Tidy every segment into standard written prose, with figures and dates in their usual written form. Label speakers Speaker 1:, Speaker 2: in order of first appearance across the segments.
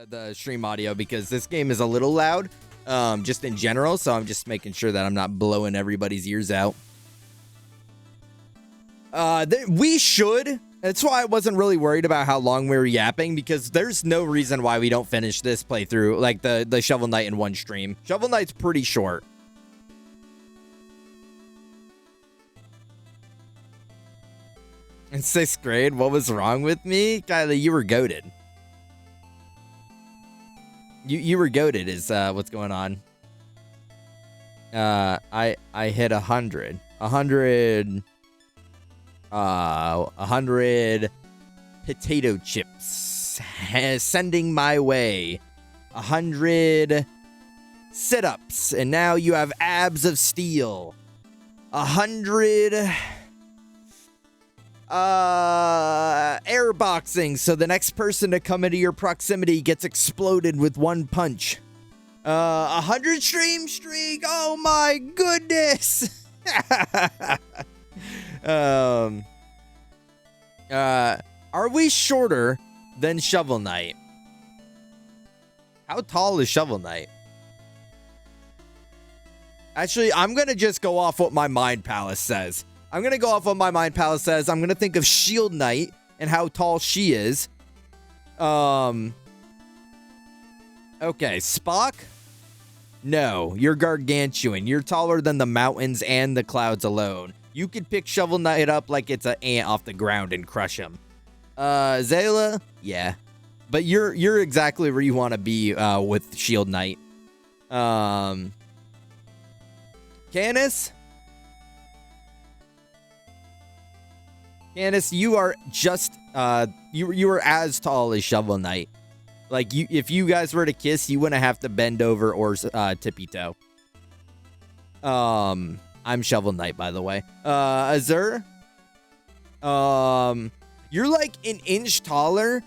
Speaker 1: the stream audio because this game is a little loud, just in general. So I'm just making sure that I'm not blowing everybody's ears out. We should. That's why I wasn't really worried about how long we were yapping, because there's no reason why we don't finish this playthrough, like the Shovel Knight in one stream. Shovel Knight's pretty short. In 6th grade, what was wrong with me? Kylie, you were goated. You were goated is what's going on. I hit 100. 100 potato chips sending my way. 100 sit-ups, and now you have abs of steel. 100 airboxing, so the next person to come into your proximity gets exploded with one punch. 100 stream streak. Oh my goodness. Are we shorter than Shovel Knight? How tall is Shovel Knight? Actually, I'm gonna just go off what my Mind Palace says. I'm gonna go off what my Mind Palace says. I'm gonna think of Shield Knight and how tall she is. Okay, Spock? No, you're gargantuan. You're taller than the mountains and the clouds alone. You could pick Shovel Knight up like it's an ant off the ground and crush him. Zayla? Yeah. But you're exactly where you want to be with Shield Knight. Canis? Canis, you are just you are as tall as Shovel Knight. Like, if you guys were to kiss, you wouldn't have to bend over or tippy toe. I'm Shovel Knight, by the way. Azur? You're like an inch taller,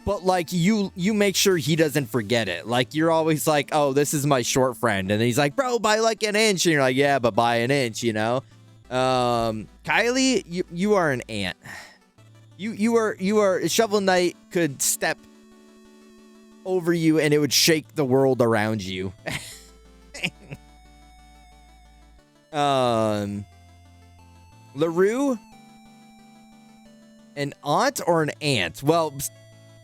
Speaker 1: but like you make sure he doesn't forget it. Like, you're always like, oh, this is my short friend. And he's like, bro, by like an inch. And you're like, yeah, but by an inch, you know? Kylie, you are an ant. You are Shovel Knight could step over you and it would shake the world around you. LaRue? An aunt or an ant? Well,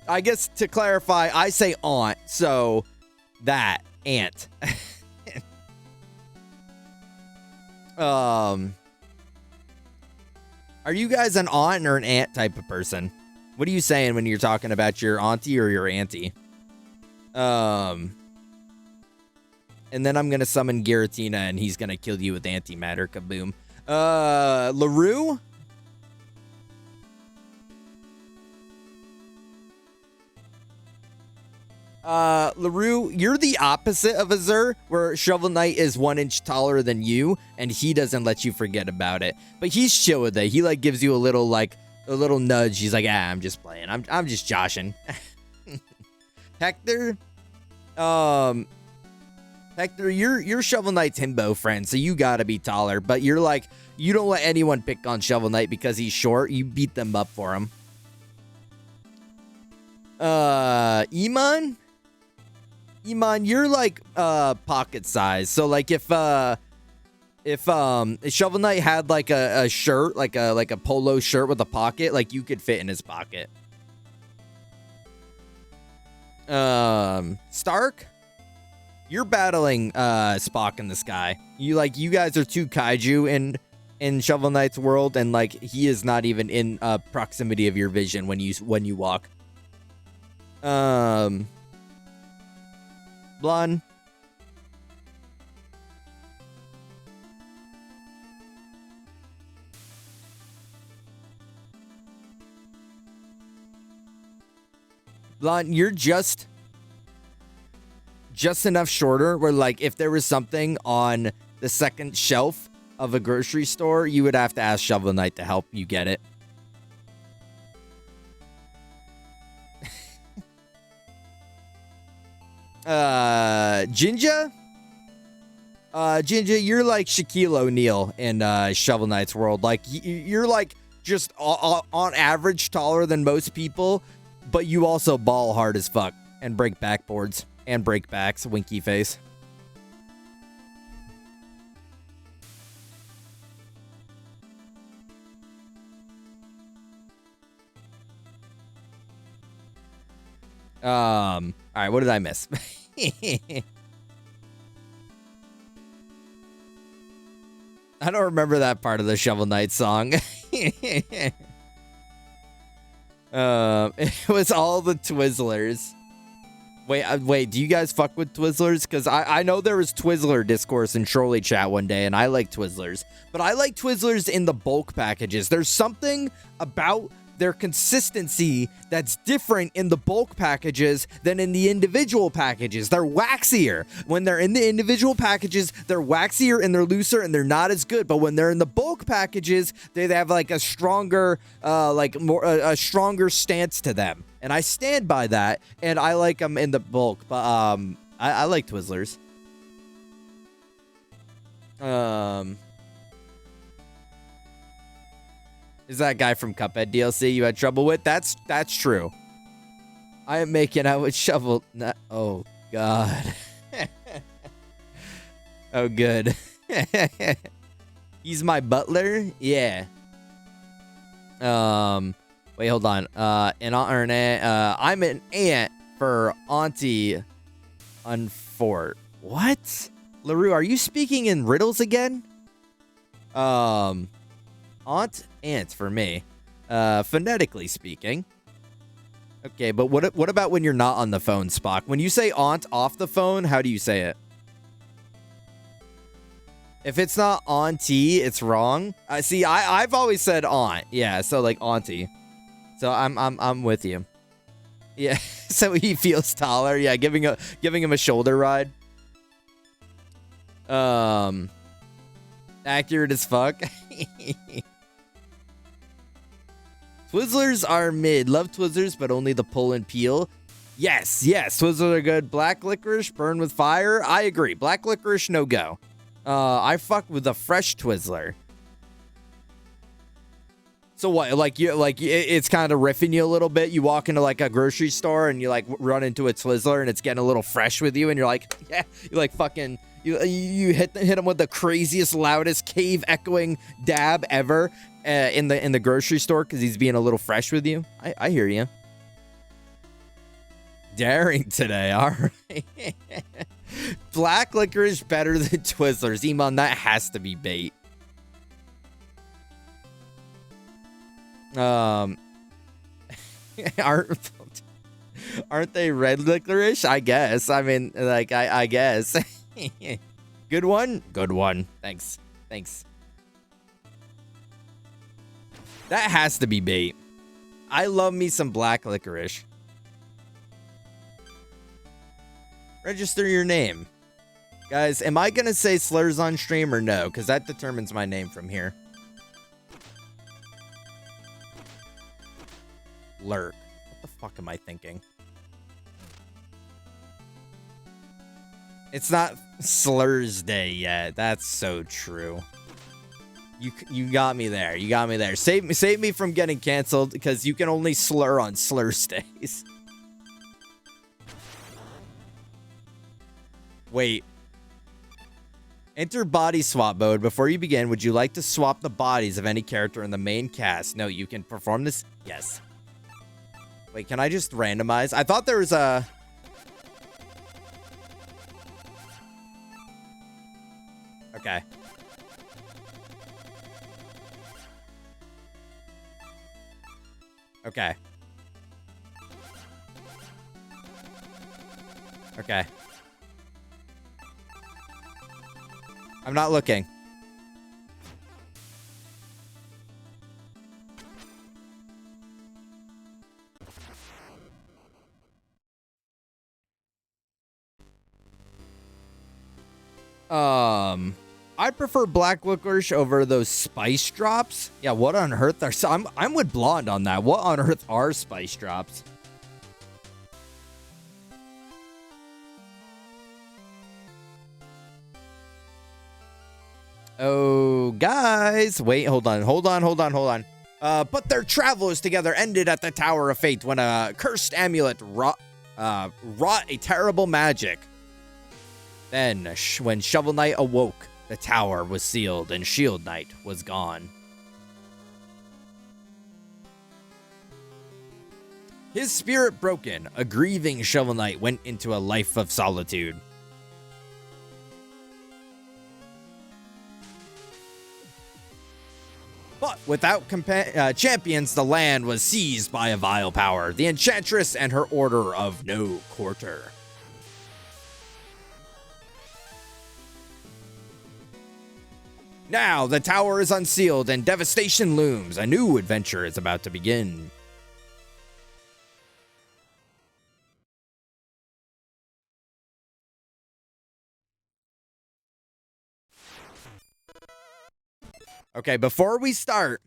Speaker 1: I guess to clarify, I say aunt, so that ant. Are you guys an aunt or an aunt type of person? What are you saying when you're talking about your auntie or your auntie? And then I'm gonna summon Giratina and he's gonna kill you with antimatter. Kaboom. LaRue? LaRue, you're the opposite of Azur, where Shovel Knight is 1 inch taller than you, and he doesn't let you forget about it. But he's chill with it. He like gives you a little nudge. He's like, I'm just playing. I'm just joshing. Hector, Hector, you're Shovel Knight's himbo friend, so you gotta be taller. But you're like, you don't let anyone pick on Shovel Knight because he's short. You beat them up for him. Iman, you're like pocket size. So like if Shovel Knight had like a shirt, like a polo shirt with a pocket, like you could fit in his pocket. Stark, you're battling Spock in the sky. You guys are two kaiju in Shovel Knight's world, and like he is not even in proximity of your vision when you walk. Blonde. Blonde, you're just enough shorter where, like, if there was something on the second shelf of a grocery store, you would have to ask Shovel Knight to help you get it. Jinja? Jinja, you're like Shaquille O'Neal in Shovel Knight's world. Like, you're like just on average taller than most people, but you also ball hard as fuck. And break backboards. And break backs. Winky face. All right, what did I miss? I don't remember that part of the Shovel Knight song. It was all the Twizzlers. Wait, do you guys fuck with Twizzlers? Because I know there was Twizzler discourse in Shorley chat one day, and I like Twizzlers. But I like Twizzlers in the bulk packages. There's something about their consistency that's different in the bulk packages than in the individual packages. They're waxier. When they're in the individual packages, they're waxier and they're looser and they're not as good. But when they're in the bulk packages, they have like a stronger, a stronger stance to them. And I stand by that, and I like them in the bulk. But I like Twizzlers. Is that guy from Cuphead DLC you had trouble with? That's true. I am making out with Shovel. Oh, God. Oh, good. He's my butler? Yeah. Wait, hold on. I'm an aunt for Auntie Unfort. What? LaRue, are you speaking in riddles again? Aunt for me. Phonetically speaking. Okay, but what about when you're not on the phone, Spock? When you say aunt off the phone, how do you say it? If it's not auntie, it's wrong. See, I've always said aunt. Yeah, so like auntie. So I'm with you. Yeah, so he feels taller. Yeah, giving him a shoulder ride. Accurate as fuck. Twizzlers are mid. Love Twizzlers, but only the pull and peel. Yes, Twizzlers are good. Black licorice, burn with fire. I agree. Black licorice, no go. I fuck with the fresh Twizzler. So what? It's kind of riffing you a little bit. You walk into like a grocery store and you like run into a Twizzler and it's getting a little fresh with you, and you're like, yeah, you like fucking. You hit him with the craziest, loudest, cave echoing dab ever in the grocery store because he's being a little fresh with you. I hear you. Daring today, all right. Black licorice better than Twizzlers. Iman, that has to be bait. Aren't they red licorice? I guess. I mean, like I guess. Good one? Good one. Thanks. That has to be bait. I love me some black licorice. Register your name. Guys, am I going to say slurs on stream or no? Because that determines my name from here. Lurk. What the fuck am I thinking? It's not Slurs Day yet. That's so true. You got me there. You got me there. Save me from getting canceled because you can only slur on Slurs Days. Wait. Enter body swap mode. Before you begin, would you like to swap the bodies of any character in the main cast? No, you can perform this. Yes. Wait, can I just randomize? I thought there was a... Okay. Okay. Okay. I'm not looking. I prefer black licorice over those spice drops. Yeah, what on earth are... So I'm with Blonde on that. What on earth are spice drops? Oh, guys. Wait, hold on. But their travels together ended at the Tower of Fate when a cursed amulet wrought a terrible magic. Then, when Shovel Knight awoke, the tower was sealed and Shield Knight was gone. His spirit broken, a grieving Shovel Knight went into a life of solitude. But without champions, the land was seized by a vile power, the Enchantress and her Order of No Quarter. Now, the tower is unsealed and devastation looms. A new adventure is about to begin. Okay, before we start,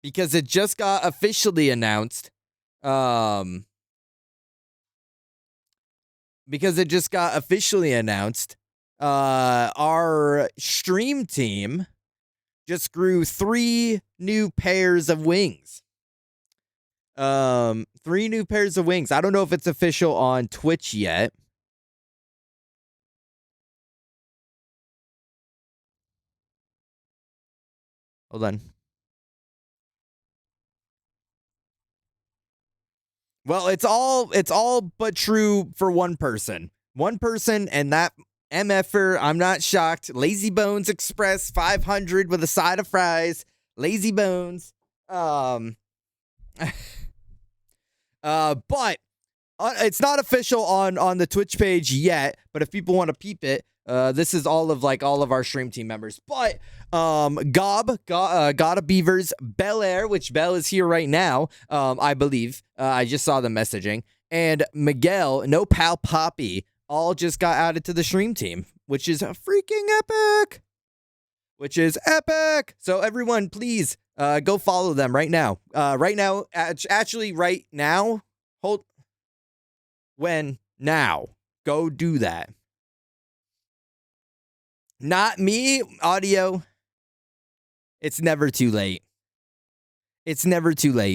Speaker 1: because it just got officially announced, our stream team just grew 3 new pairs of wings. 3 new pairs of wings. I don't know if it's official on Twitch yet. Hold on. Well, it's all but true for one person. One person, and that MFer, I'm not shocked. Lazy Bones Express 500 with a side of fries. Lazy Bones. But it's not official on the Twitch page yet, but if people want to peep it, this is all of our stream team members. But God of Beavers, Bel Air, which Belle is here right now, I believe. I just saw the messaging. And Miguel, No Pal Poppy, all just got added to the stream team, which is freaking epic. So everyone, please go follow them right now. Now. Go do that. Not me, audio. It's never too late. Especially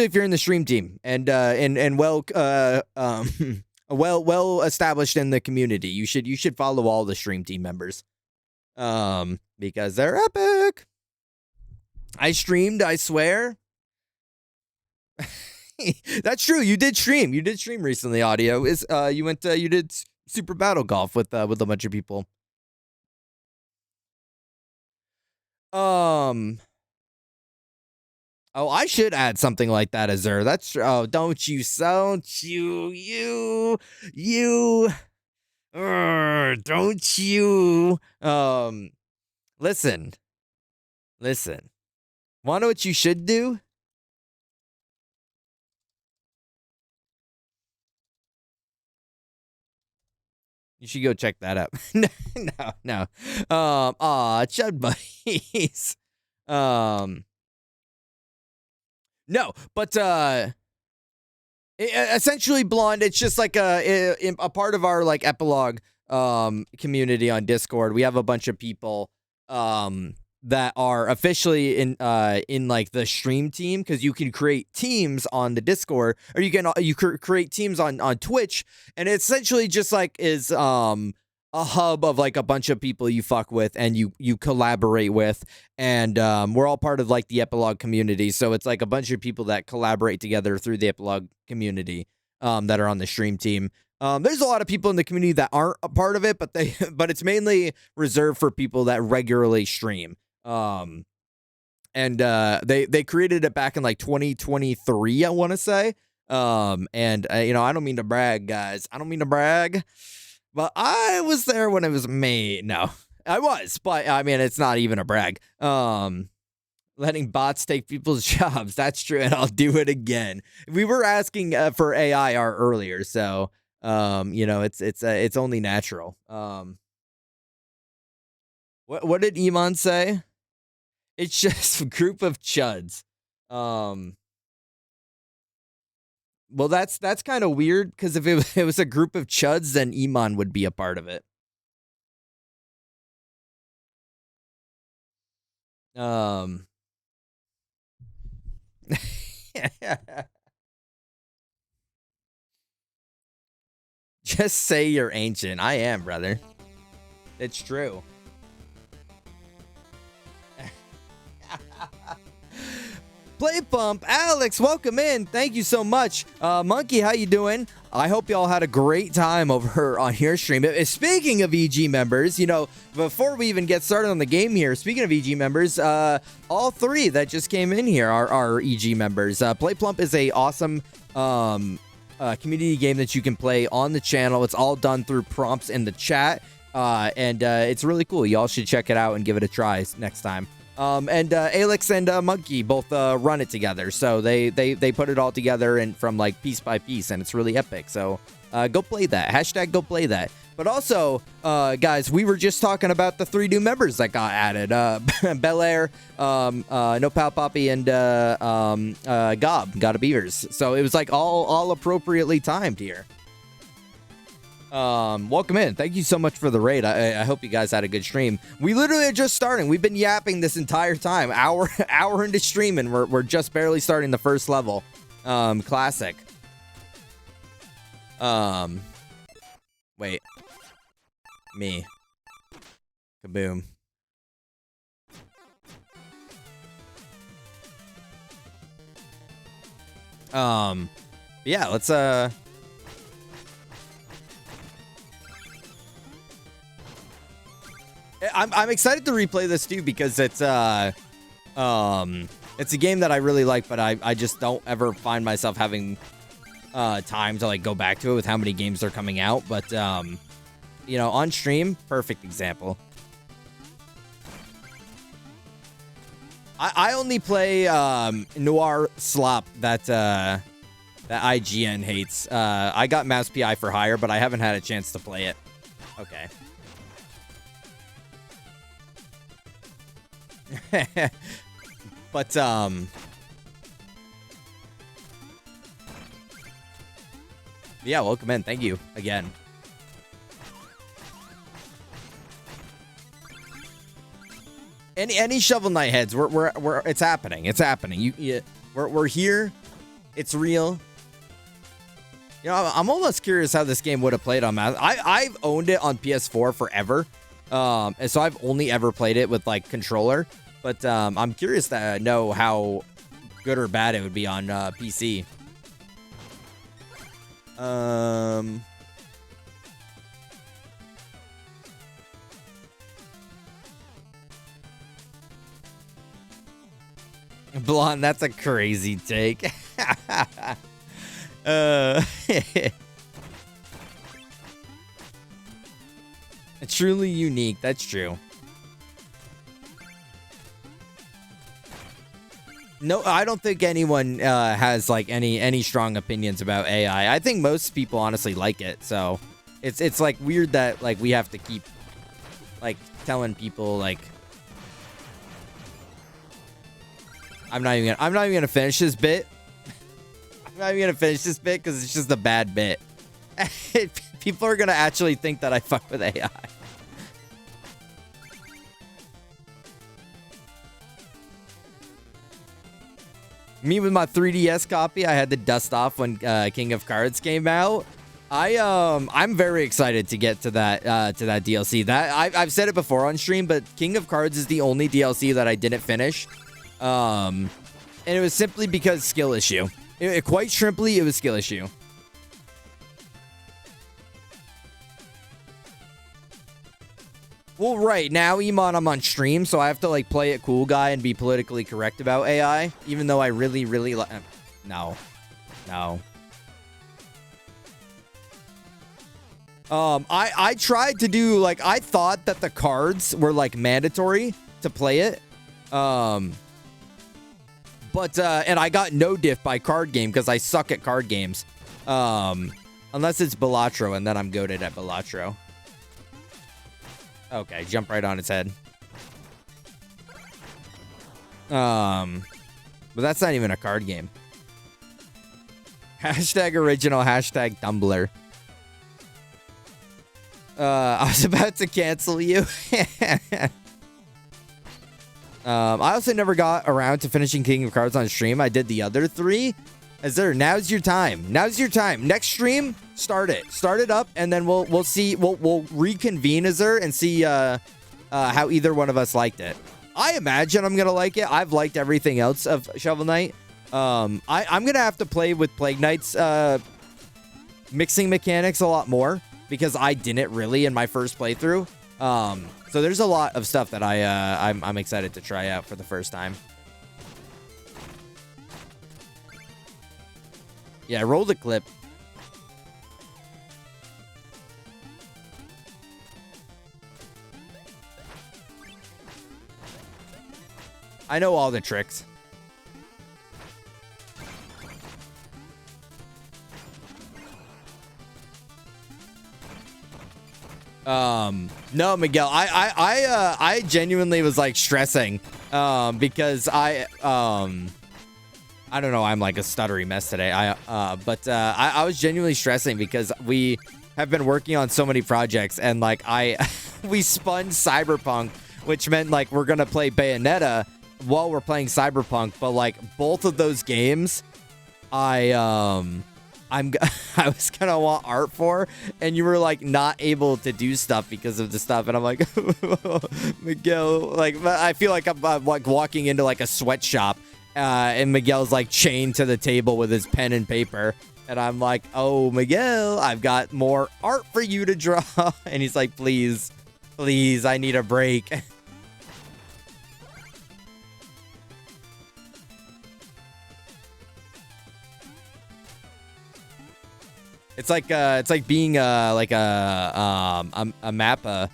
Speaker 1: if you're in the stream team and well established in the community. You should follow all the stream team members. Because they're epic. I streamed, I swear. That's true. You did stream recently, audio. You did Super Battle Golf with a bunch of people. Oh, I should add something like that, Azur. That's true. Oh, don't you? Don't you? Listen. Want to know what you should do? You should go check that out. No. Chud buddies. No, but essentially, Blonde. It's just like a part of our like epilogue community on Discord. We have a bunch of people that are officially in like the stream team, because you can create teams on the Discord, or you can create teams on Twitch, and it essentially just like is a hub of like a bunch of people you fuck with and you collaborate with, and we're all part of like the epilogue community. So it's like a bunch of people that collaborate together through the epilogue community that are on the stream team. There's a lot of people in the community that aren't a part of it, but it's mainly reserved for people that regularly stream. And they created it back in like 2023, I want to say. And I don't mean to brag, guys. I don't mean to brag, but I was there when it was made. No, I was, but I mean, it's not even a brag. Letting bots take people's jobs. That's true. And I'll do it again. We were asking for AIR earlier. So, it's only natural. What did Iman say? It's just a group of chuds. Well, that's kind of weird, because if it was a group of chuds, then Iman would be a part of it. Um. Just say you're ancient. I am, brother. It's true. Play Pump, Alex, welcome in. Thank you so much. Monkey, how you doing? I hope y'all had a great time over on your stream. Speaking of EG members, you know, before we even get started on the game here, speaking of EG members, all three that just came in here are EG members. Play Plump is a awesome community game that you can play on the channel. It's all done through prompts in the chat, and it's really cool. Y'all should check it out and give it a try next time. And Alex and Monkey both run it together, so they put it all together and from like piece by piece, and it's really epic. So go play that. Hashtag go play that. But also, guys, we were just talking about the 3 new members that got added. Bel Air, No Pal Poppy, and God of Beavers. So it was like all appropriately timed here. Welcome in. Thank you so much for the raid. I hope you guys had a good stream. We literally are just starting. We've been yapping this entire time. Hour into streaming. We're just barely starting the first level. Classic. Wait. Me. Kaboom. Yeah, let's I'm excited to replay this too because it's a game that I really like, but I just don't ever find myself having time to like go back to it with how many games are coming out. But you know, on stream, perfect example. I only play Noir Slop that IGN hates. I got Mouse PI for hire, but I haven't had a chance to play it. Okay. But yeah, welcome in. Thank you again. Any Shovel Knight heads, we're it's happening. It's happening. We're here. It's real. You know, I'm almost curious how this game would have played on mouse. I've owned it on PS4 forever. And so I've only ever played it with like controller, but I'm curious to know how good or bad it would be on PC. Blonde, that's a crazy take. Truly unique. That's true. No, I don't think anyone has like any strong opinions about AI. I think most people honestly like it. So it's like weird that like we have to keep like telling people like I'm not even gonna finish this bit. I'm not even gonna finish this bit because it's just a bad bit. People are gonna actually think that I fuck with AI. Me with my 3DS copy, I had to dust off when King of Cards came out. I'm very excited to get to that DLC. That I've said it before on stream, but King of Cards is the only DLC that I didn't finish. And it was simply because skill issue. Quite simply, it was skill issue. Well, right now, Iman, I'm on stream, so I have to like play it cool guy and be politically correct about AI, even though I really like. No. I tried to do like I thought that the cards were like mandatory to play it. But and I got no diff by card game because I suck at card games. Unless it's Balatro, and then I'm goated at Balatro. Okay, jump right on its head. But that's not even a card game. Hashtag original, hashtag Tumblr. I was about to cancel you. I also never got around to finishing King of Cards on stream. I did the other 3. Now's your time. Now's your time. Next stream, start it. Start it up, and then we'll see. We'll reconvene Azure and see how either one of us liked it. I imagine I'm gonna like it. I've liked everything else of Shovel Knight. I'm gonna have to play with Plague Knight's mixing mechanics a lot more because I didn't really in my first playthrough. So there's a lot of stuff that I'm excited to try out for the first time. Yeah, roll the clip. I know all the tricks. No, Miguel, I genuinely was like stressing, because I don't know, I'm like a stuttery mess today. But I was genuinely stressing because we have been working on so many projects, and like we spun Cyberpunk, which meant like we're gonna play Bayonetta while we're playing Cyberpunk, but like both of those games, I was gonna want art for, and you were like not able to do stuff because of the stuff, and I'm like, Miguel, like I feel like I'm like walking into like a sweatshop, and Miguel's like chained to the table with his pen and paper, and I'm like, oh Miguel, I've got more art for you to draw, and he's like, please, I need a break. It's like being like a Mappa.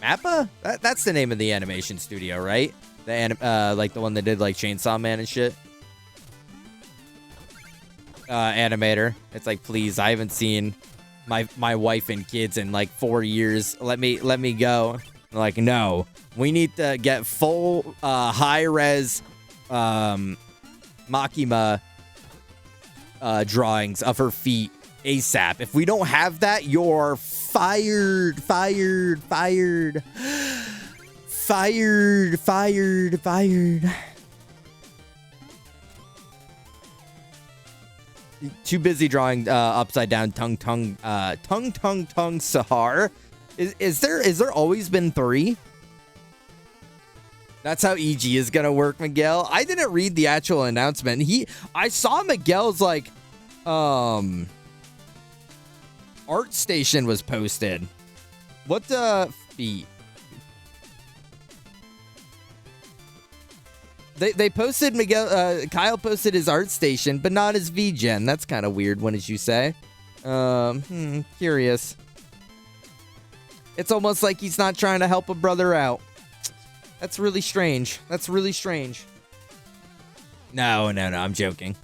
Speaker 1: Mappa? That's the name of the animation studio, right? Like the one that did like Chainsaw Man and shit. Animator. It's like, please, I haven't seen my wife and kids in like 4 years. Let me go. I'm like, no, we need to get full high res Makima drawings of her feet ASAP. If we don't have that, you're fired. Too busy drawing upside down tongue Sahar. Is there always been 3? That's how EG is gonna work, Miguel. I didn't read the actual announcement. I saw Miguel's like art station was posted. What the feet? They posted Miguel. Kyle posted his art station, but not his VGen. That's kind of weird. When did you say? Curious. It's almost like he's not trying to help a brother out. That's really strange. No, I'm joking.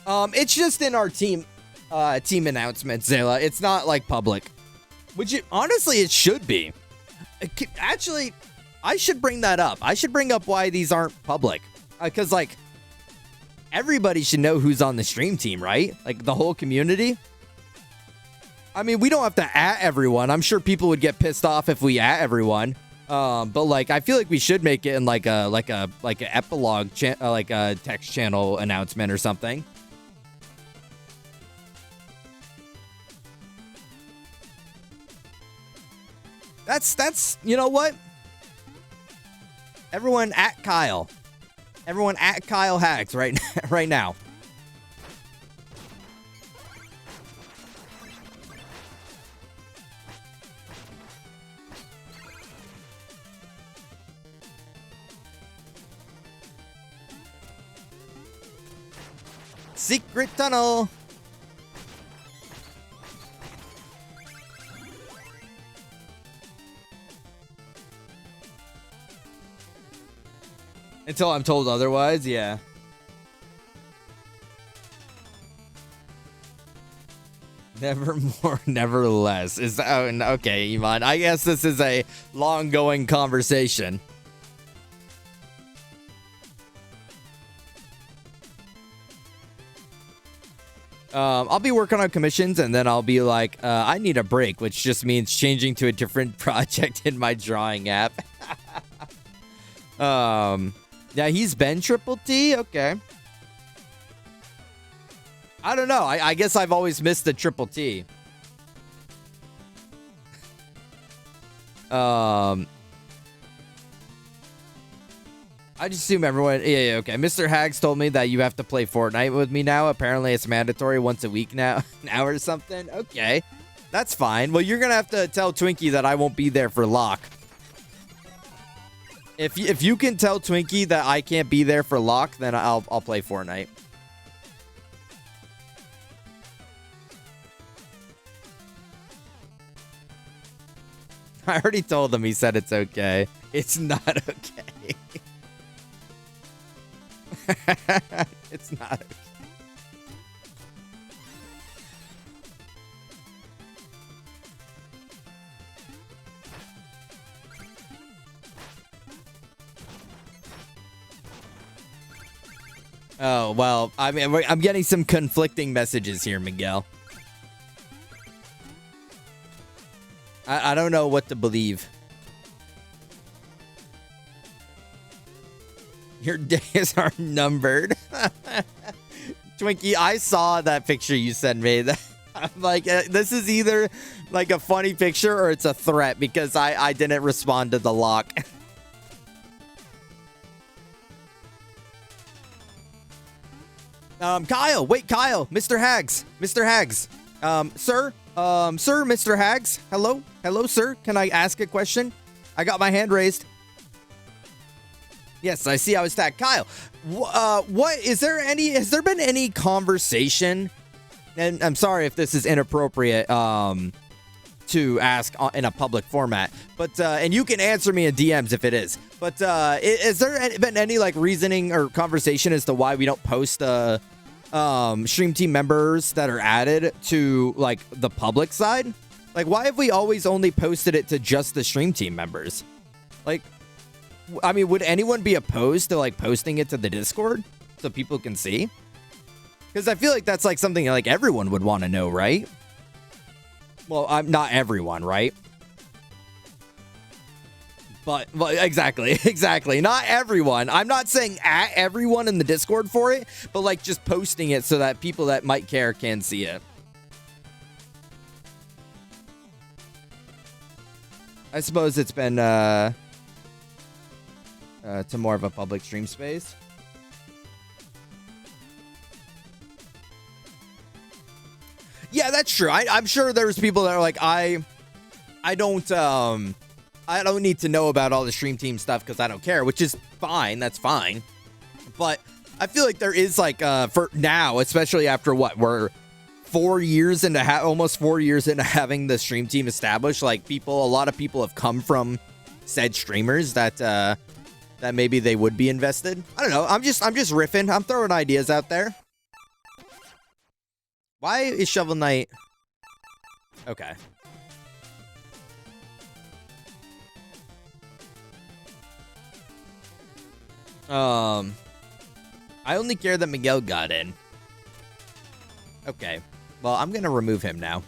Speaker 1: It's just in our team announcement, Zayla. It's not like public. Honestly, it should be. Actually, I should bring that up. I should bring up why these aren't public. Because like, everybody should know who's on the stream team, right? Like the whole community. I mean, we don't have to at everyone. I'm sure people would get pissed off if we at everyone. But like, I feel like we should make it in like an epilogue, like a text channel announcement or something. That's you know what? Everyone at Kyle. Everyone at Kyle Hacks right now. Secret tunnel. Until I'm told otherwise, yeah. Never more, never less. Okay, Iman. I guess this is a long-going conversation. I'll be working on commissions, and then I'll be like, I need a break, which just means changing to a different project in my drawing app. Yeah, he's been Triple T? Okay. I don't know. I guess I've always missed the Triple T. I just assume everyone... Yeah, okay. Mr. Hags told me that you have to play Fortnite with me now. Apparently, it's mandatory once a week now or something. Okay. That's fine. Well, you're going to have to tell Twinkie that I won't be there for lock. If you can tell Twinkie that I can't be there for lock, then I'll play Fortnite. I already told him. He said it's okay. It's not okay. It's not okay. Oh, well, I mean, I'm getting some conflicting messages here, Miguel. I don't know what to believe. Your days are numbered. Twinkie, I saw that picture you sent me. I'm like, this is either like a funny picture or it's a threat because I didn't respond to the lock. Kyle, wait, Kyle, Mr. Hags, sir, Mr. Hags, hello, sir, can I ask a question? I got my hand raised. Yes, I see how it's tagged. Kyle, has there been any conversation, and I'm sorry if this is inappropriate, to ask in a public format, but, and you can answer me in DMs if it is, but, has there been any, like, reasoning or conversation as to why we don't post, stream team members that are added to, like, the public side? Like, why have we always only posted it to just the stream team members? Like, I mean, would anyone be opposed to, like, posting it to the Discord so people can see? Because I feel like that's, like, something, like, everyone would want to know, right? Well, I'm not everyone, right? But, well, exactly. Not everyone. I'm not saying at everyone in the Discord for it, but, like, just posting it so that people that might care can see it. I suppose it's been, to more of a public stream space. Yeah, that's true. I'm sure there's people that are like, I don't need to know about all the stream team stuff because I don't care, which is fine. That's fine. But I feel like there is, like, for now, especially after what, we're 4 years into almost 4 years into having the stream team established, like, a lot of people have come from said streamers that maybe they would be invested. I don't know. I'm just riffing. I'm throwing ideas out there. Why is Shovel Knight? Okay. I only care that Miguel got in. Okay. Well, I'm gonna remove him now.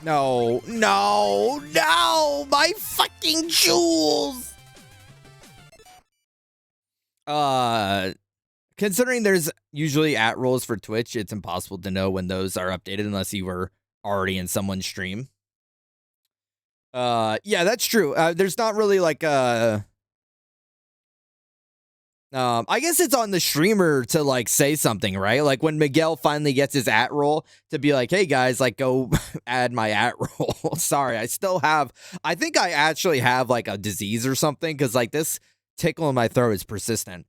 Speaker 1: No, my fucking jewels. Considering there's usually at rolls for Twitch, it's impossible to know when those are updated unless you were already in someone's stream. Yeah, that's true. There's not really like I guess it's on the streamer to, like, say something, right? Like, when Miguel finally gets his at roll, to be like, hey, guys, like, go add my at roll. Sorry, I think I actually have, like, a disease or something, because, like, this tickle in my throat is persistent.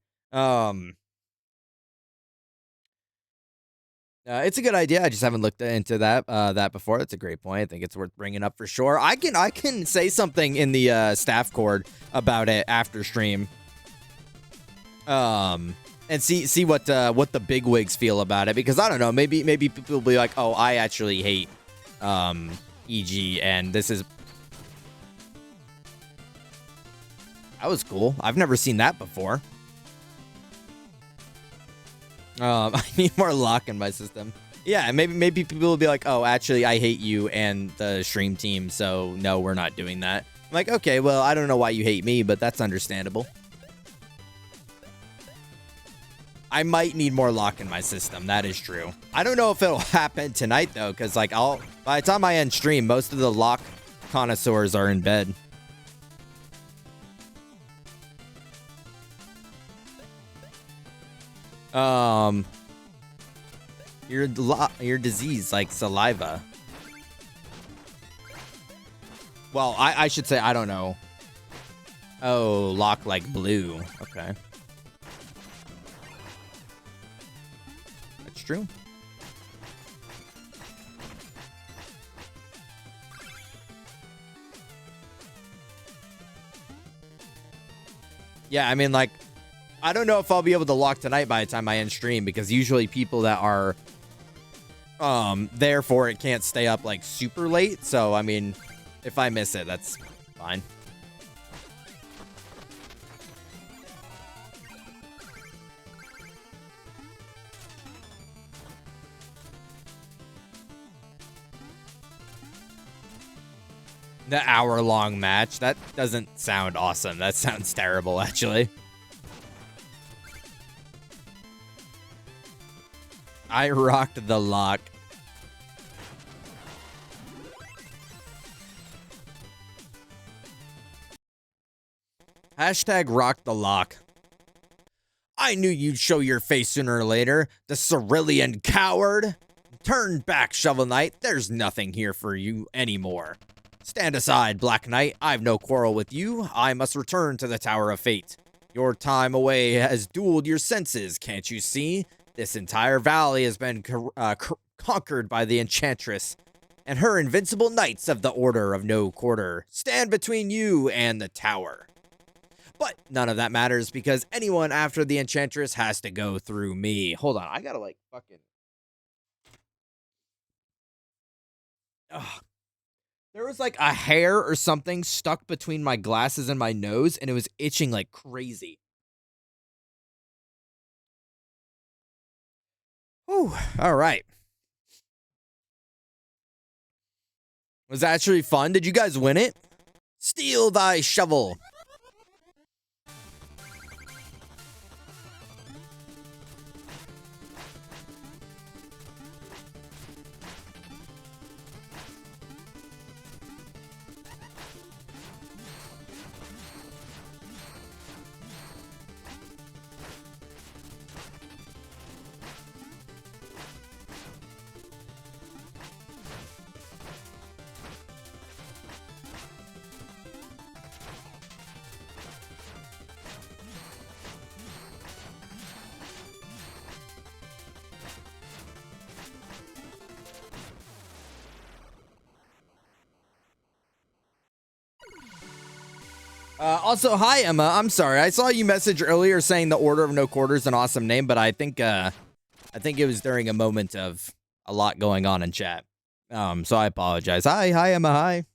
Speaker 1: It's a good idea. I just haven't looked into that before. That's a great point. I think it's worth bringing up for sure. I can say something in the staff cord about it after stream. And see what the bigwigs feel about it, because I don't know, maybe people will be like, oh, I actually hate EG, and this is That was cool. I've never seen that before. I need more lock in my system. Yeah, maybe people will be like, oh, actually, I hate you and the stream team, so no, we're not doing that. I'm like, okay, well, I don't know why you hate me, but that's understandable. I might need more lock in my system. That is true. I don't know if it'll happen tonight, though, because, like, by the time I end stream, most of the lock connoisseurs are in bed. Your disease, like saliva. Well, I should say, I don't know. Oh, lock like blue. Okay. That's true. Yeah, I mean, like, I don't know if I'll be able to lock tonight by the time I end stream, because usually people that are there for it can't stay up like super late. So, I mean, if I miss it, that's fine. The hour-long match, that doesn't sound awesome. That sounds terrible, actually. I rocked the lock. Hashtag rock the lock. I knew you'd show your face sooner or later, the Cerulean coward. Turn back, Shovel Knight. There's nothing here for you anymore. Stand aside, Black Knight. I've no quarrel with you. I must return to the Tower of Fate. Your time away has dulled your senses, can't you see? This entire valley has been conquered by the Enchantress and her invincible knights of the Order of No Quarter stand between you and the tower. But none of that matters, because anyone after the Enchantress has to go through me. Hold on, I gotta, like, fucking... Ugh. There was, like, a hair or something stuck between my glasses and my nose, and it was itching like crazy. Whew, all right. Was that actually fun? Did you guys win it? Steal thy shovel. Also, hi, Emma. I'm sorry. I saw you message earlier saying the Order of No Quarter is an awesome name, but I think it was during a moment of a lot going on in chat. So I apologize. Hi, Emma. Hi.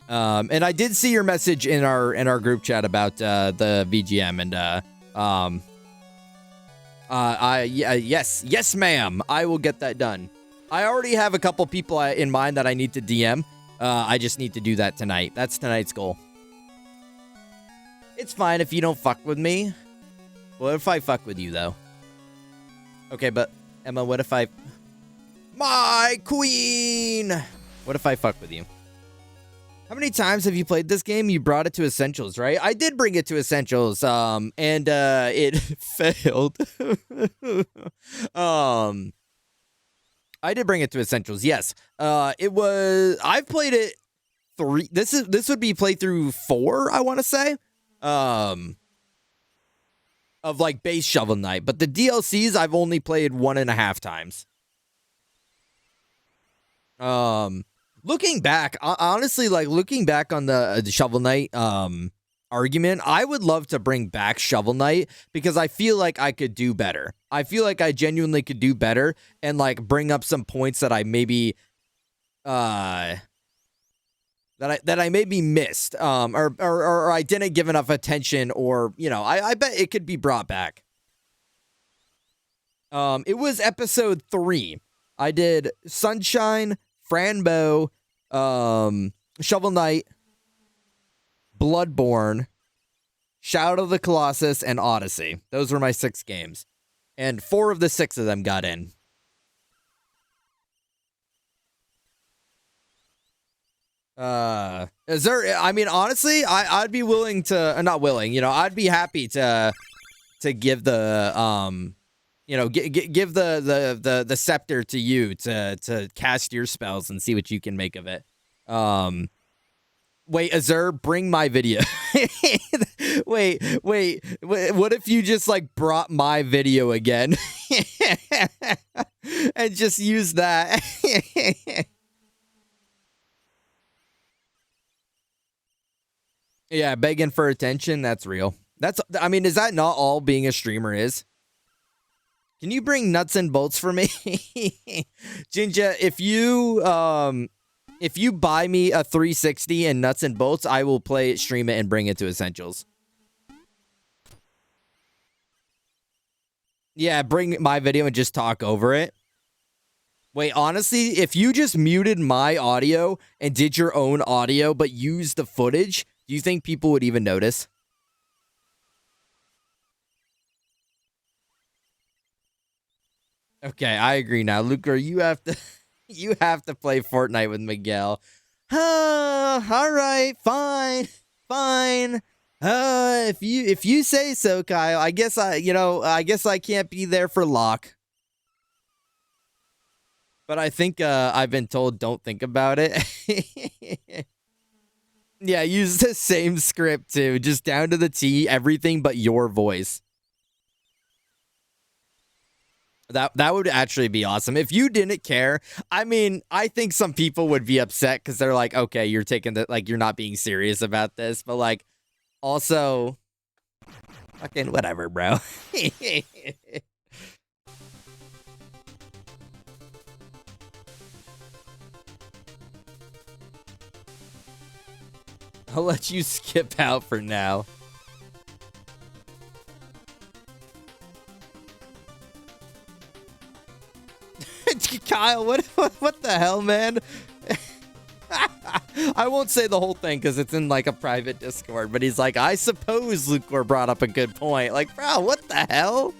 Speaker 1: And I did see your message in our group chat about the VGM, and yes, ma'am. I will get that done. I already have a couple people in mind that I need to DM. I just need to do that tonight. That's tonight's goal. It's fine if you don't fuck with me. What if I fuck with you, though? Okay, but, Emma, what if I... My queen! What if I fuck with you? How many times have you played this game? You brought it to Essentials, right? I did bring it to Essentials, and it failed. I did bring it to Essentials, yes. It was... I've played it 3... This would be playthrough 4, I want to say. Of, like, base Shovel Knight. But the DLCs, I've only played 1.5 times. Looking back, honestly, like, looking back on the Shovel Knight, argument, I would love to bring back Shovel Knight because I feel like I could do better. I feel like I genuinely could do better and, like, bring up some points that I maybe, that I maybe missed, or I didn't give enough attention, or I bet it could be brought back. It was episode 3. I did Sunshine, Franbo, Shovel Knight, Bloodborne, Shadow of the Colossus, and Odyssey. Those were my 6 games, and 4 of the 6 of them got in. Is there, I mean, honestly, I'd be willing to, not willing, I'd be happy to give the, give the scepter to you to cast your spells and see what you can make of it. Wait, Azur, bring my video. wait, what if you just, like, brought my video again? And just use that? Yeah, begging for attention, that's real. I mean, is that not all being a streamer is? Can you bring nuts and bolts for me? Jinja, if you buy me a 360 and nuts and bolts, I will play it, stream it, and bring it to Essentials. Yeah, bring my video and just talk over it. Wait, honestly, if you just muted my audio and did your own audio but used the footage, do you think people would even notice? Okay, I agree now. Luker, you have to play Fortnite with Miguel. All right, fine. If you say so, Kyle, I guess I can't be there for Locke. But I think I've been told don't think about it. Yeah, use the same script too, just down to the T, everything but your voice. That would actually be awesome. If you didn't care, I mean, I think some people would be upset because they're like, okay, you're taking you're not being serious about this, but like, also, fucking whatever, bro. I'll let you skip out for now. Kyle, what the hell, man? I won't say the whole thing because it's in like a private Discord, but he's like, I suppose Lucor brought up a good point. Like, bro, what the hell?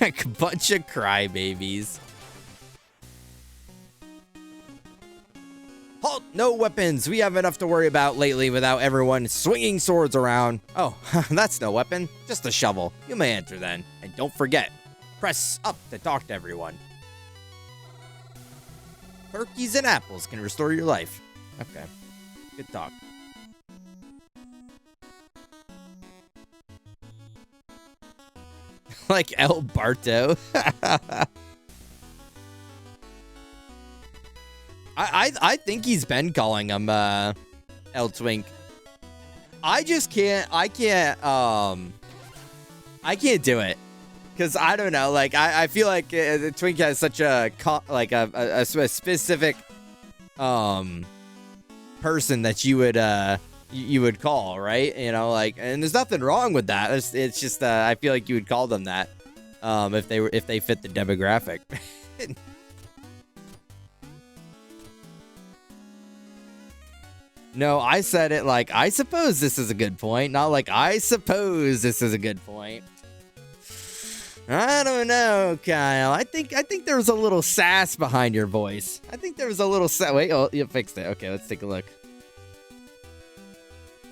Speaker 1: A bunch of crybabies. Halt! No weapons! We have enough to worry about lately without everyone swinging swords around. Oh, that's no weapon. Just a shovel. You may enter then. And don't forget, press up to talk to everyone. Turkeys and apples can restore your life. Okay. Good talk. Like El Barto. I think he's been calling him El Twink. I can't do it. Cause I don't know, like I feel like the Twink has such a specific person that you would call, right? Like, and there's nothing wrong with that. It's just I feel like you would call them that if they fit the demographic. No, I said it like, I suppose this is a good point, not like, I suppose this is a good point. I don't know, Kyle. I think there was a little sass behind your voice. I think there was a little wait, oh, you fixed it. Okay, let's take a look.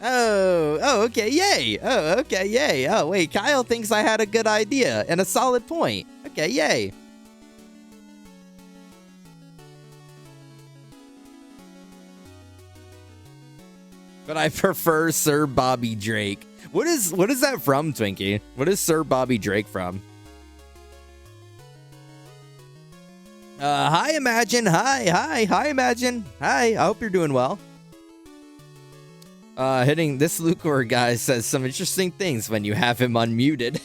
Speaker 1: Oh, okay, yay. Oh, okay, yay. Oh, wait, Kyle thinks I had a good idea and a solid point. Okay, yay. But I prefer Sir Bobby Drake. What is that from, Twinkie? What is Sir Bobby Drake from? Hi, Imagine. Hi, Imagine. Hi, I hope you're doing well. Hitting this Lucor guy says some interesting things when you have him unmuted.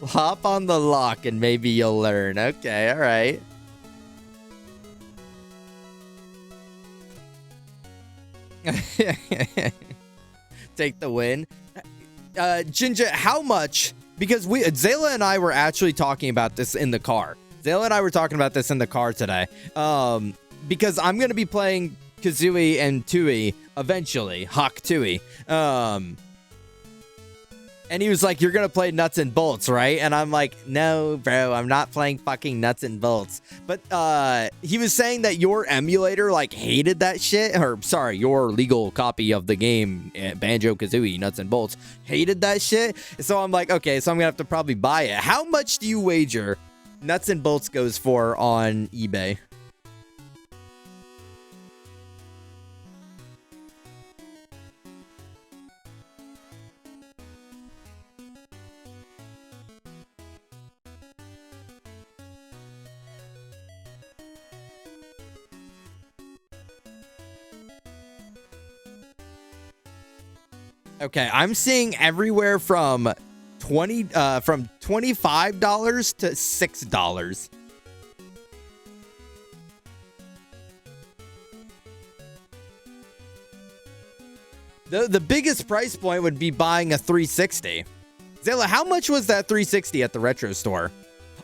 Speaker 1: Hop on the lock and maybe you'll learn. Okay, all right. Take the win. Jinja, how much? Because Zayla and I were actually talking about this in the car. Zayla and I were talking about this in the car today. Because I'm going to be playing Kazooie and Tui eventually. Hawk Tui. And he was like, you're going to play Nuts and Bolts, right? And I'm like, no, bro, I'm not playing fucking Nuts and Bolts. But he was saying that your emulator, like, hated that shit. Or, sorry, your legal copy of the game, Banjo-Kazooie, Nuts and Bolts, hated that shit. So I'm like, okay, so I'm going to have to probably buy it. How much do you wager Nuts and Bolts goes for on eBay? Okay, I'm seeing everywhere from $25 to $6. The biggest price point would be buying a 360. Zayla, how much was that 360 at the retro store?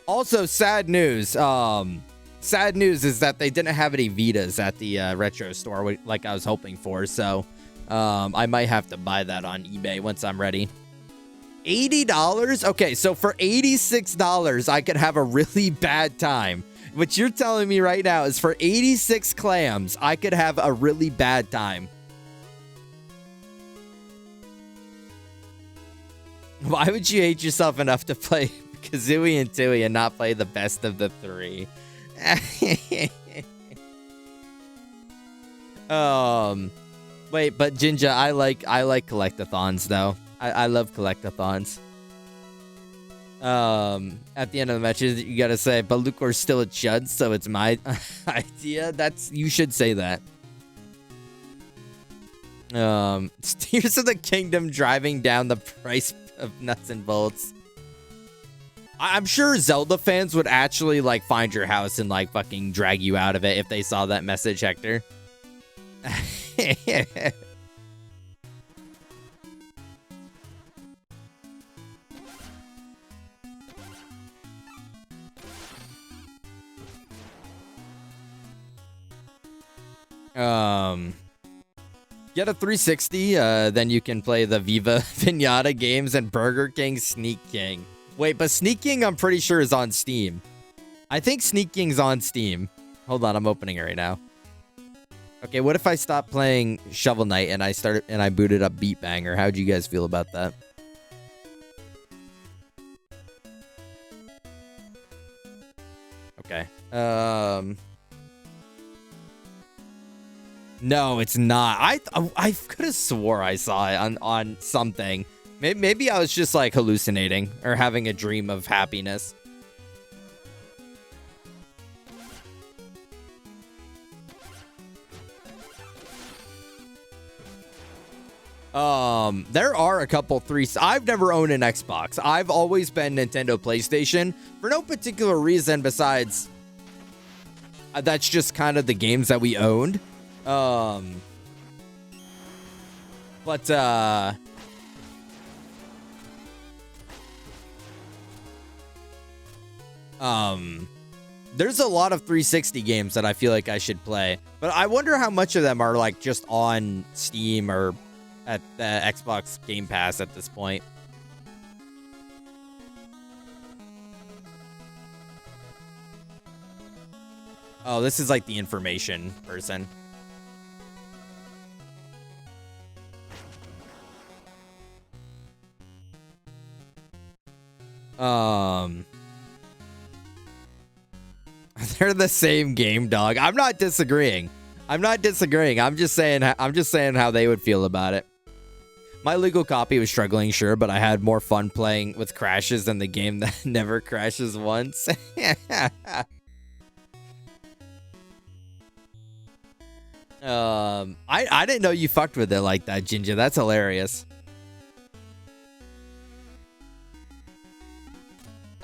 Speaker 1: Also, sad news. Sad news is that they didn't have any Vitas at the retro store like I was hoping for. So, I might have to buy that on eBay once I'm ready. $80? Okay, so for $86, I could have a really bad time. What you're telling me right now is for 86 clams, I could have a really bad time. Why would you hate yourself enough to play Kazooie and Tui and not play the best of the three? Wait, but Jinja, I like collectathons though. I love collectathons. At the end of the matches, you gotta say, but Lucor's still a chud, so it's my idea. You should say that. Tears of the Kingdom driving down the price of Nuts and Bolts. I'm sure Zelda fans would actually like find your house and like fucking drag you out of it if they saw that message, Hector. Get a 360, then you can play the Viva Pinata games and Burger King Sneak King. Wait, but Sneak King I'm pretty sure is on Steam. I think Sneak King's on Steam. Hold on, I'm opening it right now. Okay, what if I stopped playing Shovel Knight and I booted up Beat Banger? How'd you guys feel about that? Okay. No, it's not. I could have swore I saw it on something. Maybe I was just like hallucinating or having a dream of happiness. There are a couple I've never owned an Xbox. I've always been Nintendo PlayStation for no particular reason besides that's just kind of the games that we owned. There's a lot of 360 games that I feel like I should play, but I wonder how much of them are like just on Steam or at the Xbox Game Pass at this point. Oh, this is like the information person. They're the same game, dog. I'm not disagreeing. I'm just saying how they would feel about it. My legal copy was struggling, sure, but I had more fun playing with crashes than the game that never crashes once. I didn't know you fucked with it like that, Jinja. That's hilarious.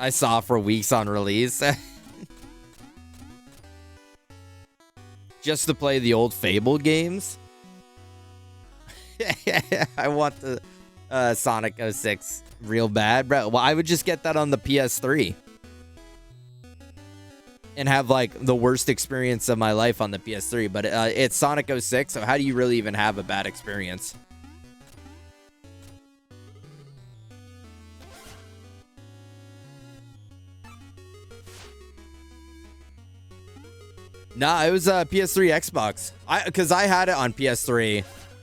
Speaker 1: I saw for weeks on release. Just to play the old Fable games. I want the Sonic 06 real bad, bro. Well, I would just get that on the PS3 and have like the worst experience of my life on the PS3. But it's Sonic 06, so how do you really even have a bad experience? Nah, it was PS3 Xbox. Because I had it on PS3.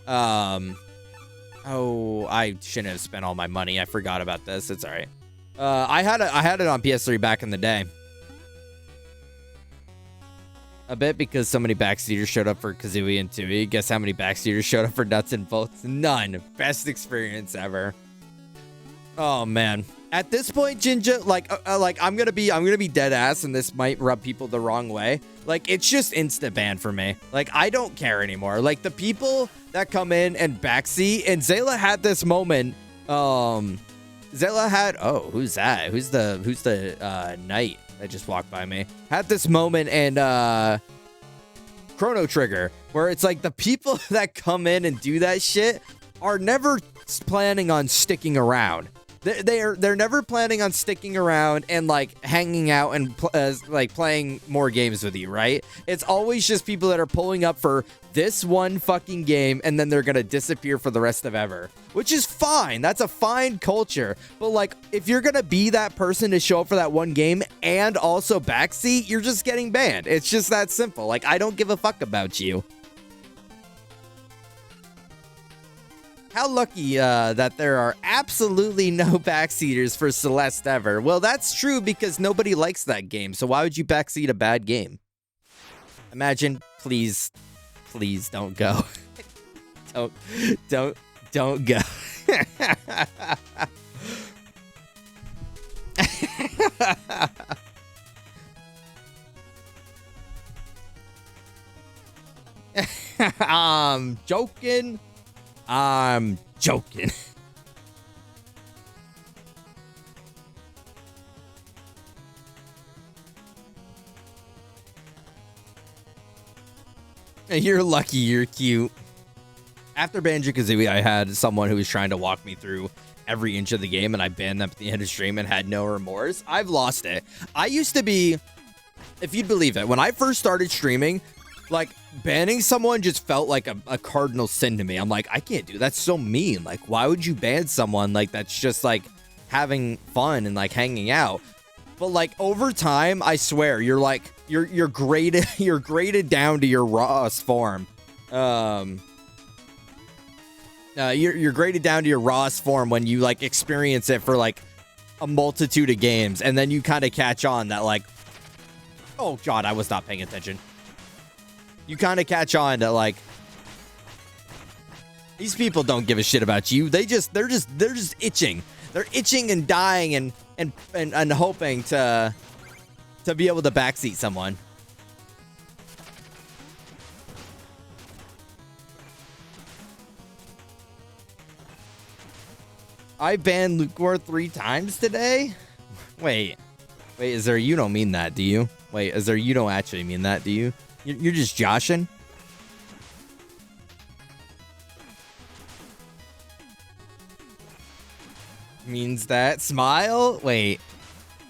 Speaker 1: Oh, I shouldn't have spent all my money. I forgot about this. It's all right. I had it on PS3 back in the day. A bit because so many backseaters showed up for Kazooie and Tooie. Guess how many backseaters showed up for Nuts and Bolts? None. Best experience ever. Oh man. At this point, Jinja, like I'm gonna be dead ass, and this might rub people the wrong way. Like, it's just insta ban for me. Like, I don't care anymore. Like, the people that come in and backseat, and Zayla had this moment. Zayla had, oh, who's that? Who's the knight that just walked by me? Had this moment and Chrono Trigger, where it's like the people that come in and do that shit are never planning on sticking around. They're never planning on sticking around and like hanging out and like playing more games with you, right? It's always just people that are pulling up for this one fucking game and then they're gonna disappear for the rest of ever, which is fine. That's a fine culture. But like, if you're gonna be that person to show up for that one game and also backseat, you're just getting banned. It's just that simple. Like, I don't give a fuck about you. How lucky that there are absolutely no backseaters for Celeste ever. Well, that's true because nobody likes that game. So why would you backseat a bad game? Imagine, please don't go. don't go. I'm joking. I'm joking. You're lucky you're cute. After Banjo-Kazooie, I had someone who was trying to walk me through every inch of the game, and I banned them at the end of stream and had no remorse. I've lost it. I used to be, if you'd believe it, when I first started streaming, like, banning someone just felt like a cardinal sin to me. I'm like, I can't do that. That's so mean. Like, why would you ban someone like that's just like having fun and like hanging out? But like over time, I swear, you're like you're graded you're graded down to your rawest form. You're graded down to your rawest form when you like experience it for like a multitude of games, and then you kind of catch on that like, oh god, I was not paying attention. You kind of catch on to like, these people don't give a shit about you. They're just itching. They're itching and dying and hoping to be able to backseat someone. I banned Lucor 3 times today? Wait, is there, you don't mean that, do you? Wait, is there, you don't actually mean that, do you? You're just joshing? Means that? Smile? Wait,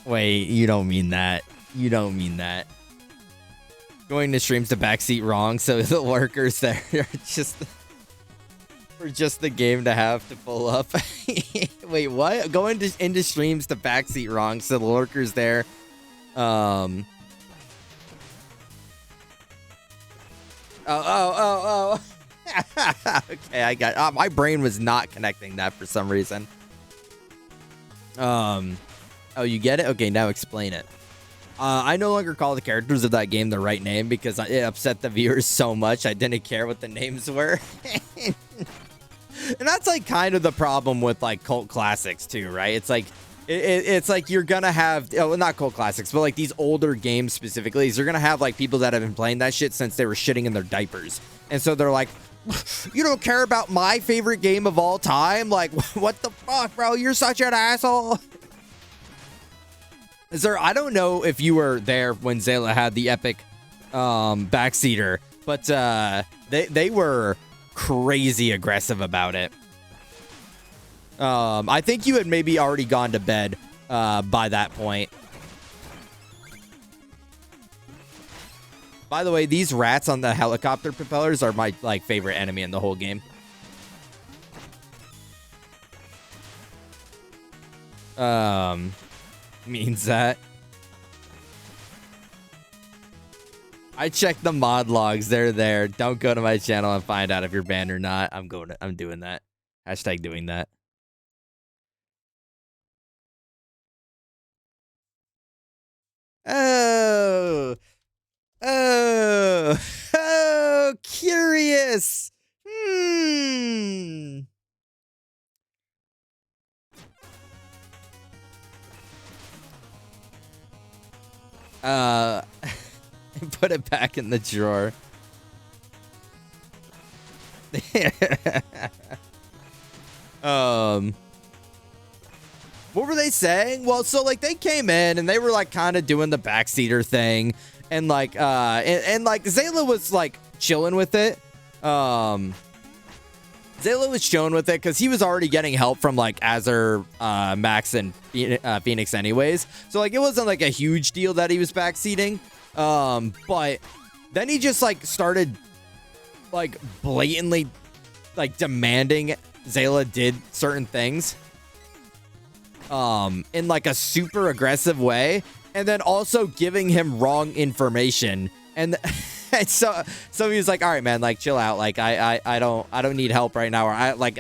Speaker 1: you don't mean that. You don't mean that. Going to streams to backseat wrong, so the lurkers there are just for just the game to have to pull up. Wait, what? Going into streams to backseat wrong, so the lurkers there. Oh. Okay, I got. My brain was not connecting that for some reason. Oh, you get it? Okay, now explain it. I no longer call the characters of that game the right name because it upset the viewers so much I didn't care what the names were. And that's like kind of the problem with like cult classics too, right? It's like it's like you're gonna have, not cult classics, but like these older games specifically, you're gonna have like people that have been playing that shit since they were shitting in their diapers, and so they're like, you don't care about my favorite game of all time? Like, what the fuck, bro? You're such an asshole. Sir, I don't know if you were there when Zayla had the epic backseater, but they were crazy aggressive about it. I think you had maybe already gone to bed by that point. By the way, these rats on the helicopter propellers are my favorite enemy in the whole game. Means that I checked the mod logs. They're there. Don't go to my channel and find out if you're banned or not. I'm doing that. Hashtag doing that. Oh, curious. Put it back in the drawer. What were they saying? Well, so like they came in and they were like kind of doing the backseater thing, and like Zayla was like chilling with it. Zayla was chilling with it because he was already getting help from like Azure, Max, and Phoenix anyways. So like it wasn't like a huge deal that he was backseating. But then he just like started like blatantly like demanding Zayla did certain things in like a super aggressive way, and then also giving him wrong information. And so he was like, all right, man, like chill out. Like I don't need help right now. Or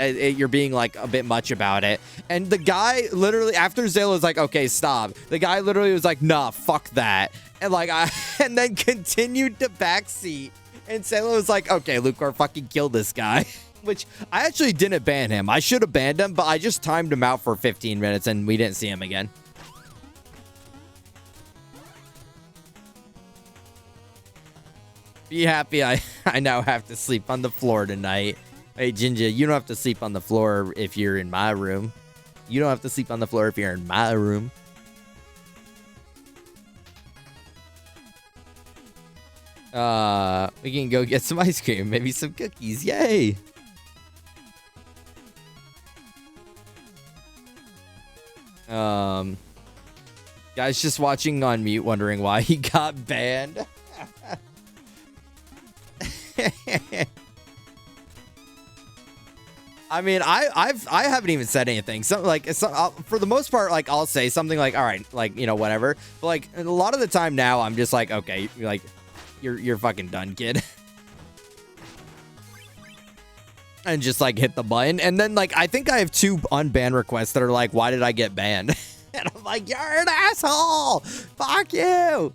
Speaker 1: you're being like a bit much about it. And the guy literally, after Zayla was like, okay, stop. The guy literally was like, nah, fuck that. And like, and then continued to backseat. And Zayla was like, okay, Lucor, fucking kill this guy. Which I actually didn't ban him. I should have banned him, but I just timed him out for 15 minutes and we didn't see him again. Be happy I now have to sleep on the floor tonight. Hey, Jinja, you don't have to sleep on the floor if you're in my room. You don't have to sleep on the floor if you're in my room. We can go get some ice cream, maybe some cookies. Yay! Guys just watching on mute wondering why he got banned. I mean, I haven't even said anything. So like, for the most part, like I'll say something like, all right, like, you know, whatever. But like a lot of the time now, I'm just like, okay, like you're fucking done, kid. And just like hit the button. And then like, I think I have 2 unban requests that are like, why did I get banned? And I'm like, you're an asshole. Fuck you.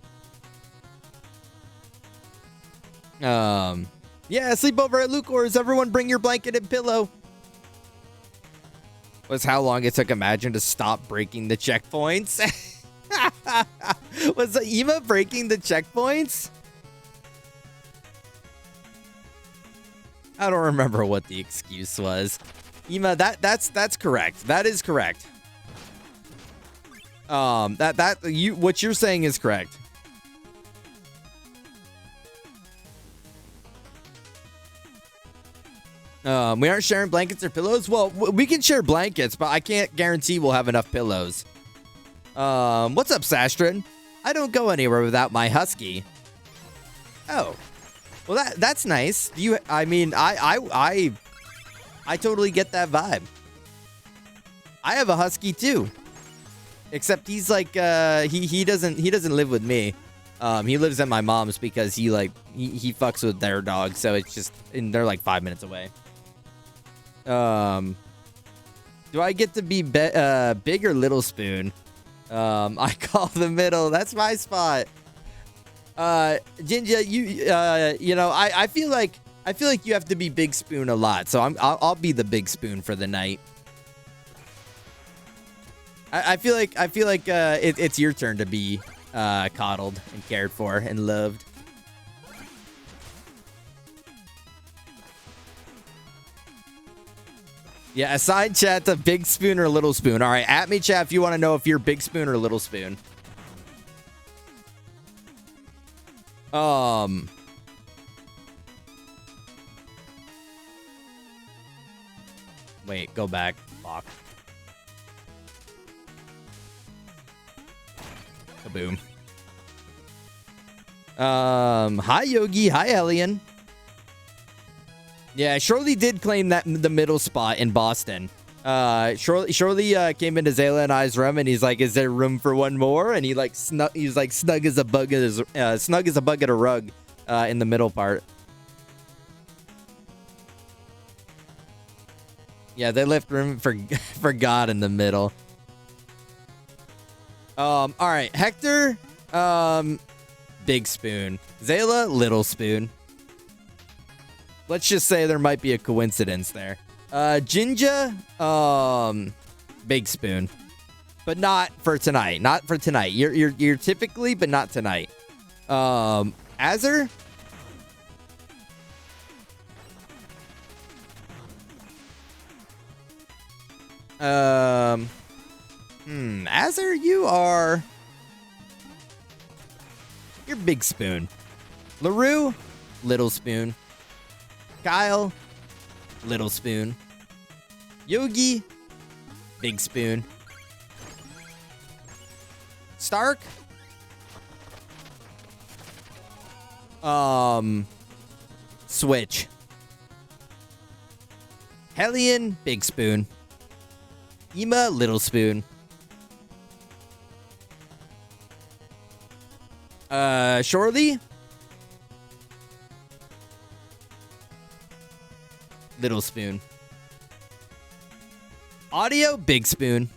Speaker 1: Yeah, sleepover at Lucor's. Everyone bring your blanket and pillow. Was how long it took Imagine to stop breaking the checkpoints. Was Eva breaking the checkpoints? I don't remember what the excuse was. Ema, that's correct. That is correct. What you're saying is correct. We aren't sharing blankets or pillows. Well, we can share blankets, but I can't guarantee we'll have enough pillows. What's up, Sastrin? I don't go anywhere without my husky. Oh. Well, that's nice. I mean, I totally get that vibe. I have a husky too. Except he's like he doesn't live with me. He lives at my mom's because he fucks with their dog, so it's just, and they're like 5 minutes away. Do I get to be big or little spoon? I call the middle. That's my spot. Jinja, you know, I feel like you have to be big spoon a lot, so I'll be the big spoon for the night. I feel like it's your turn to be coddled and cared for and loved. Yeah, assign chat to big spoon or little spoon. All right, at me, chat, if you want to know if you're big spoon or little spoon. Wait, go back. Fuck. Kaboom. Hi Yogi, hi Elian. Yeah, Shirley did claim that the middle spot in Boston. Shirley came into Zayla and I's room and he's like, "Is there room for one more?" And he like he's like snug as a bug at a rug in the middle part. Yeah, they left room for God in the middle. All right, Hector, big spoon. Zayla, little spoon. Let's just say there might be a coincidence there. Jinja, big spoon, but not for tonight. Not for tonight. You're typically, but not tonight. Azur. Azur, you're big spoon. LaRue, little spoon. Kyle, little spoon. Yogi, big spoon. Stark, switch. Hellion, big spoon. Ema, little spoon. Shorely, little spoon. Audio, big spoon.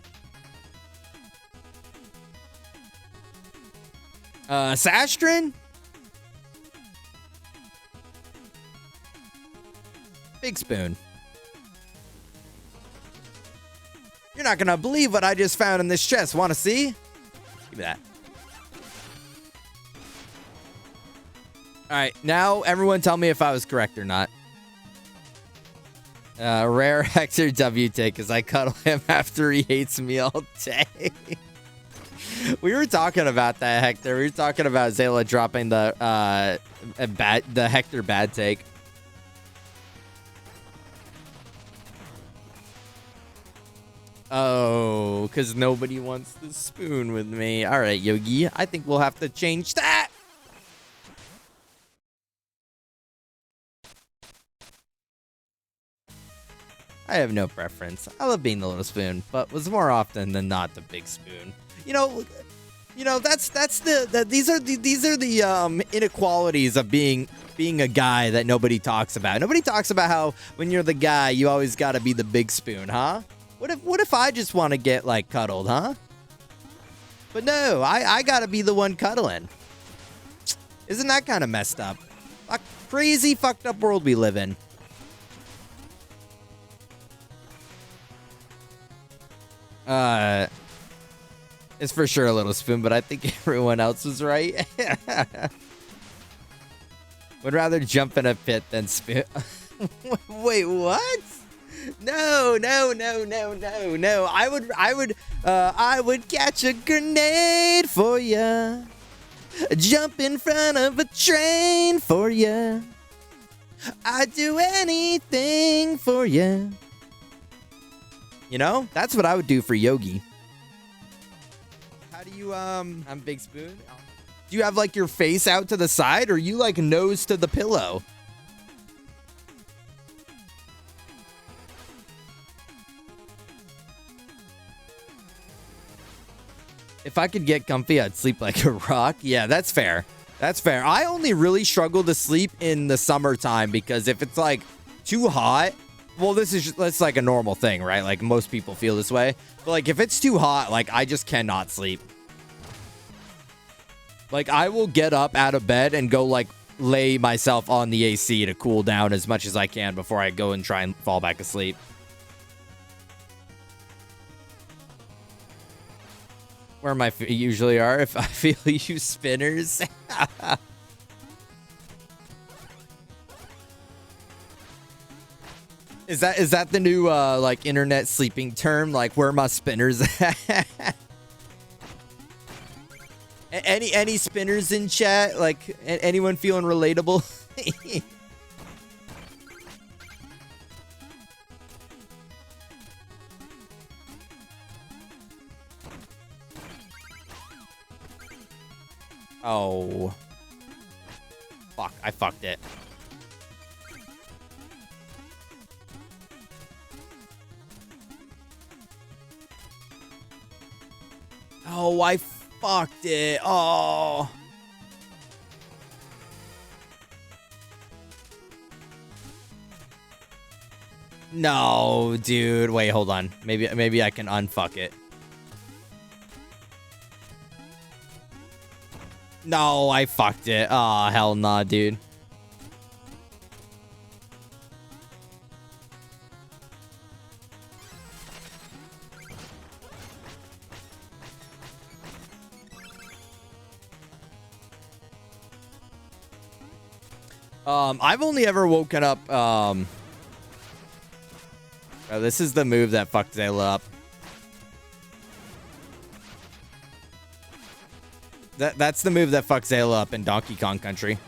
Speaker 1: Sastrin, big spoon. You're not gonna believe what I just found in this chest. Wanna see? Give me that. Alright, now everyone tell me if I was correct or not. Rare Hector W take because I cuddle him after he hates me all day. We were talking about that, Hector. We were talking about Zayla dropping the Hector bad take. Oh, because nobody wants to spoon with me. All right, Yogi. I think we'll have to change that. I have no preference. I love being the little spoon, but was more often than not the big spoon. You know, that's these are the inequalities of being a guy that nobody talks about. Nobody talks about how when you're the guy, you always got to be the big spoon, huh? What if I just want to get like cuddled, huh? But no, I got to be the one cuddling. Isn't that kind of messed up? A crazy fucked up world we live in. It's for sure a little spoon, but I think everyone else was right. Would rather jump in a pit than spoon. Wait, what? No. I would catch a grenade for ya. Jump in front of a train for ya. I'd do anything for ya. You know, that's what I would do for Yogi. How do you, I'm big spoon. Do you have like your face out to the side or are you like nose to the pillow? If I could get comfy, I'd sleep like a rock. Yeah, that's fair. That's fair. I only really struggle to sleep in the summertime because if it's like too hot, well, that's like a normal thing, right? Like most people feel this way. But like if it's too hot, like I just cannot sleep. Like I will get up out of bed and go like lay myself on the AC to cool down as much as I can before I go and try and fall back asleep. Where my feet usually are if I feel you spinners. Is that the new like internet sleeping term? Like where my spinners at? Any spinners in chat? Like anyone feeling relatable? Oh. Fuck, I fucked it. Oh, I fucked it. Oh. No, dude. Wait, hold on. Maybe I can unfuck it. No, I fucked it. Oh, hell nah, dude. I've only ever woken up, oh, this is the move that fucked Zayla up. That's the move that fucked Zayla up in Donkey Kong Country.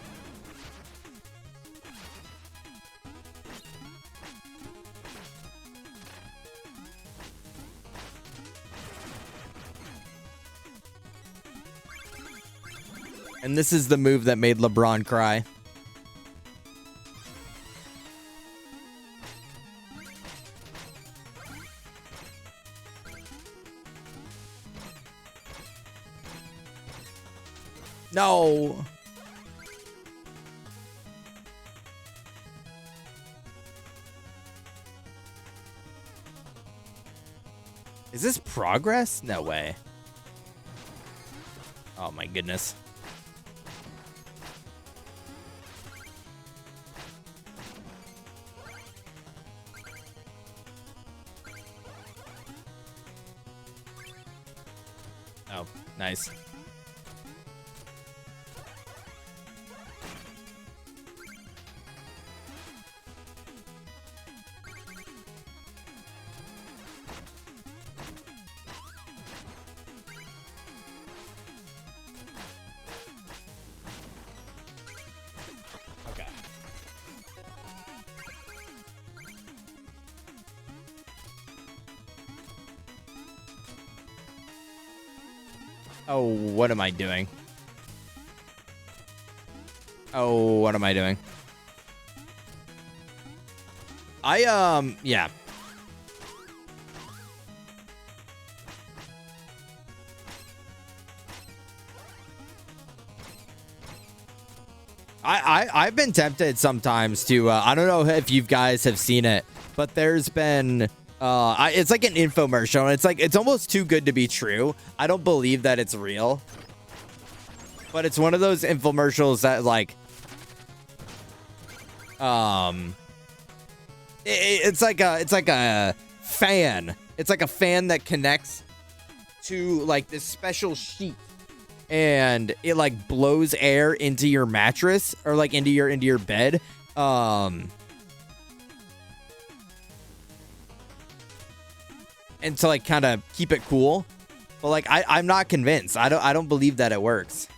Speaker 1: And this is the move that made LeBron cry. No. Is this progress? No way. Oh my goodness. Oh, nice. Oh, what am I doing? Oh, what am I doing? Yeah. I've been tempted sometimes to, I don't know if you guys have seen it, but there's been, it's like an infomercial, and it's almost too good to be true. I don't believe that it's real, but it's one of those infomercials that like, it's like a fan. It's like a fan that connects to like this special sheet, and it like blows air into your mattress or like into your bed. And to like kind of keep it cool, but like I'm not convinced. I don't believe that it works.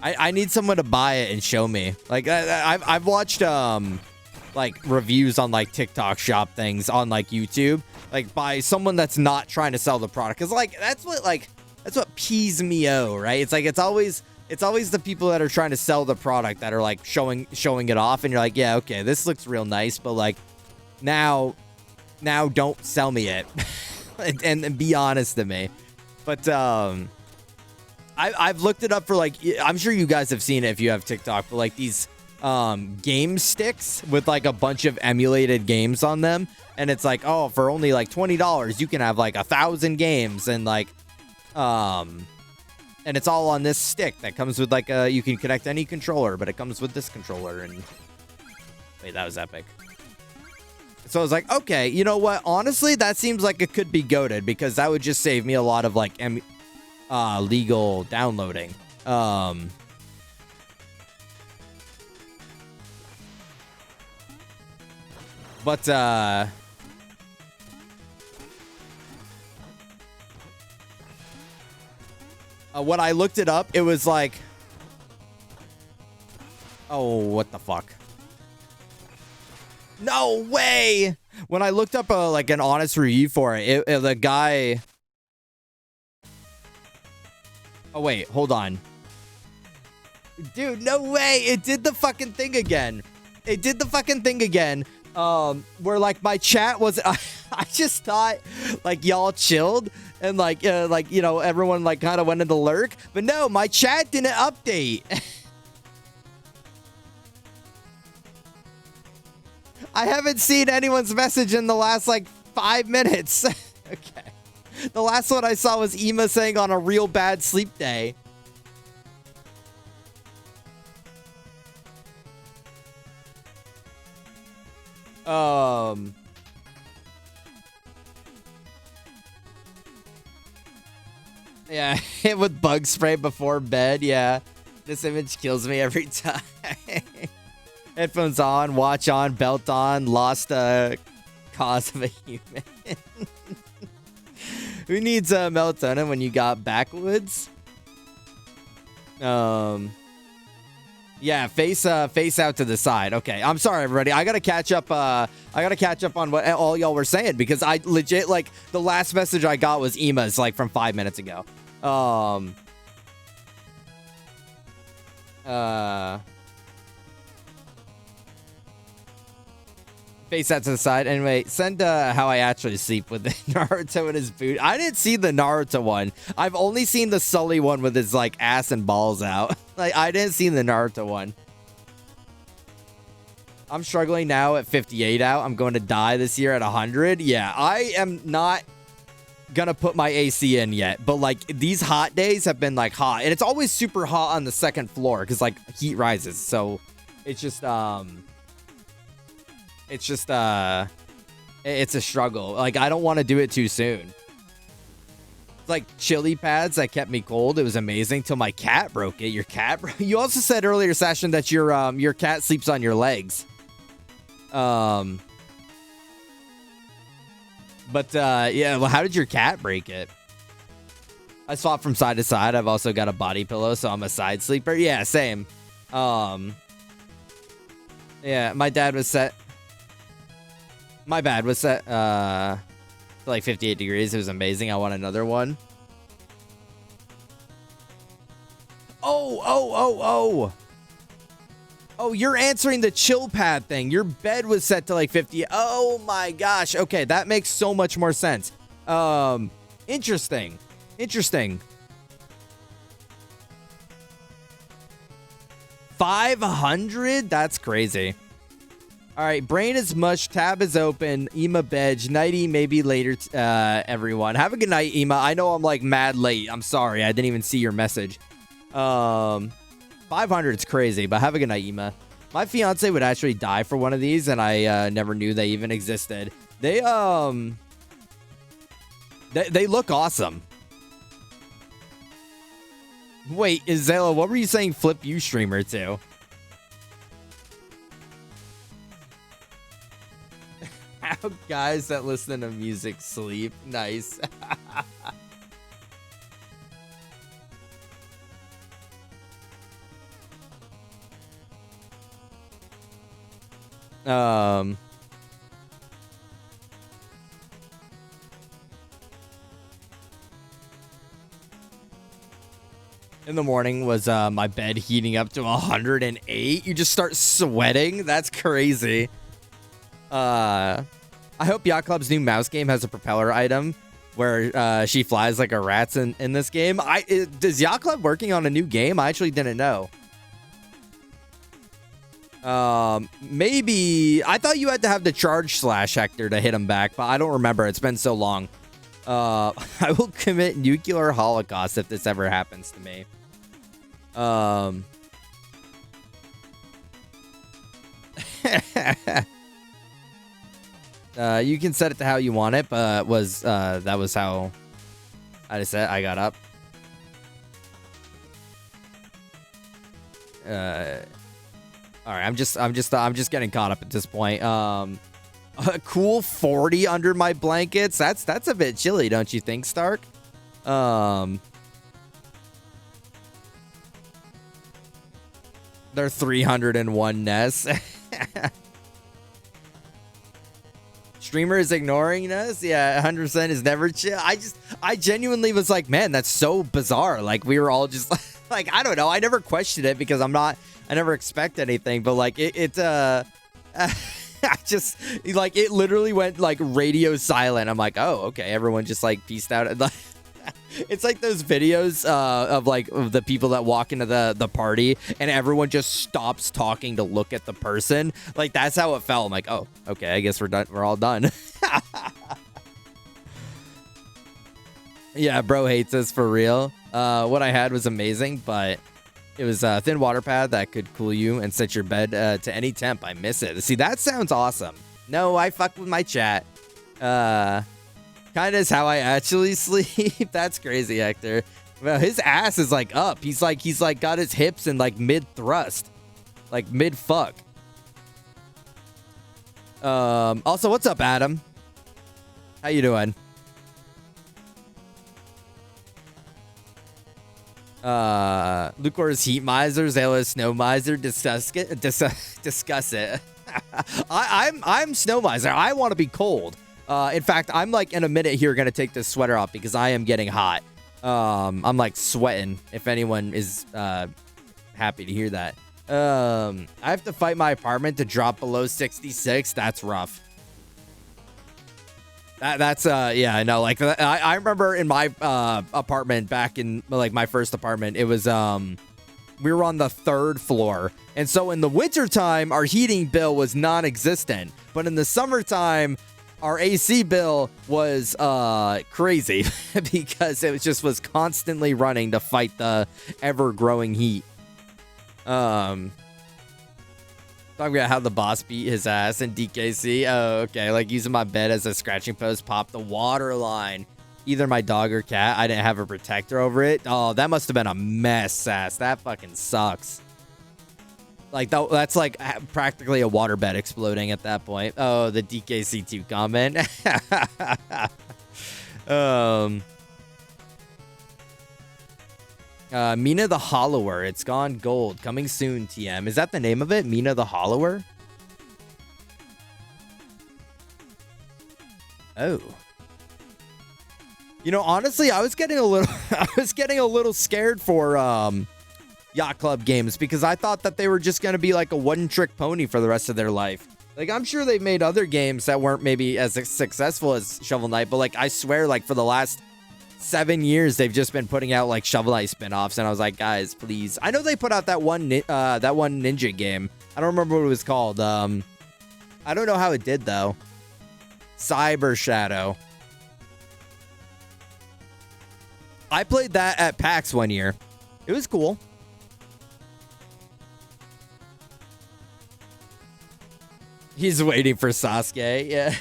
Speaker 1: I need someone to buy it and show me. Like I've watched like reviews on like TikTok shop things on like YouTube, like by someone that's not trying to sell the product, because like that's what pees me right? It's always the people that are trying to sell the product that are like showing it off, and you're like, yeah, okay, this looks real nice, but like now don't sell me it and be honest to me. But I've looked it up for like, I'm sure you guys have seen it if you have TikTok, but like these game sticks with like a bunch of emulated games on them, and it's like, oh, for only like $20 you can have like 1,000 games, and like and it's all on this stick that comes with like you can connect any controller, but it comes with this controller. And wait, that was epic. So I was like, okay, you know what, honestly that seems like it could be goated, because that would just save me a lot of like legal downloading. But, when I looked it up, it was like... Oh, what the fuck? No way! When I looked up, like, an honest review for it, the guy... Oh, wait, hold on. Dude, no way! It did the fucking thing again. It did the fucking thing again. Where, like, my chat was... I just thought, like, y'all chilled. And, like, you know, everyone, like, kind of went into lurk. But no, my chat didn't update. I haven't seen anyone's message in the last, like, 5 minutes. Okay. The last one I saw was Ema saying on a real bad sleep day. Yeah, hit with bug spray before bed. Yeah, this image kills me every time. Headphones on, watch on, belt on, lost cause of a human. Who needs melatonin when you got backwoods? Yeah, face out to the side. Okay, I'm sorry, everybody. I gotta catch up. I gotta catch up on what all y'all were saying because I legit like the last message I got was Ema's like from 5 minutes ago. Face out to the side. Anyway, send how I actually sleep with the Naruto in his boot. I didn't see the Naruto one. I've only seen the Sully one with his like ass and balls out. Like I didn't see the Naruto one. I'm struggling now at 58 out. I'm going to die this year at 100. Yeah, I am not gonna put my AC in yet, but like these hot days have been like hot, and it's always super hot on the second floor because like heat rises. So it's just it's a struggle. Like I don't want to do it too soon. It's like chili pads that kept me cold. It was amazing till my cat broke it. Your cat you also said earlier, Session, that your cat sleeps on your legs. But yeah, well, how did your cat break it? I swap from side to side. I've also got a body pillow, so I'm a side sleeper. Yeah, same. Yeah, my dad was set. My bad was set to like 58 degrees. It was amazing. I want another one. Oh, you're answering the chill pad thing. Your bed was set to like 50. Oh my gosh. Okay, that makes so much more sense. Interesting. 500? That's crazy. All right, brain is mush, tab is open, Ema bedge, nighty, maybe later, everyone. Have a good night, Ema. I know I'm like mad late. I'm sorry. I didn't even see your message. 500 is crazy, but have a good night, Ema. My fiance would actually die for one of these, and I never knew they even existed. They look awesome. Wait, Izella, what were you saying Flip You streamer to? How guys that listen to music sleep. Nice. In the morning was my bed heating up to 108. You just start sweating. That's crazy. I hope Yacht Club's new mouse game has a propeller item where she flies like a rat in this game. Is Yacht Club working on a new game? I actually didn't know. Maybe I thought you had to have the charge slash Hector to hit him back, but I don't remember. It's been so long. I will commit nuclear holocaust if this ever happens to me. You can set it to how you want it, but that was how I just said I got up. All right, I'm just getting caught up at this point. A cool 40 under my blankets. That's a bit chilly, don't you think, Stark? They're 301 nests. Streamer is ignoring us. Yeah, 100% is never chill. I genuinely was like, man, that's so bizarre. Like, we were all just like, I don't know. I never questioned it because I never expect anything. But like, I just like, it literally went like radio silent. I'm like, oh, okay. Everyone just like peaced out. It's like those videos of like the people that walk into the party and everyone just stops talking to look at the person. Like, that's how it felt. I'm like, oh, okay, I guess we're done. We're all done. Yeah, bro hates us for real. What I had was amazing, but it was a thin water pad that could cool you and set your bed to any temp. I miss it. See, that sounds awesome. No, I fuck with my chat. Kind of is how I actually sleep. That's crazy, Hector. Well, his ass is like up. He's like got his hips in like mid thrust, like mid fuck. Also, what's up, Adam? How you doing? Lucor's heat miser, Zayla's snow miser. Discuss it. I'm snow miser. I want to be cold. In fact, I'm like in a minute here gonna take this sweater off because I am getting hot. I'm like sweating. If anyone is happy to hear that. I have to fight my apartment to drop below 66. That's rough. That's yeah, I know. Like I remember in my apartment back in like my first apartment, it was we were on the 3rd floor. And so in the wintertime, our heating bill was non-existent. But in the summertime, our AC bill was crazy because it was constantly running to fight the ever-growing heat. Talking about how the boss beat his ass in DKC. Oh, okay. Like using my bed as a scratching post, pop the water line. Either my dog or cat. I didn't have a protector over it. Oh, that must have been a mess, Sass. That fucking sucks. Like, that's like practically a waterbed exploding at that point. Oh, the DKC2 comment. Mina the Hollower. It's gone gold. Coming soon, TM. Is that the name of it? Mina the Hollower? Oh. You know, honestly, I was getting a little scared for Yacht Club games because I thought that they were just going to be like a one-trick pony for the rest of their life. Like, I'm sure they've made other games that weren't maybe as successful as Shovel Knight, but like, I swear, like, for the last 7 years, they've just been putting out like Shovel Knight spin-offs, and I was like, guys, please. I know they put out that one ninja game. I don't remember what it was called. I don't know how it did though. Cyber Shadow. I played that at PAX one year. It was cool. He's waiting for Sasuke. Yeah.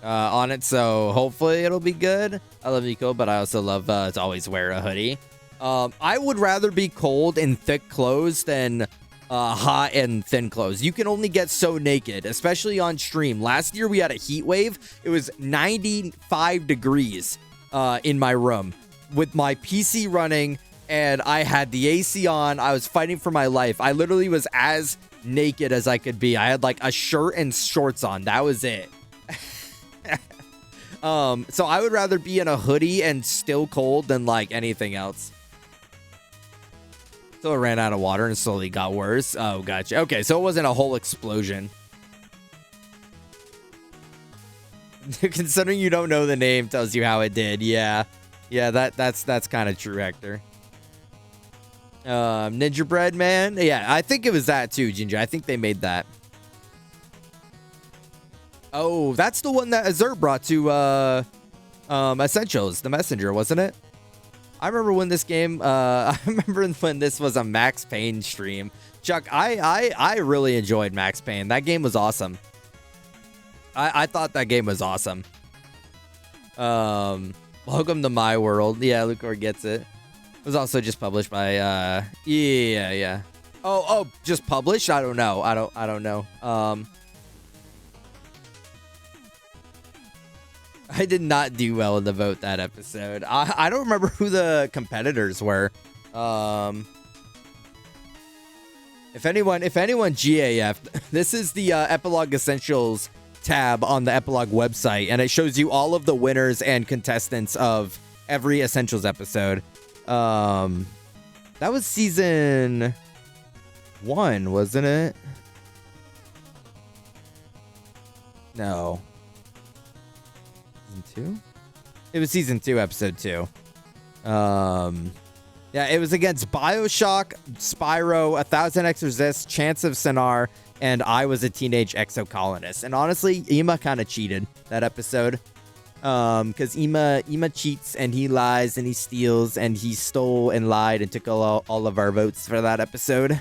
Speaker 1: On it, so hopefully it'll be good. I love Nico, but I also love to always wear a hoodie. I would rather be cold in thick clothes than hot and thin clothes. You can only get so naked, especially on stream. Last year we had a heat wave. It was 95 degrees in my room with my PC running, and I had the AC on. I was fighting for my life. I literally was as naked as I could be. I had like a shirt and shorts on. That was it. So I would rather be in a hoodie and still cold than like anything else. So it ran out of water and slowly got worse. Oh, gotcha. Okay, so it wasn't a whole explosion. Considering you don't know the name tells you how it did. Yeah. Yeah, that's kind of true, Hector. Ninja Bread Man. Yeah, I think it was that too, Ginger. I think they made that. Oh, that's the one that Azur brought to Essentials, the Messenger, wasn't it? I remember when this game, I remember when this was a Max Payne stream. Chuck, I really enjoyed Max Payne. That game was awesome. I thought that game was awesome. Welcome to my world. Yeah, Lucor gets it. was also just published by yeah. Oh, just published? I don't know. I don't know. I did not do well in the vote that episode. I don't remember who the competitors were. If anyone GAF, this is the Epilogue Essentials tab on the Epilogue website, and it shows you all of the winners and contestants of every Essentials episode. That was season 1, wasn't it? No. Season 2? It was season 2, episode 2. Yeah, it was against Bioshock, Spyro, 1000 Exorcists, Chance of Sonar, and I Was a Teenage Exocolonist. And honestly, Ema kind of cheated that episode. Because Ema cheats and he lies and he steals and he stole and lied and took all of our votes for that episode.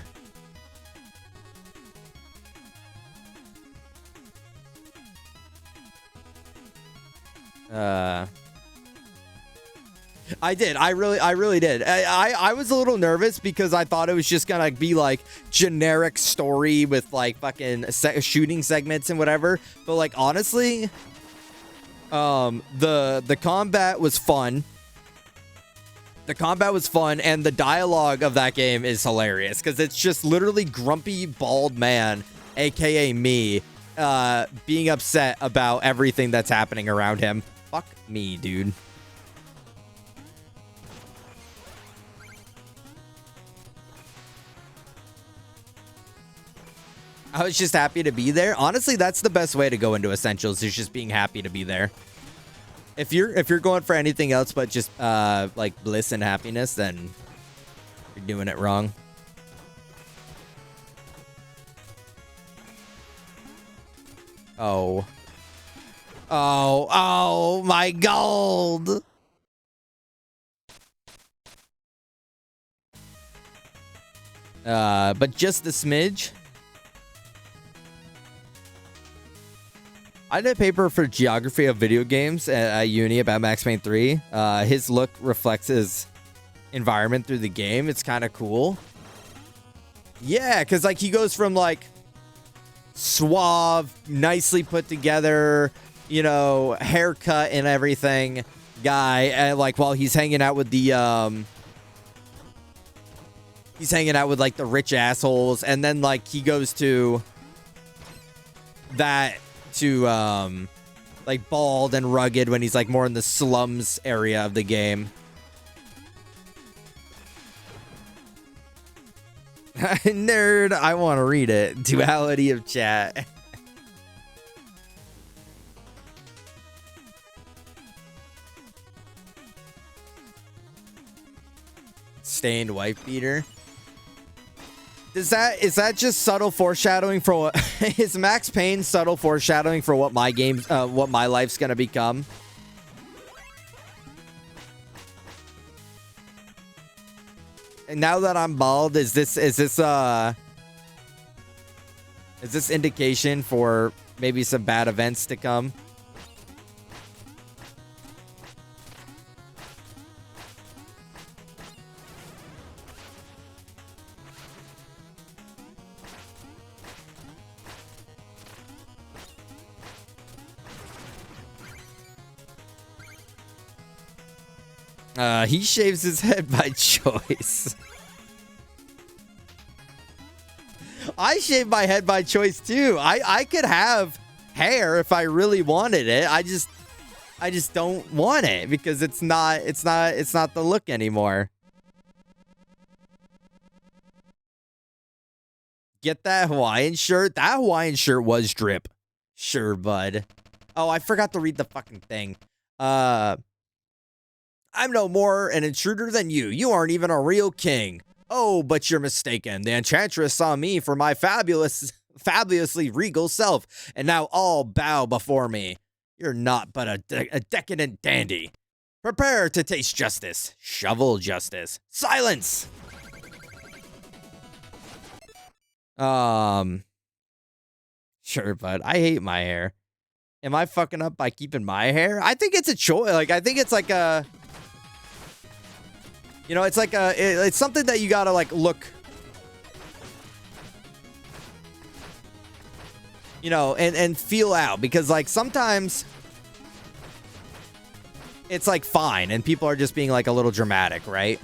Speaker 1: I did. I really did. I was a little nervous because I thought it was just gonna be like generic story with like fucking shooting segments and whatever. But like honestly, the combat was fun. The combat was fun, and the dialogue of that game is hilarious because it's just literally grumpy bald man, aka me, being upset about everything that's happening around him. Fuck me, dude. I was just happy to be there. Honestly, that's the best way to go into Essentials, is just being happy to be there. If you're going for anything else but just like bliss and happiness, then you're doing it wrong. Oh. Oh, my gold. But just the smidge. I did a paper for geography of video games at uni about Max Payne 3. His look reflects his environment through the game. It's kind of cool. Yeah, because like he goes from like suave, nicely put together, you know, haircut and everything guy, and like while he's hanging out with the he's hanging out with like the rich assholes, and then like he goes to that to like bald and rugged when he's like more in the slums area of the game. Nerd, I want to read it. Duality of chat. Stained wife beater. Is that just subtle foreshadowing for what is Max Payne subtle foreshadowing for what my game's what my life's gonna become? And now that I'm bald, is this indication for maybe some bad events to come? He shaves his head by choice. I shave my head by choice too. I could have hair if I really wanted it. I just don't want it because it's not the look anymore. Get that Hawaiian shirt. That Hawaiian shirt was drip. Sure, bud. Oh, I forgot to read the fucking thing. I'm no more an intruder than you. You aren't even a real king. Oh, but you're mistaken. The enchantress saw me for my fabulously regal self, and now all bow before me. You're not but a decadent dandy. Prepare to taste justice. Shovel justice. Silence! Sure, bud. I hate my hair. Am I fucking up by keeping my hair? I think it's a choice. Like, I think it's like a... You know, it's like it's something that you gotta like look, you know, and feel out, because like sometimes it's like fine and people are just being like a little dramatic, right?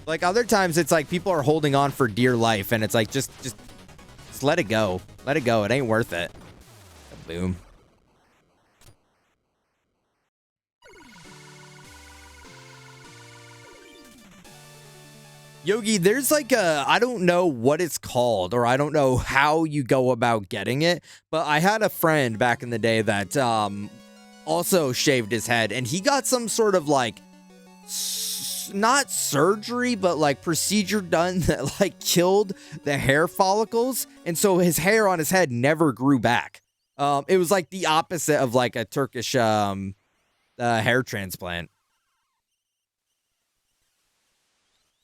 Speaker 1: Like other times it's like people are holding on for dear life and it's like just let it go. Let it go. It ain't worth it. Boom. Yogi, there's like I don't know what it's called, or I don't know how you go about getting it, but I had a friend back in the day that also shaved his head, and he got some sort of like, not surgery, but like procedure done that like killed the hair follicles, and so his hair on his head never grew back. It was like the opposite of like a Turkish hair transplant.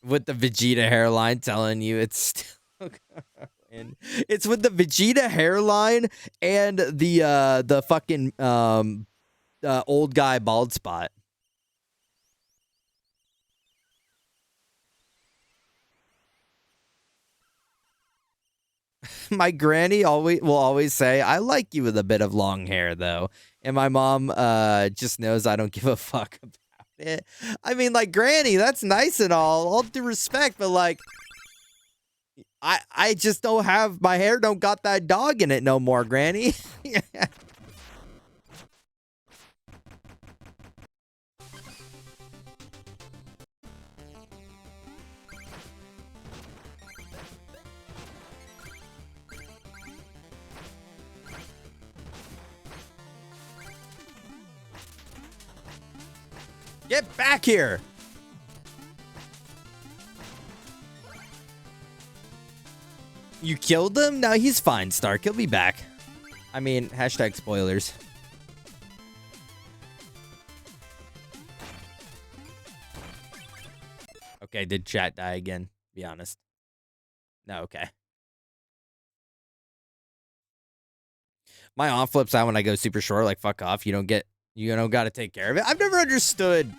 Speaker 1: With the Vegeta hairline telling you it's still going. It's with the Vegeta hairline and the fucking old guy bald spot. My granny will always say, "I like you with a bit of long hair, though," and my mom just knows I don't give a fuck about it. I mean, like, granny, that's nice and all due respect, but like, I just don't have, my hair don't got that dog in it no more, granny. Get back here. You killed him? No, he's fine, Stark. He'll be back. I mean, hashtag spoilers. Okay, did chat die again? Be honest. No, okay. My on flips out when I go super short, like, fuck off. You don't got to take care of it. I've never understood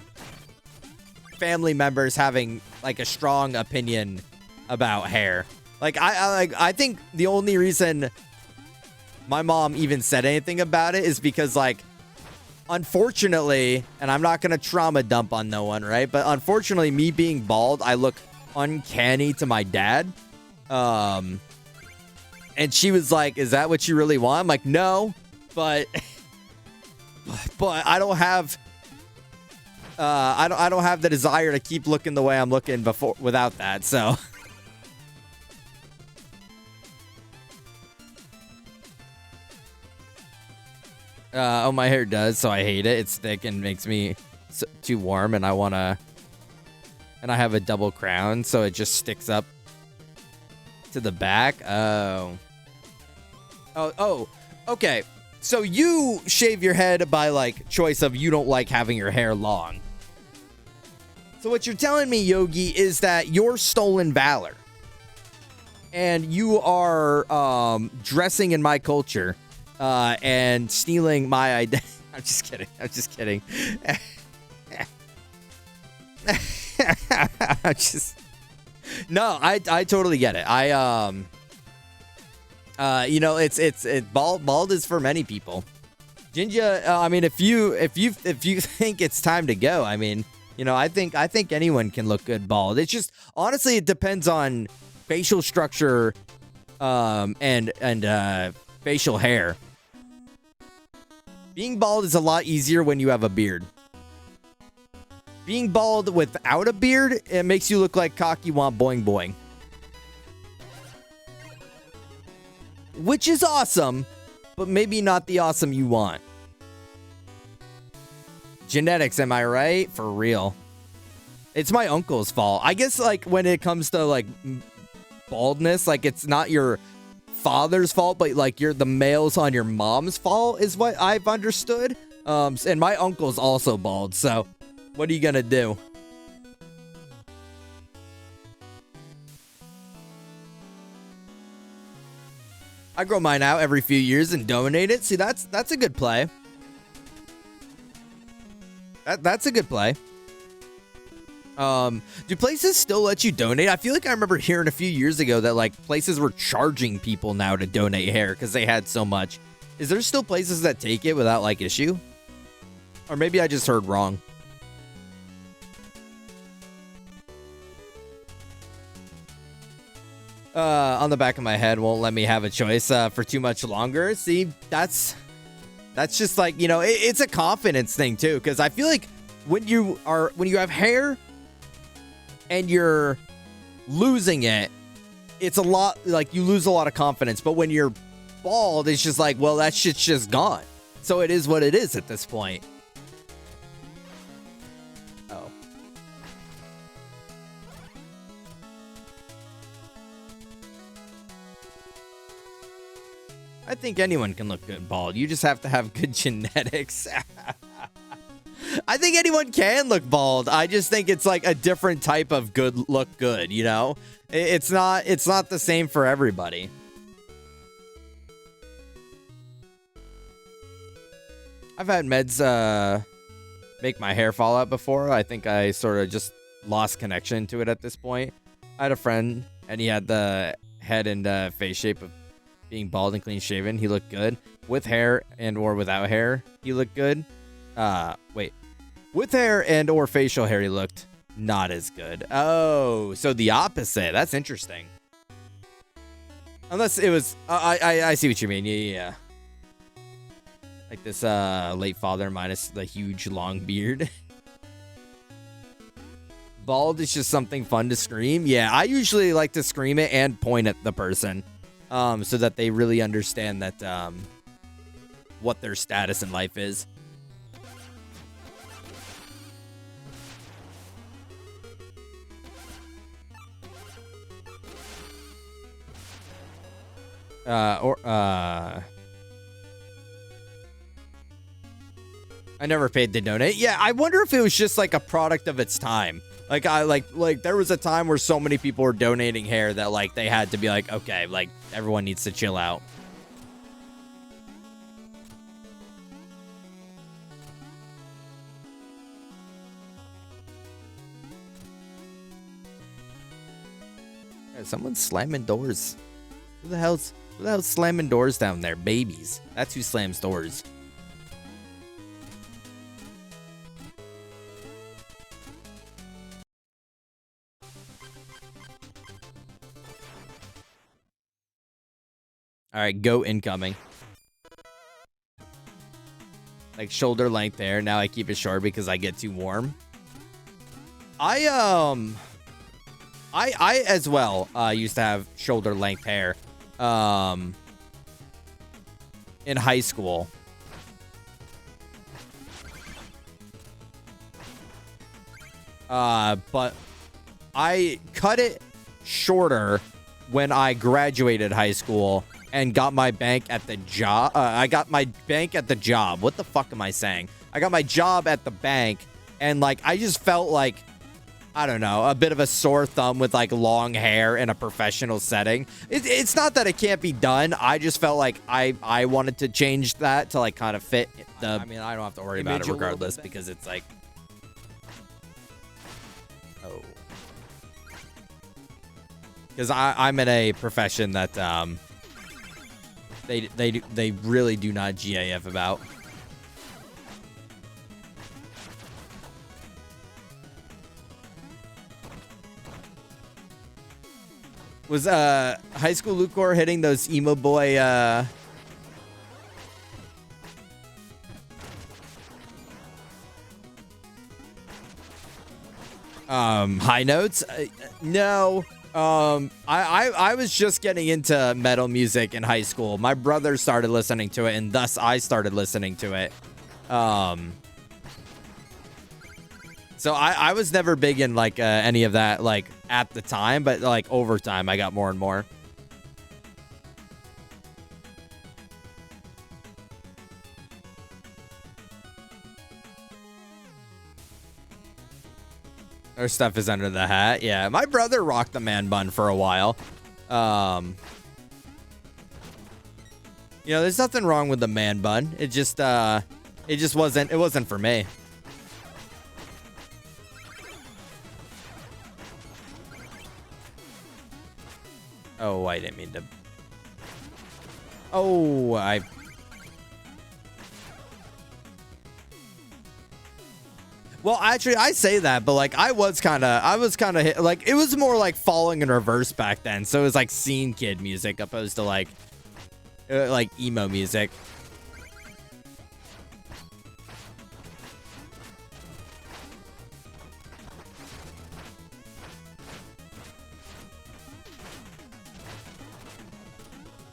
Speaker 1: family members having like a strong opinion about hair. Like I think the only reason my mom even said anything about it is because, like, unfortunately, and I'm not gonna trauma dump on no one, right? But unfortunately, me being bald, I look uncanny to my dad. And she was like, "Is that what you really want?" I'm like, "No, but I don't have I don't have the desire to keep looking the way I'm looking without that." So oh, my hair does, so I hate it. It's thick and makes me too warm, and I have a double crown, so it just sticks up to the back. Oh, okay. So you shave your head by, like, choice of you don't like having your hair long. So what you're telling me, Yogi, is that you're stolen valor. And you are dressing in my culture and stealing my identity. I'm just kidding. I'm just kidding. No, I totally get it. You know, it's bald is for many people. Jinja, I mean, if you think it's time to go, I mean, you know, I think anyone can look good bald. It's just, honestly, it depends on facial structure and facial hair. Being bald is a lot easier when you have a beard. Being bald without a beard, it makes you look like cocky want boing boing. Which is awesome, but maybe not the awesome you want. Genetics, am I right? For real. It's my uncle's fault. I guess, like, when it comes to, like, baldness, like, it's not your father's fault, but, like, you're the males on your mom's fault is what I've understood. And my uncle's also bald, so what are you gonna do? I grow mine out every few years and donate it. See, that's a good play. That's a good play. Do places still let you donate? I feel like I remember hearing a few years ago that like places were charging people now to donate hair because they had so much. Is there still places that take it without like issue? Or maybe I just heard wrong. On the back of my head won't let me have a choice for too much longer. See, that's just like, you know, it's a confidence thing too, because I feel like when you have hair and you're losing it, it's a lot, like you lose a lot of confidence. But when you're bald, it's just like, well, that shit's just gone. So it is what it is at this point. Oh. I think anyone can look good bald. You just have to have good genetics. I think anyone can look bald. I just think it's like a different type of look good, you know? It's not the same for everybody. I've had meds make my hair fall out before. I think I sort of just lost connection to it at this point. I had a friend and he had the head and face shape of being bald and clean shaven. He looked good. With hair and or without hair, he looked good. Wait. With hair and or facial hair, he looked not as good. Oh, so the opposite. That's interesting. Unless it was... I see what you mean. Yeah. Like this late father minus the huge long beard. Bald is just something fun to scream. Yeah, I usually like to scream it and point at the person. So that they really understand that what their status in life is. I never paid to donate. Yeah, I wonder if it was just like a product of its time. Like like there was a time where so many people were donating hair that like they had to be like, okay, like everyone needs to chill out. Yeah, someone's slamming doors. Who the hell's slamming doors down there? Babies. That's who slams doors. All right, go incoming. Like shoulder length there. Now I keep it short because I get too warm. I as well used to have shoulder length hair in high school. But I cut it shorter when I graduated high school and got my bank at the job. I got my bank at the job. What the fuck am I saying? I got my job at the bank, and like I just felt like, I don't know, a bit of a sore thumb with like long hair in a professional setting. It's not that it can't be done. I just felt like I wanted to change that to like kind of fit the... I mean, I don't have to worry about it regardless because it's like... Oh. Because I'm in a profession that they really do not GAF about. Was high school Lucor hitting those emo boy high notes? No. I was just getting into metal music in high school. My brother started listening to it, and thus I started listening to it. So I was never big in like any of that like at the time, but like over time I got more and more. Our stuff is under the hat. Yeah, my brother rocked the man bun for a while. You know, there's nothing wrong with the man bun. It just wasn't for me. Oh, I didn't mean to. Oh, Well, actually, I say that, but like I was kind of like it was more like falling in reverse back then. So it was like scene kid music opposed to like emo music.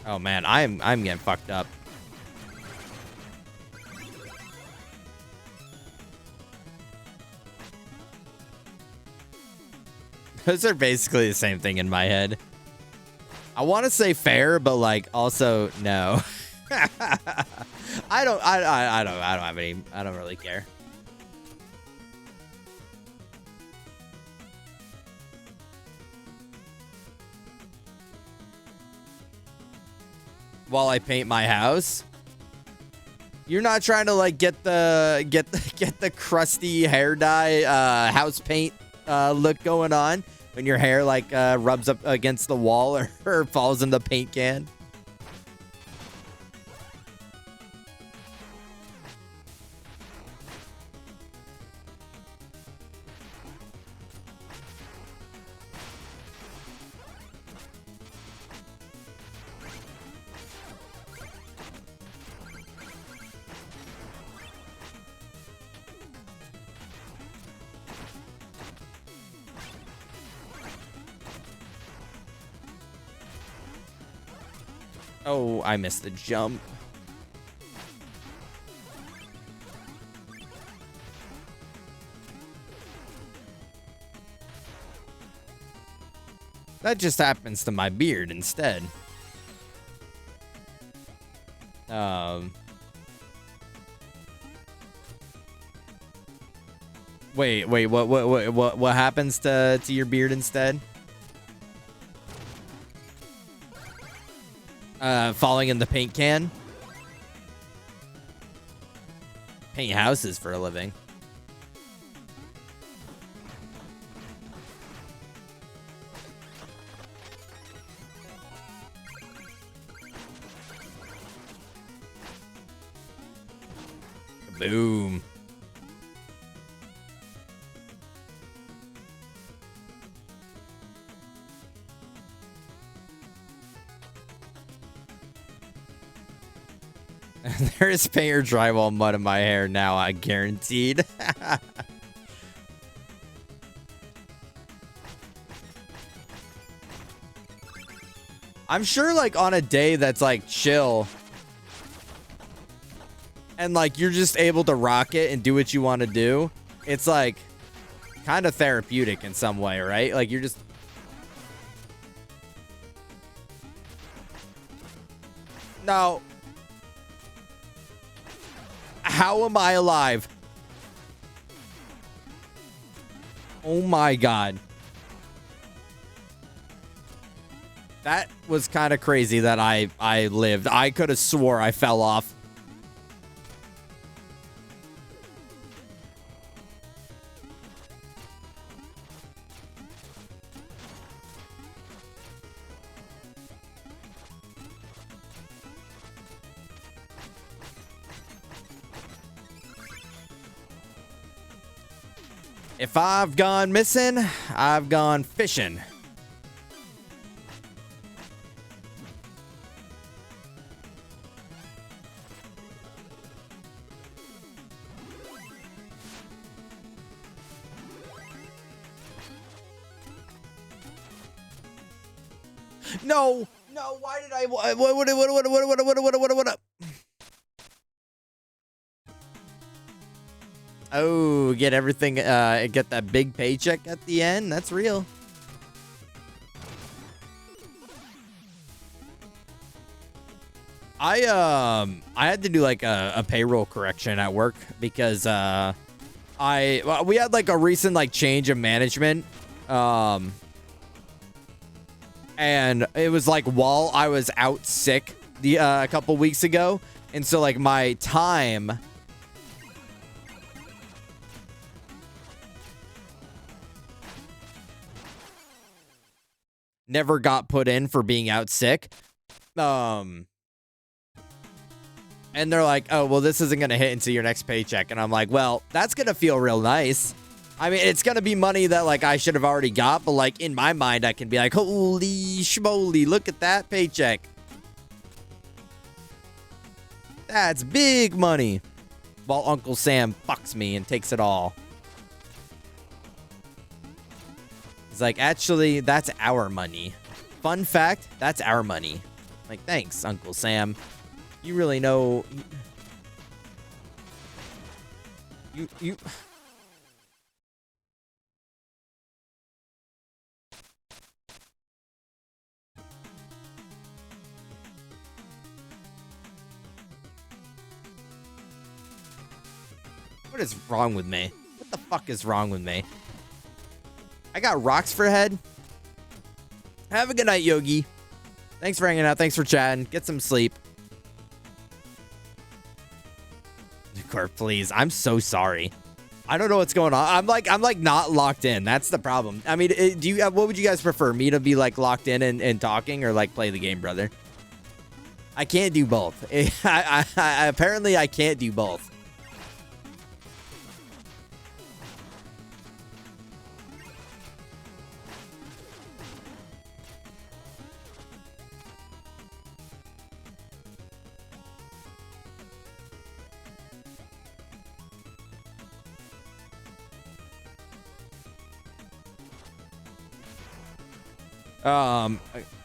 Speaker 1: Oh man, I'm getting fucked up. Those are basically the same thing in my head. I want to say fair, but like also no. I don't have any. I don't really care. While I paint my house, you're not trying to like get the crusty hair dye house paint look going on when your hair like rubs up against the wall or falls in the paint can. Oh, I missed the jump. That just happens to my beard instead. Wait, what happens to your beard instead? Falling in the paint can. Paint houses for a living. Boom. There is paint or drywall mud in my hair now, I guaranteed. I'm sure like on a day that's like chill and like you're just able to rock it and do what you want to do, it's like kind of therapeutic in some way, right? Like you're just... No. How am I alive? Oh my god. That was kind of crazy that I lived. I could have swore I fell off. If I've gone missing, I've gone fishing. No, no, why did I... What? Oh, get everything, get that big paycheck at the end. That's real. I had to do like a payroll correction at work because we had like a recent like change of management. And it was like while I was out sick a couple weeks ago, and so like my time... never got put in for being out sick. And they're like, oh, well, this isn't going to hit into your next paycheck. And I'm like, well, that's going to feel real nice. I mean, it's going to be money that, like, I should have already got. But, like, in my mind, I can be like, holy schmoly, look at that paycheck. That's big money. While Uncle Sam fucks me and takes it all. He's like, actually, that's our money. Fun fact, that's our money. Like, thanks, Uncle Sam. You really know... You... What is wrong with me? What the fuck is wrong with me? I got rocks for head. Have a good night, Yogi. Thanks for hanging out. Thanks for chatting. Get some sleep. Corp, please. I'm so sorry. I don't know what's going on. I'm like not locked in. That's the problem. I mean, what would you guys prefer? Me to be like locked in and talking, or like play the game, brother? I can't do both. Apparently I can't do both.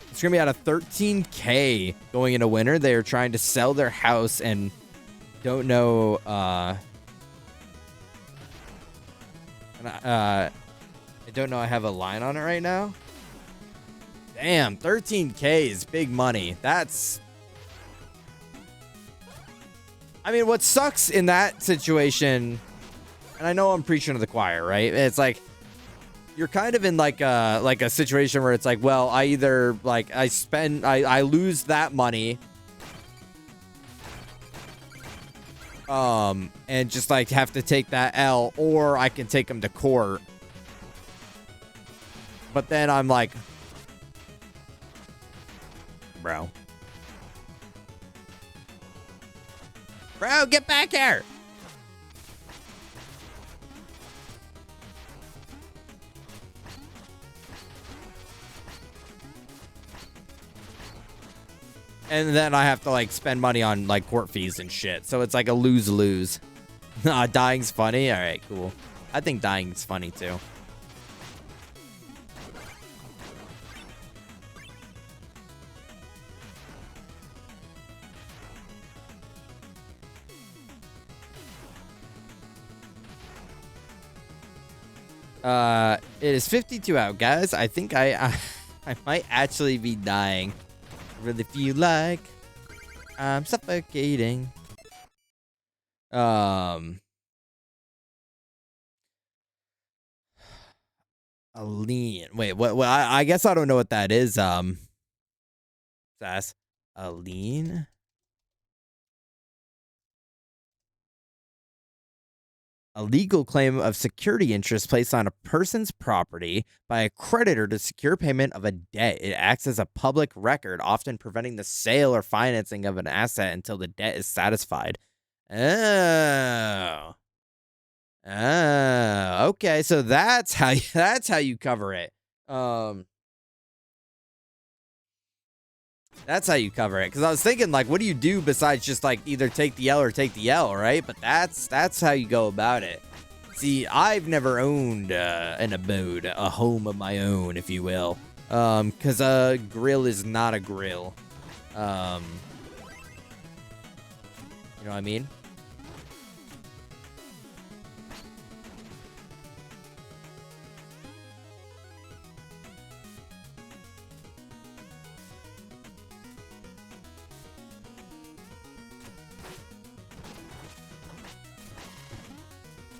Speaker 1: It's gonna be out of 13K going into winter. They are trying to sell their house and don't know I don't know I have a line on it right now. Damn, 13K is big money. That's, I mean, what sucks in that situation, and I know I'm preaching to the choir, right? It's like you're kind of in like a situation where it's like, well, I either like I lose that money, and just like have to take that L, or I can take them to court. But then I'm like, bro, get back here. And then I have to, like, spend money on, like, court fees and shit. So it's like a lose-lose. Dying's funny? Alright, cool. I think dying's funny, too. It is 52 out, guys. I think I might actually be dying. Really feel like I'm suffocating. A lean. Wait, what? Well, I guess I don't know what that is. Sass. A lean. A legal claim of security interest placed on a person's property by a creditor to secure payment of a debt. It acts as a public record, often preventing the sale or financing of an asset until the debt is satisfied. Oh. Oh, okay. So that's how you cover it. That's how you cover it. Because I was thinking, like, what do you do besides just, like, either take the L or take the L, right? But that's how you go about it. See, I've never owned an abode, a home of my own, if you will. Because a grill is not a grill. You know what I mean?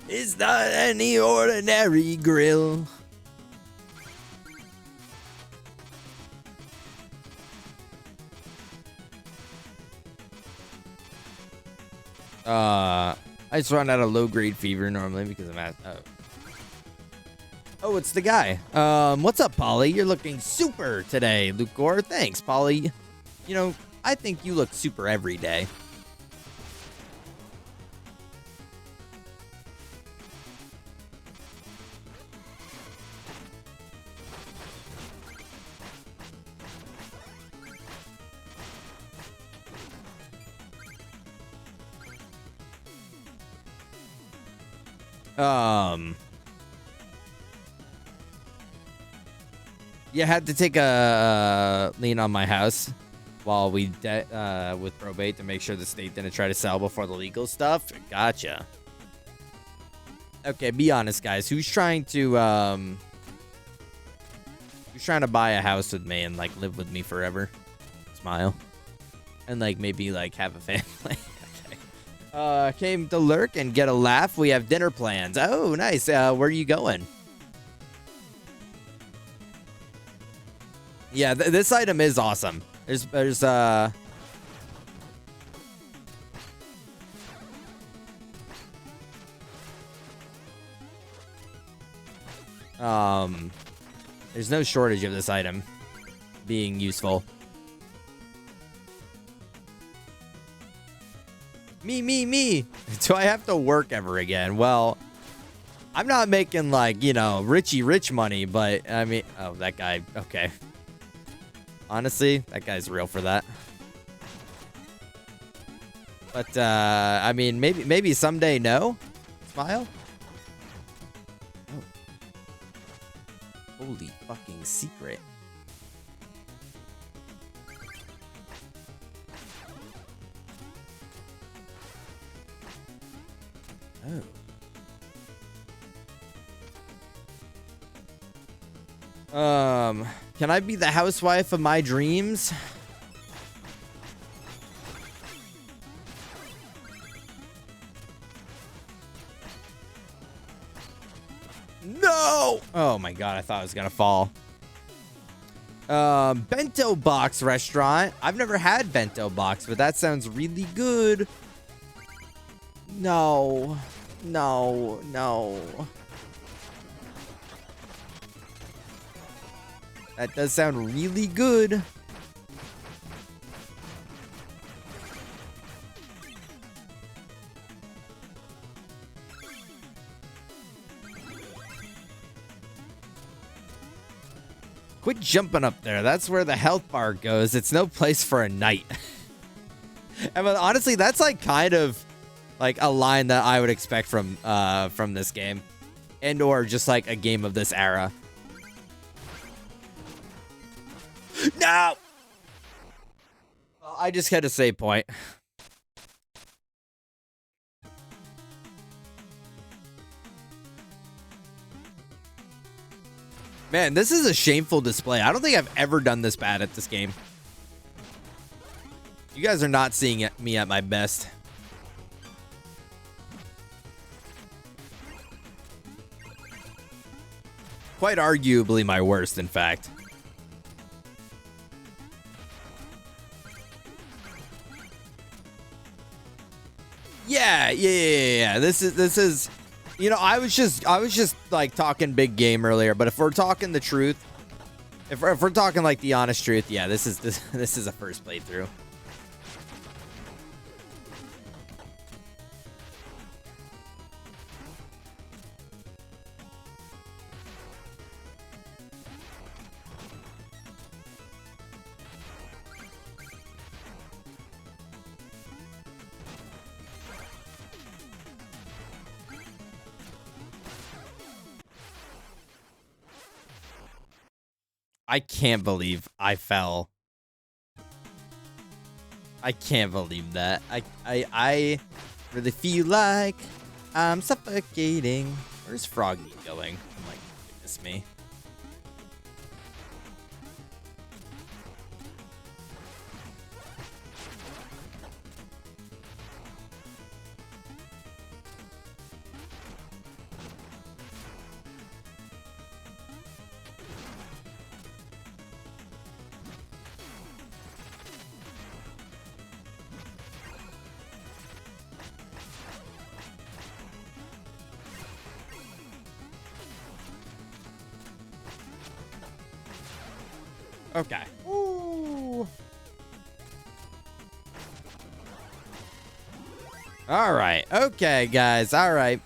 Speaker 1: It's not any ordinary grill. I just run out of low-grade fever normally because I'm at... Oh, it's the guy. What's up, Polly? You're looking super today, Lucor. Thanks, Polly. You know, I think you look super every day. Yeah, had to take a lien on my house while we with probate to make sure the state didn't try to sell before the legal stuff. Gotcha. Okay, be honest, guys. Who's trying to buy a house with me and like live with me forever? Smile. And like maybe like have a family. Okay. Came to lurk and get a laugh. We have dinner plans. Oh, nice. Where are you going? Yeah, this item is awesome. There's no shortage of this item being useful. Me. Do I have to work ever again? Well, I'm not making like, you know, rich money, but I mean, oh, that guy. Okay. Honestly, that guy's real for that. But I mean, maybe someday. No. Smile. Oh. Holy fucking secret. Oh. Can I be the housewife of my dreams? No! Oh my god, I thought I was gonna fall. Bento box restaurant. I've never had bento box, but that sounds really good. No. That does sound really good. Quit jumping up there. That's where the health bar goes. It's no place for a knight. And honestly, that's like kind of like a line that I would expect from this game, and or just like a game of this era. No! I just had a save point. Man, this is a shameful display. I don't think I've ever done this bad at this game. You guys are not seeing me at my best. Quite arguably my worst, in fact. Yeah. This is, you know, I was just like talking big game earlier, but if we're talking the truth, if we're talking like the honest truth, yeah, this is a first playthrough. I can't believe I fell. I can't believe that. I really feel like I'm suffocating. Where's Froggy going? Oh my goodness me. Okay. Ooh. All right. Okay, guys. All right.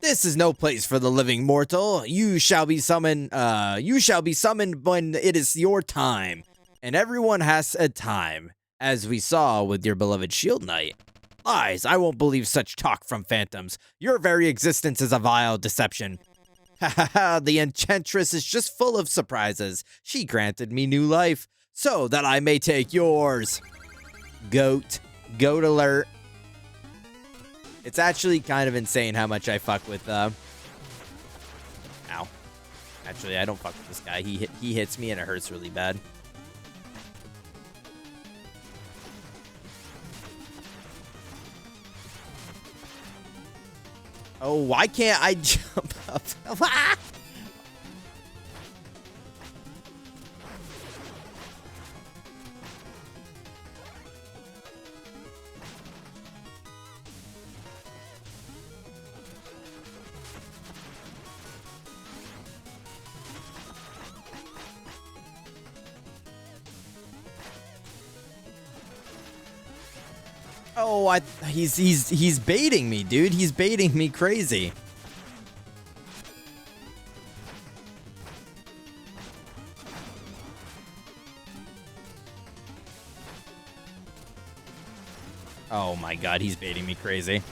Speaker 1: This is no place for the living mortal. You shall be summoned when it is your time. And everyone has a time, as we saw with your beloved Shield Knight. Lies, I won't believe such talk from phantoms. Your very existence is a vile deception. Ha ha ha, the enchantress is just full of surprises. She granted me new life, so that I may take yours. Goat alert. It's actually kind of insane how much I fuck with, Ow. Actually, I don't fuck with this guy. He hits me and it hurts really bad. Oh, why can't I jump up? Oh, he's baiting me, dude. He's baiting me crazy. Oh my god, he's baiting me crazy.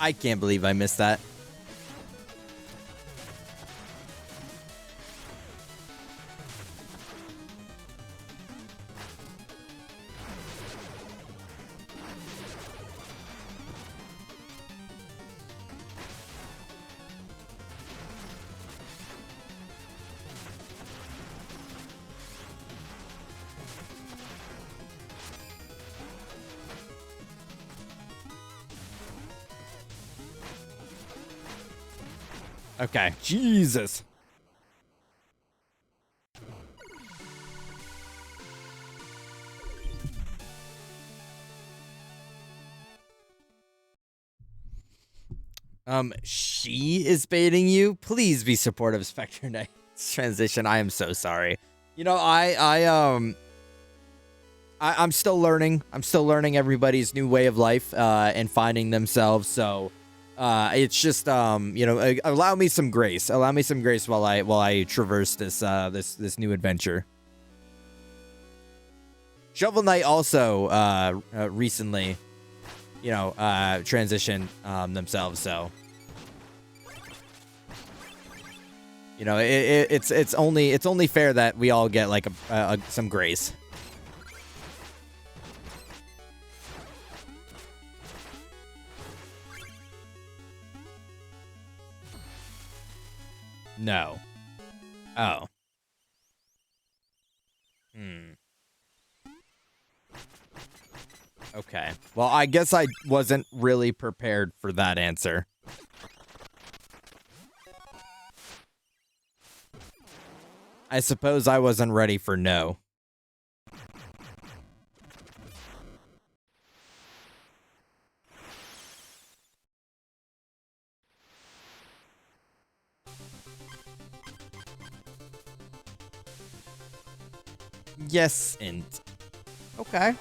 Speaker 1: I can't believe I missed that. Okay, Jesus. She is baiting you? Please be supportive, Spectre Knight's transition. I am so sorry. You know, I'm still learning. I'm still learning everybody's new way of life, and finding themselves. So, it's just, you know, allow me some grace. Allow me some grace while I traverse this, this new adventure. Shovel Knight also, recently, you know, transitioned, themselves. So, you know, it's only fair that we all get like some grace. No. Oh. Okay. Well, I guess I wasn't really prepared for that answer. I suppose I wasn't ready for no. Yes, and okay.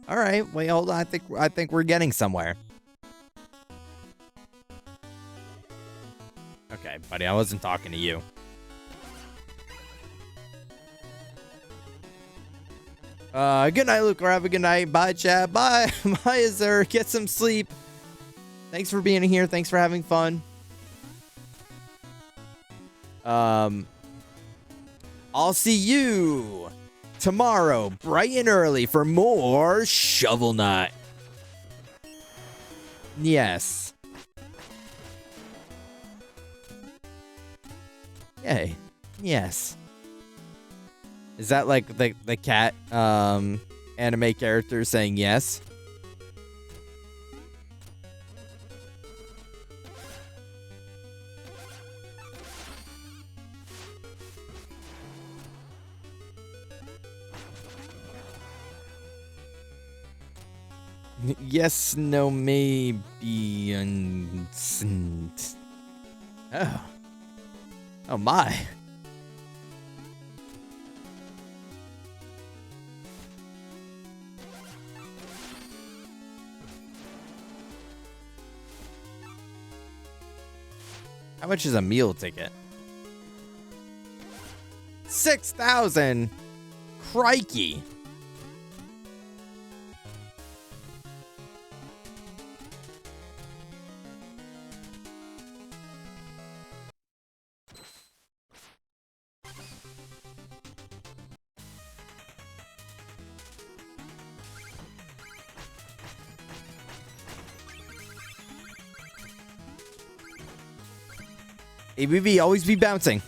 Speaker 1: All right. Wait, hold on. I think we're getting somewhere. Okay, buddy. I wasn't talking to you. Good night, Luke. Have a good night. Bye, chat. Bye. Bye, Azur. Get some sleep. Thanks for being here. Thanks for having fun. I'll see you tomorrow, bright and early, for more Shovel Knight. Yes. Yay. Yes. Is that like the cat anime character saying yes? Yes, no, maybe, and... Oh. Oh, my. How much is a meal ticket? 6,000. Crikey. ABV, always be bouncing.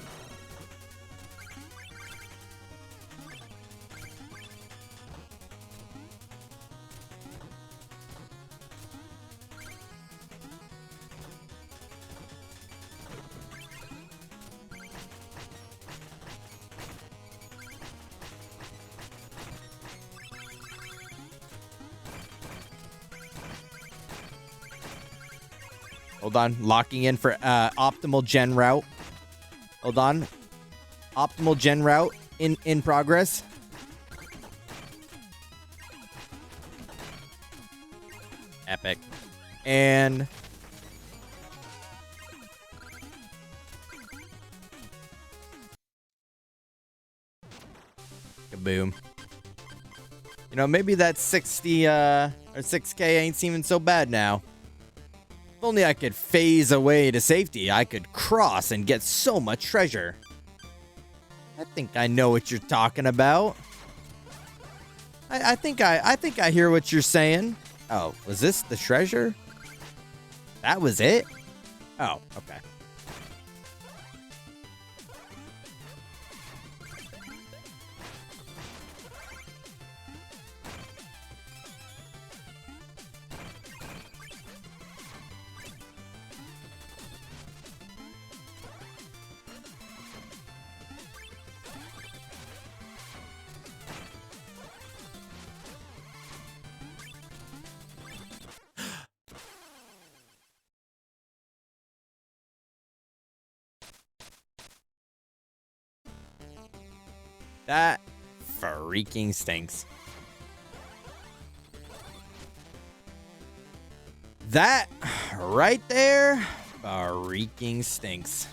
Speaker 1: Hold on. Locking in for optimal gen route. Hold on. Optimal gen route in progress. Epic. And kaboom. You know, maybe that 60 or 6K ain't seeming so bad now. If only I could phase away to safety, I could cross and get so much treasure. I think I know what you're talking about. I think I hear what you're saying. Oh, was this the treasure? That was it? Oh, okay. That freaking stinks. That right there freaking stinks.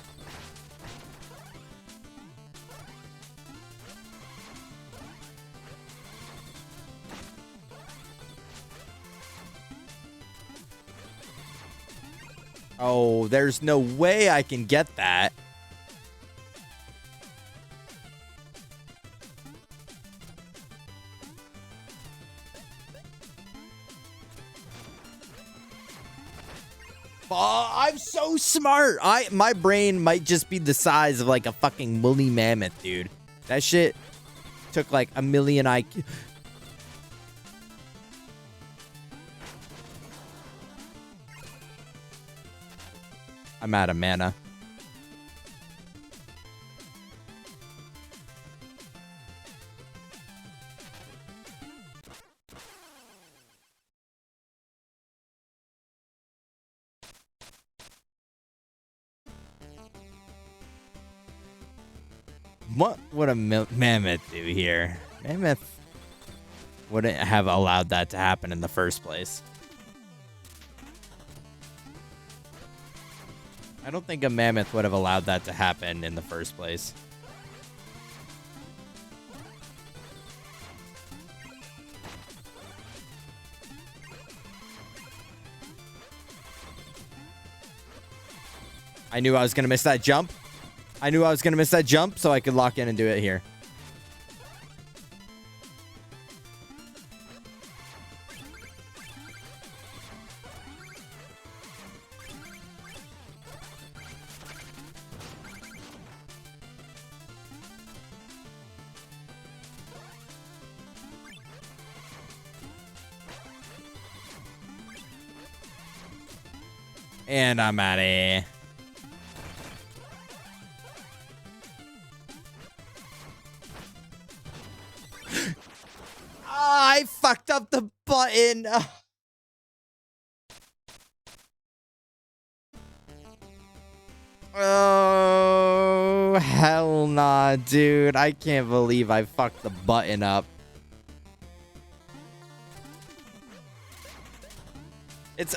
Speaker 1: Oh, there's no way I can get that. I'm so smart. My brain might just be the size of like a fucking woolly mammoth, dude. That shit took like a million IQ. I'm out of mana. What would a mammoth do here? Mammoth wouldn't have allowed that to happen in the first place. I don't think a mammoth would have allowed that to happen in the first place. I knew I was going to miss that jump. I knew I was going to miss that jump, so I could lock in and do it here. And I'm out of here. I fucked up the button. Oh, hell nah, dude. I can't believe I fucked the button up. It's...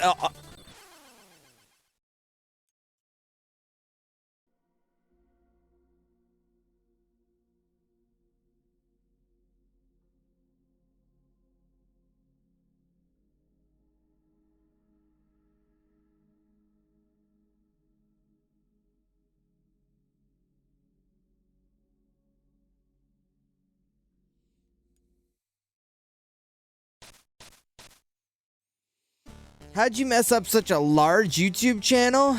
Speaker 1: How'd you mess up such a large YouTube channel?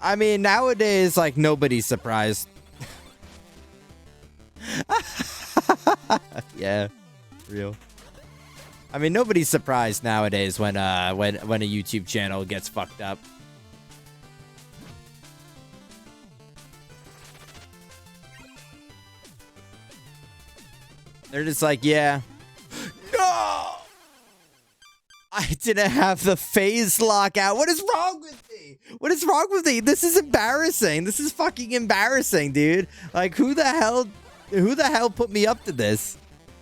Speaker 1: I mean, nowadays, like, nobody's surprised. Yeah, real. I mean, nobody's surprised nowadays when a YouTube channel gets fucked up. They're just like, yeah. No! I didn't have the phase lock out. What is wrong with me? What is wrong with me? This is embarrassing. This is fucking embarrassing, dude. Like, who the hell put me up to this?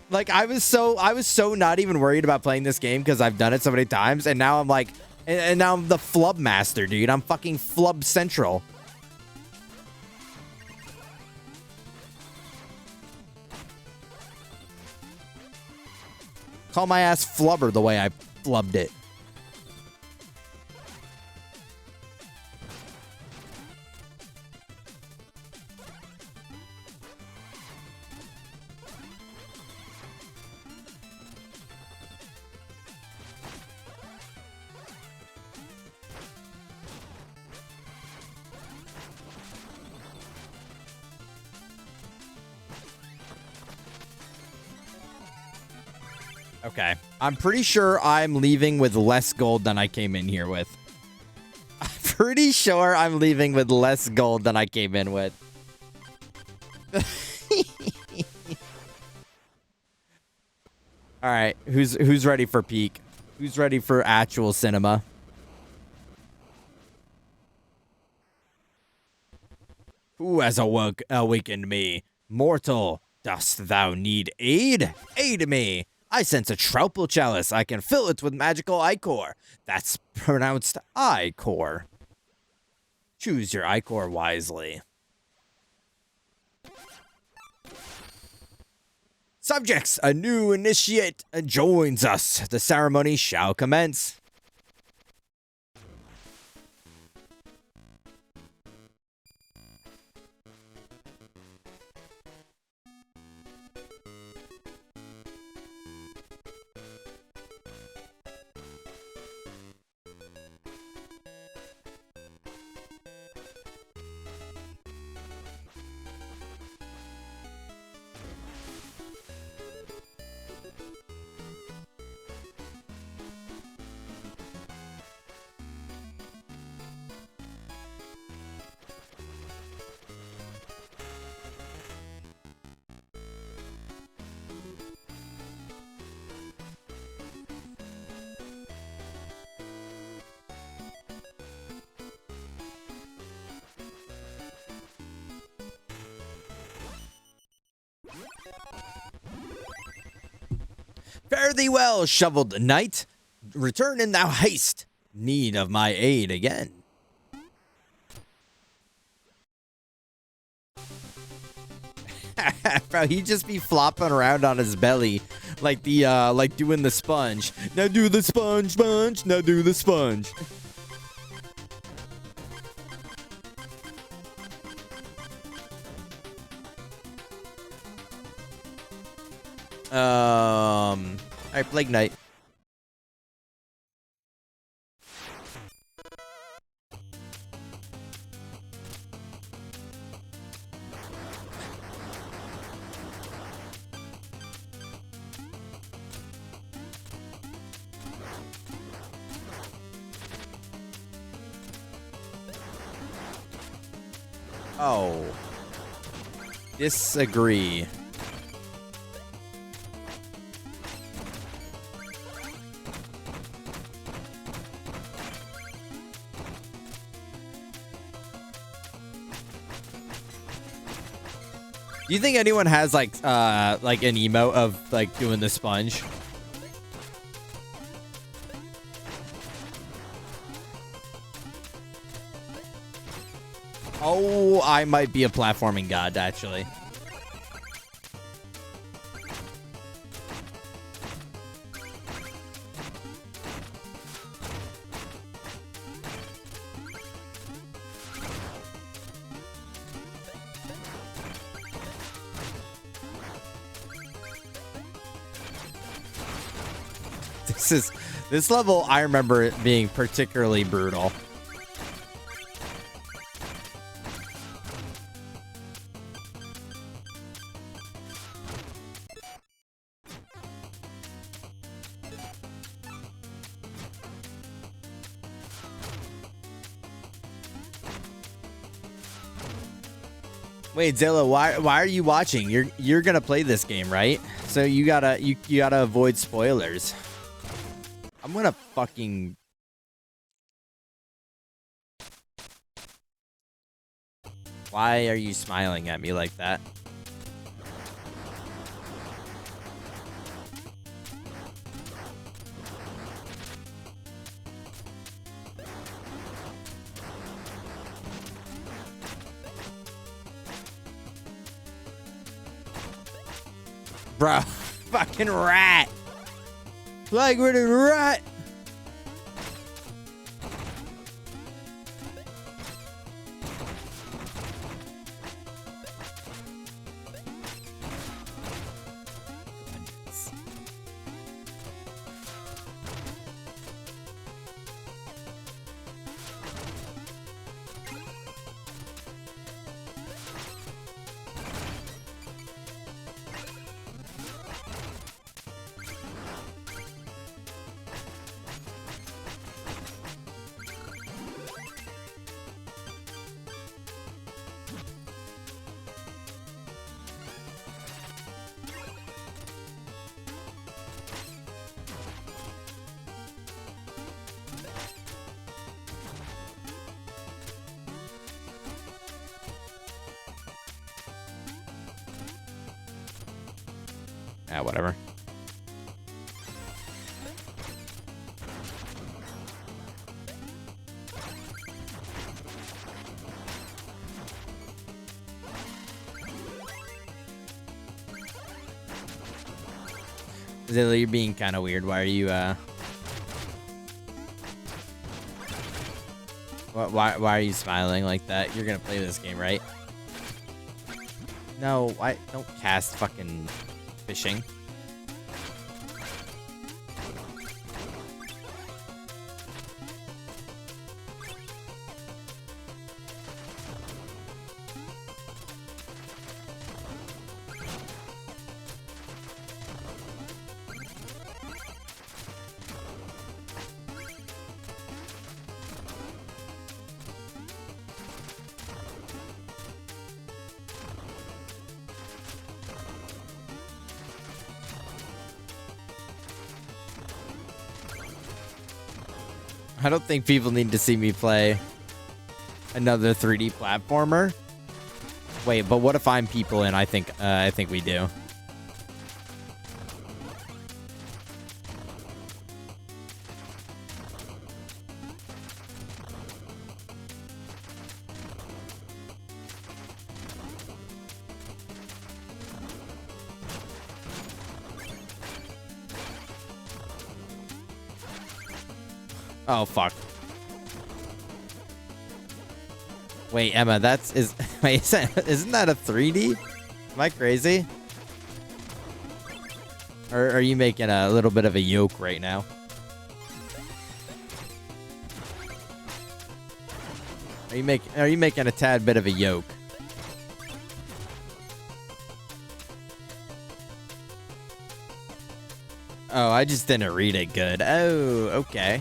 Speaker 1: Like, I was so not even worried about playing this game because I've done it so many times, and now I'm like, and now I'm the flub master, dude. I'm fucking flub central. Call my ass flubber the way I flubbed it. Okay. I'm pretty sure I'm leaving with less gold than I came in here with. I'm pretty sure I'm leaving with less gold than I came in with. All right. Who's ready for peak? Who's ready for actual cinema? Who has awakened me? Mortal, dost thou need aid? Aid me! I sense a Troupple chalice. I can fill it with magical ichor. That's pronounced ichor. Choose your ichor wisely. Subjects, a new initiate joins us. The ceremony shall commence. Fare thee well, shoveled knight. Return in thou haste. Need of my aid again. Bro, he'd just be flopping around on his belly like the like doing the sponge. Now do the sponge. Now do the sponge. Alright, Plague Knight. Oh. Disagree. Do you think anyone has like an emote of like doing the sponge? Oh, I might be a platforming god, actually. This level, I remember it being particularly brutal. Wait, Zilla, why are you watching? You're gonna play this game, right? So you gotta avoid spoilers. I'm gonna fucking... Why are you smiling at me like that? Bro, fucking rat. Like we're the rat. Yeah, whatever. Zilla, you're being kind of weird. Why are you, why are you smiling like that? You're gonna play this game, right? No, I don't cast fucking fishing. I don't think people need to see me play another 3D platformer. Wait, but what if I'm people in? I think we do. Oh, fuck. Wait, Emma, wait, isn't that a 3D? Am I crazy? Or are you making a little bit of a yoke right now? Are you making a tad bit of a yoke? Oh, I just didn't read it good. Oh, okay.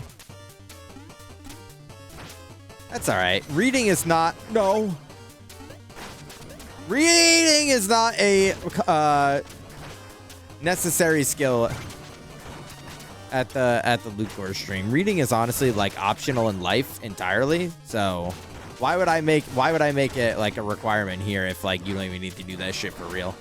Speaker 1: That's all right. Reading is not a necessary skill at the Lucor stream. Reading is honestly like optional in life entirely. So Why would I make it like a requirement here if like you don't even need to do that shit for real?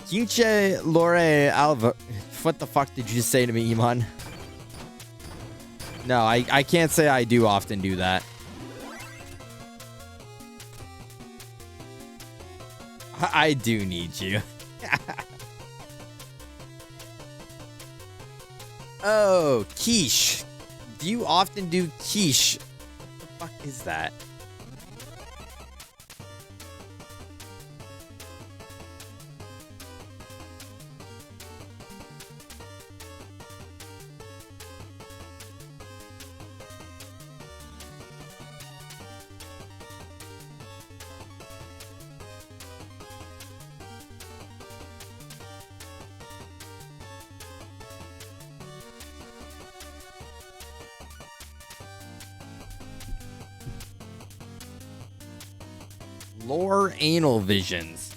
Speaker 1: Quinche Lore Alva. What the fuck did you say to me, Iman? No, I can't say I do often do that. I do need you. Oh, quiche. Do you often do quiche? What the fuck is that? Lore anal visions.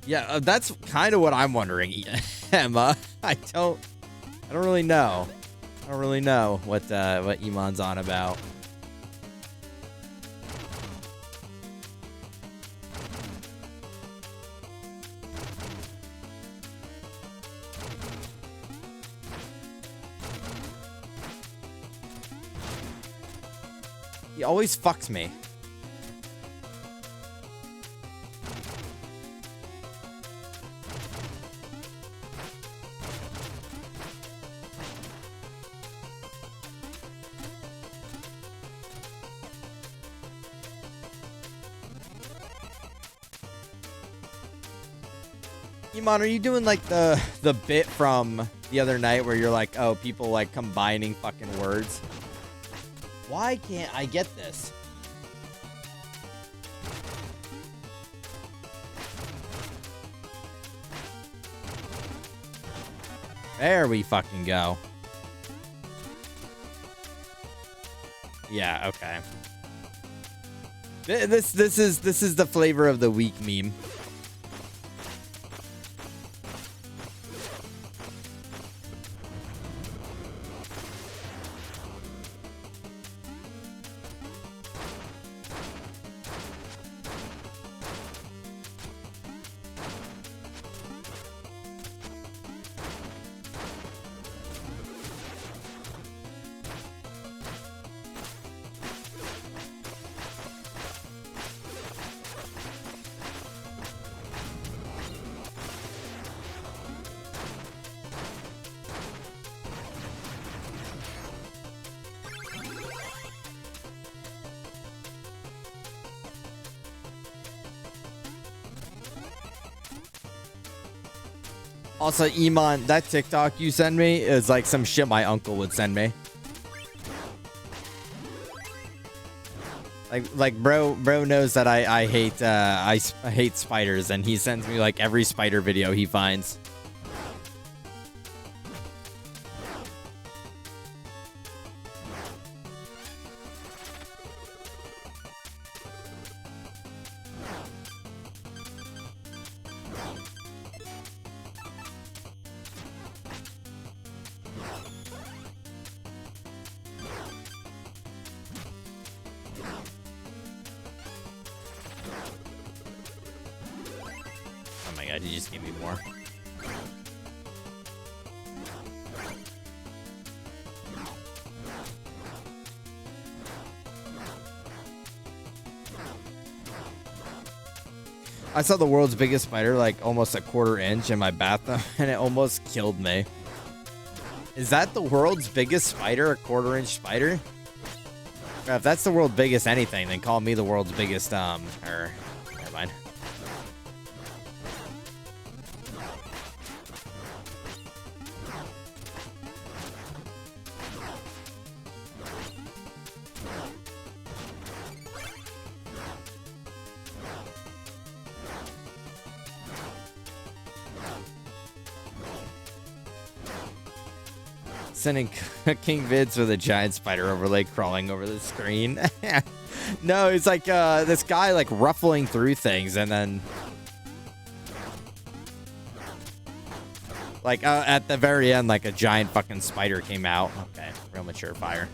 Speaker 1: Yeah, that's kind of what I'm wondering, Emma. I don't really know. I don't really know what Iman's on about. He always fucks me. Iman, are you doing like the bit from the other night where you're like, oh, people like combining fucking words? Why can't I get this? There we fucking go. Yeah, okay. This is the flavor of the week meme. Also, Iman, that TikTok you send me is like some shit my uncle would send me. Like bro knows that I hate spiders, and he sends me like every spider video he finds. Oh my god, he just gave me more. I saw the world's biggest spider like almost a quarter-inch in my bathroom, and it almost killed me. Is that the world's biggest spider, a quarter-inch spider? If that's the world's biggest anything, then call me the world's biggest, never mind. Sending cooking vids with a giant spider overlay crawling over the screen. No, it's like this guy like ruffling through things, and then like at the very end, like a giant fucking spider came out. Okay, real mature fire.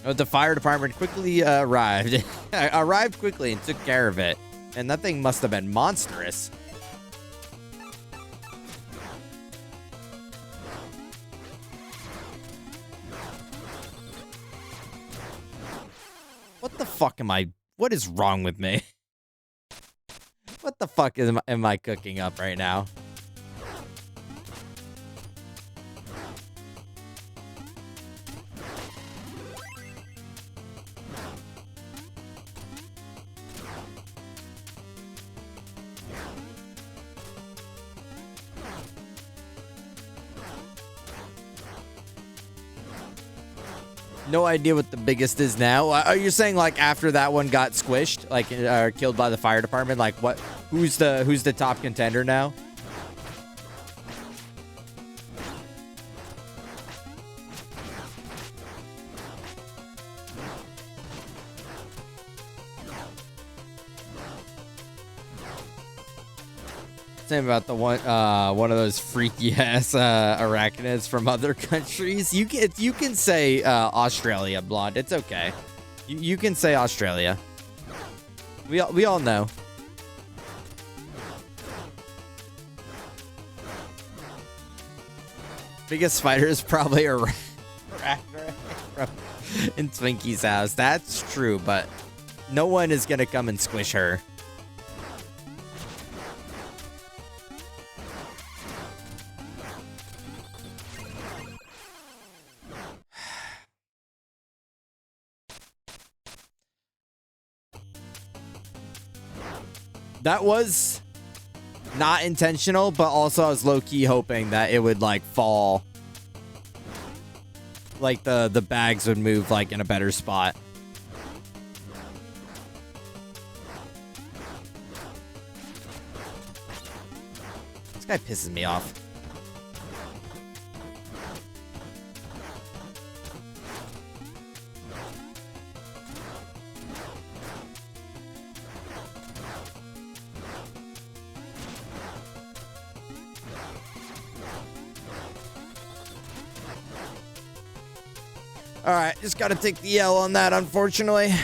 Speaker 1: The fire department quickly arrived. Arrived quickly and took care of it. And that thing must have been monstrous. What the fuck am I... What is wrong with me? What the fuck am I cooking up right now? No idea what the biggest is now. Are you saying like after that one got squished, like killed by the fire department? Like what? Who's the top contender now? Same about the one of those freaky ass arachnids from other countries. You can say Australia, Blonde. It's okay. You can say Australia. We all know. Biggest spider is probably a arachnid in Twinky's house. That's true, but no one is gonna come and squish her. That was not intentional, but also I was low-key hoping that it would like fall. Like the bags would move like in a better spot. This guy pisses me off. All right, just got to take the L on that, unfortunately.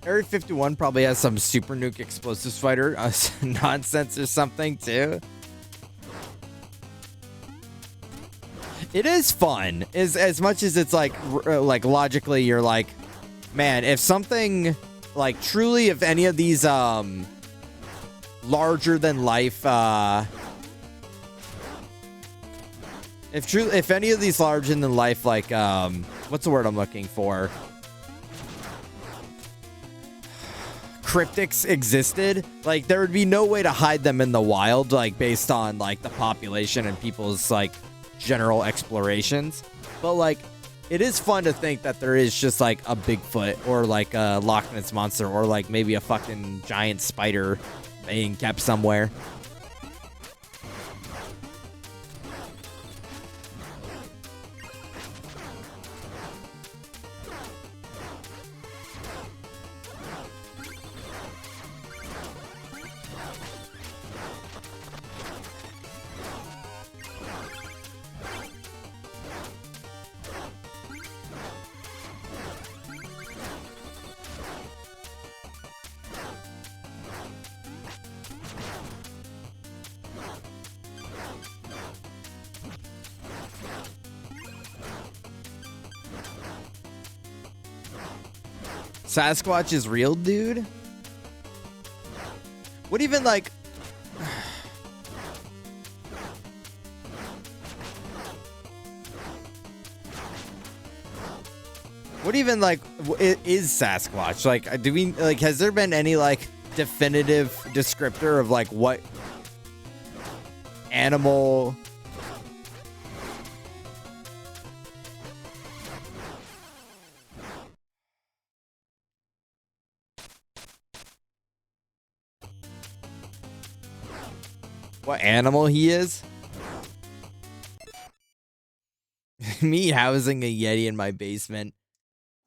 Speaker 1: Area 51 probably has some super nuke explosive fighter nonsense or something too. It is fun, as much as it's like logically you're like, man, if something like truly, if any of these larger than life if any of these larger than life like what's the word I'm looking for, cryptics existed, like there would be no way to hide them in the wild, like based on like the population and people's like general explorations. But like it is fun to think that there is just like a Bigfoot or like a Loch Ness monster or like maybe a fucking giant spider being kept somewhere. Sasquatch is real, dude? What even, like... what even like is Sasquatch? Like, do we like? Has there been any like definitive descriptor of like what animal? What animal he is? Me housing a Yeti in my basement.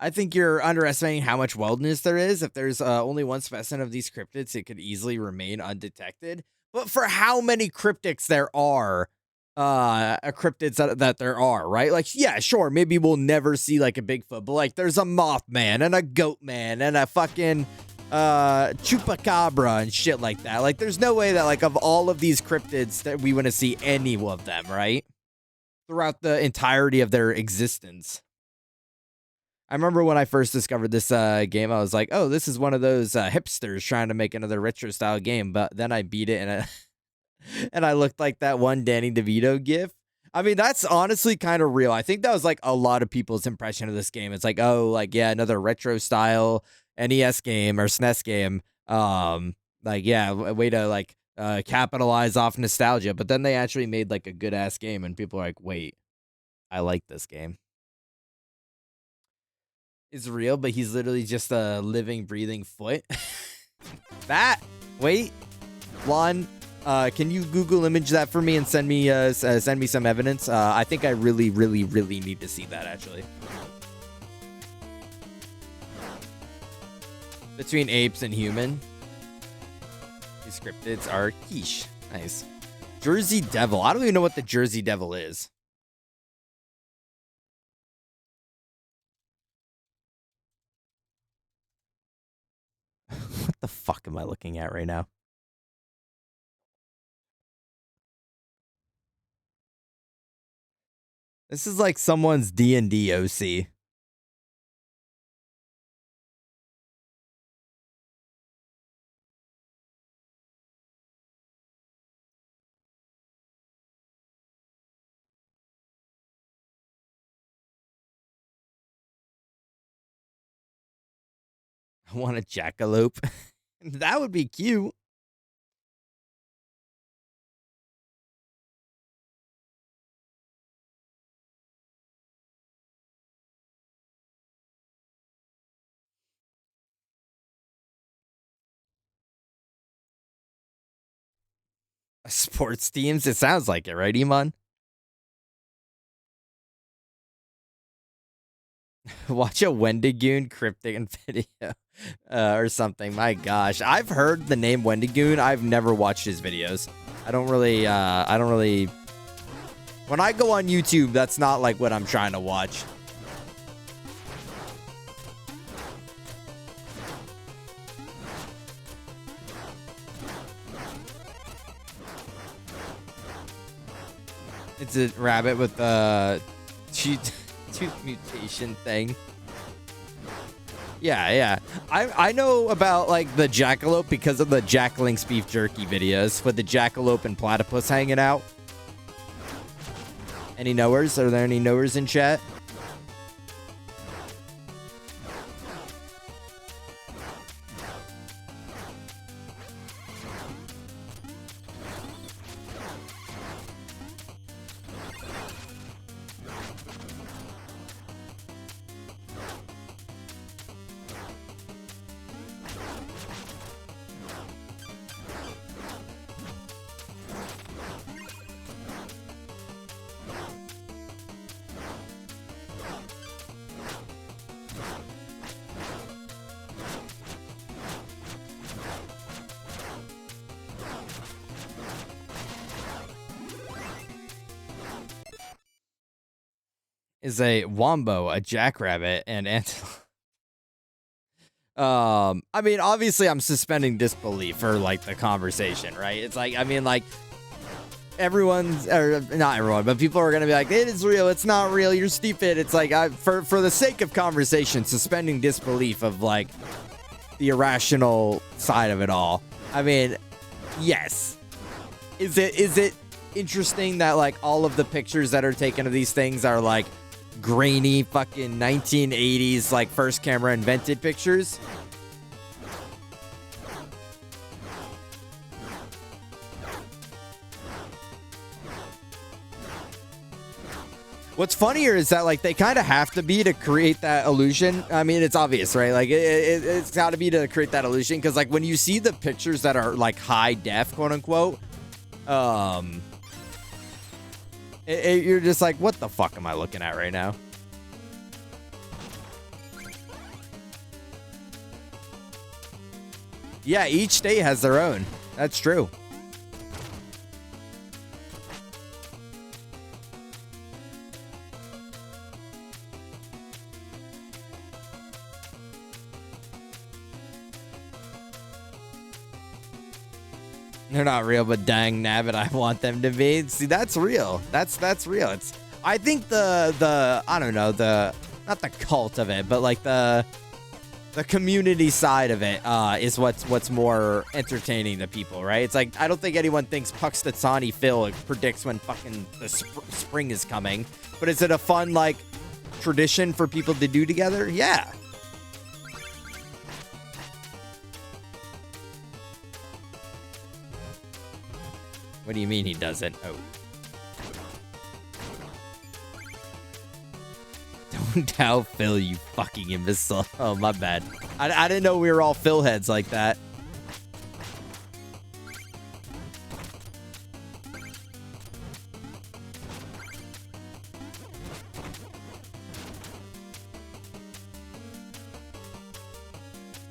Speaker 1: I think you're underestimating how much wilderness there is. If there's only one specimen of these cryptids, it could easily remain undetected. But for how many cryptids there are, cryptids that there are, right? Like, yeah, sure, maybe we'll never see like a Bigfoot, but like there's a Mothman and a Goatman and a fucking Chupacabra and shit like that. Like, there's no way that like of all of these cryptids that we want to see any of them, right? Throughout the entirety of their existence. I remember when I first discovered this game, I was like, oh, this is one of those hipsters trying to make another retro style game. But then I beat it and and I looked like that one Danny DeVito gif. I mean, that's honestly kind of real. I think that was like a lot of people's impression of this game. It's like, oh, like, yeah, another retro style NES game or SNES game. Like, yeah, way to like capitalize off nostalgia. But then they actually made like a good ass game and people are like, wait, I like this game. Is real, but he's literally just a living, breathing foot. That, wait, Lon, can you Google image that for me and send me some evidence? I think I really, really, really need to see that actually. Between apes and human, these cryptids are quiche. Nice. Jersey Devil. I don't even know what the Jersey Devil is. What the fuck am I looking at right now? This is like someone's D&D OC. I want a jackalope. That would be cute. Sports teams? It sounds like it, right, Iman? Watch a Wendigoon cryptic video or something. My gosh. I've heard the name Wendigoon. I've never watched his videos. I don't really, when I go on YouTube, that's not like what I'm trying to watch. It's a rabbit with a tooth mutation thing. Yeah. I know about like the jackalope because of the Jacklink's beef jerky videos with the jackalope and platypus hanging out. Any knowers? Are there any knowers in chat? Is a wombo, a jackrabbit, and antelope. I mean, obviously, I'm suspending disbelief for like the conversation, right? It's like, I mean, like everyone's, or not everyone, but people are gonna be like, it is real, it's not real, you're stupid. It's like, for the sake of conversation, suspending disbelief of like the irrational side of it all. I mean, yes. Is it interesting that like all of the pictures that are taken of these things are like grainy fucking 1980s like first camera invented pictures. What's funnier is that like they kind of have to be to create that illusion. I mean, it's obvious, right? Like it's got to be to create that illusion because like when you see the pictures that are like high def, quote unquote, you're just like, what the fuck am I looking at right now? Yeah, each state has their own. That's true. They're not real, but dang nabbit, I want them to be. See, that's real. That's real. It's I think the I don't know, the not the cult of it, but like the community side of it is what's more entertaining to people, right? It's like I don't think anyone thinks Puxtatsani Phil predicts when fucking the spring is coming, but is it a fun like tradition for people to do together? Yeah. What do you mean he doesn't? Oh. Don't doubt Phil, you fucking imbecile. Oh, my bad. I didn't know we were all Phil heads like that.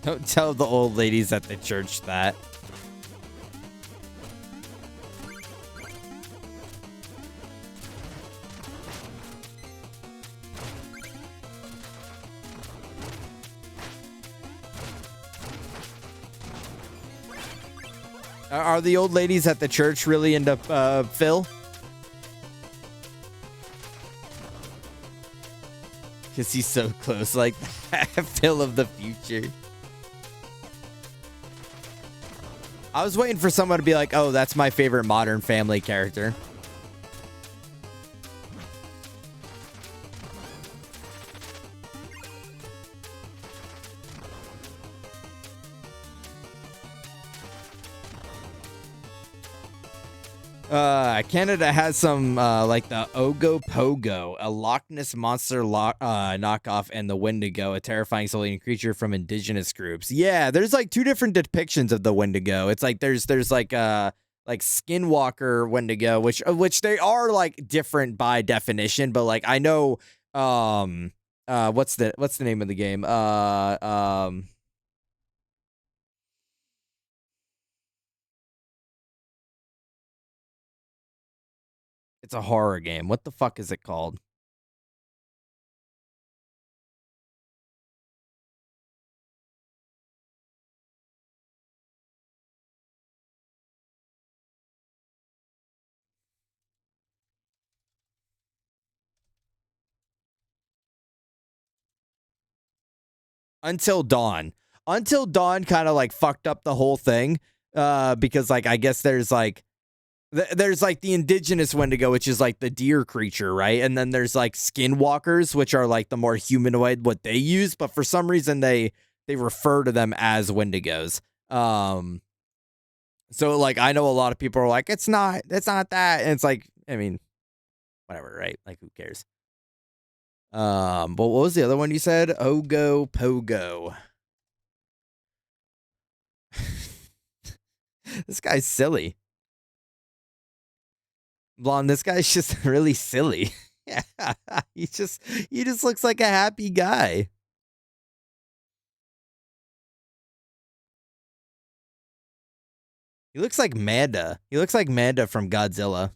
Speaker 1: Don't tell the old ladies at the church that. Are the old ladies at the church really into Phil? Because he's so close, like Phil of the future. I was waiting for someone to be like, oh, that's my favorite Modern Family character. Canada has some like the Ogo Pogo, a Loch Ness monster knockoff, and the Wendigo, a terrifying alien creature from indigenous groups. Yeah, there's like two different depictions of the Wendigo. It's like there's like Skinwalker Wendigo, which they are like different by definition, but like I know what's the name of the game? It's a horror game. What the fuck is it called? Until Dawn. Until Dawn kind of like fucked up the whole thing because like I guess there's like there's like the indigenous Wendigo, which is like the deer creature, right? And then there's like skinwalkers, which are like the more humanoid what they use, but for some reason they refer to them as Wendigos. So like I know a lot of people are like, it's not that. And it's like, I mean, whatever, right? Like who cares? But what was the other one you said? Ogo Pogo. This guy's silly. Blonde, this guy's just really silly. Yeah. he just looks like a happy guy. He looks like Manda. He looks like Manda from Godzilla.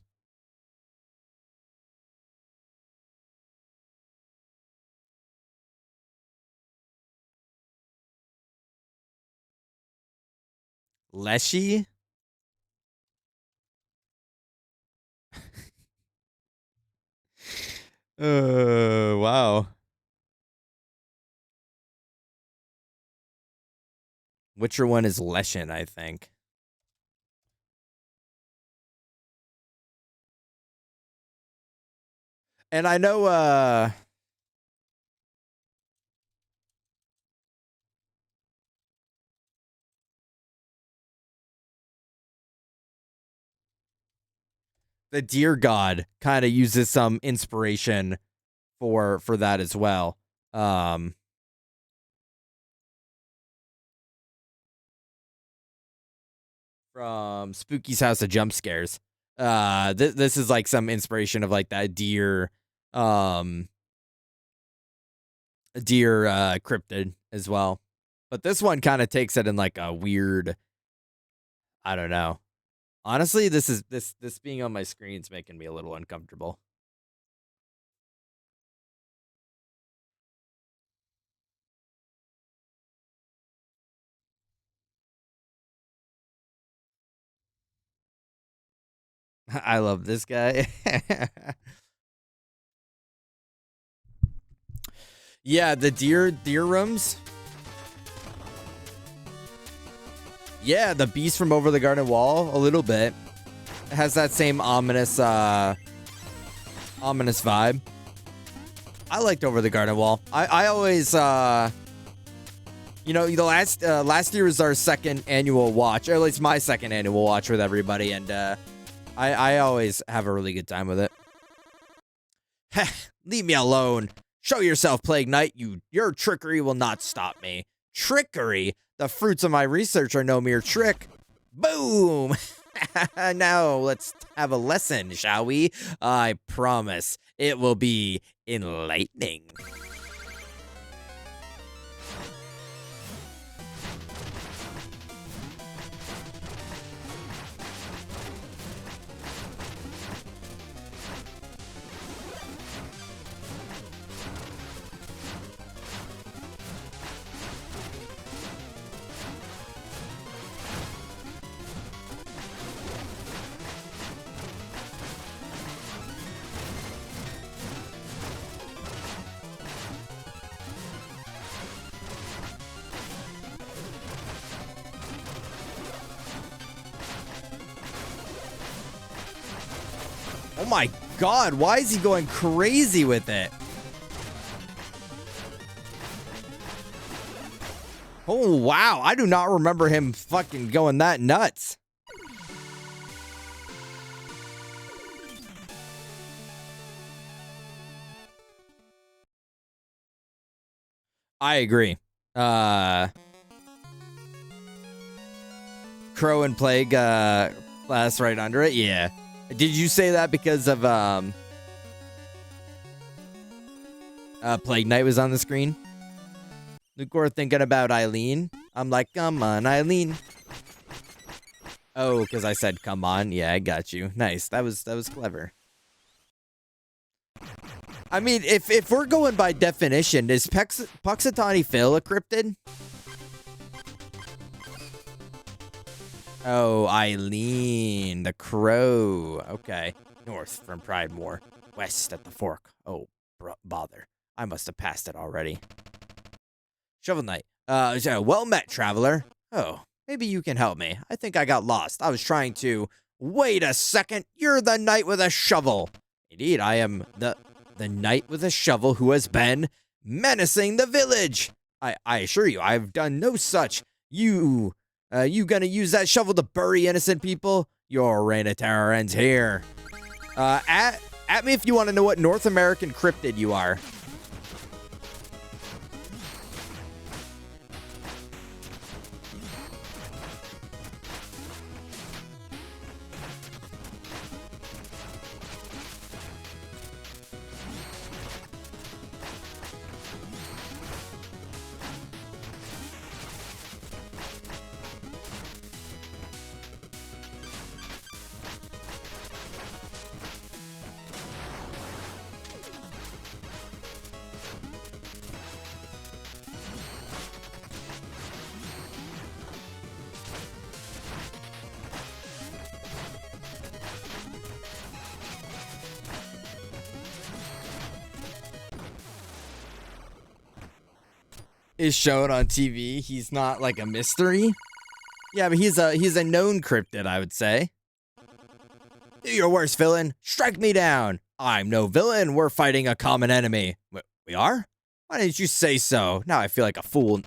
Speaker 1: Leshy? Wow. Whicher one is Leshin, I think. And I know the deer god kind of uses some inspiration for that as well. From Spooky's House of Jump Scares. This is like some inspiration of like that deer cryptid as well. But this one kind of takes it in like a weird, I don't know. Honestly, this being on my screen is making me a little uncomfortable. I love this guy. Yeah, the deer rooms. Yeah, the beast from Over the Garden Wall, a little bit. It has that same ominous vibe. I liked Over the Garden Wall. I always you know, the last year was our second annual watch, or at least my second annual watch with everybody, and I always have a really good time with it. Heh, leave me alone. Show yourself, Plague Knight. Your trickery will not stop me. Trickery? The fruits of my research are no mere trick. Boom! Now let's have a lesson, shall we? I promise it will be enlightening. Oh my god, why is he going crazy with it? Oh wow, I do not remember him fucking going that nuts. I agree. Crow and Plague last right under it, yeah. Did you say that because of Plague Knight was on the screen? Lucor thinking about Eileen. I'm like, come on, Eileen. Oh, because I said come on. Yeah, I got you. Nice. That was clever. I mean, if we're going by definition, is Puxatawny Phil a cryptid? Oh, Eileen, the crow. Okay. North from Pridemore. West at the fork. Oh, bother. I must have passed it already. Shovel Knight. Well met, traveler. Oh, maybe you can help me. I think I got lost. I was trying to... Wait a second. You're the knight with a shovel. Indeed, I am the knight with a shovel who has been menacing the village. I assure you, I've done no such. You gonna use that shovel to bury innocent people? Your reign of terror ends here. At me if you want to know what North American cryptid you are. Is shown on TV. He's not like a mystery. Yeah, but he's a known cryptid, I would say. Do your worst, villain. Strike me down. I'm no villain. We're fighting a common enemy. We are? Why didn't you say so? Now I feel like a fool.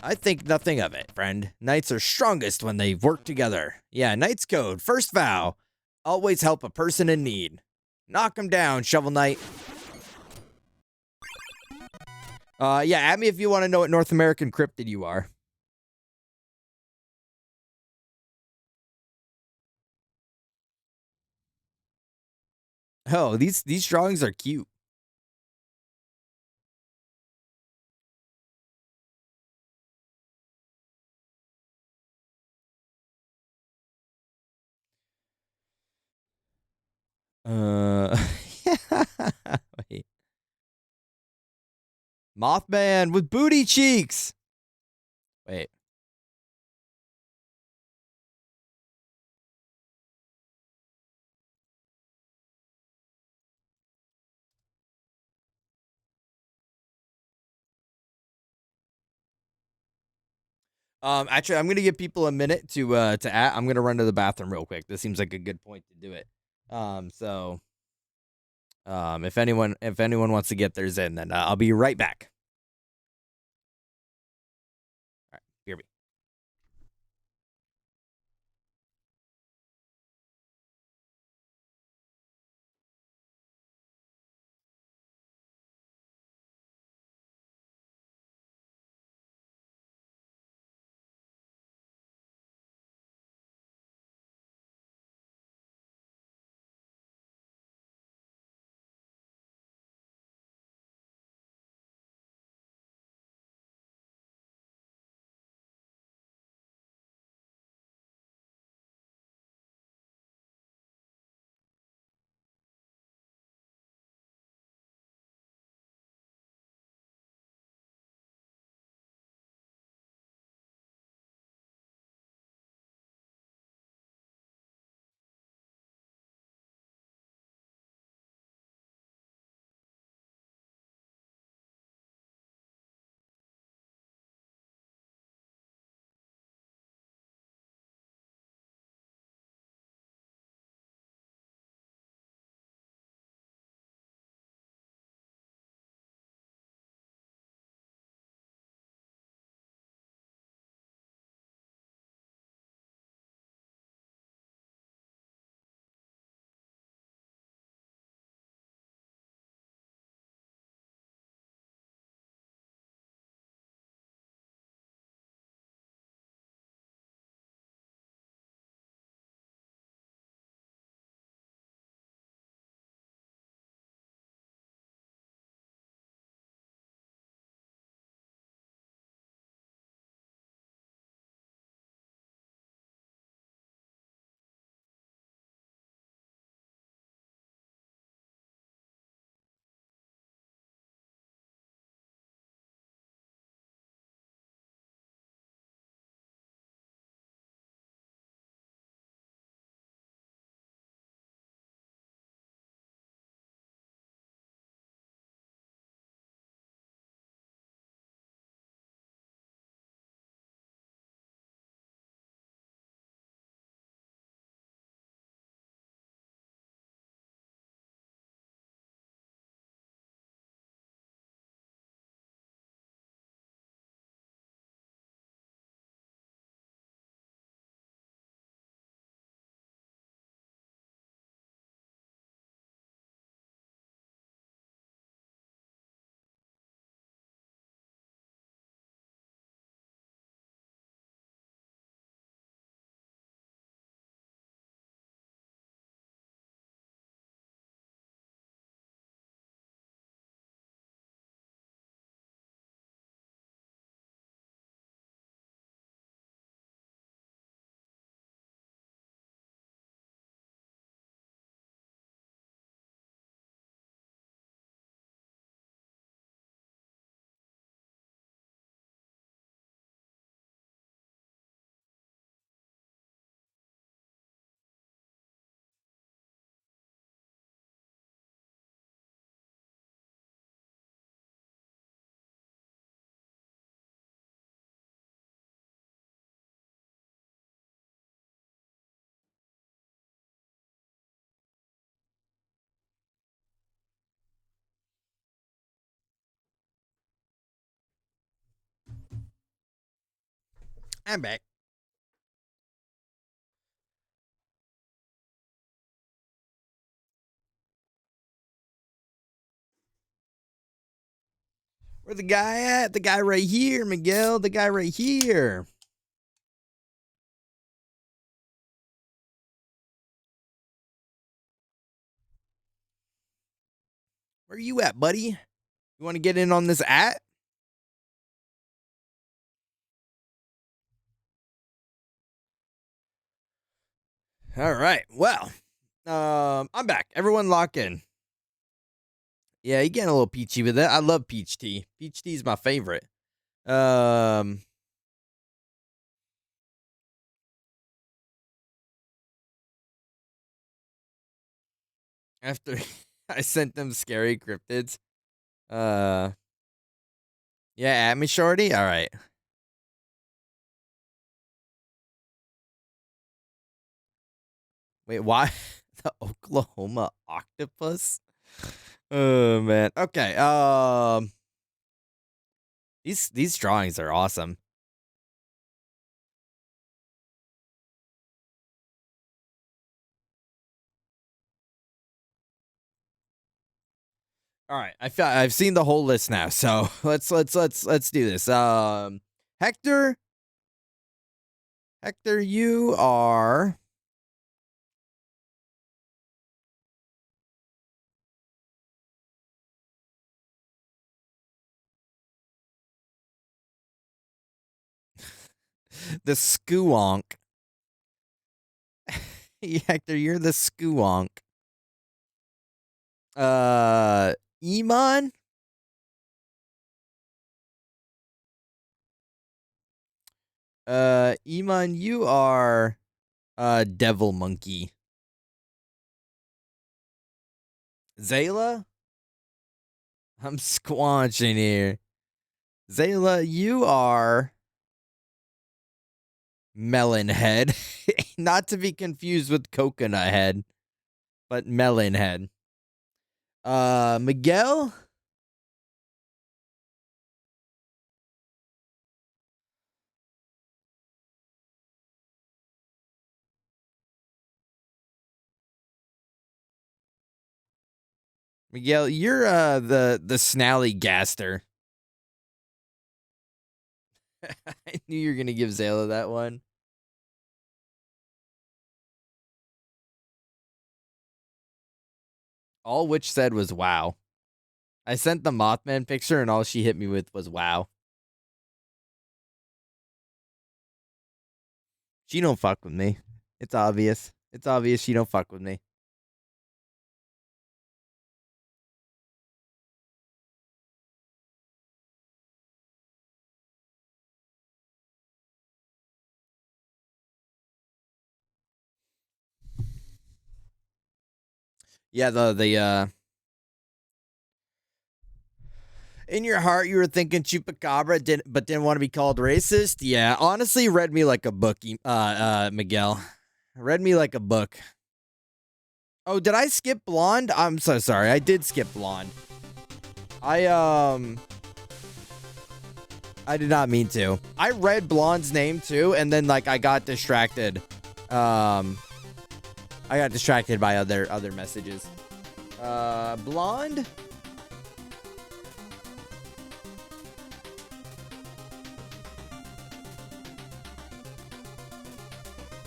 Speaker 1: I think nothing of it, friend. Knights are strongest when they work together. Yeah, Knight's Code. First vow. Always help a person in need. Knock him down, Shovel Knight. Yeah, add me if you want to know what North American cryptid you are. Oh, these drawings are cute. Uh, wait. Mothman with booty cheeks. Wait. Actually, I'm gonna give people a minute to add. I'm gonna run to the bathroom real quick. This seems like a good point to do it. So if anyone wants to get theirs in, then I'll be right back. All right, here we. I'm back. Where the guy at? The guy right here, Miguel. The guy right here. Where you at, buddy? You want to get in on this at? All right. Well, I'm back. Everyone lock in. Yeah, you getting a little peachy with it. I love peach tea. Peach tea is my favorite. After I sent them scary cryptids. Yeah, at me, shorty. All right. Wait, why the Oklahoma octopus? Oh man. Okay. These drawings are awesome. All right. I've seen the whole list now. So let's do this. Hector, you are the skuonk. Hector, you're the skuonk. Iman. Iman, you are devil monkey. Zayla, I'm squanching here. Zayla, you are melon head. Not to be confused with coconut head, but melon head. Miguel? Miguel, you're the snallygaster. I knew you were gonna give Zayla that one. All Witch said was wow. I sent the Mothman picture and all she hit me with was wow. She don't fuck with me. It's obvious. It's obvious she don't fuck with me. Yeah, the in your heart you were thinking chupacabra but didn't want to be called racist. Yeah, honestly, read me like a book, Miguel. Read me like a book. Oh, did I skip blonde? I'm so sorry. I did skip blonde. I did not mean to. I read blonde's name too, and then like I got distracted. I got distracted by other messages. Blonde?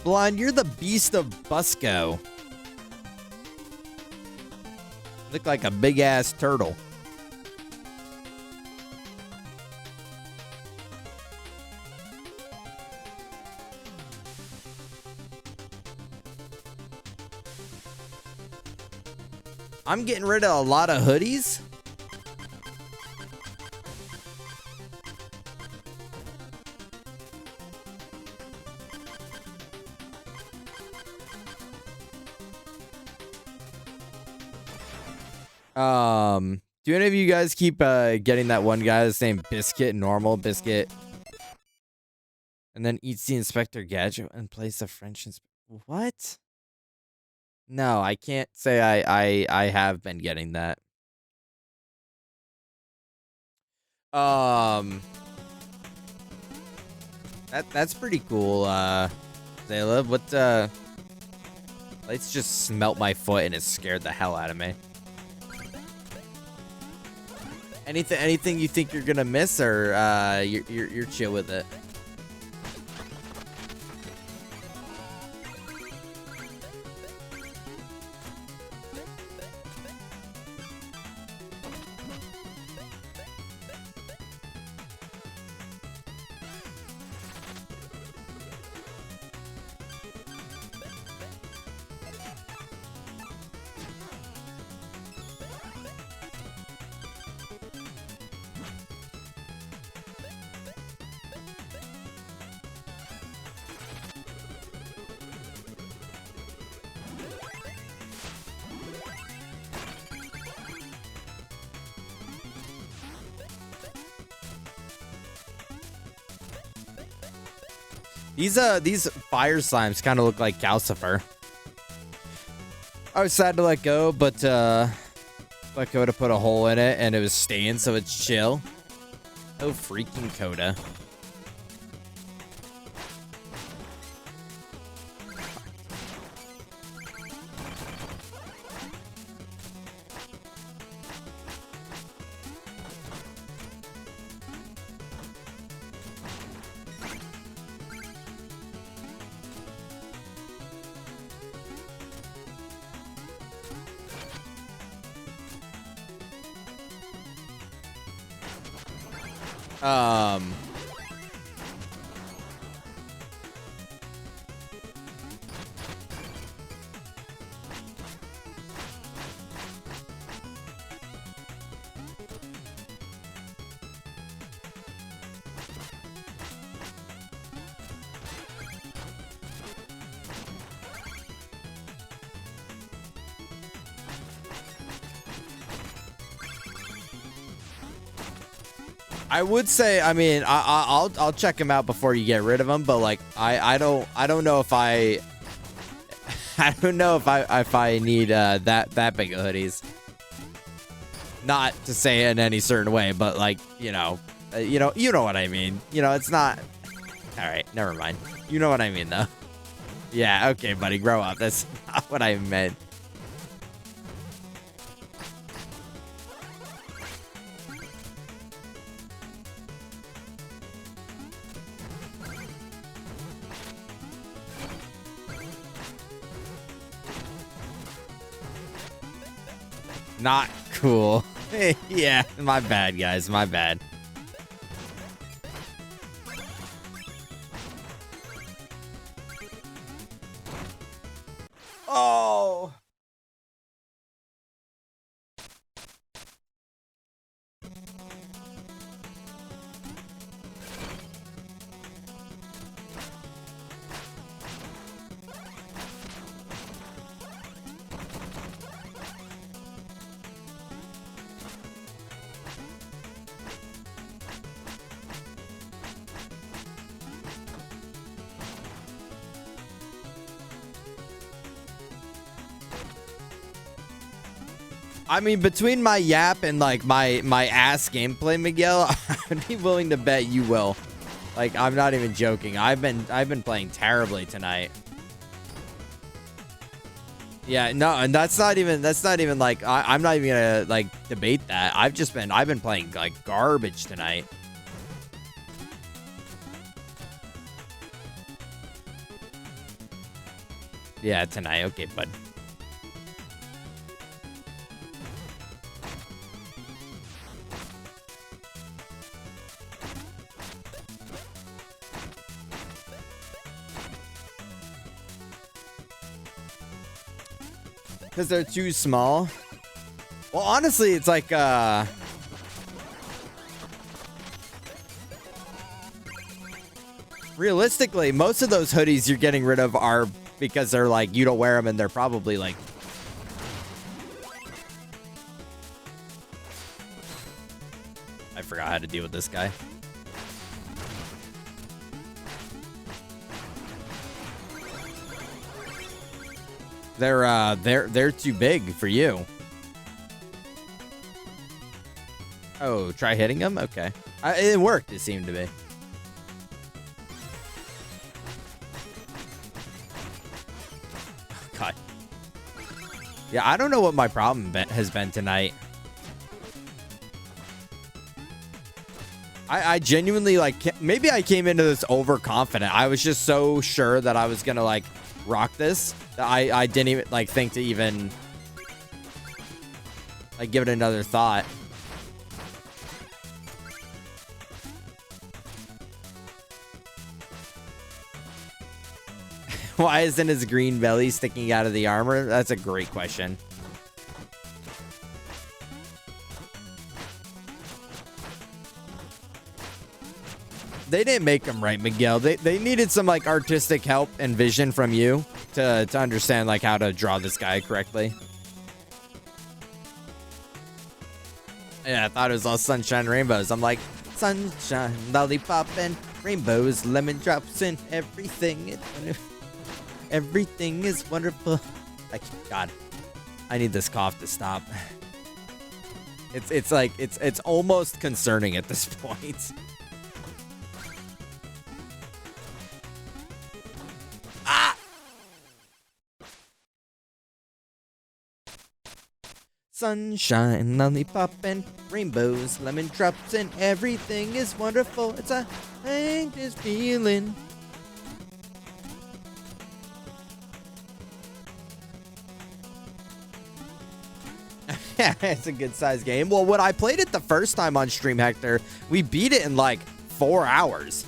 Speaker 1: Blonde, you're the beast of Busco. Look like a big ass turtle. I'm getting rid of a lot of hoodies. Do any of you guys keep getting that one guy that's named Biscuit, normal Biscuit, and then eats the Inspector Gadget and plays the French What? No, I can't say I have been getting that. That's pretty cool, Zayla. What lights just smelt my foot and it scared the hell out of me. Anything you think you're gonna miss, or you're chill with it? These fire slimes kind of look like Calcifer. I was sad to let go, but let go to put a hole in it, and it was staying, so it's chill. Oh, freaking Coda. I would say, I mean, I'll check him out before you get rid of him, but like I don't know if I don't know if I need that big of hoodies. Not to say it in any certain way, but like, you know what I mean. You know, it's not. All right, never mind. You know what I mean though. Yeah, okay, buddy, grow up. That's not what I meant. Not cool. Yeah, my bad, guys. My bad. Oh. I mean, between my yap and like my ass gameplay, Miguel, I'd be willing to bet you will. Like, I'm not even joking. I've been playing terribly tonight. Yeah, no, and that's not even like I'm not even gonna like debate that. I've been playing like garbage tonight. Yeah, tonight. Okay, bud. Because they're too small. Well, honestly, it's like, realistically, most of those hoodies you're getting rid of are because they're like, you don't wear them and they're probably like... I forgot how to deal with this guy. They're too big for you. Oh, try hitting them? Okay. It worked, it seemed to be. God. Yeah, I don't know what my problem has been tonight. I genuinely, like, maybe I came into this overconfident. I was just so sure that I was gonna, like, rock this that I didn't even, like, think to even, like, give it another thought. Why isn't his green belly sticking out of the armor? That's a great question. They didn't make him right, Miguel. They needed some, like, artistic help and vision from you to understand, like, how to draw this guy correctly. Yeah, I thought it was all sunshine and rainbows. I'm like, sunshine, lollipop, and rainbows, lemon drops, and everything. Everything is wonderful. Like, God, I need this cough to stop. It's like, it's almost concerning at this point. Sunshine, lollipop, and rainbows, lemon drops, and everything is wonderful. It's a anxious feeling. Yeah, it's a good sized game. Well, when I played it the first time on stream, Hector, we beat it in like 4 hours.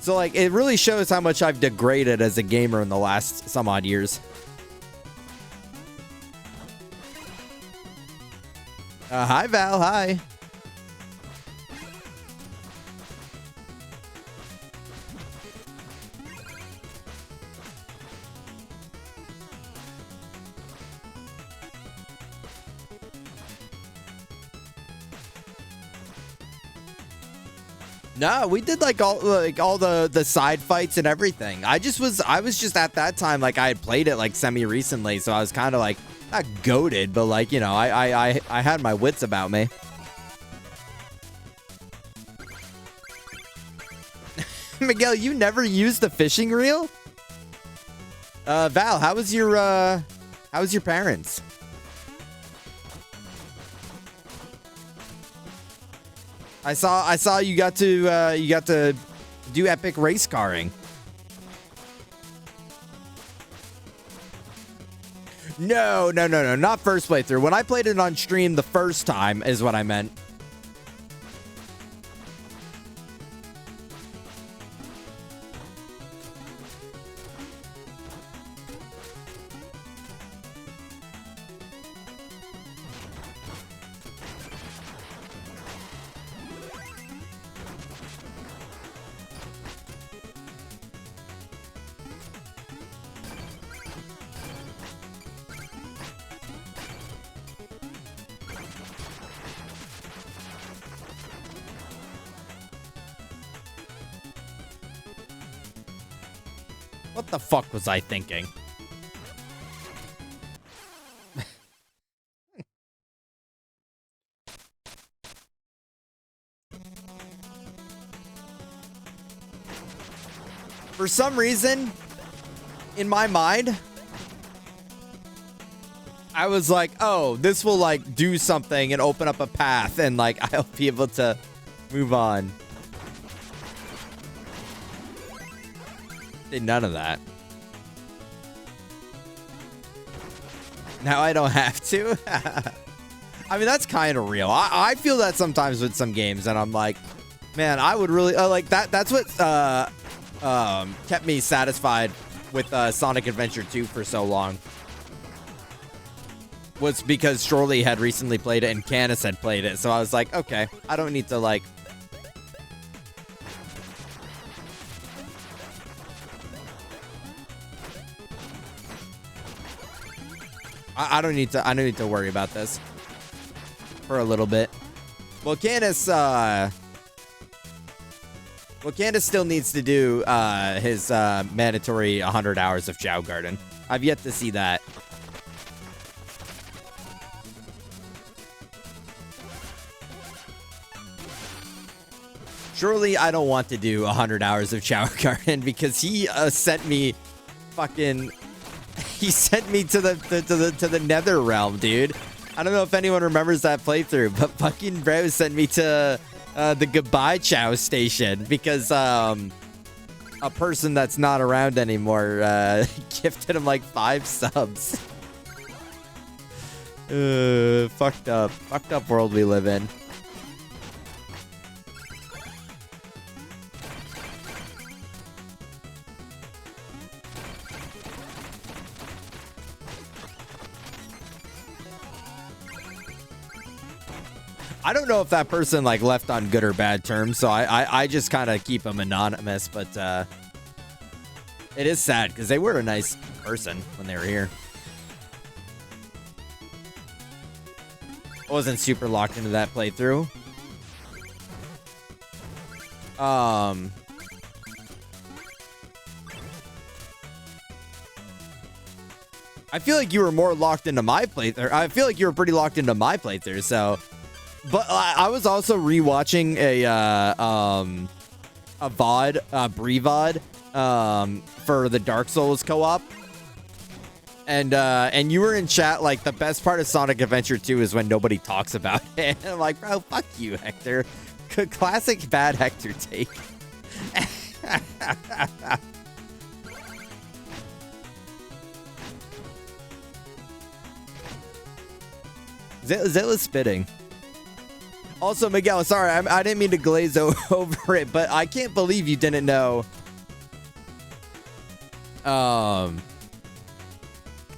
Speaker 1: So, like, it really shows how much I've degraded as a gamer in the last some odd years. Hi, Val. Hi. No, we did like all the side fights and everything. I was just at that time, like, I had played it like semi recently, so I was kind of like not goated, but like, you know, I had my wits about me. Miguel, you never used the fishing reel? Val, how was your parents? I saw you got to do epic race carring. No, not first playthrough. When I played it on stream the first time is what I meant. What the fuck was I thinking? For some reason, in my mind, I was like, oh, this will like do something and open up a path and like I'll be able to move on. Did none of that. Now I don't have to. I mean, that's kind of real. I feel that sometimes with some games, and I'm like, man, I would really like that. That's what kept me satisfied with Sonic Adventure 2 for so long. Was because Shorley had recently played it and Canis had played it, so I was like, okay, I don't need to like. I don't need to worry about this for a little bit. Well, Canis still needs to do his mandatory 100 hours of Chow Garden. I've yet to see that. Surely I don't want to do 100 hours of Chow Garden because he sent me fucking. He sent me to the Nether realm, dude. I don't know if anyone remembers that playthrough, but fucking bro sent me to the goodbye chow station because a person that's not around anymore gifted him like 5 subs. Fucked up world we live in. I don't know if that person like left on good or bad terms, so I just kind of keep them anonymous, but it is sad because they were a nice person when they were here. I wasn't super locked into that playthrough. I feel like you were more locked into my playthrough. I feel like you were pretty locked into my playthrough, so. But I was also rewatching a VOD, Bree-VOD, for the Dark Souls co-op. And you were in chat like the best part of Sonic Adventure 2 is when nobody talks about it. And I'm like, bro, fuck you, Hector. Classic bad Hector take. Zilla's spitting. Also, Miguel, sorry, I didn't mean to glaze over it, but I can't believe you didn't know. I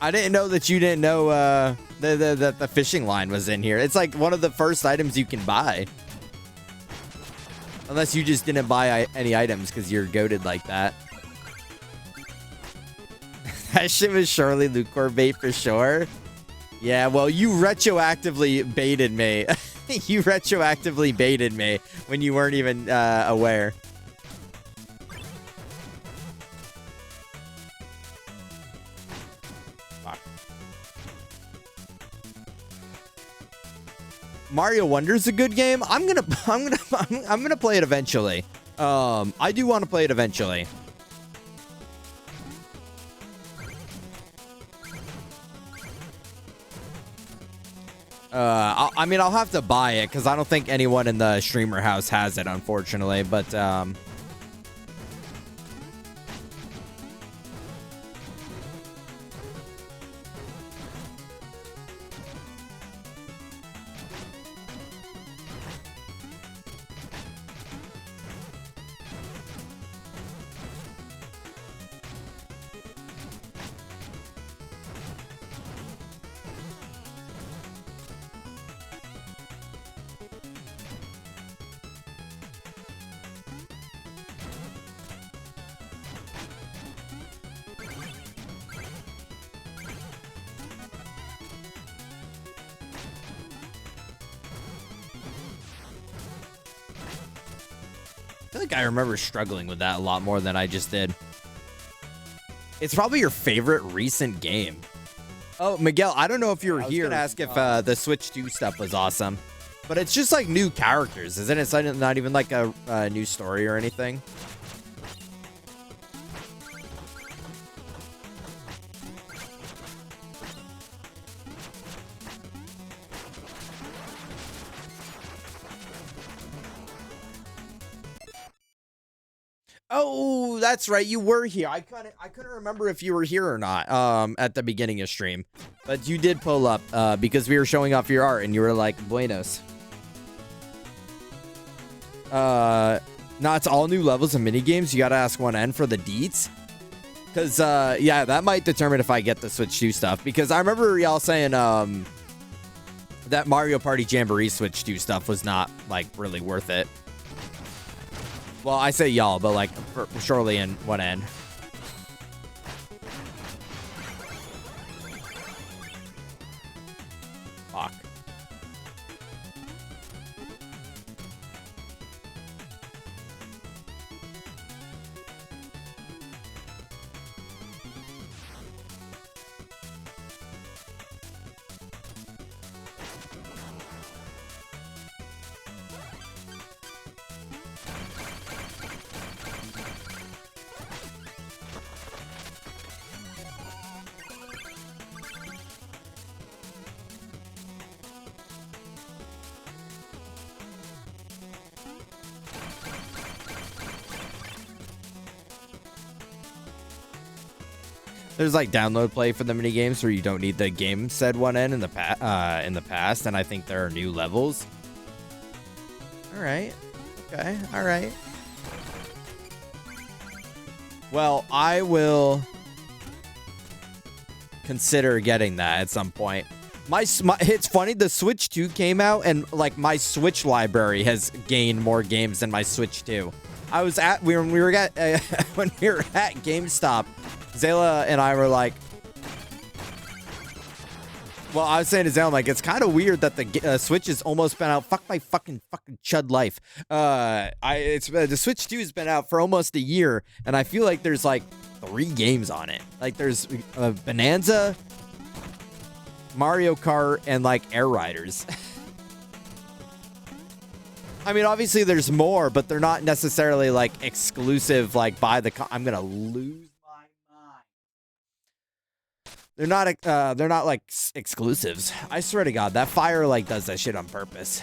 Speaker 1: didn't know that you didn't know that the fishing line was in here. It's like one of the first items you can buy. Unless you just didn't buy any items because you're goated like that. That shit was surely Lucor bait for sure. Yeah, well, you retroactively baited me. You retroactively baited me when you weren't even aware. Fuck. Mario Wonder's a good game. I'm gonna play it eventually. I do want to play it eventually. I mean, I'll have to buy it because I don't think anyone in the streamer house has it, unfortunately. But I feel like I remember struggling with that a lot more than I just did. It's probably your favorite recent game. Oh, Miguel, I don't know if you were here. I was gonna ask if the Switch 2 stuff was awesome. But it's just like new characters, isn't it? It's not even like a new story or anything. Oh, that's right. You were here. I couldn't remember if you were here or not at the beginning of stream. But you did pull up because we were showing off your art and you were like, buenos. No, it's all new levels and mini games. You got to ask 1N for the deets. Because, yeah, that might determine if I get the Switch 2 stuff. Because I remember y'all saying that Mario Party Jamboree Switch 2 stuff was not, like, really worth it. Well, I say y'all, but like surely in 1N. Fuck. There's like download play for the mini games where you don't need the game said one in the past, and I think there are new levels. All right. Okay. All right. Well, I will consider getting that at some point. It's funny, the Switch 2 came out, and like my Switch library has gained more games than my Switch 2. I was at when we were at GameStop, Zayla and I were like, well, I was saying to Zayla, like, it's kind of weird that the Switch has almost been out. Fuck my fucking chud life. The Switch 2 has been out for almost a year, and I feel like there's like 3 games on it. Like there's Bonanza, Mario Kart, and like Air Riders. I mean, obviously there's more, but they're not necessarily like exclusive. Like by the I'm gonna lose my mind. They're not like exclusives. I swear to God, that fire like does that shit on purpose.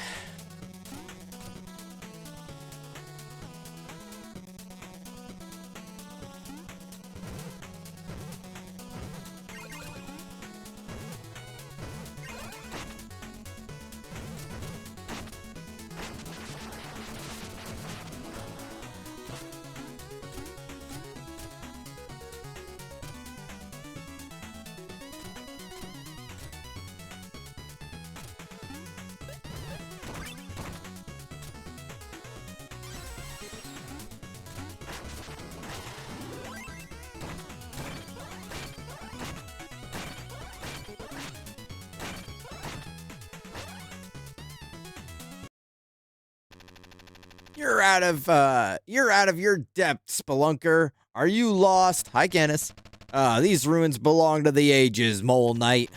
Speaker 1: You're out of your depth, Spelunker. Are you lost? Hi, Canis. These ruins belong to the ages, Mole Knight.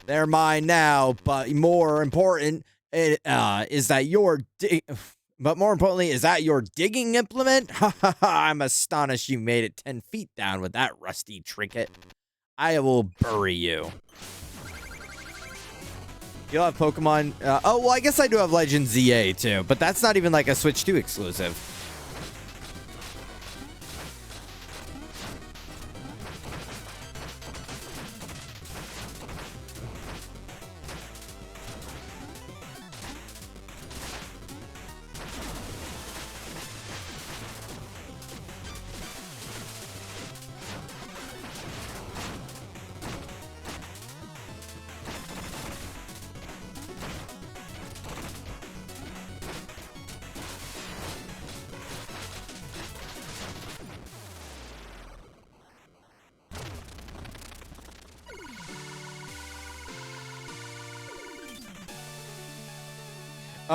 Speaker 1: They're mine now, but more important, is that your digging implement? Ha ha ha! I'm astonished you made it 10 feet down with that rusty trinket. I will bury you. You'll have Pokemon. Oh, well, I guess I do have Legend ZA too, but that's not even like a Switch 2 exclusive.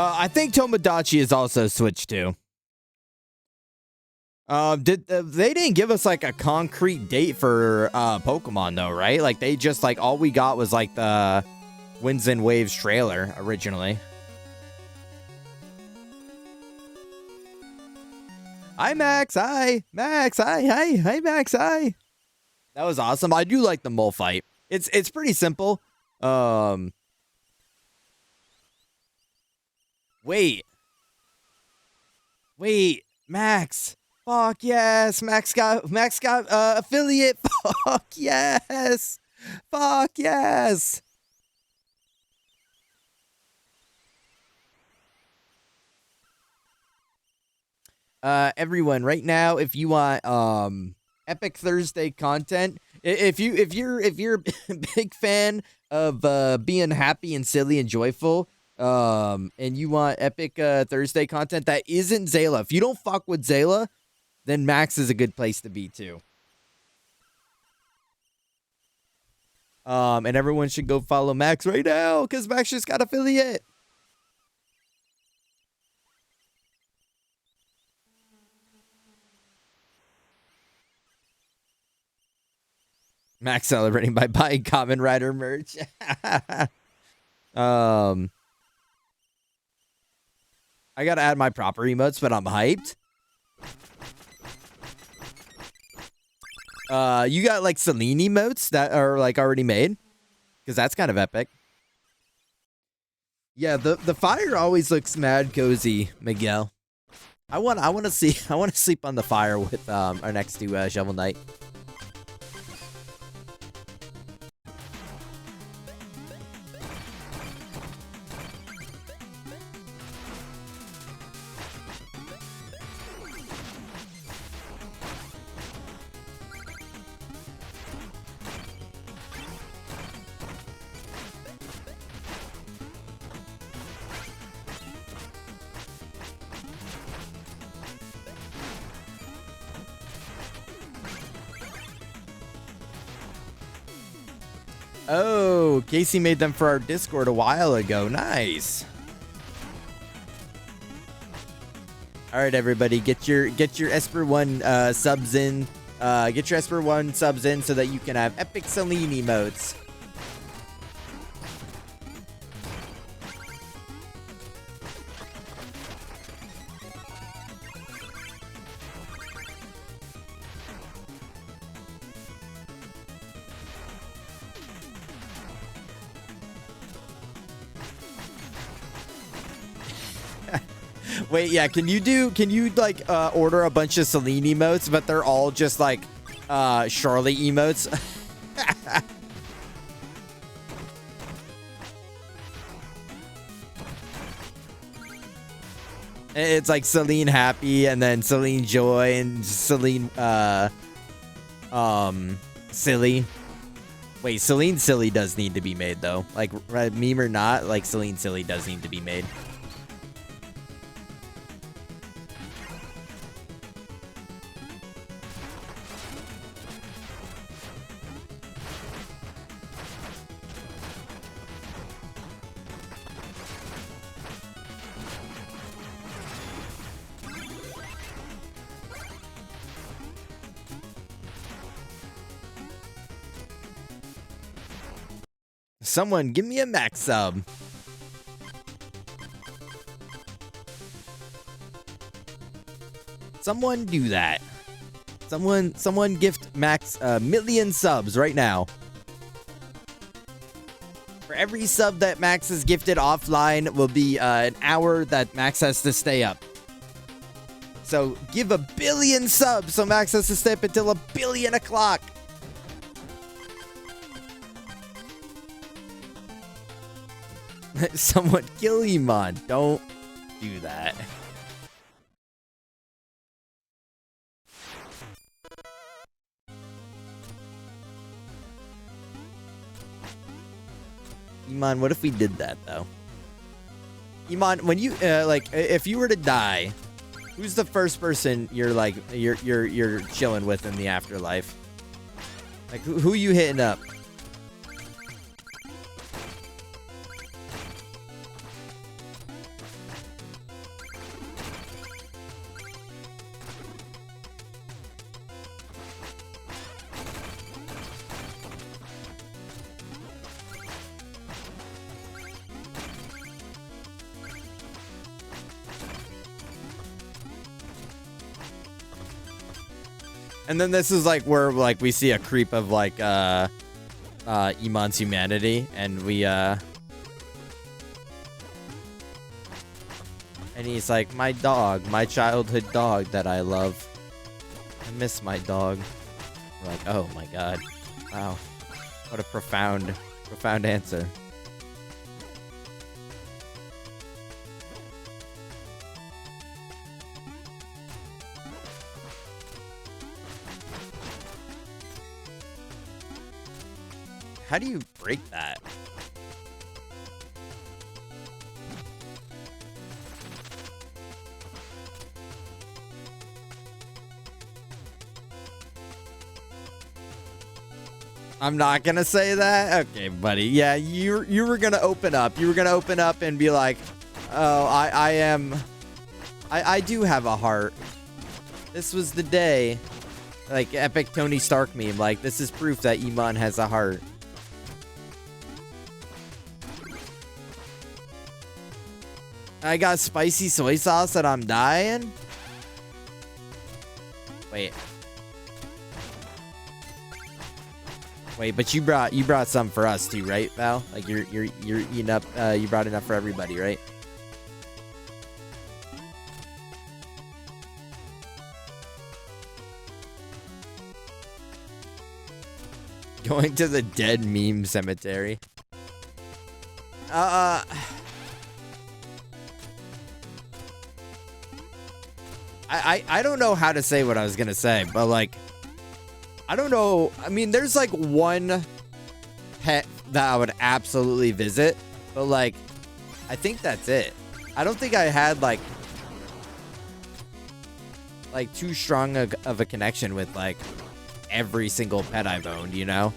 Speaker 1: I think Tomodachi is also Switch 2. They didn't give us like a concrete date for Pokemon though, right? Like they just like all we got was like the Winds and Waves trailer originally. Hi Max, hi Max, hi Max, hi. That was awesome. I do like the mole fight. It's pretty simple. Wait, Max. Fuck yes, Max got affiliate. Fuck yes. Fuck yes. Everyone, right now, if you want Epic Thursday content, if you're a big fan of being happy and silly and joyful, and you want Epic Thursday content that isn't Zayla, if you don't fuck with Zayla, then Max is a good place to be too. And everyone should go follow Max right now because Max just got affiliate. Max celebrating by buying Kamen Rider merch. I gotta add my proper emotes, but I'm hyped. You got like Celine emotes that are like already made? Because that's kind of epic. Yeah, the fire always looks mad cozy, Miguel. I want to sleep on the fire with our next two Shovel Knight. Oh, Casey made them for our Discord a while ago. Nice. All right, everybody, get your Esper 1 subs in. Get your Esper 1 subs in so that you can have epic Celine emotes. Wait, yeah, can you like order a bunch of Celine emotes, but they're all just like Charlotte emotes? It's like Celine happy and then Celine joy and Celine silly. Wait, Celine silly does need to be made though. Like meme or not, like Celine silly does need to be made. Someone give me a max sub. Someone do that. Someone gift Max a million subs right now. For every sub that Max is gifted offline will be an hour that Max has to stay up. So give 1 billion subs so Max has to stay up until 1 billion o'clock. Someone kill Iman. Don't do that. Iman, what if we did that though? Iman, when you like, if you were to die, who's the first person you're like you're chilling with in the afterlife? Like who you hitting up? And then this is like where like we see a creep of like Iman's humanity, and we and he's like, my dog, my childhood dog that I love. I miss my dog. We're like, oh my god. Wow. What a profound answer. How do you break that? I'm not gonna say that? Okay, buddy. Yeah, you were gonna open up. You were gonna open up and be like, oh, I do have a heart. This was the day. Like, epic Tony Stark meme. Like, this is proof that Iman has a heart. I got spicy soy sauce and I'm dying? Wait. Wait, but you brought some for us too, right, Val? Like you're eating up you brought enough for everybody, right? Going to the dead meme cemetery. I don't know how to say what I was gonna say, but like, I don't know. I mean, there's like one pet that I would absolutely visit, but like, I think that's it. I don't think I had like too strong of a connection with like every single pet I've owned, you know?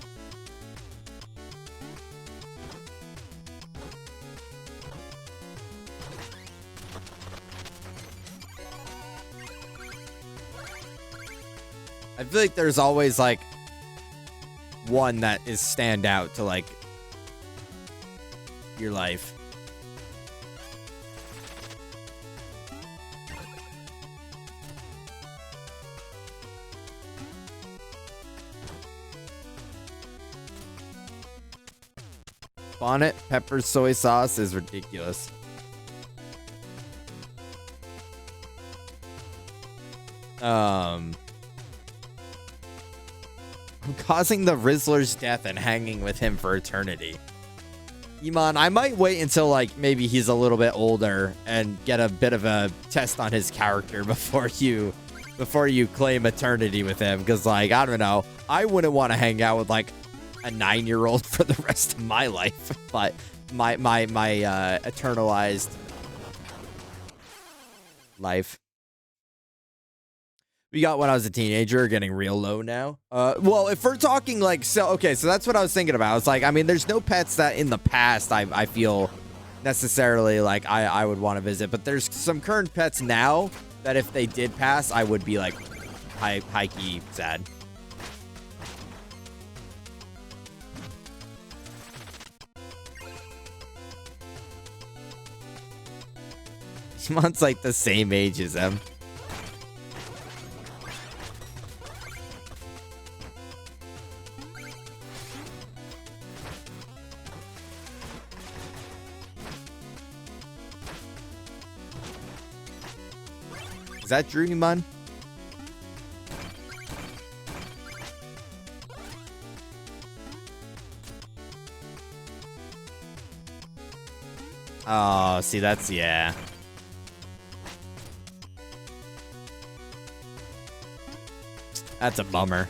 Speaker 1: I feel like there's always like one that is stand out to like your life. Bonnet pepper soy sauce is ridiculous. I'm causing the Rizzler's death and hanging with him for eternity. Iman, I might wait until like maybe he's a little bit older and get a bit of a test on his character before you claim eternity with him, because like I don't know, I wouldn't want to hang out with like a 9-year-old for the rest of my life, but my eternalized life. We got when I was a teenager, getting real low now. Well, if we're talking like, so that's what I was thinking about. It's like, I mean, there's no pets that in the past I feel necessarily like I would want to visit, but there's some current pets now that if they did pass, I would be like high-key sad. Shimon's like the same age as him. Is that Drew, Iman? Oh, see, that's, yeah. That's a bummer.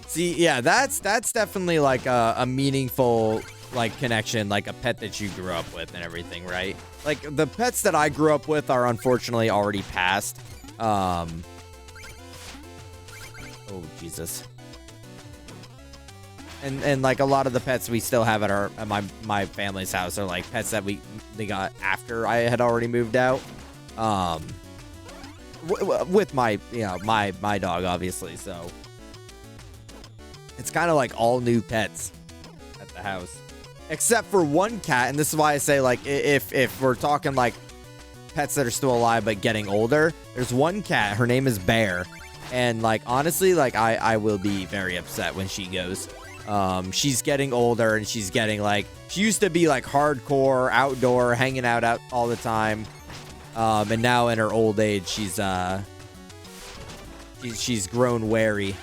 Speaker 1: See, yeah, that's definitely like a meaningful like connection, like a pet that you grew up with and everything, right? Like the pets that I grew up with are unfortunately already passed. Oh Jesus. And like a lot of the pets we still have at my family's house are like pets that they got after I had already moved out. With my my dog obviously, so it's kind of like all new pets at the house, except for one cat. And this is why I say like if we're talking like pets that are still alive but getting older, there's one cat. Her name is Bear, and like honestly, like I will be very upset when she goes. She's getting older and she's getting like, she used to be like hardcore outdoor, hanging out all the time. And now in her old age, she's grown wary.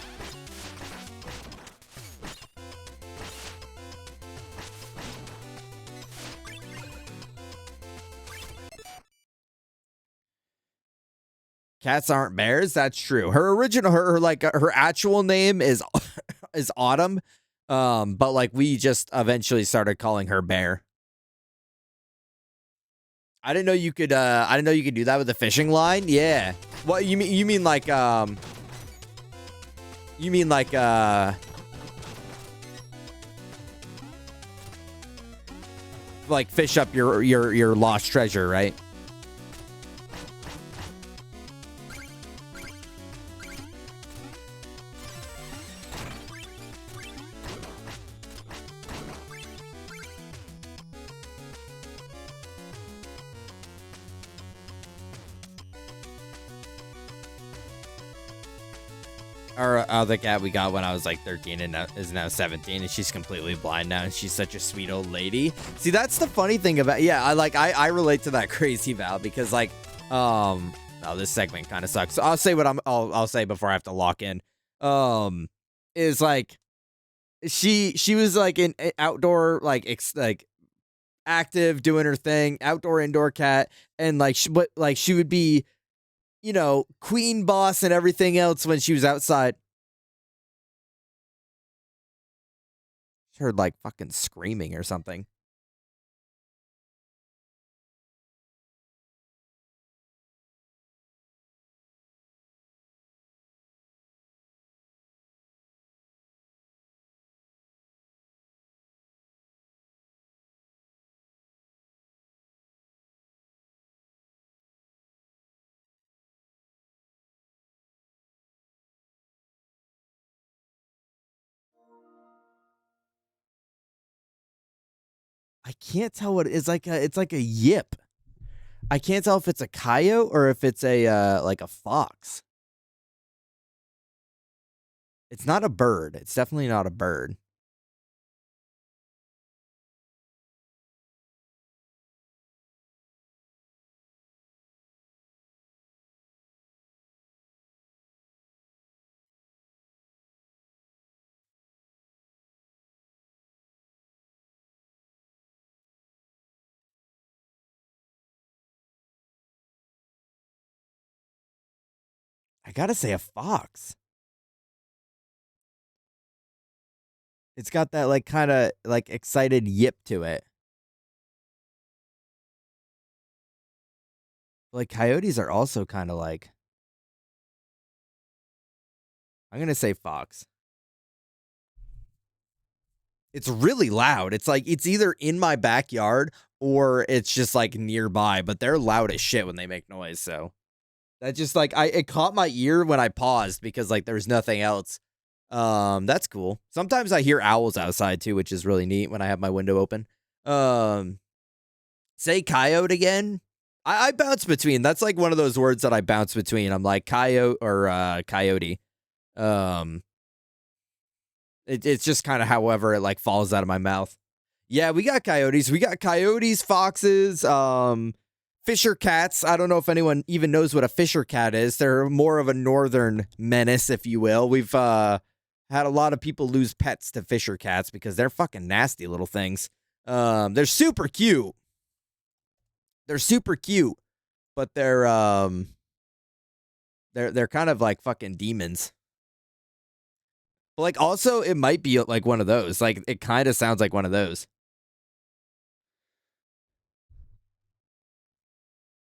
Speaker 1: Cats aren't bears. That's true. Her actual name is is Autumn. But like we just eventually started calling her Bear. I didn't know you could do that with a fishing line. Yeah. What you mean like like fish up your lost treasure, right? Our other cat we got when I was like 13 and is now 17, and she's completely blind now, and she's such a sweet old lady. See, that's the funny thing about, yeah, I relate to that crazy Val, because like oh, this segment kind of sucks. So I'll say what I'll say before I have to lock in. Is like she was like an outdoor like active, doing her thing, outdoor indoor cat, and like she would be, you know, queen boss and everything else when she was outside. Heard like fucking screaming or something. can't tell what it's like a yip. I can't tell if it's a coyote or if it's a like a fox. It's not a bird. It's definitely not a bird. I gotta say a fox. It's got that like kind of like excited yip to it. Like coyotes are also kind of like. I'm gonna say fox. It's really loud. It's like it's either in my backyard or it's just like nearby, but they're loud as shit when they make noise. So that just like it caught my ear when I paused because like there's nothing else. That's cool. Sometimes I hear owls outside too, which is really neat when I have my window open. Say coyote again. I bounce between. That's like one of those words that I bounce between. I'm like coyote or coyote. Um, it's just kind of however it like falls out of my mouth. Yeah, we got coyotes. We got coyotes, foxes, fisher cats. I don't know if anyone even knows what a fisher cat is. They're more of a northern menace, if you will. We've had a lot of people lose pets to fisher cats because they're fucking nasty little things. They're super cute. They're super cute, but they're kind of like fucking demons. But like also it might be like one of those. Like it kind of sounds like one of those.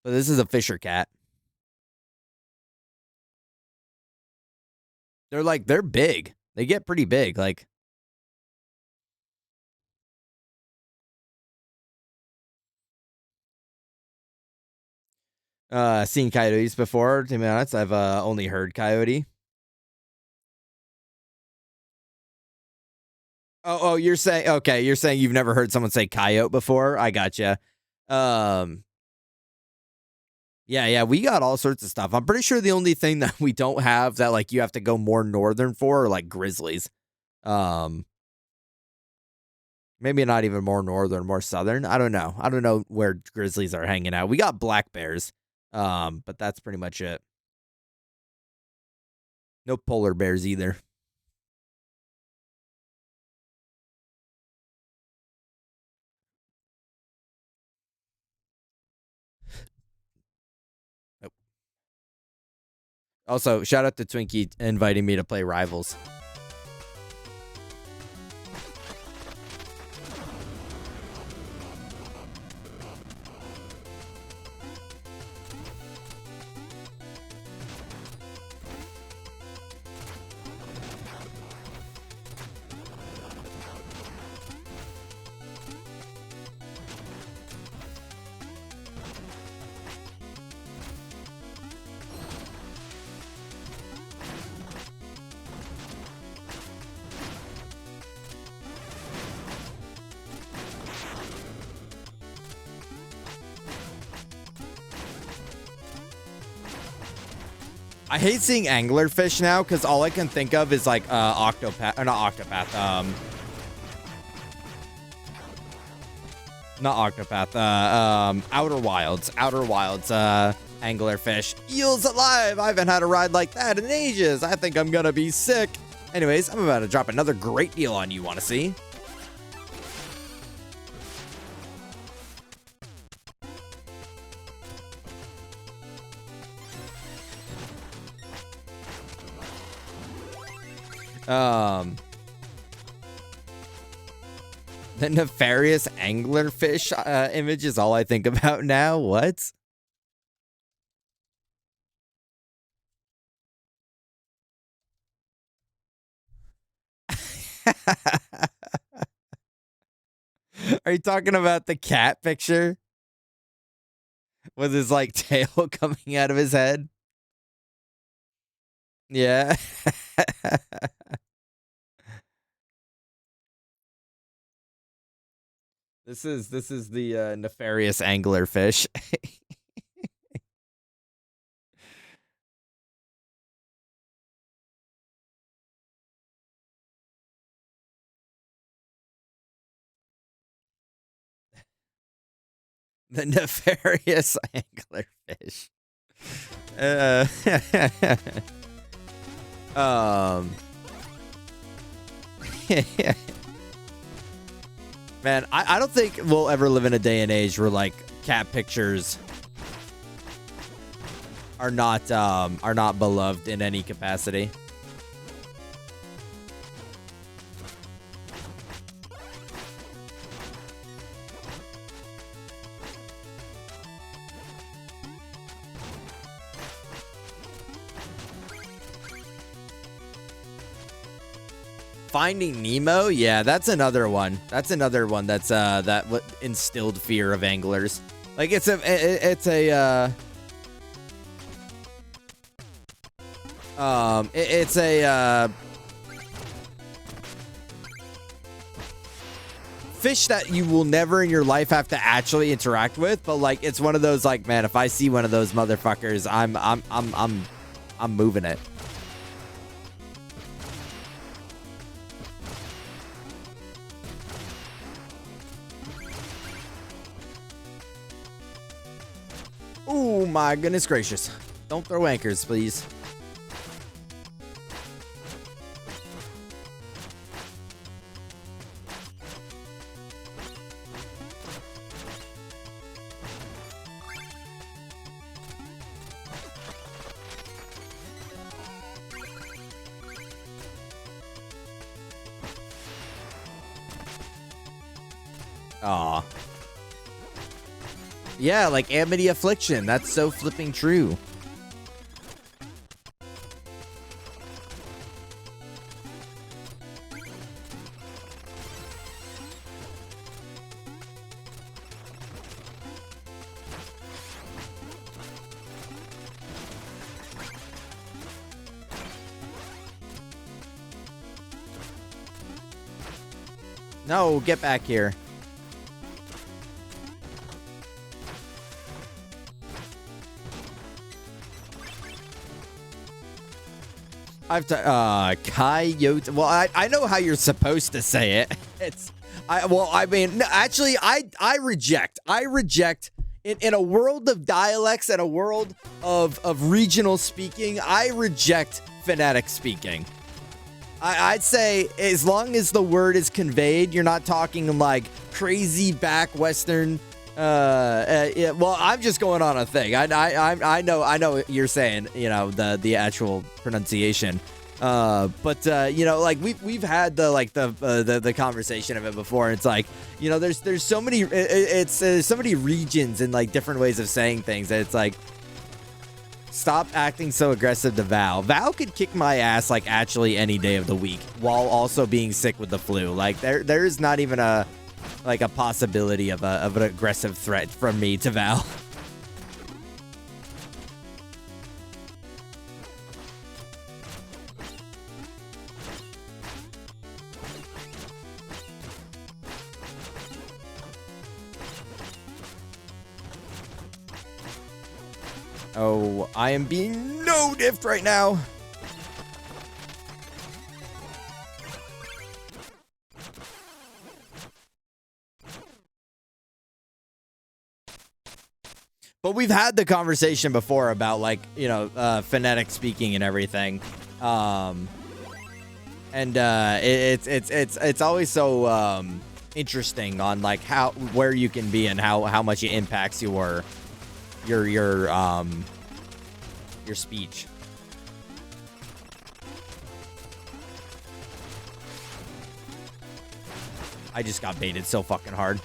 Speaker 1: But this is a fisher cat. They're big. They get pretty big. Like seen coyotes before, to be honest. I've only heard coyote. Oh, you're saying okay, you're saying you've never heard someone say coyote before? I gotcha. Um yeah, we got all sorts of stuff. I'm pretty sure the only thing that we don't have that like you have to go more northern for are like grizzlies. Um Maybe not even more northern, more southern. I don't know. I don't know where grizzlies are hanging out. We got black bears. But that's pretty much it. No polar bears either. Nope. Also, shout out to Twinkie inviting me to play Rivals. I hate seeing anglerfish now because all I can think of is like octopath, or not octopath, not octopath, outer wilds, anglerfish. Eels alive! I haven't had a ride like that in ages. I think I'm gonna be sick. Anyways, I'm about to drop another great deal on you. Want to see? The nefarious anglerfish image is all I think about now. What? Are you talking about the cat picture with his like tail coming out of his head? Yeah. This is the nefarious anglerfish. The nefarious anglerfish. Um. Man, I don't think we'll ever live in a day and age where like cat pictures are not beloved in any capacity. Finding Nemo, yeah, that's another one. That's another one that's that instilled fear of anglers. Like it's a fish that you will never in your life have to actually interact with, but like it's one of those like, man, if I see one of those motherfuckers, I'm moving it. Oh my goodness gracious. Don't throw anchors, please. Aw. Yeah, like Amity Affliction. That's so flipping true. No, get back here. Coyote. Well, I know how you're supposed to say it. Actually, I reject. In a world of dialects and a world of regional speaking, I reject phonetic speaking. I'd say as long as the word is conveyed, you're not talking like crazy back Western. Yeah, well, I'm just going on a thing. I know what you're saying. You know the actual pronunciation. But you know, like we've had the conversation of it before. It's like, you know, there's so many so many regions and like different ways of saying things that it's like, stop acting so aggressive to Val. Val could kick my ass like actually any day of the week while also being sick with the flu. Like there is not even a possibility of an aggressive threat from me to Val. Oh, I am being no diffed right now. But we've had the conversation before about like, you know, phonetic speaking and everything. It's always so interesting on like where you can be and how much it impacts your speech. I just got baited so fucking hard.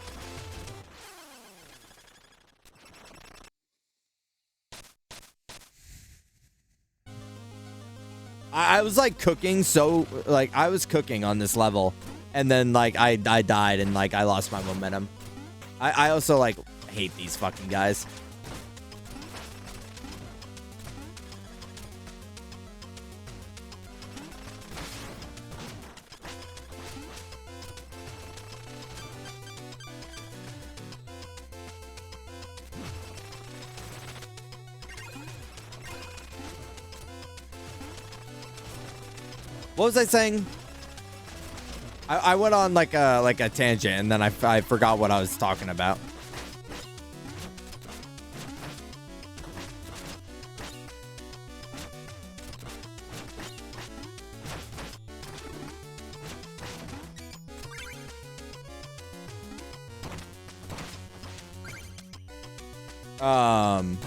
Speaker 1: I was like cooking, so like I was cooking on this level, and then like I died and like I lost my momentum. I also like hate these fucking guys. What was I saying? I went on like a tangent, and then I forgot what I was talking about.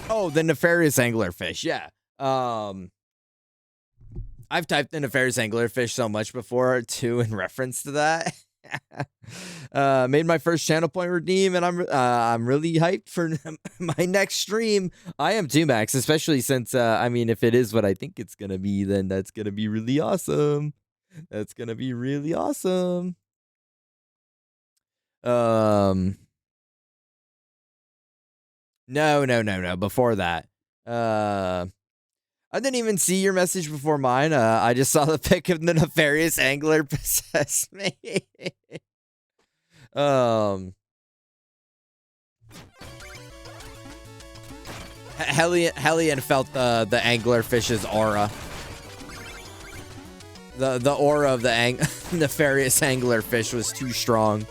Speaker 1: Oh, the nefarious anglerfish. Yeah. I've typed in nefarious anglerfish so much before too in reference to that. Made my first channel point redeem, and I'm really hyped for my next stream. I am too, Max, especially since I mean, if it is what I think it's gonna be, then that's gonna be really awesome. That's gonna be really awesome. No. Before that, I didn't even see your message before mine. I just saw the pic of the nefarious angler possess me. Hellion felt the anglerfish's aura. The aura of the nefarious anglerfish was too strong.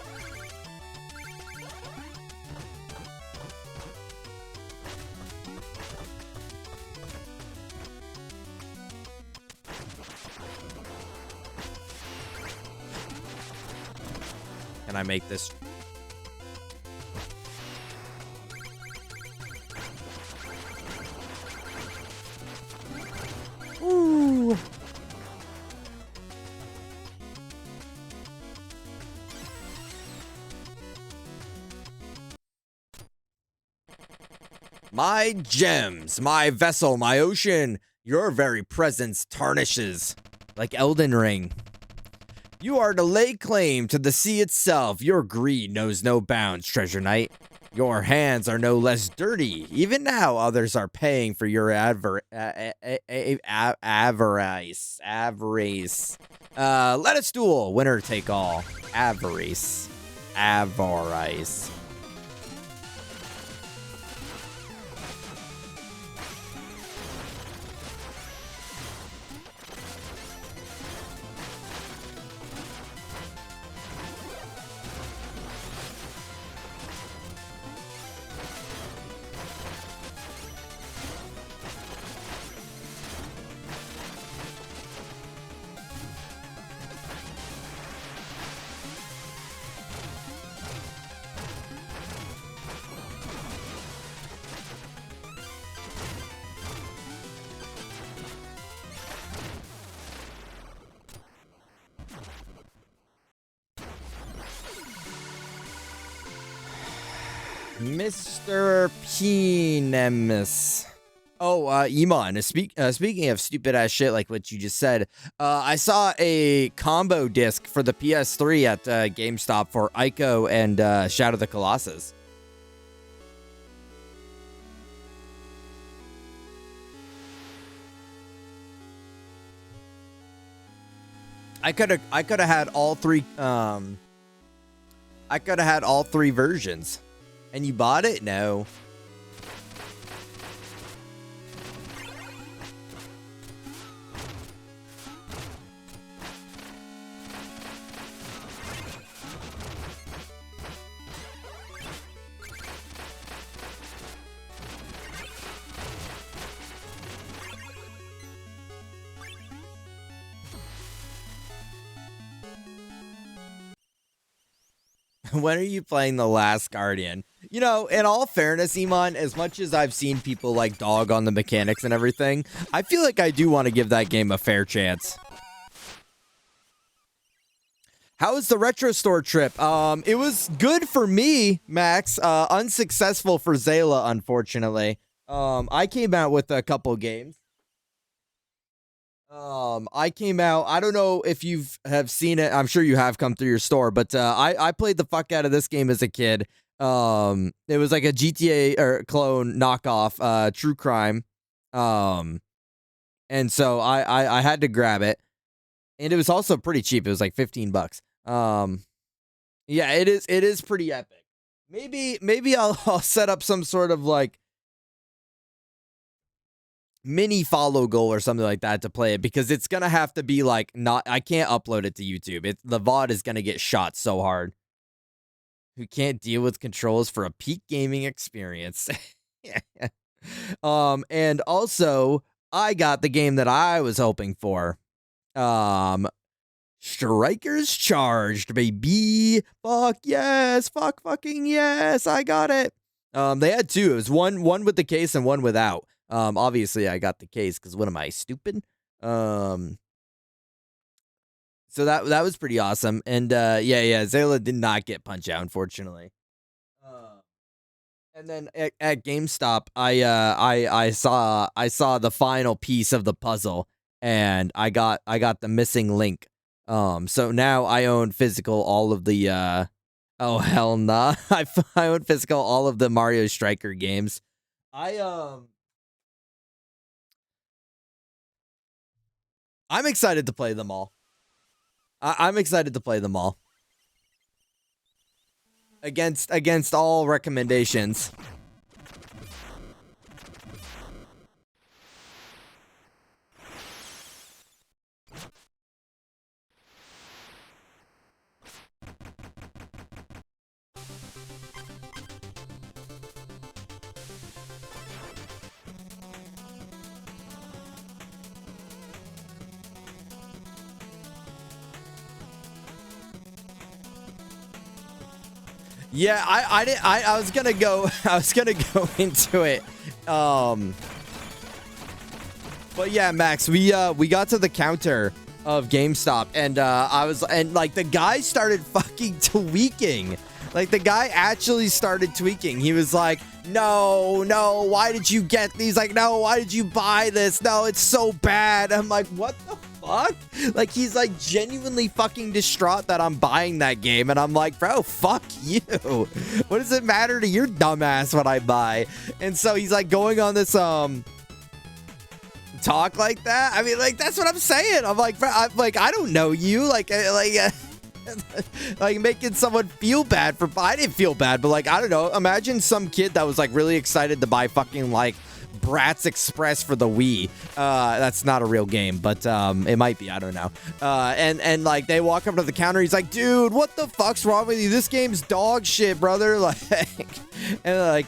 Speaker 1: Can I make this? Ooh. My gems, my vessel, my ocean, your very presence tarnishes like Elden Ring. You are to lay claim to the sea itself. Your greed knows no bounds, Treasure Knight. Your hands are no less dirty. Even now, others are paying for your avarice. Avarice. Let us duel. Winner take all. Avarice. Avarice. Mr. Penemus. Oh, Iman, speaking of stupid ass shit like what you just said, I saw a combo disc for the PS3 at GameStop for Ico and Shadow of the Colossus. I could have had all three. I could have had all three versions. And you bought it? No. When are you playing The Last Guardian? You know, in all fairness, Iman, as much as I've seen people like dog on the mechanics and everything, I feel like I do want to give that game a fair chance. How was the Retro Store trip? It was good for me, Max. Unsuccessful for Zayla, unfortunately. I came out with a couple games. I came out, I don't know if you have seen it. I'm sure you have come through your store, but I played the fuck out of this game as a kid. It was like a GTA or clone knockoff, True Crime. And so I had to grab it. And it was also pretty cheap. It was like $15. Yeah, it is pretty epic. Maybe I'll set up some sort of like mini follow goal or something like that to play it, because it's gonna have to be like not. I can't upload it to YouTube. The VOD is gonna get shot so hard. Who can't deal with controls for a peak gaming experience? Yeah. And also I got the game that I was hoping for. Strikers Charged, baby. Fuck yes. Fuck fucking yes. I got it. They had two. It was one with the case and one without. Obviously I got the case because what am I, stupid? So that was pretty awesome. And yeah, Zayla did not get Punch Out, unfortunately. And then at GameStop, I saw the final piece of the puzzle, and I got the missing link. So now I own physical all of the oh hell nah. I own physical all of the Mario Striker games. I'm excited to play them all. I'm excited to play them all. Against all recommendations. Yeah, I was gonna go into it. But yeah, Max, we got to the counter of GameStop, and like the guy started fucking tweaking. Like the guy actually started tweaking. He was like, no, why did you get these? Like, no, why did you buy this? No, it's so bad. I'm like, what the fuck? Like, he's like genuinely fucking distraught that I'm buying that game, and I'm like, bro, fuck you. What does it matter to your dumbass what I buy? And so he's like going on this talk like that. I mean, like, that's what I'm saying. I'm like, bro, I don't know you. Like making someone feel bad for. I didn't feel bad, but like, I don't know. Imagine some kid that was like really excited to buy fucking like Bratz Express for the Wii. That's not a real game, but it might be. I don't know. And like they walk up to the counter. He's like, dude, what the fuck's wrong with you? This game's dog shit, brother. Like, and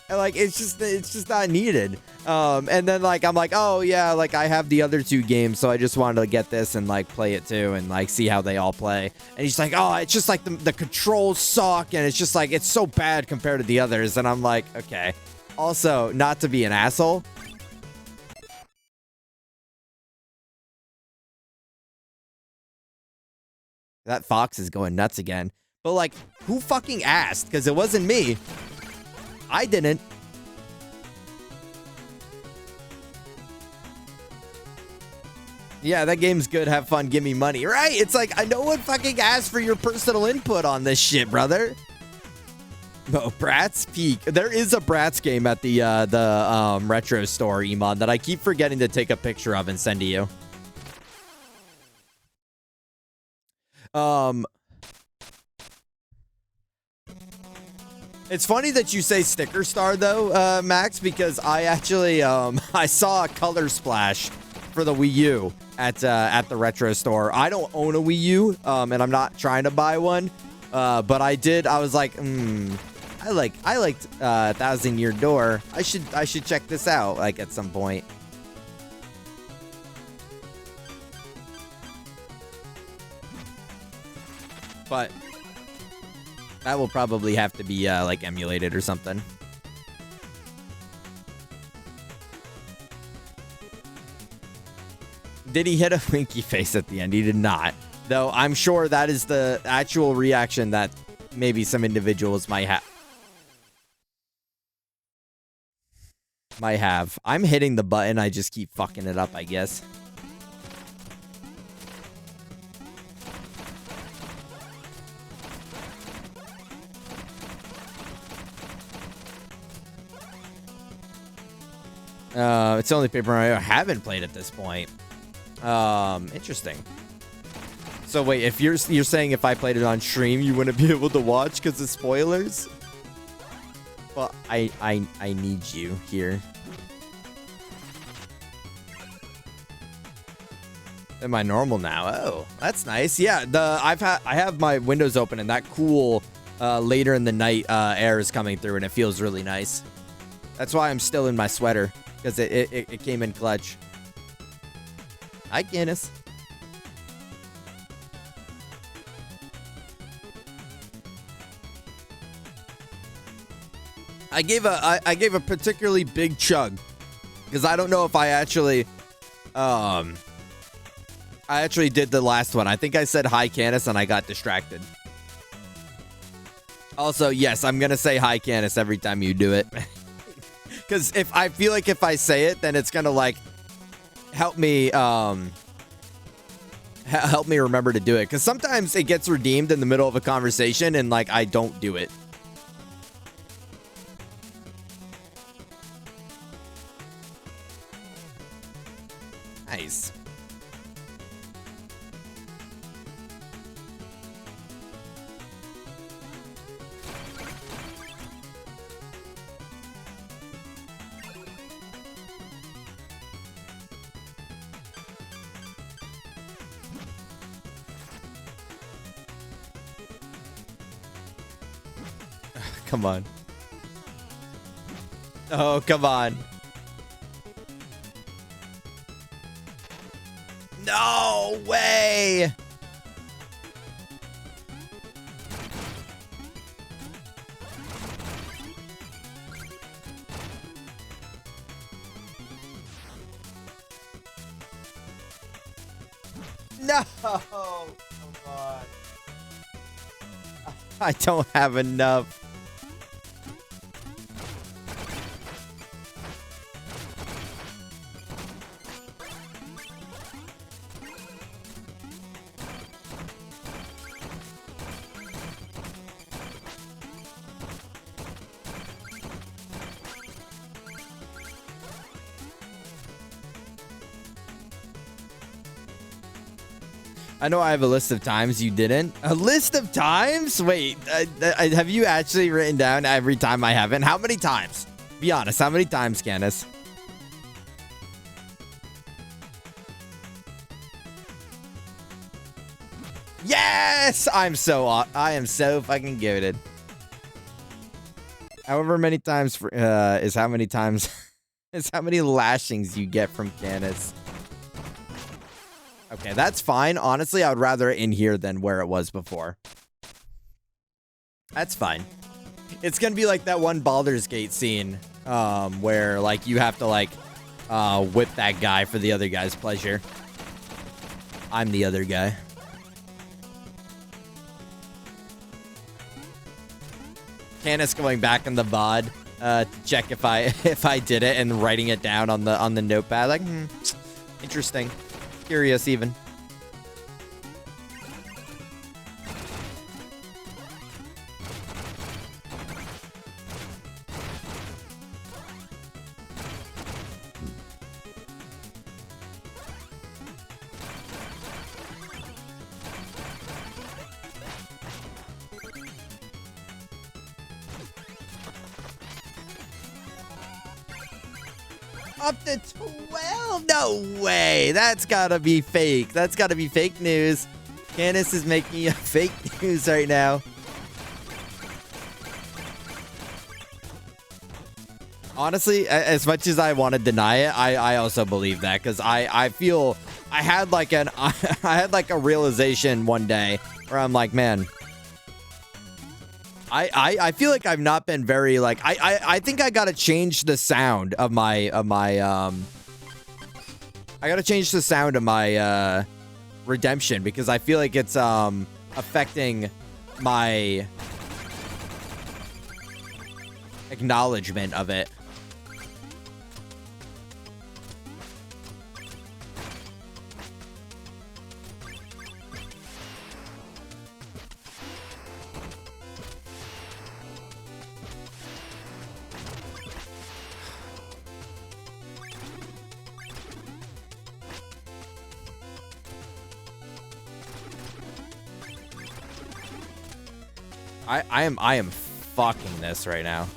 Speaker 1: like it's just not needed. And then like I'm like, oh yeah, like I have the other two games, so I just wanted to get this and like play it too and like see how they all play. And he's like, oh, it's just like the controls suck, and it's just like it's so bad compared to the others. And I'm like, okay. Also, not to be an asshole, that fox is going nuts again. But like, who fucking asked? Because it wasn't me. I didn't. Yeah, that game's good. Have fun. Give me money. Right? It's like, no one fucking asked for your personal input on this shit, brother. Oh, Bratz Peak. There is a Bratz game at the retro store, Iman, that I keep forgetting to take a picture of and send to you. It's funny that you say Sticker Star though, Max, because I actually I saw a Color Splash for the Wii U at the retro store. I don't own a Wii U, and I'm not trying to buy one, but I did. I was like, I liked Thousand Year Door. I should check this out like at some point. But that will probably have to be like emulated or something. Did he hit a winky face at the end? He did not. Though I'm sure that is the actual reaction that maybe some individuals might have. I'm hitting the button. I just keep fucking it up, I guess. It's the only Paper Mario I haven't played at this point. Interesting. So wait, if you're saying if I played it on stream, you wouldn't be able to watch because of spoilers? Well, I need you here. Am I normal now? Oh, that's nice. Yeah, I have my windows open and that cool later in the night air is coming through and it feels really nice. That's why I'm still in my sweater because it came in clutch. Hi, Guinness. I gave a particularly big chug because I don't know if I actually did the last one. I think I said hi, Canis, and I got distracted. Also, yes, I'm gonna say hi, Canis, every time you do it. Because if I feel like if I say it, then it's gonna like help me help me remember to do it. Because sometimes it gets redeemed in the middle of a conversation and like I don't do it. Nice. Come on. Oh, come on. No way. No. Come on. I don't have enough. I know I have a list of times you didn't. A list of times? Wait, have you actually written down every time I haven't? How many times? Be honest, how many times, Candace? Yes! I am so fucking goated. However many times is how many times is how many lashings you get from Candace. Okay, that's fine. Honestly, I would rather it in here than where it was before. That's fine. It's gonna be like that one Baldur's Gate scene, where like you have to like whip that guy for the other guy's pleasure. I'm the other guy. Candace going back in the VOD to check if I did it and writing it down on the notepad. Like, interesting. Curious even. Up to 12? No way. That's gotta be fake. That's gotta be fake news. Candace is making fake news right now. Honestly, as much as I want to deny it, I also believe that because I feel I had like a realization one day where I'm like, man, I feel like I've not been very like I think I gotta change the sound of my I gotta change the sound of my redemption because I feel like it's affecting my acknowledgement of it. I am fucking this right now.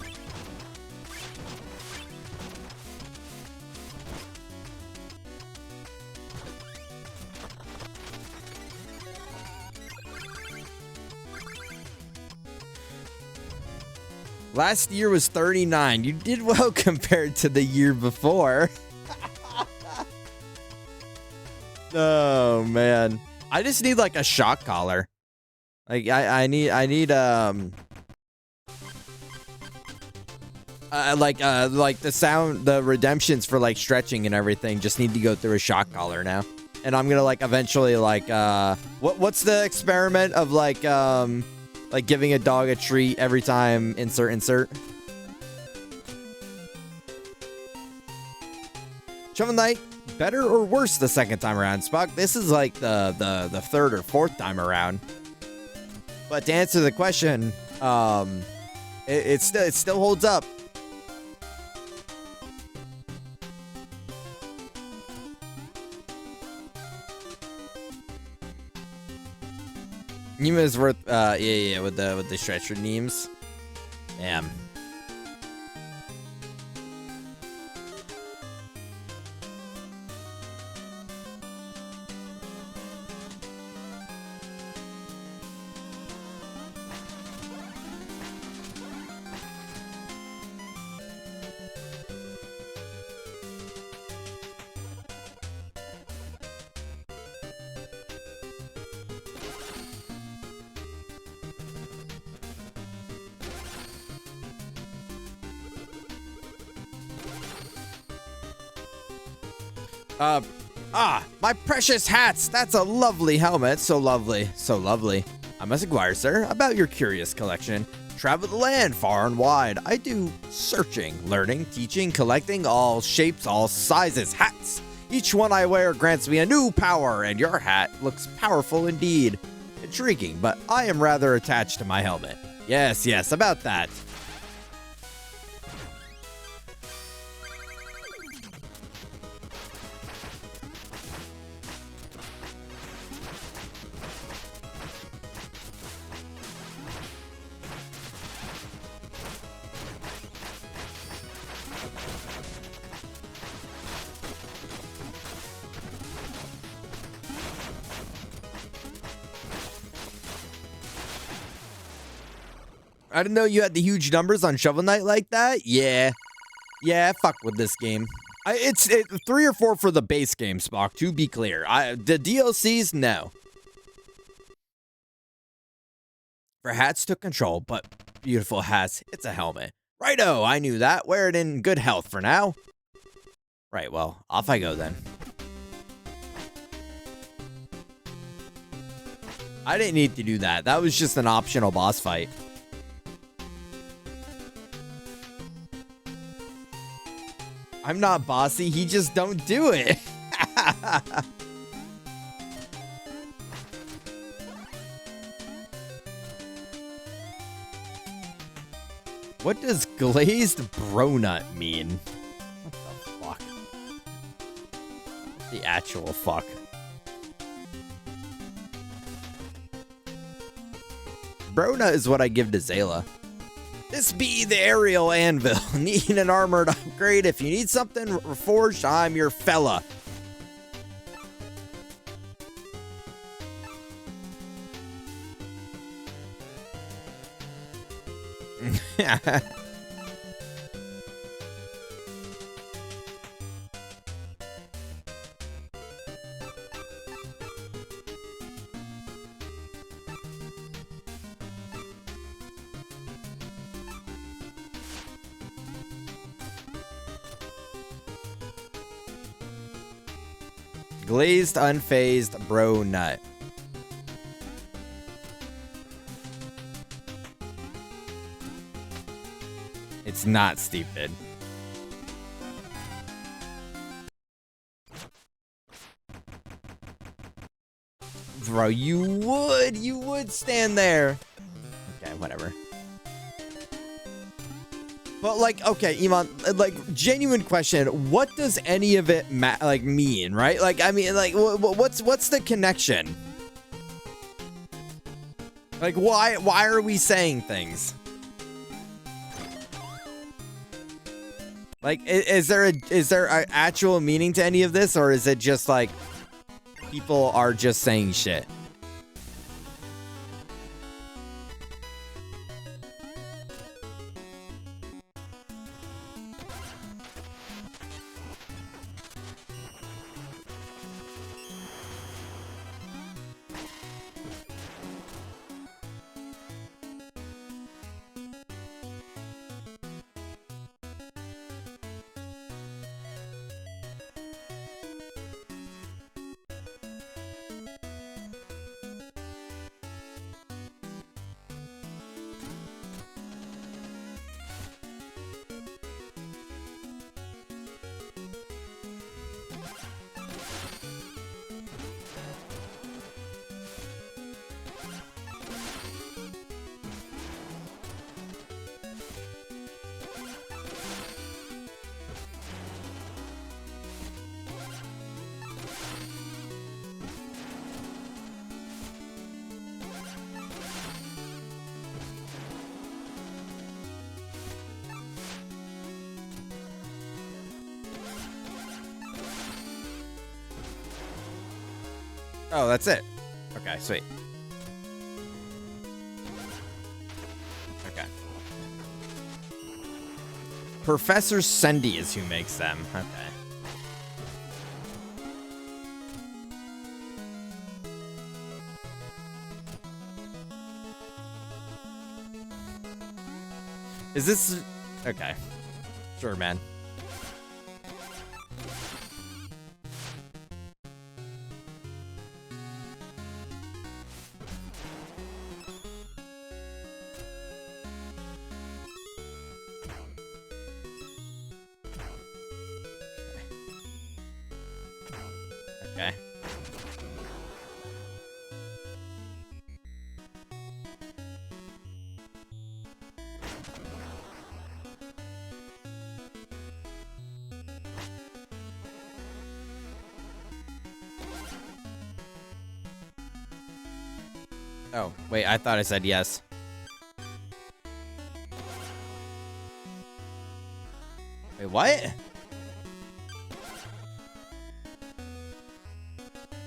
Speaker 1: Last year was 39. You did well compared to the year before. Oh, man. I just need, like, a shock collar. Like, I need, like the sound, the redemptions for, like, stretching and everything just need to go through a shock collar now. And I'm gonna, like, eventually, like, what's the experiment of, like giving a dog a treat every time insert? Shovel Knight, better or worse the second time around, Spock? This is like the third or fourth time around. But to answer the question, it still holds up. Nima is worth, yeah, with the stretcher memes. Damn. My precious hats! That's a lovely helmet. So lovely. So lovely. I must inquire, sir, about your curious collection. Travel the land far and wide. I do searching, learning, teaching, collecting, all shapes, all sizes, hats. Each one I wear grants me a new power, and your hat looks powerful indeed. Intriguing, but I am rather attached to my helmet. Yes, about that. I didn't know you had the huge numbers on Shovel Knight like that. Yeah, fuck with this game. It's 3 or 4 for the base game, Spock, to be clear. The DLCs, no. For hats to control, but beautiful hats, it's a helmet. Righto, I knew that. Wear it in good health for now. Right, well, off I go then. I didn't need to do that. That was just an optional boss fight. I'm not bossy, he just don't do it. What does glazed bronut mean? What the fuck? What the actual fuck? Brona is what I give to Zayla. This be the aerial anvil. Need an armored upgrade. If you need something forged, I'm your fella. Glazed, unfazed, bro nut. It's not stupid. Bro, you would stand there. Okay, whatever. But like, okay, Iman, like, genuine question. What does any of it mean, right? Like, I mean, like, what's the connection? Like, why are we saying things? Like, is there an actual meaning to any of this, or is it just like people are just saying shit? Oh, that's it. Okay, sweet. Okay. Professor Sendy is who makes them. Okay. Is this... Okay. Sure, man. Okay. Oh, wait, I thought I said yes. Wait, what?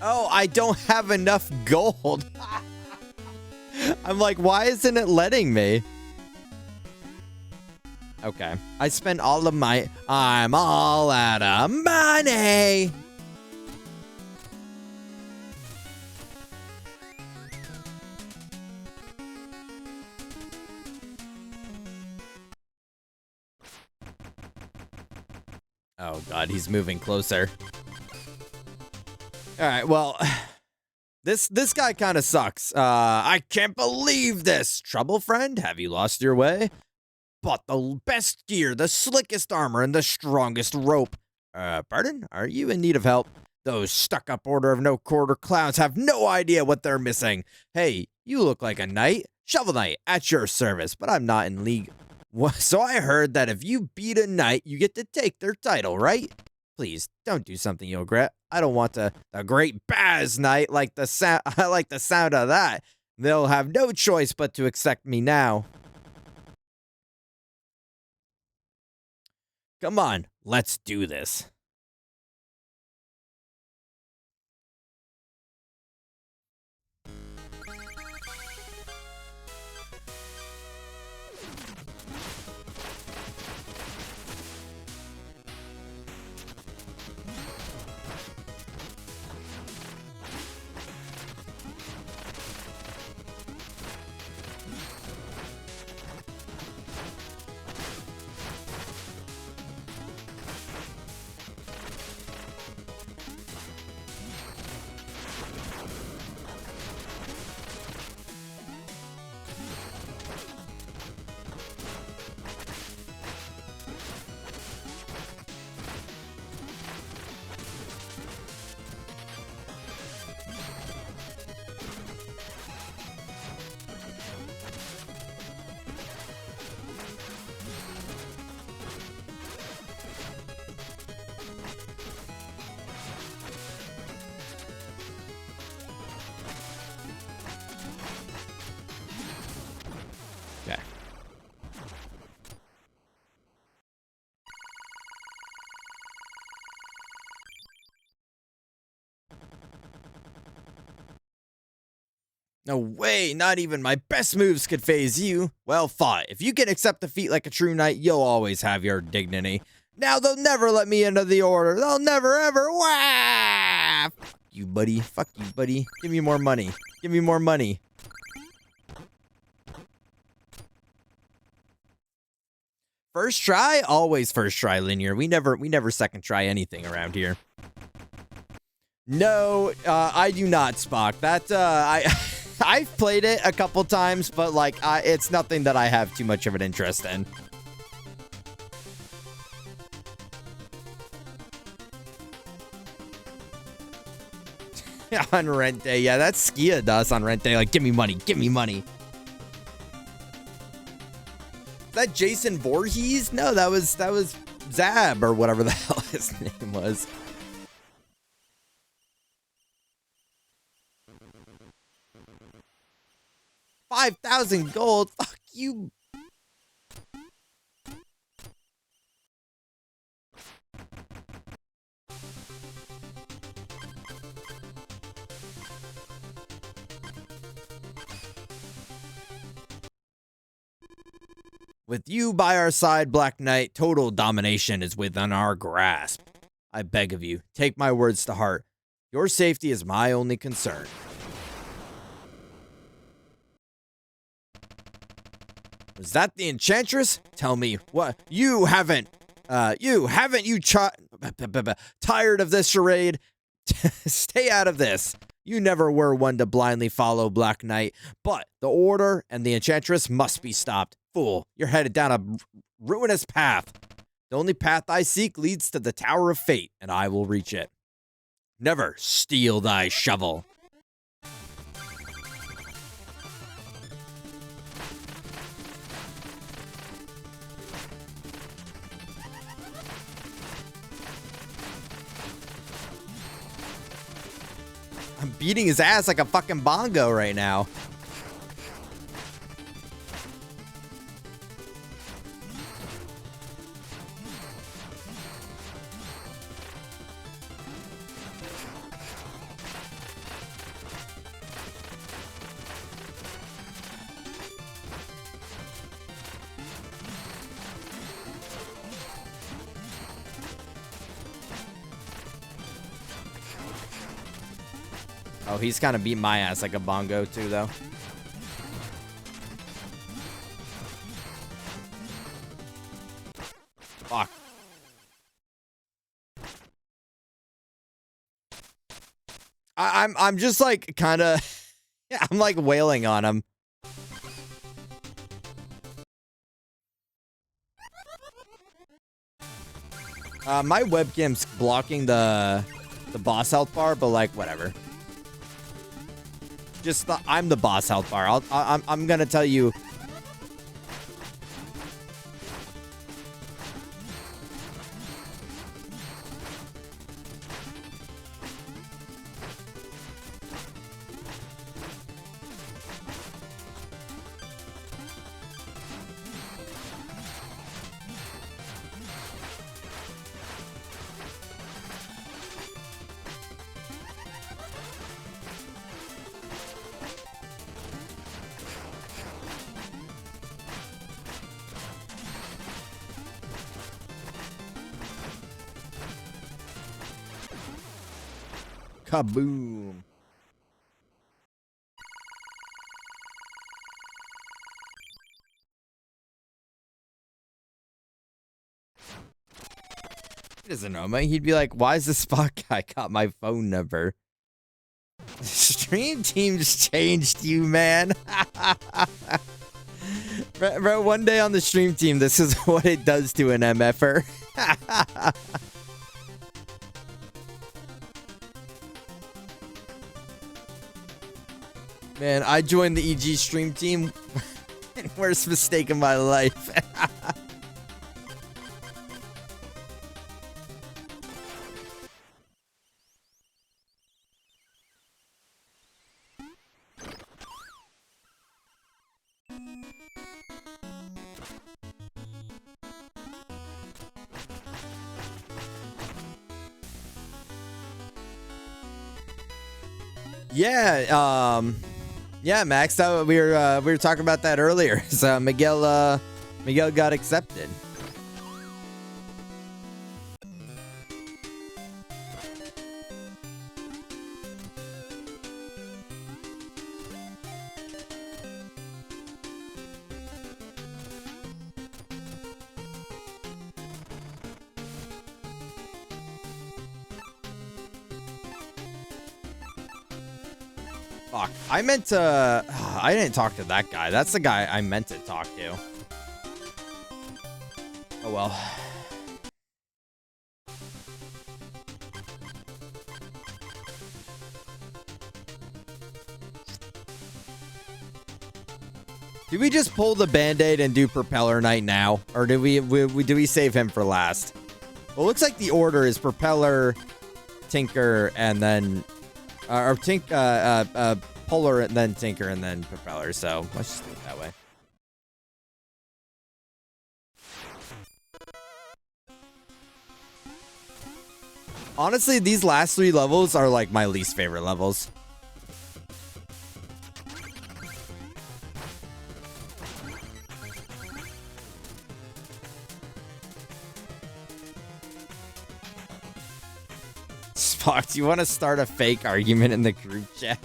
Speaker 1: Oh, I don't have enough gold. I'm like, why isn't it letting me? Okay. I spent all of my... I'm all out of money. Oh, God, he's moving closer. All right, well... This guy kind of sucks. I can't believe this. Trouble, friend? Have you lost your way? Bought the best gear, the slickest armor, and the strongest rope. Pardon? Are you in need of help? Those stuck-up Order of No Quarter clowns have no idea what they're missing. Hey, you look like a knight. Shovel Knight, at your service, but I'm not in league. So I heard that if you beat a knight, you get to take their title, right? Please, don't do something you'll regret. I don't want the great Baz Knight like the sound. I like the sound of that. They'll have no choice but to accept me now. Come on, let's do this. Okay. No way, not even my best moves could phase you. Well fought. If you can accept defeat like a true knight, you'll always have your dignity. Now they'll never let me into the order. They'll never ever. Wah! Fuck you, buddy. Fuck you, buddy. Give me more money. Give me more money. First try? Always first try, Linear. We never second try anything around here. No, I do not, Spock. That, I've played it a couple times, but, like, it's nothing that I have too much of an interest in. On rent day, yeah, that's Skia does on rent day. Like, give me money, give me money. Is that Jason Voorhees? No, that was Zab or whatever the hell his name was. $5,000 gold. Fuck you. With you by our side, Black Knight, total domination is within our grasp. I beg of you, take my words to heart. Your safety is my only concern. Was that the Enchantress? Tell me what you haven't tired of this charade? Stay out of this. You never were one to blindly follow, Black Knight, but the Order and the Enchantress must be stopped. Fool, you're headed down a ruinous path. The only path I seek leads to the Tower of Fate, and I will reach it. Never steal thy shovel. I'm beating his ass like a fucking bongo right now. Oh, he's kind of beat my ass like a bongo too, though. Fuck. I'm just like kind of, yeah, I'm like wailing on him. My webcam's blocking the boss health bar, but like whatever. Just I'm the boss health bar. I'm gonna tell you. Kaboom. He doesn't know me. He'd be like, why is this spot guy got my phone number? Stream team just changed you, man. Bro, one day on the stream team, this is what it does to an MFer. Man, I joined the EG stream team. Worst mistake of my life. Yeah, Max, that we were talking about that earlier. So Miguel got accepted. Fuck. I didn't talk to that guy. That's the guy I meant to talk to. Oh well. Do we just pull the band-aid and do Propeller Knight now? Or do we save him for last? Well, it looks like the order is Propeller, Tinker, and then Polar and then Tinker and then Propeller, so let's just do it that way. Honestly, these last 3 levels are like my least favorite levels. Fuck, do you want to start a fake argument in the group chat?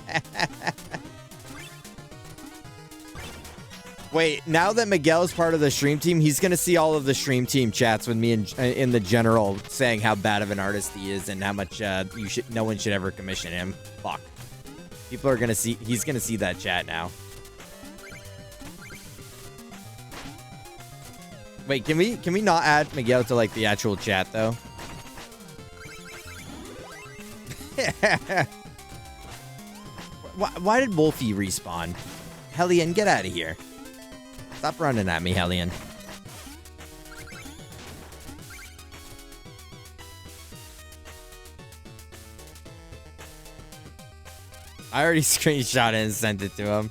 Speaker 1: Wait, now that Miguel's part of the stream team, he's going to see all of the stream team chats with me in the general saying how bad of an artist he is and how much no one should ever commission him. Fuck. People are going to see, he's going to see that chat now. Wait, can we not add Miguel to like the actual chat though? Why did Wolfie respawn? Hellion, get out of here. Stop running at me, Hellion. I already screenshot it and sent it to him.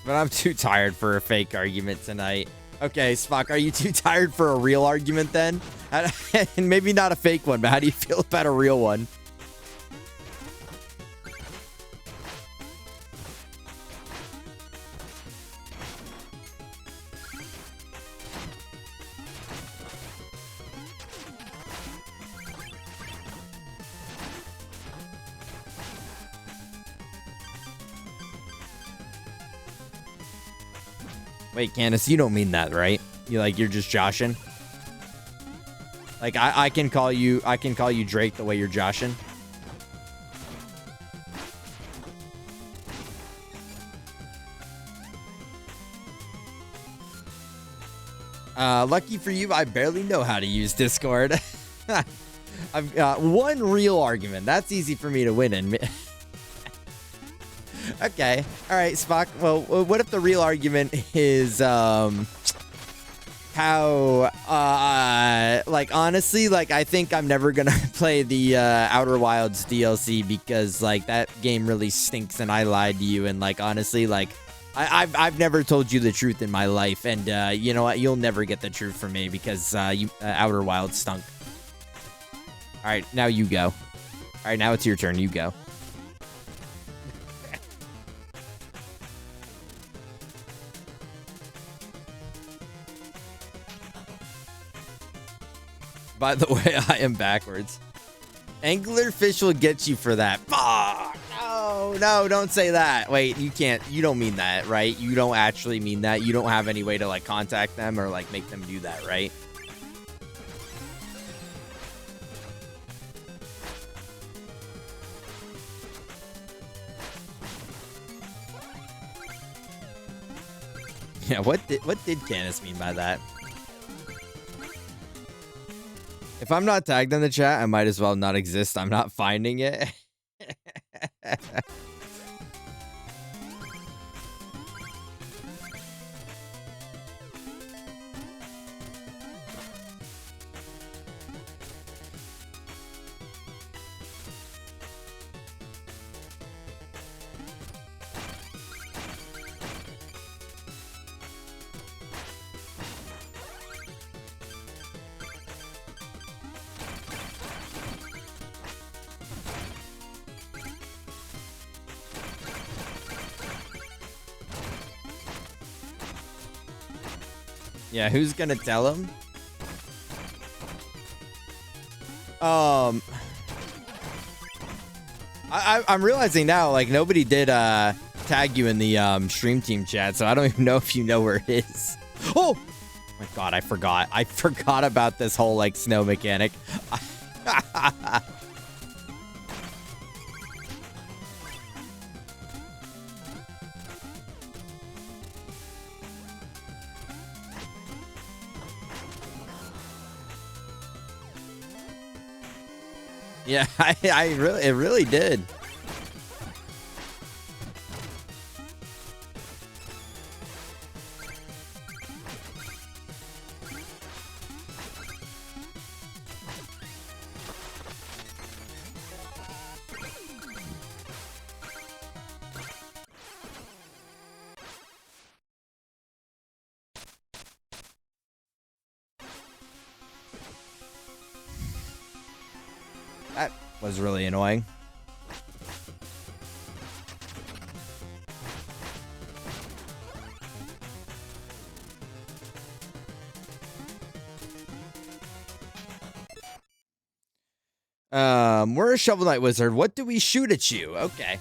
Speaker 1: But I'm too tired for a fake argument tonight. Okay, Spock, are you too tired for a real argument then? And maybe not a fake one, but how do you feel about a real one? Wait, Candace, you don't mean that, right? You're just joshing? Like I can call you Drake the way you're joshing? Lucky for you, I barely know how to use Discord. I've got one real argument. That's easy for me to win in. Okay. All right, Spock. Well, what if the real argument is how like honestly, like I think I'm never gonna play the Outer Wilds DLC because like that game really stinks and I lied to you, and like honestly, like I've never told you the truth in my life, and you know what, you'll never get the truth from me because Outer Wilds stunk. All right, now you go. All right, now it's your turn. You go. By the way, I am backwards. Anglerfish will get you for that. Fuck! No, don't say that. Wait, you can't. You don't mean that, right? You don't actually mean that. You don't have any way to like contact them or like make them do that, right? Yeah, what did Candace mean by that? If I'm not tagged in the chat, I might as well not exist. I'm not finding it. Yeah, who's gonna tell him? I'm realizing now, like, nobody did tag you in the stream team chat, so I don't even know if you know where it is. Oh my god, I forgot. I forgot about this whole like snow mechanic. Yeah, it really did. That was really annoying. We're a Shovel Knight wizard. What do we shoot at you? Okay.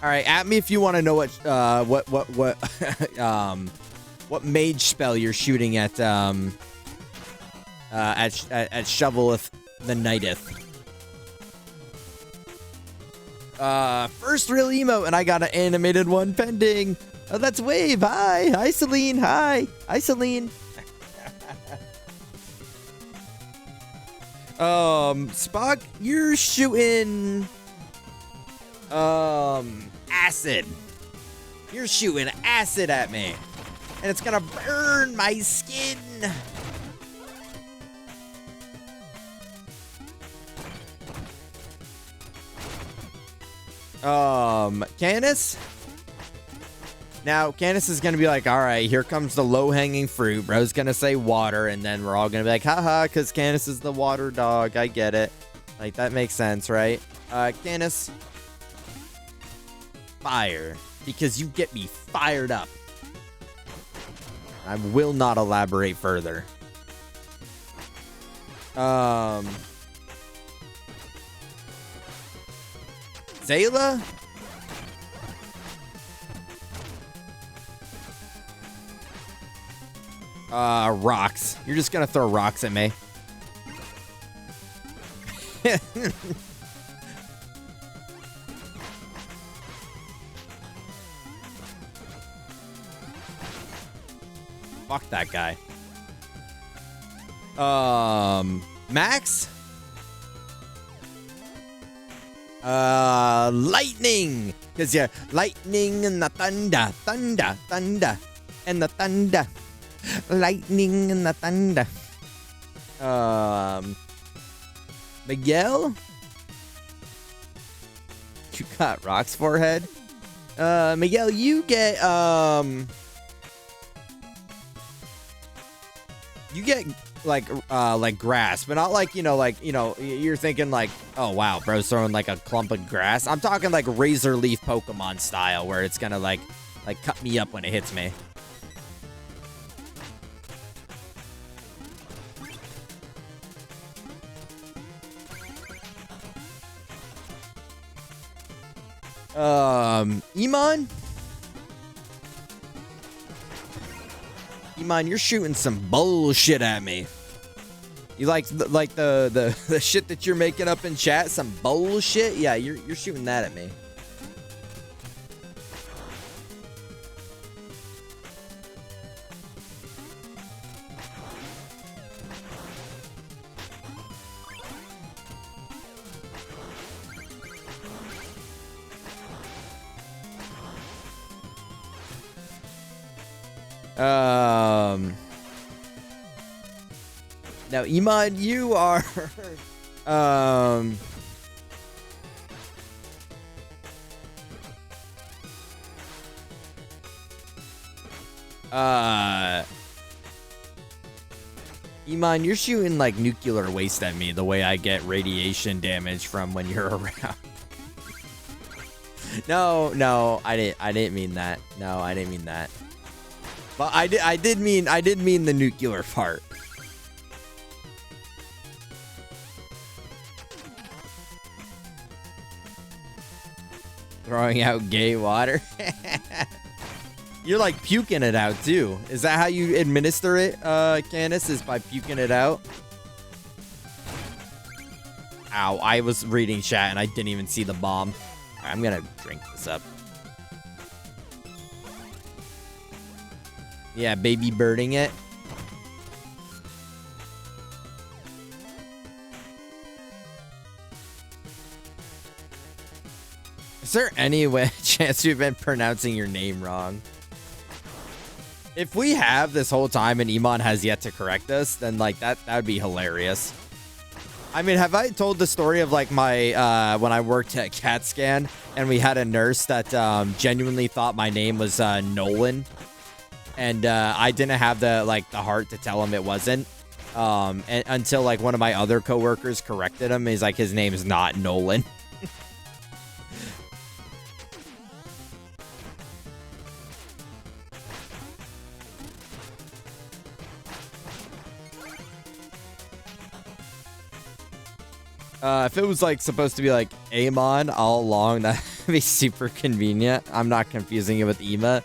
Speaker 1: All right, at me if you want to know what what mage spell you're shooting at Shovelith the Knighteth. First real emote, and I got an animated one pending. Oh, that's Wave. Hi. Hi, Celine. Hi. Hi, Celine. Spock, you're shooting acid. You're shooting acid at me. And it's gonna burn my skin. Candace? Now, Candace is gonna be like, all right, here comes the low-hanging fruit. Bro's gonna say water, and then we're all gonna be like, haha, because Candace is the water dog. I get it. Like, that makes sense, right? Candace. Fire. Because you get me fired up. I will not elaborate further. Zayla? Rocks. You're just gonna throw rocks at me. Fuck that guy. Max? Lightning! Cause yeah, lightning and the thunder, thunder, thunder, and the thunder. Lightning and the thunder. Miguel? You got Rock's forehead? Miguel, you get, you get like grass, but not like, you're thinking like, oh wow, bro's throwing like a clump of grass. I'm talking like razor leaf Pokemon style, where it's gonna like cut me up when it hits me. Iman? Iman, you're shooting some bullshit at me. You like the shit that you're making up in chat? Some bullshit? Yeah, you're shooting that at me. Now, Iman, you are, Iman, you're shooting like nuclear waste at me the way I get radiation damage from when you're around. No, I didn't mean that. No, I didn't mean that. But I did mean the nuclear part. Throwing out gay water. You're like puking it out too. Is that how you administer it, Candace? Is by puking it out? Ow, I was reading chat and I didn't even see the bomb. All right, I'm gonna drink this up. Yeah, baby birding it. Is there any chance we've been pronouncing your name wrong? If we have this whole time and Iman has yet to correct us, then like that would be hilarious. I mean, have I told the story of like my when I worked at CAT Scan and we had a nurse that genuinely thought my name was Nolan, and I didn't have the heart to tell him it wasn't, and until like one of my other coworkers corrected him. He's like, his name's not Nolan. If it was like supposed to be like Amon all along, that'd be super convenient. I'm not confusing it with Ema.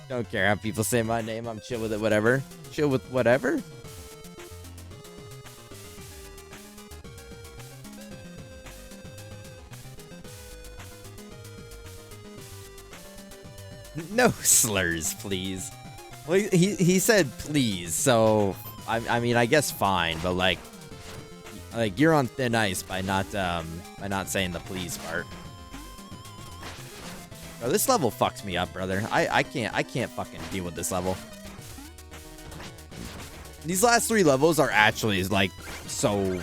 Speaker 1: Don't care how people say my name. I'm chill with it, whatever. Chill with whatever. No slurs, please. Well, he said please, so I mean I guess fine, but like you're on thin ice by not saying the please part. Bro, this level fucks me up, brother. I can't fucking deal with this level. These last 3 levels are actually like so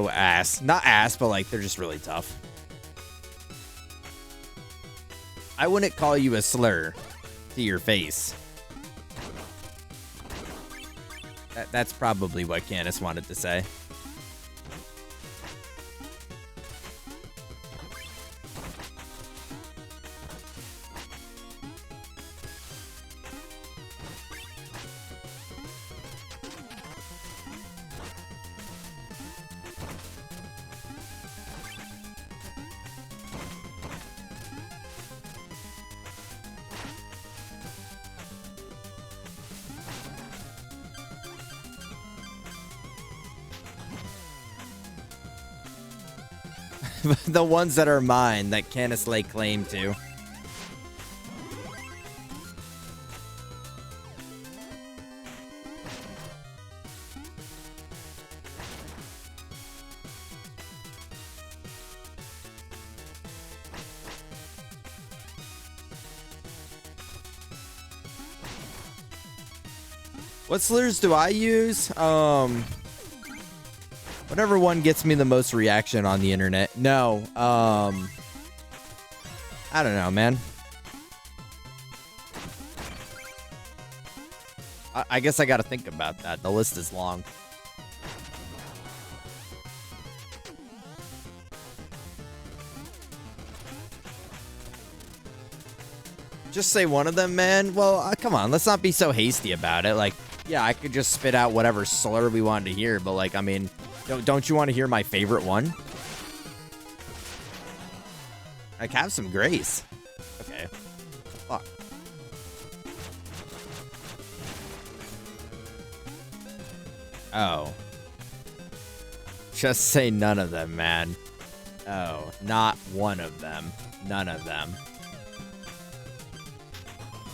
Speaker 1: ass. Not ass, but like they're just really tough. I wouldn't call you a slur to your face. That's probably what Candace wanted to say. The ones that are mine that Candace lay claim to. What slurs do I use? Whatever one gets me the most reaction on the internet. No, I don't know, man. I guess I gotta think about that. The list is long. Just say one of them, man. Well, come on, let's not be so hasty about it. Like, yeah, I could just spit out whatever slur we wanted to hear, but like, I mean, don't you want to hear my favorite one? Like, have some grace. Okay. Fuck. Oh. Just say none of them, man. Oh, not one of them. None of them.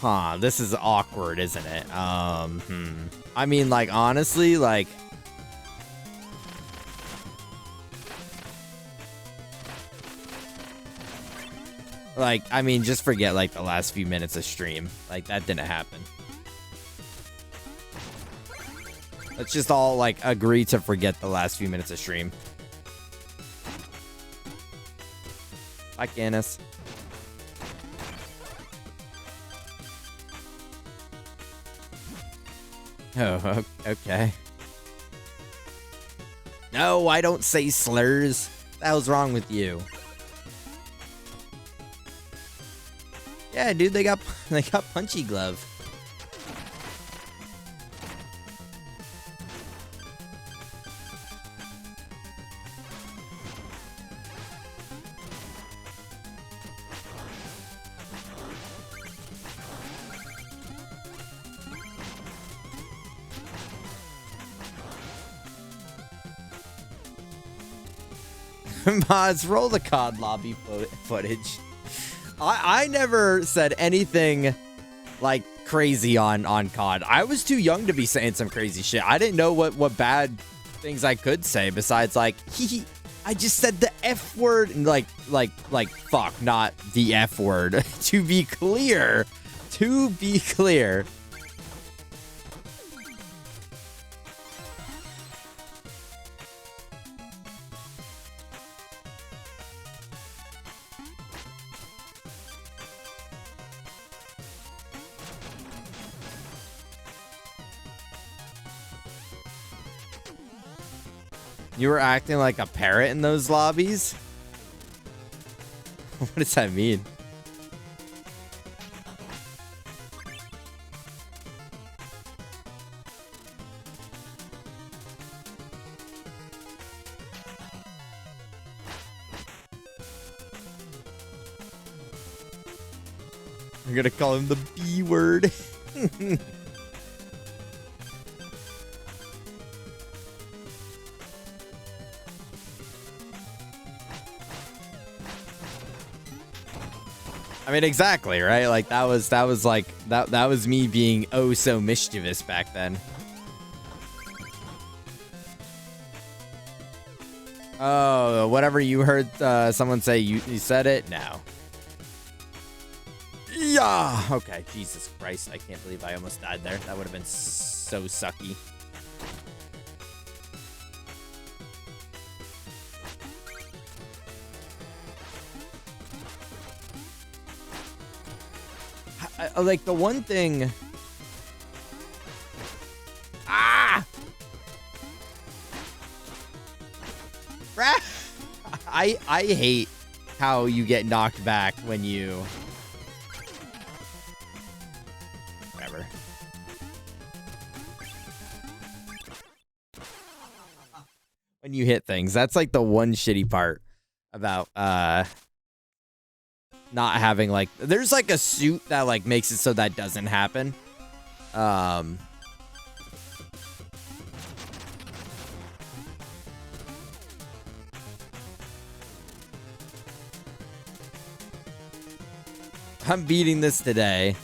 Speaker 1: Huh, this is awkward, isn't it? I mean, like, honestly, like... Like, I mean, just forget, like, the last few minutes of stream. Like, that didn't happen. Let's just all, like, agree to forget the last few minutes of stream. Bye, Candace. Oh, okay. No, I don't say slurs. What the hell's wrong with you? Yeah, dude, they got Punchy Glove. Mods, roll the COD lobby footage. I never said anything like crazy on COD. I was too young to be saying some crazy shit. I didn't know what bad things I could say besides like I just said the F word and like fuck, not the F word. To be clear. You were acting like a parrot in those lobbies? What does that mean? I'm gonna call him the B word. I mean, exactly, right? Like that was me being oh so mischievous back then. Oh, whatever you heard someone say, you said it? No. Yeah. Okay. Jesus Christ. I can't believe I almost died there. That would have been so sucky. Like the one thing. Ah! I hate how you get knocked back when you. Whatever. When you hit things. That's like the one shitty part about not having like there's like a suit that like makes it so that doesn't happen. I'm beating this today.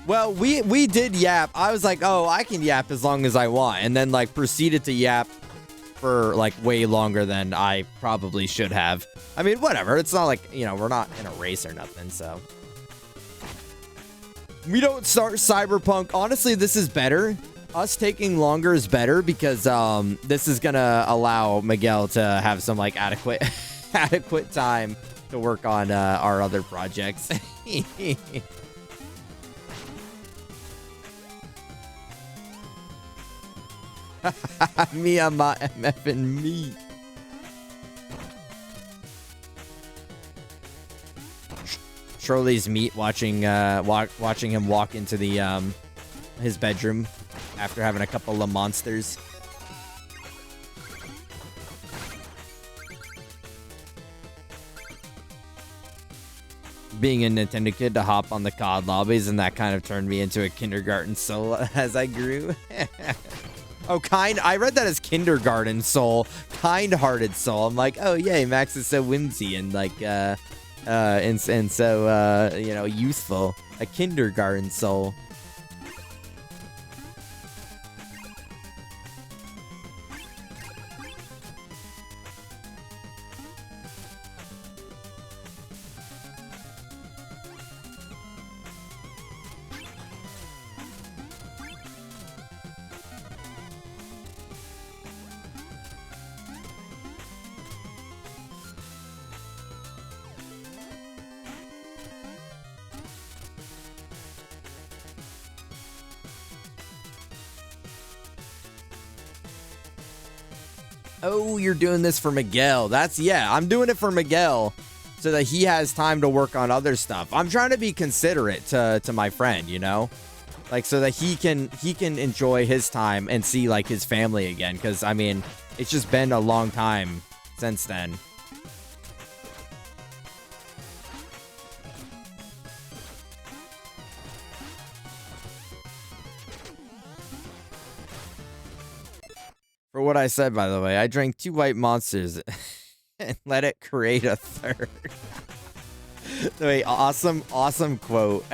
Speaker 1: Well, we did yap. I was like, oh, I can yap as long as I want, and then like proceeded to yap for like way longer than I probably should have. I mean, whatever. It's not like, you know, we're not in a race or nothing, so. We don't start Cyberpunk. Honestly, this is better. Us taking longer is better because this is gonna allow Miguel to have some like adequate time to work on our other projects. Me, I'm MFing me. Trolley's meat watching him walk into the his bedroom after having a couple of monsters. Being a Nintendo kid to hop on the COD lobbies, and that kind of turned me into a kindergarten soul as I grew. Oh, I read that as kindergarten soul, kind-hearted soul. I'm like, oh yay, Max is so whimsy and like and so you know, youthful. A kindergarten soul. Oh, you're doing this for Miguel. Yeah, I'm doing it for Miguel so that he has time to work on other stuff. I'm trying to be considerate to my friend, you know? Like so that he can enjoy his time and see like his family again, cuz I mean, it's just been a long time since then. For what I said, by the way, I drank 2 white monsters and let it create a third. Wait, awesome quote.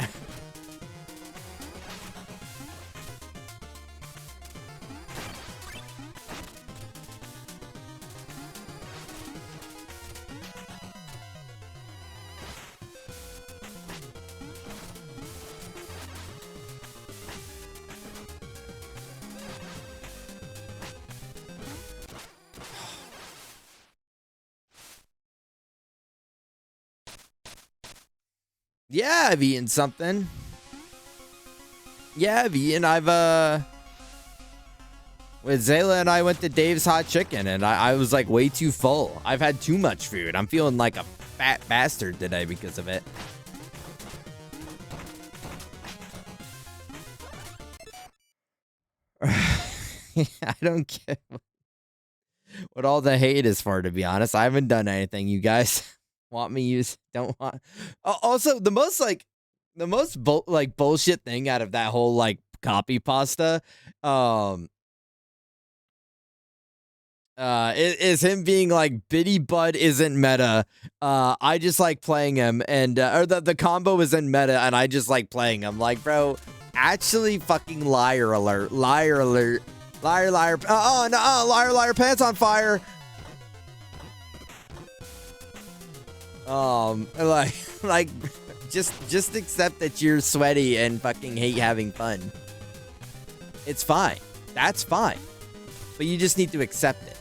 Speaker 1: Yeah, I've eaten something. Yeah, with Zayla and I went to Dave's Hot Chicken, and I was like way too full. I've had too much food. I'm feeling like a fat bastard today because of it. I don't get what all the hate is for, to be honest. I haven't done anything, you guys. Want me use, don't want. Also, the most like The most bullshit thing out of that whole like copy pasta, um, is him being like Biddy Bud isn't meta. I just like playing him, and or the combo is in meta, and I just like playing him. Like, bro, actually, fucking liar alert, liar alert, liar liar. Oh no, liar liar, pants on fire. Like, like, just accept that you're sweaty and fucking hate having fun. It's fine. That's fine. But you just need to accept it.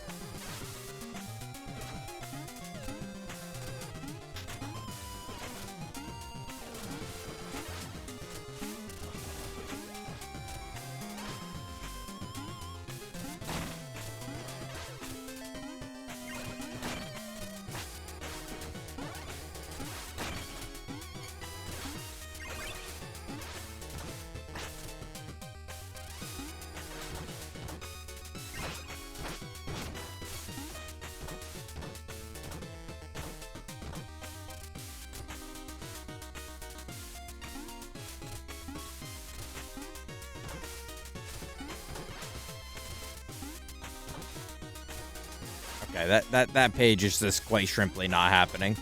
Speaker 1: Okay, that page is just quite simply not happening.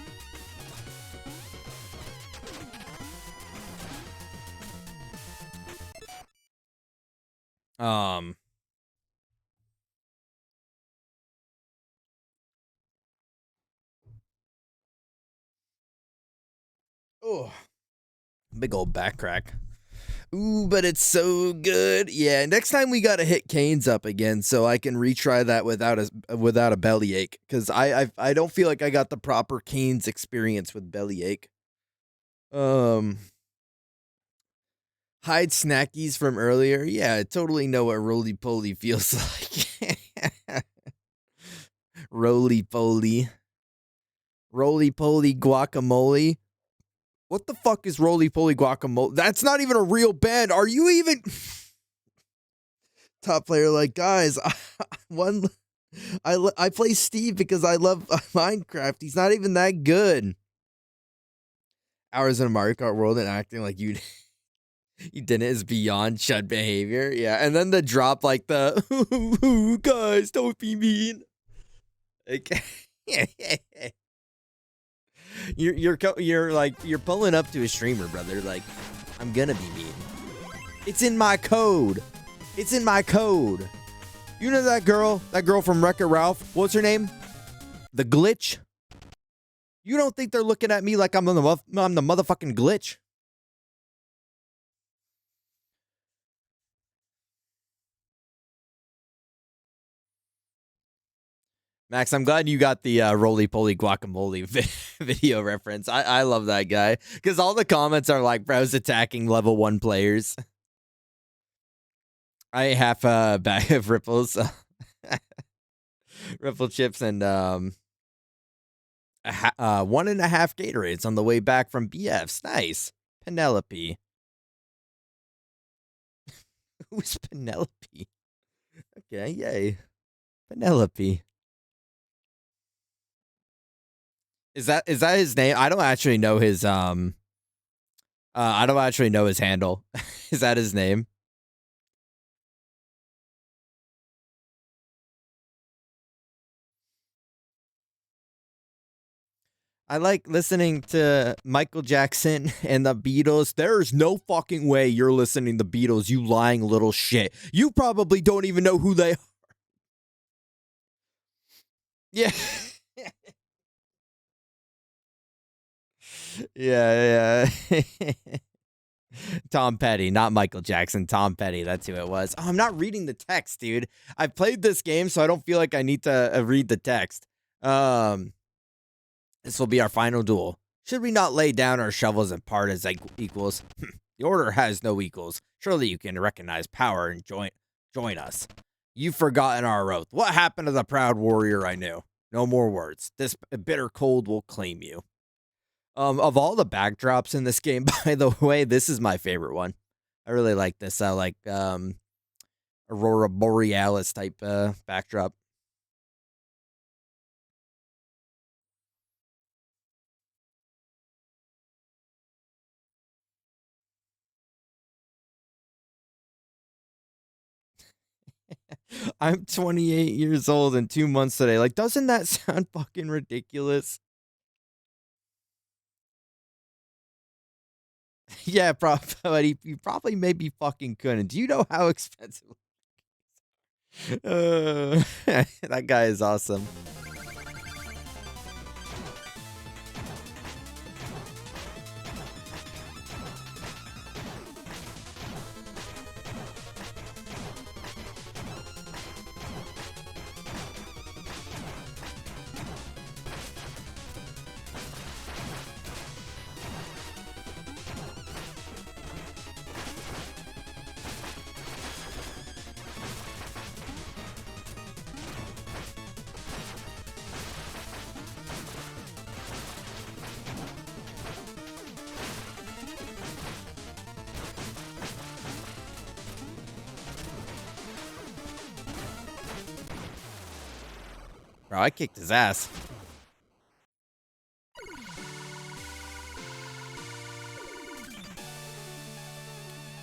Speaker 1: Oh, big old back crack. Ooh, but it's so good. Yeah, next time we gotta hit Canes up again so I can retry that without a bellyache. Cause I don't feel like I got the proper Canes experience with bellyache. Hide snackies from earlier. Yeah, I totally know what roly poly feels like. Roly poly. Roly poly guacamole. What the fuck is roly poly guacamole? That's not even a real band. Are you even top player? Like, guys, I play Steve because I love Minecraft. He's not even that good. Hours in a Mario Kart world and acting like you didn't is beyond chud behavior. Yeah, and then the drop like the guys, don't be mean. Okay. You're pulling up to a streamer, brother. Like, I'm gonna be mean. It's in my code. It's in my code. You know that girl from Wreck-It Ralph? What's her name? The Glitch. You don't think they're looking at me like I'm the motherfucking Glitch? Max, I'm glad you got the roly poly guacamole video reference. I love that guy because all the comments are like, bro's attacking level 1 players. I ate half a bag of ripples, ripple chips, and 1.5 Gatorades on the way back from BF's. Nice. Penelope. Who's Penelope? Okay, yay. Penelope. Is that his name? I don't actually know his I don't actually know his handle. Is that his name? I like listening to Michael Jackson and the Beatles. There's no fucking way you're listening to the Beatles, you lying little shit. You probably don't even know who they are. Yeah. Yeah. Tom Petty, not Michael Jackson. Tom Petty, that's who it was. Oh, I'm not reading the text, dude. I played this game, so I don't feel like I need to read the text. This will be our final duel. Should we not lay down our shovels and part as equals? The order has no equals. Surely you can recognize power and join us. You've forgotten our oath. What happened to the proud warrior I knew? No more words. This bitter cold will claim you. Of all the backdrops in this game, by the way, this is my favorite one. I really like this. I like Aurora Borealis type backdrop. I'm 28 years old in 2 months today. Like, doesn't that sound fucking ridiculous? Yeah, but you probably maybe fucking couldn't. Do you know how expensive? That guy is awesome. Bro, I kicked his ass.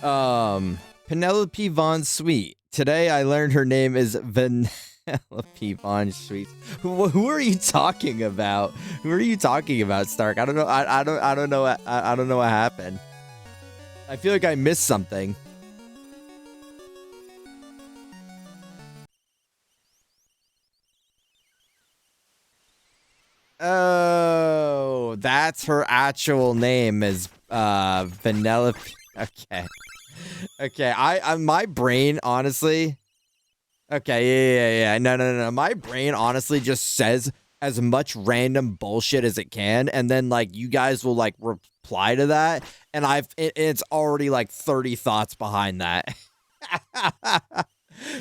Speaker 1: Penelope Von Sweet. Today I learned her name is Penelope Von Sweet. Who are you talking about? Who are you talking about, Stark? I don't know. I don't know. I don't know what happened. I feel like I missed something. Oh, that's her actual name is Vanellope. Okay. Okay, I my brain honestly. Okay, yeah. No. My brain honestly just says as much random bullshit as it can, and then like you guys will like reply to that, and it's already like 30 thoughts behind that.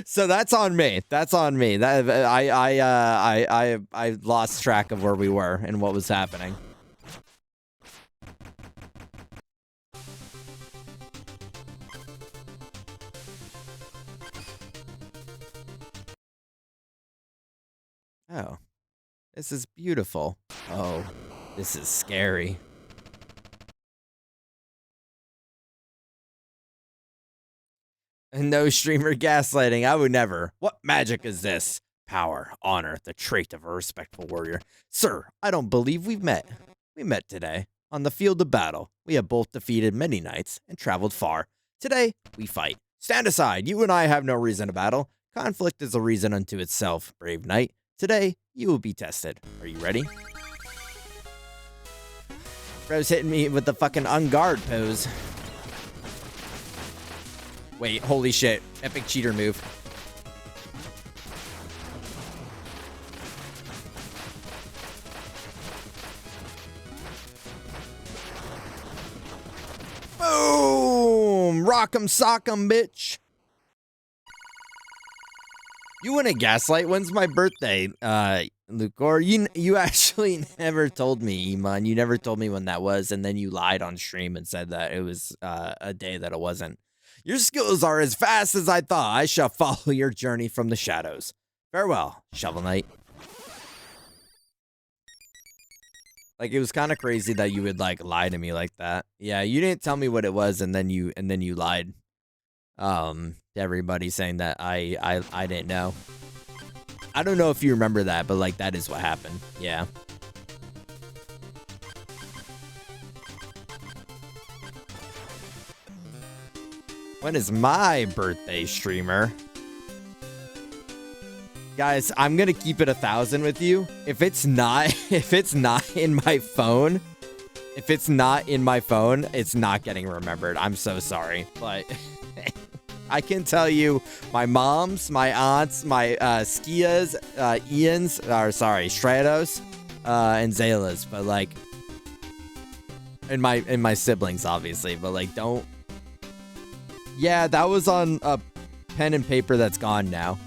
Speaker 1: So that's on me. That's on me. That I lost track of where we were and what was happening. Oh, this is beautiful. Oh, this is scary. No streamer gaslighting. I would never. What magic is this? Power, honor, the trait of a respectful warrior. Sir, I don't believe we've met. We met today on the field of battle. We have both defeated many knights and traveled far. Today, we fight. Stand aside. You and I have no reason to battle. Conflict is a reason unto itself, brave knight. Today, you will be tested. Are you ready? Bro's hitting me with the fucking unguard pose. Wait, holy shit. Epic cheater move. Boom! Rock'em sock'em, bitch. You want a gaslight? When's my birthday, Lucor? You actually never told me, Iman. You never told me when that was, and then you lied on stream and said that it was a day that it wasn't. Your skills are as fast as I thought. I shall follow your journey from the shadows. Farewell, Shovel Knight. Like, it was kind of crazy that you would like lie to me like that. Yeah, you didn't tell me what it was, and then you lied. To everybody saying that I didn't know. I don't know if you remember that, but like that is what happened. Yeah. When is my birthday, streamer? Guys, I'm gonna keep it 1,000 with you. If it's not in my phone, it's not getting remembered. I'm so sorry, but I can tell you my mom's, my aunts, my Skia's, Ian's, or sorry, Stratos, and Zayla's, but like, and my siblings obviously, but like don't. Yeah, that was on a pen and paper that's gone now.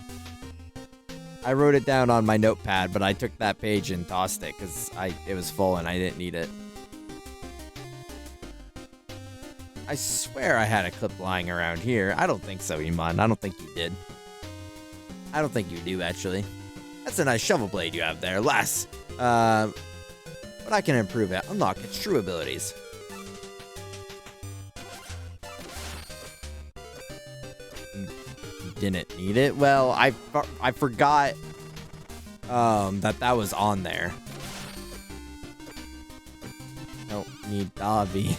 Speaker 1: I wrote it down on my notepad, but I took that page and tossed it because it was full and I didn't need it. I swear I had a clip lying around here. I don't think so, Iman. I don't think you did. I don't think you do, actually. That's a nice shovel blade you have there. Less. But I can improve it. Unlock its true abilities. didn't need it. Well, I forgot that was on there. Don't need Dobby.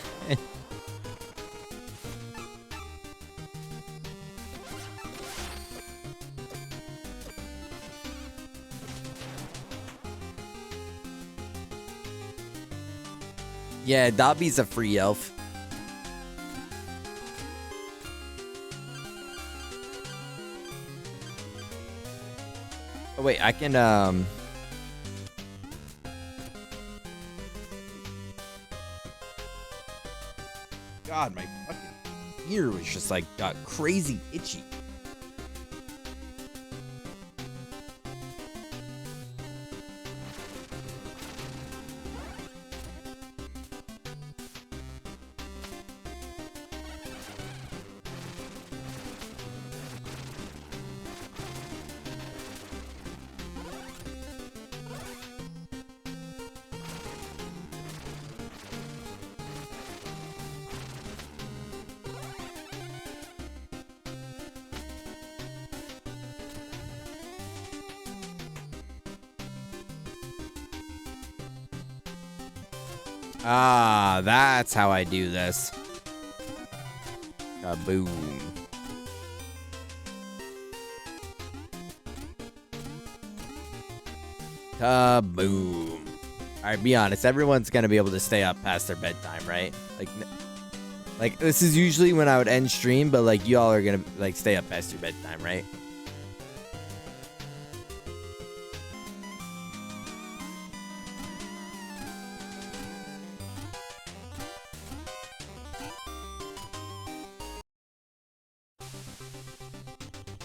Speaker 1: Yeah, Dobby's a free elf. Oh wait, I can God, my fucking ear was just like got crazy itchy. Ah, that's how I do this. Kaboom. Kaboom. Alright, be honest. Everyone's gonna be able to stay up past their bedtime, right? Like this is usually when I would end stream, but like y'all are gonna like stay up past your bedtime, right?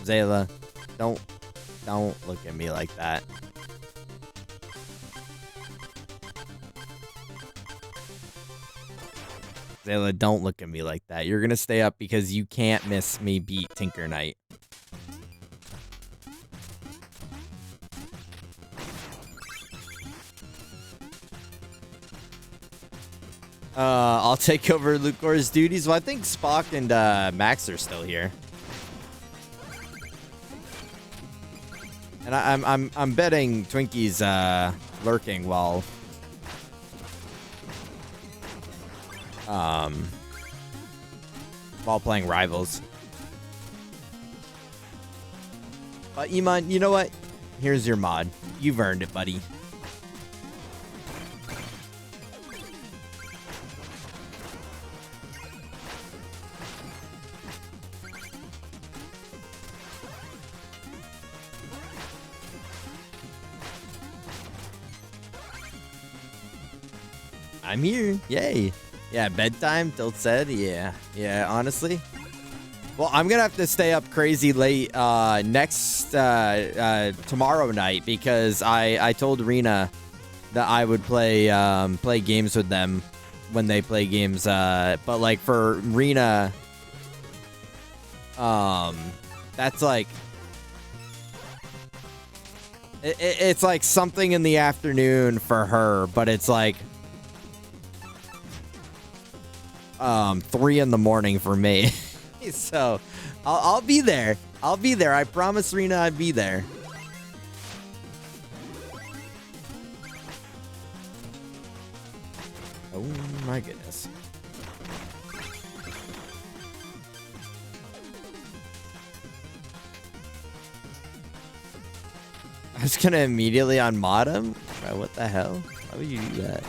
Speaker 1: Zayla, don't look at me like that. Zayla, don't look at me like that. You're gonna stay up because you can't miss me beat Tinker Knight. I'll take over Lucor's duties. Well, I think Spock and Max are still here. And I'm betting Twinkie's lurking while playing Rivals. But Iman, you know what? Here's your mod. You've earned it, buddy. I'm here. Yay. Yeah, bedtime, Tilt said. Yeah, honestly. Well, I'm going to have to stay up crazy late tomorrow night because I told Rena that I would play games with them when they play games. But like for Rena, that's like it's like something in the afternoon for her, but it's like 3 in the morning for me. So I'll be there. I'll be there. I promise Rena I'd be there. Oh my goodness. I was gonna immediately unmod him? Bro, what the hell? Why would you do that?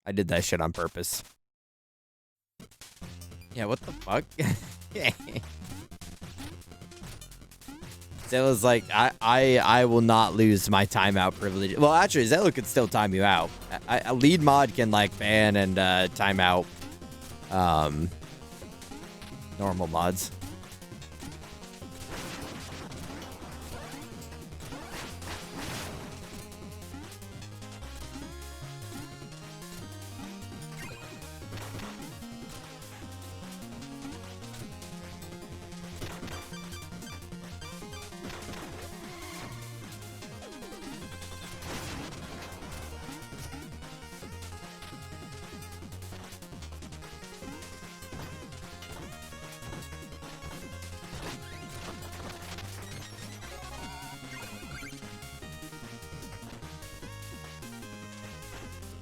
Speaker 1: I did that shit on purpose. Yeah, what the fuck? Zella's like, I will not lose my timeout privilege. Well, actually, Zella could still time you out. A lead mod can like ban and time out normal mods.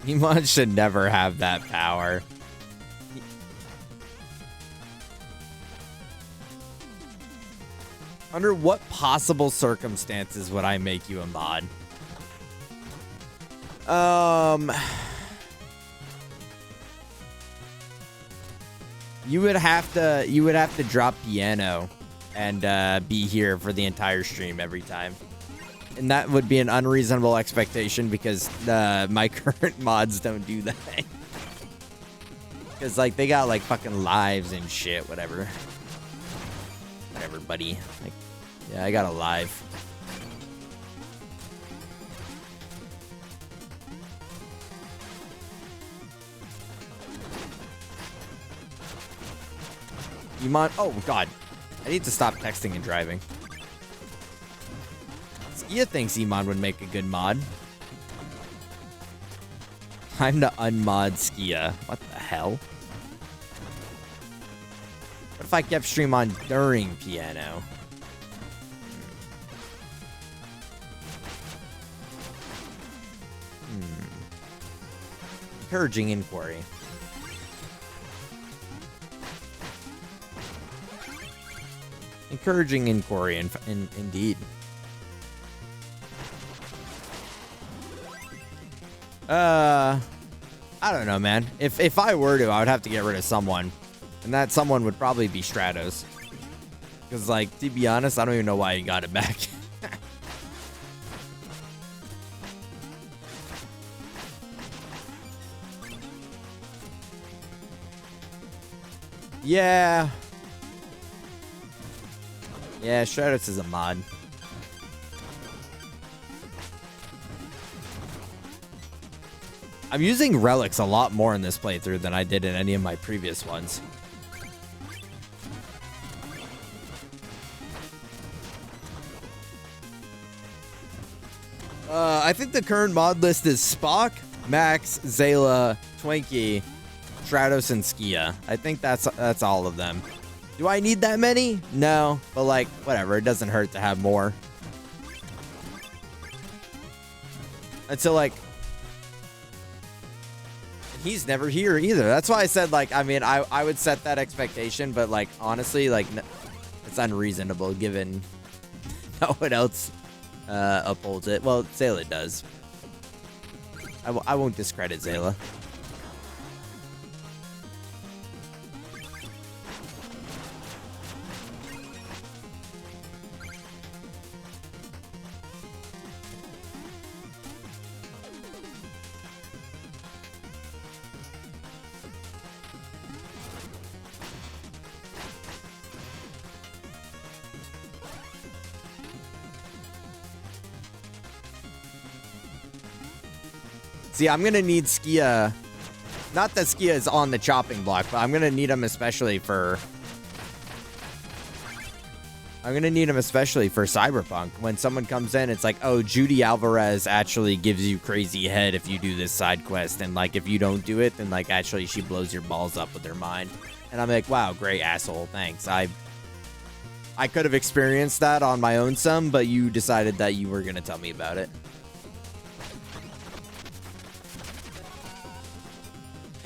Speaker 1: Iman should never have that power. Under what possible circumstances would I make you a mod? You would have to drop piano and be here for the entire stream every time. And that would be an unreasonable expectation because my current mods don't do that. Because, like, they got, like, fucking lives and shit, whatever. Whatever, buddy. Like, yeah, I got a live. Iman, oh, God. I need to stop texting and driving. Skia thinks Iman would make a good mod. Time to unmod Skia. What the hell? What if I kept stream on during piano? Encouraging inquiry. Encouraging inquiry, indeed. I don't know, man. If I were to, I would have to get rid of someone. And that someone would probably be Stratos. Because, like, to be honest, I don't even know why he got it back. Yeah. Yeah, Stratos is a mod. I'm using relics a lot more in this playthrough than I did in any of my previous ones. I think the current mod list is Spock, Max, Zayla, Twinkie, Stratos, and Skia. I think that's all of them. Do I need that many? No, but like, whatever. It doesn't hurt to have more. And so, like, he's never here either. That's why I said, like, I mean, I would set that expectation, but, like, honestly, like, it's unreasonable given no one else upholds it. Well, Zayla does. I won't discredit Zayla. See, I'm going to need Skia. Not that Skia is on the chopping block, but I'm going to need him especially for... I'm going to need him especially for Cyberpunk. When someone comes in, it's like, oh, Judy Alvarez actually gives you crazy head if you do this side quest. And, like, if you don't do it, then, like, actually she blows your balls up with her mind. And I'm like, wow, great asshole. Thanks. I could have experienced that on my own some, but you decided that you were going to tell me about it.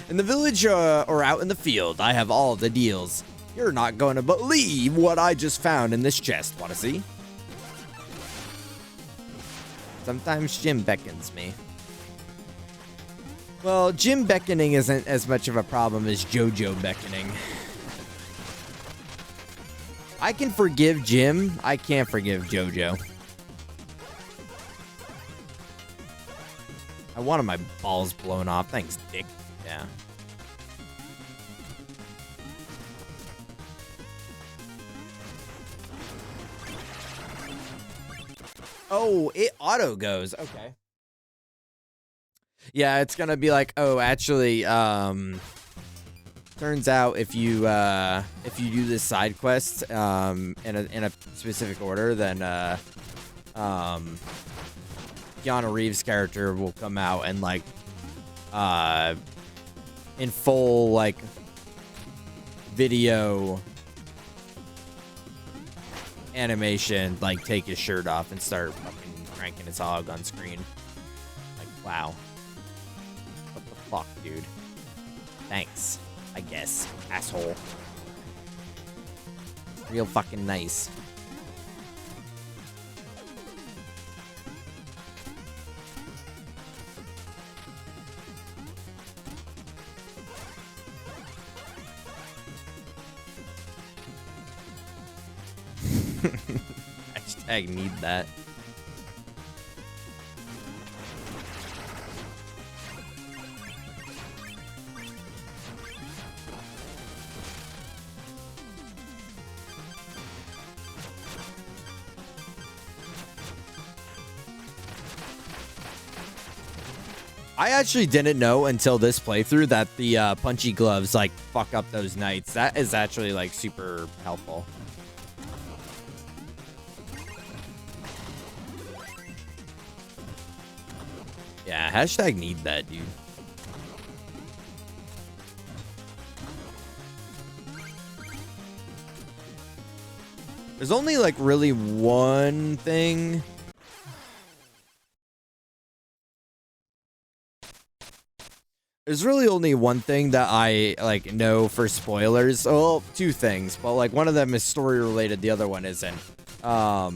Speaker 1: In the village or out in the field, I have all the deals. You're not going to believe what I just found in this chest. Want to see? Sometimes Jim beckons me. Well, Jim beckoning isn't as much of a problem as JoJo beckoning. I can forgive Jim. I can't forgive JoJo. I wanted my balls blown off. Thanks, Dick. Yeah. Oh, it auto goes. Okay. Yeah, it's gonna be like, oh, actually, turns out if you do this side quest in a specific order, then Keanu Reeves' character will come out and, like, in full, like, video animation, like, take his shirt off and start fucking cranking his hog on screen. Like, wow. fuck, dude. Thanks, I guess, asshole. Real fucking nice. Hashtag need that. I actually didn't know until this playthrough that the punchy gloves like fuck up those knights. That is actually like super helpful. Yeah, hashtag need that, dude. There's only like really one thing. There's really only one thing that I like know for spoilers. Well, two things, but like one of them is story related, the other one isn't. I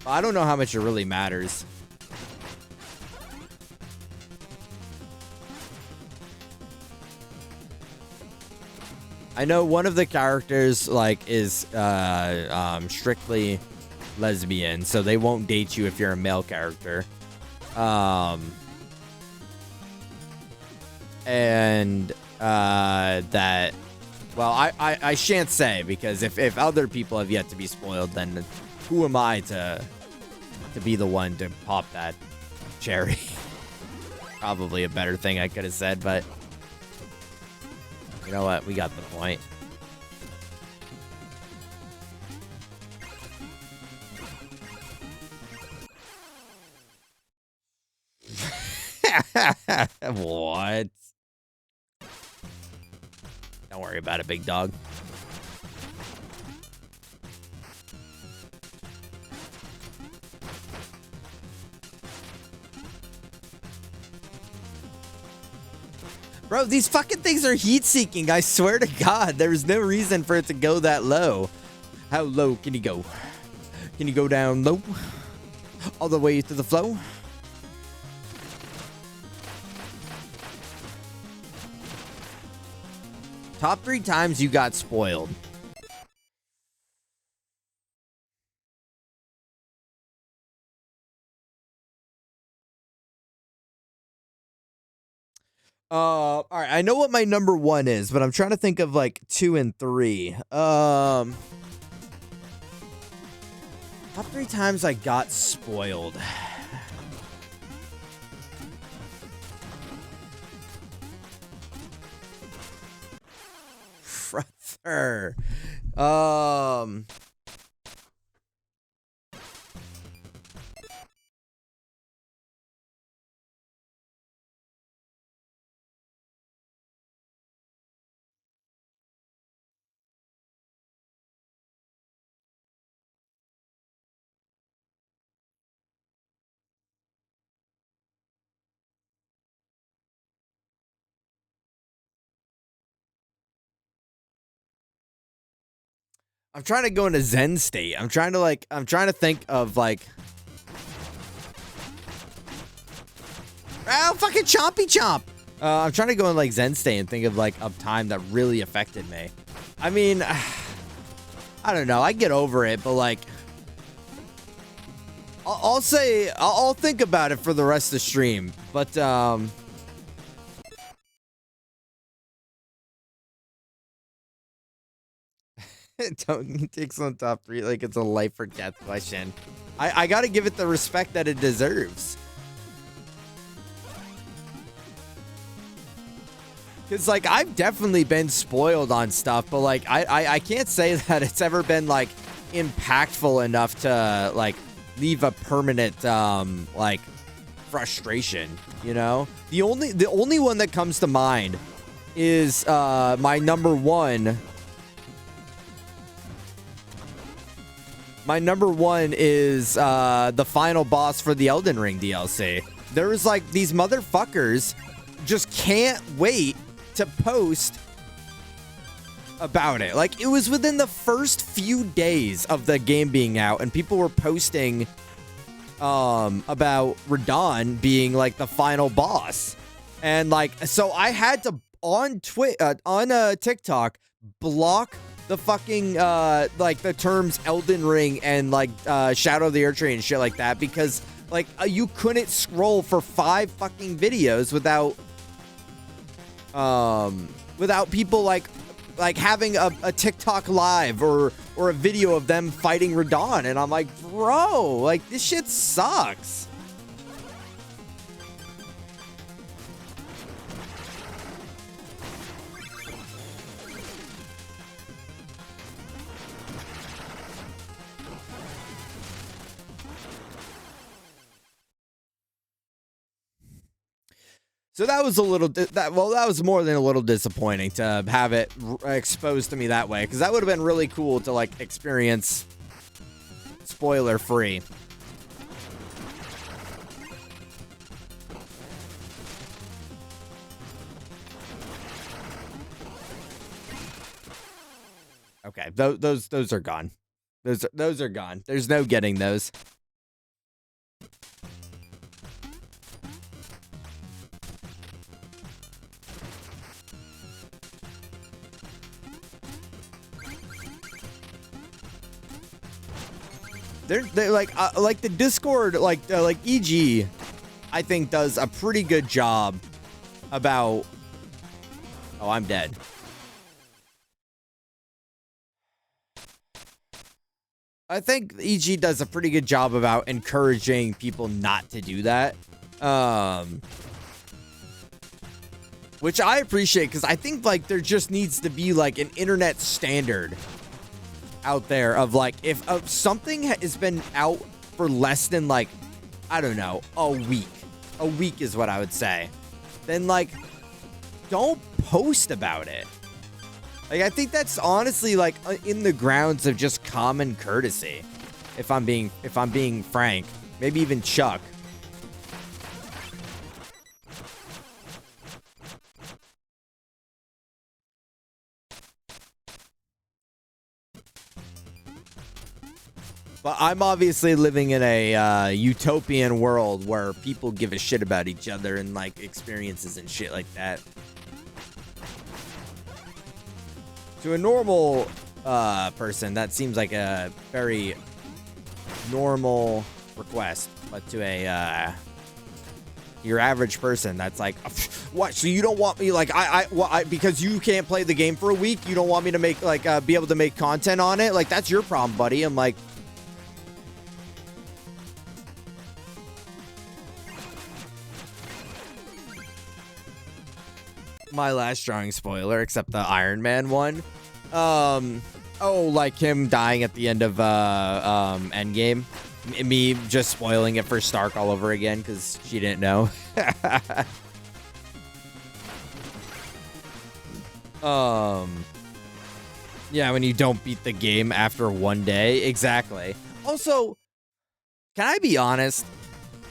Speaker 1: don't know how much it really matters. I know one of the characters like is strictly lesbian, so they won't date you if you're a male character. And that, well, I shan't say, because if other people have yet to be spoiled, then who am I to be the one to pop that cherry? Probably a better thing I could have said, but you know what? We got the point. What? Don't worry about it, big dog. Bro, these fucking things are heat-seeking. I swear to God, there's no reason for it to go that low. How low can you go? Can you go down low? All the way to the flow? Top 3 times you got spoiled. All right, I know what my number 1 is, but I'm trying to think of like 2 and 3. Top 3 times I got spoiled. Brother. I'm trying to go into Zen state. I'm trying to think of like, oh, fucking chompy chomp. I'm trying to go in like Zen state and think of like a time that really affected me. I mean, I don't know. I get over it, but like, I'll say I'll think about it for the rest of the stream. But don't take some top 3 like it's a life or death question. I gotta give it the respect that it deserves. Because like I've definitely been spoiled on stuff, but like I can't say that it's ever been like impactful enough to like leave a permanent like frustration, you know? The only one that comes to mind is my number 1. My number 1 is the final boss for the Elden Ring DLC. There was like these motherfuckers just can't wait to post about it. Like, it was within the first few days of the game being out, and people were posting about Radon being like the final boss. And like, so I had to on TikTok block the fucking like the terms Elden Ring and like Shadow of the Eartree and shit like that, because like you couldn't scroll for 5 fucking videos without people like having a TikTok live or a video of them fighting Radon. And I'm like, bro, like this shit sucks. So that was a little, that was more than a little disappointing to have it exposed to me that way, because that would have been really cool to like experience spoiler free. Okay, those are gone. Those are gone. There's no getting those. They're like the Discord, like Eeereee, I think does a pretty good job about. Oh, I'm dead. I think Eeereee does a pretty good job about encouraging people not to do that. Which I appreciate, because I think like there just needs to be like an internet standard out there of like, if something has been out for less than like, I don't know, a week is what I would say, then like don't post about it. Like, I think that's honestly like in the grounds of just common courtesy, if I'm being frank. Maybe even Chuck. But I'm obviously living in a utopian world where people give a shit about each other and like experiences and shit like that. To a normal person, that seems like a very normal request, but to a your average person, that's like, what? So you don't want me like because you can't play the game for a week, you don't want me to make like be able to make content on it? Like, that's your problem, buddy. I'm like, my last drawing spoiler, except the Iron Man one. Oh, like him dying at the end of Endgame. Me just spoiling it for Stark all over again because she didn't know. Yeah, when you don't beat the game after one day. Exactly. Also, can I be honest?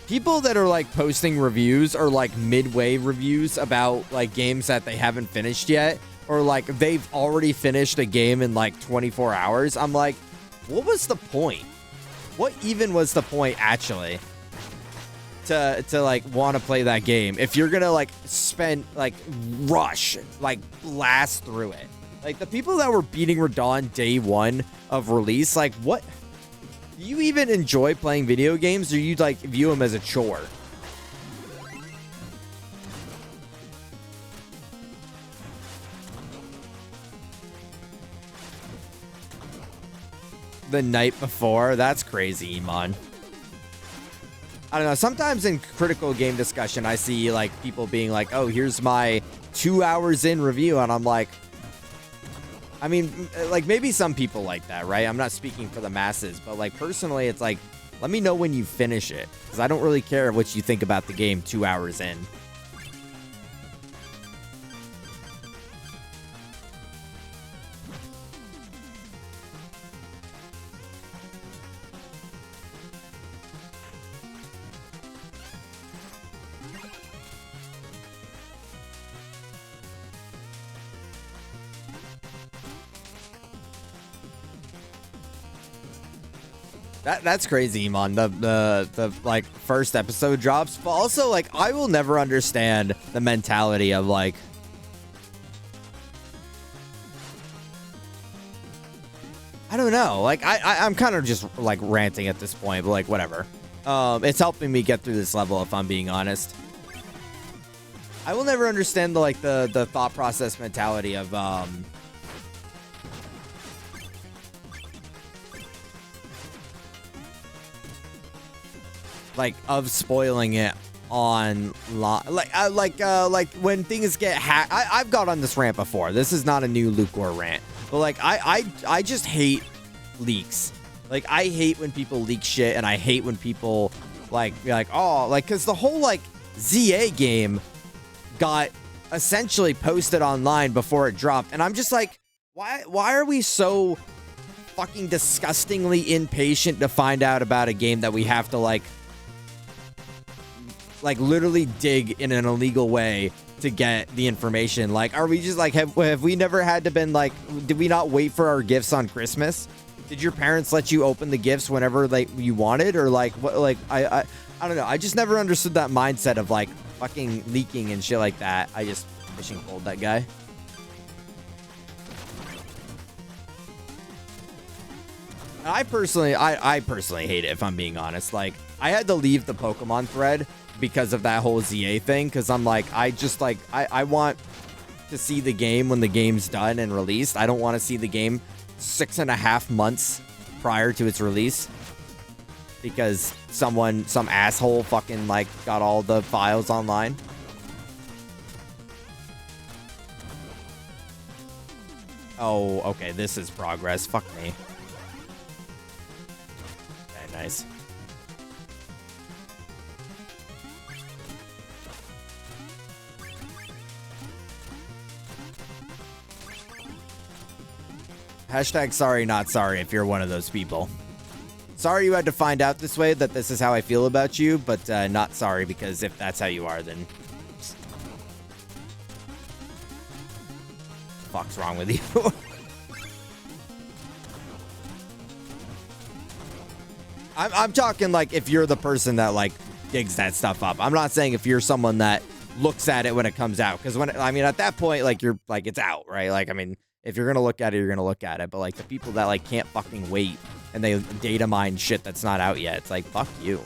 Speaker 1: People that are like posting reviews or like midway reviews about like games that they haven't finished yet, or like they've already finished a game in like 24 hours. I'm like, what was the point? What even was the point actually to like want to play that game if you're gonna like spend like rush like blast through it? Like, the people that were beating Radon day one of release, like, what? Do you even enjoy playing video games, or you like view them as a chore? The night before? That's crazy, Iman. I don't know. Sometimes in critical game discussion, I see like people being like, oh, here's my 2 hours in review. And I'm like, I mean, like, maybe some people like that, right? I'm not speaking for the masses, but like personally, it's like, let me know when you finish it, because I don't really care what you think about the game 2 hours in. That's crazy, Iman. The like first episode drops, but also like I will never understand the mentality of like, I don't know. Like I'm kind of just like ranting at this point, but like whatever. It's helping me get through this level if I'm being honest. I will never understand the like the thought process mentality of like of spoiling it on like when things get hacked. I've got on this rant before. This is not a new Lucor rant, but like I just hate leaks. Like I hate when people leak shit, and I hate when people like oh, like because the whole like ZA game got essentially posted online before it dropped, and I'm just like, why are we so fucking disgustingly impatient to find out about a game that we have to like literally dig in an illegal way to get the information? Like, are we just like, have we never had to been like, did we not wait for our gifts on Christmas? Did your parents let you open the gifts whenever like you wanted, or like what? Like I don't know. I just never understood that mindset of like fucking leaking and shit like that. I just fishing pulled that guy. I personally hate it, if I'm being honest. Like I had to leave the Pokemon thread because of that whole ZA thing, because I'm like, I want to see the game when the game's done and released. I don't want to see the game 6.5 months prior to its release because some asshole fucking like got all the files online. Oh, okay, this is progress. Fuck me. Okay, nice. Hashtag sorry, not sorry if you're one of those people. Sorry you had to find out this way, that this is how I feel about you, but not sorry, because if that's how you are, then fuck's wrong with you? I'm talking like if you're the person that like digs that stuff up. I'm not saying if you're someone that looks at it when it comes out, because I mean at that point like you're like it's out, right? Like I mean if you're gonna look at it, you're gonna look at it. But like the people that like can't fucking wait and they data mine shit that's not out yet, it's like fuck you.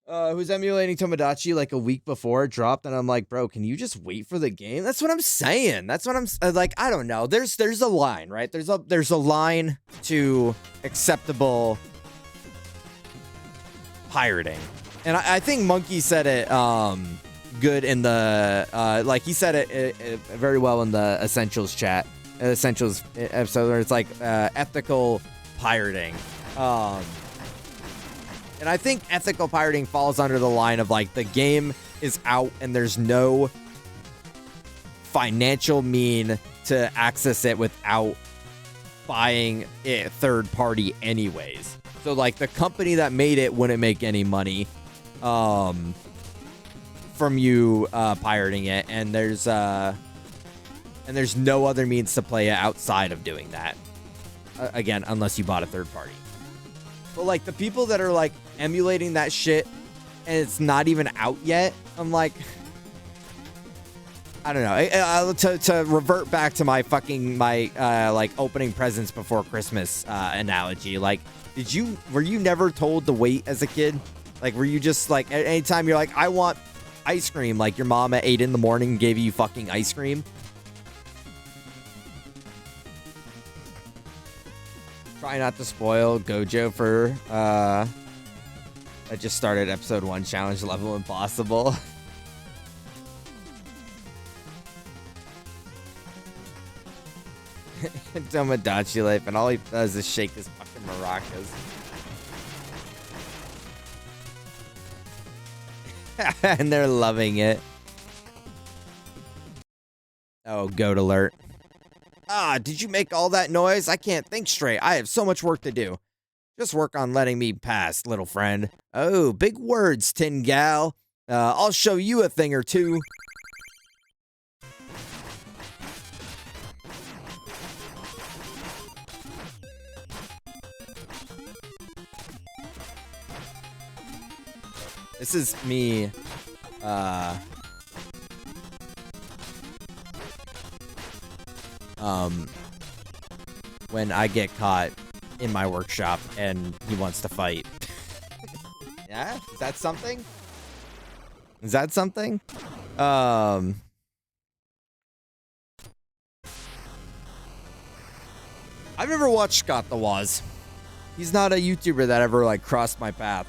Speaker 1: Who's emulating Tomodachi like a week before it dropped, and I'm like, bro, can you just wait for the game? That's what I'm saying. That's what I'm like. I don't know. There's a line, right? There's a line to acceptable pirating, and I think Monkey said it good in the like he said it very well in the Essentials chat, Essentials episode, where it's like ethical pirating. And I think ethical pirating falls under the line of like the game is out and there's no financial mean to access it without buying it third party anyways. So like the company that made it wouldn't make any money from you pirating it, and there's no other means to play it outside of doing that. Again, unless you bought a third party. But like the people that are like emulating that shit and it's not even out yet, I'm like, I don't know. To revert back to my like opening presents before Christmas analogy, like were you never told to wait as a kid? Like were you just like anytime you're like I want ice cream, like your mom at 8 in the morning gave you fucking ice cream? Try not to spoil Gojo for I just started episode 1 challenge level impossible. Tomodachi life, and all he does is shake his fucking maracas. And they're loving it. Oh, goat alert. Ah, did you make all that noise? I can't think straight. I have so much work to do. Just work on letting me pass, little friend. Oh, big words, Tin Gal. I'll show you a thing or two. This is me, when I get caught in my workshop and he wants to fight. Yeah? Is that something? Is that something? I've never watched Scott the Waz. He's not a YouTuber that ever, like, crossed my path.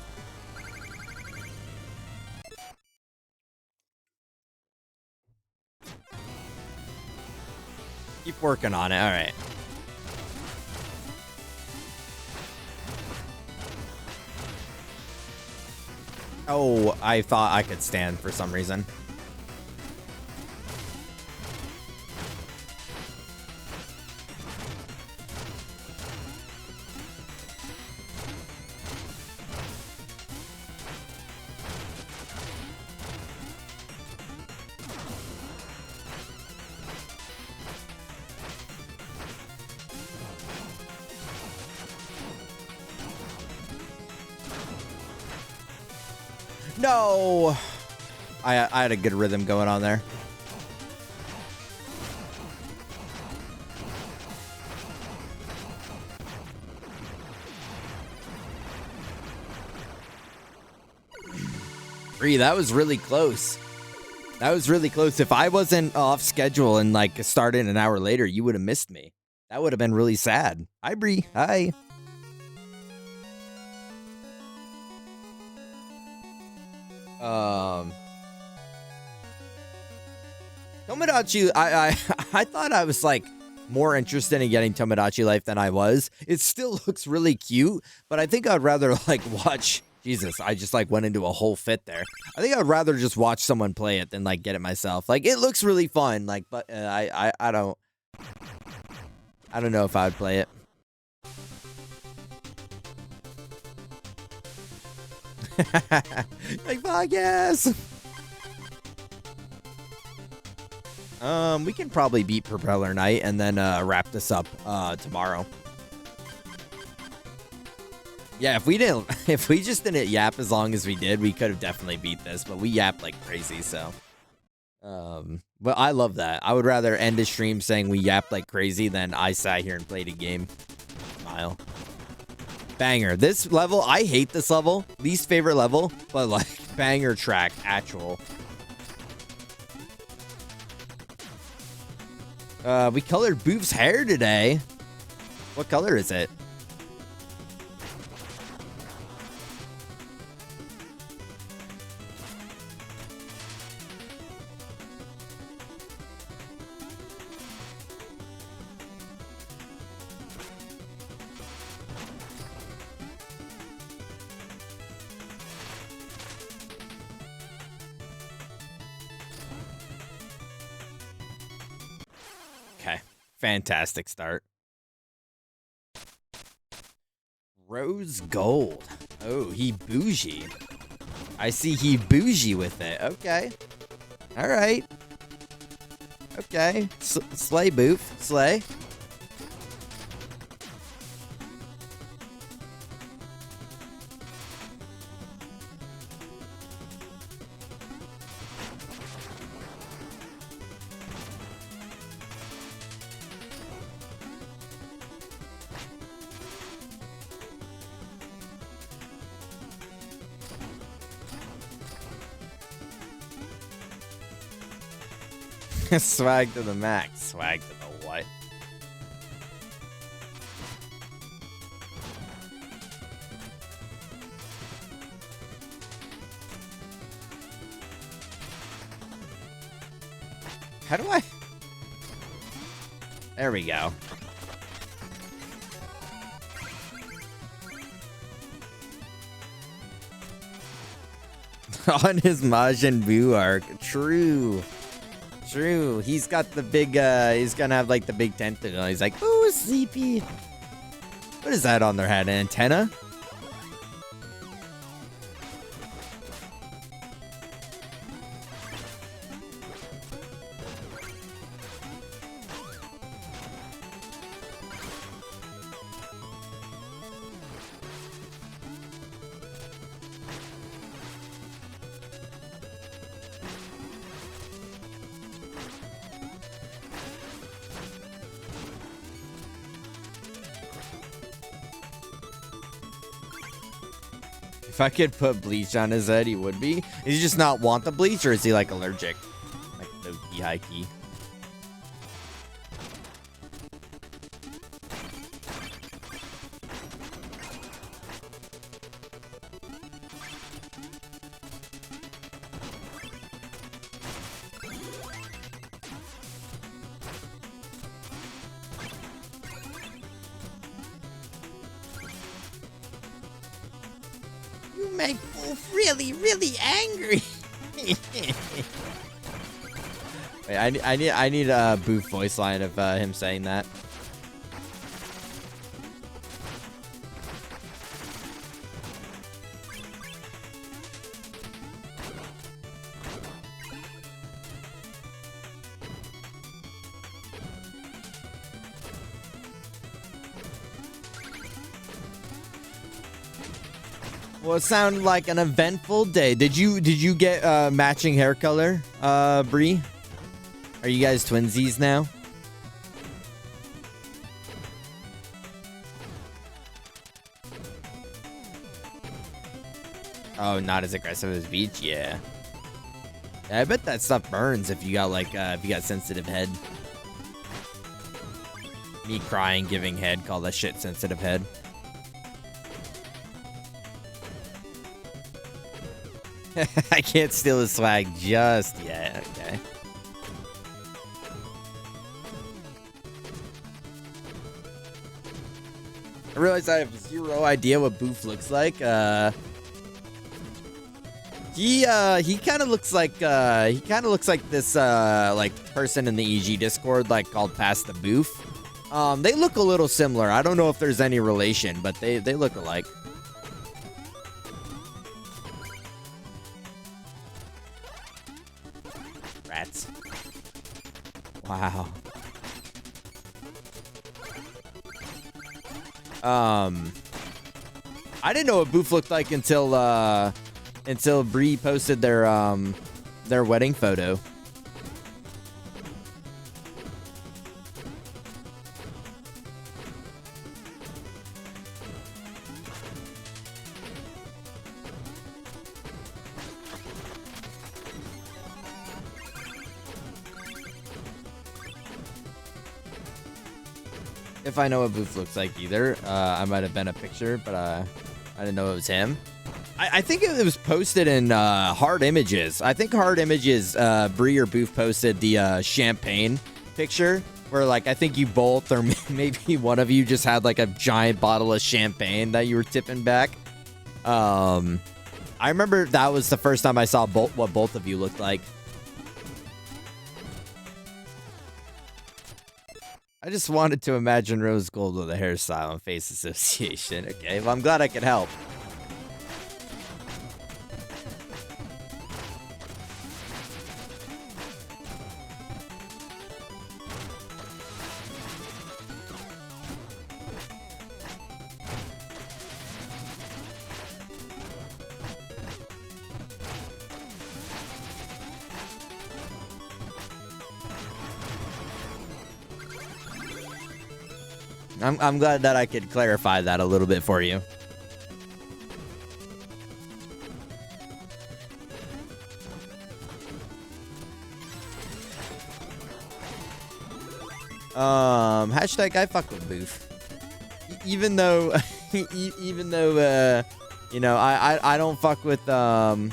Speaker 1: Keep working on it. All right. Oh, I thought I could stand for some reason. No! I had a good rhythm going on there. That was really close. That was really close. If I wasn't off schedule and like started an hour later, you would have missed me. That would have been really sad. Hi, Bree. Hi. Tomodachi, I thought I was like more interested in getting Tomodachi Life than I was. It still looks really cute, but I think I'd rather like watch. Jesus, I just like went into a whole fit there. I think I'd rather just watch someone play it than like get it myself. Like it looks really fun, like, but I don't know if I'd play it. Like fuck yes. We can probably beat Propeller Knight and then wrap this up tomorrow. Yeah, if we just didn't yap as long as we did, we could have definitely beat this, but we yapped like crazy, so. But I love that. I would rather end a stream saying we yapped like crazy than I sat here and played a game. Smile. Banger. This level, I hate this level. Least favorite level, but like banger track, actual. We colored Boof's hair today. What color is it? Fantastic start. Rose gold. Oh, he bougie. I see he bougie with it. Okay. All right. Okay. Slay, Boof. Slay. Swag to the max. Swag to the what? How do I? There we go. On his Majin Buu arc. True. True. He's got the big, he's gonna have like the big tentacle. He's like, ooh, sleepy. What is that on their head? An antenna? If I could put bleach on his head, he would be. Does he just not want the bleach, or is he like allergic? Like low key, high key. You make Wolf really, really angry. Wait, I need a Boof voice line of him saying that. Well, it sounded like an eventful day. Did you get matching hair color, Bree? Are you guys twinsies now? Oh, not as aggressive as Beach? Yeah. I bet that stuff burns if you got like if you got sensitive head. Me crying, giving head, call that shit sensitive head. I can't steal his swag just yet. Okay. I realize I have zero idea what Boof looks like. He kind of looks like this like person in the EG Discord like called Past the Boof. They look a little similar. I don't know if there's any relation, but they look alike. Rats. Wow. I didn't know what Boof looked like until Bree posted their wedding photo. If I know what Boof looks like either, I might have been a picture, but I didn't know it was him. I think it was posted in Hard Images. I think Hard Images, Bree or Boof posted the champagne picture where like I think you both or maybe one of you just had like a giant bottle of champagne that you were tipping back. I remember that was the first time I saw what both of you looked like. I just wanted to imagine rose gold with a hairstyle and face association. Okay, well, I'm glad I could help. I'm glad that I could clarify that a little bit for you. Hashtag I fuck with Boof. Even though, you know, I don't fuck with the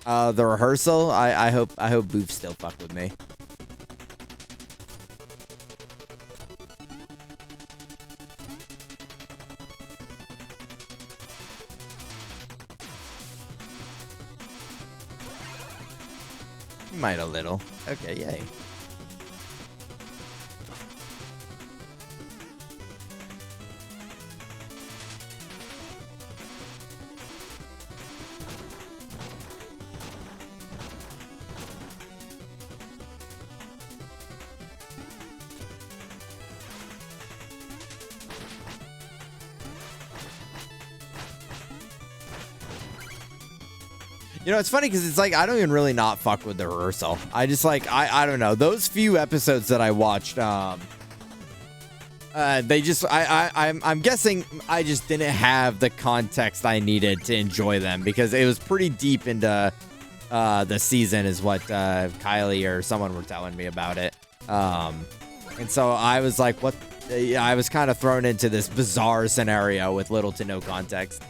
Speaker 1: rehearsal. I hope Boof still fuck with me. Might a little. Okay, yay. You know, it's funny because it's like I don't even really not fuck with the rehearsal. I just like I don't know, those few episodes that I watched They just, I'm guessing I just didn't have the context I needed to enjoy them because it was pretty deep into the season is what Kylie or someone were telling me about it. And so I was like, what? I was kind of thrown into this bizarre scenario with little to no context.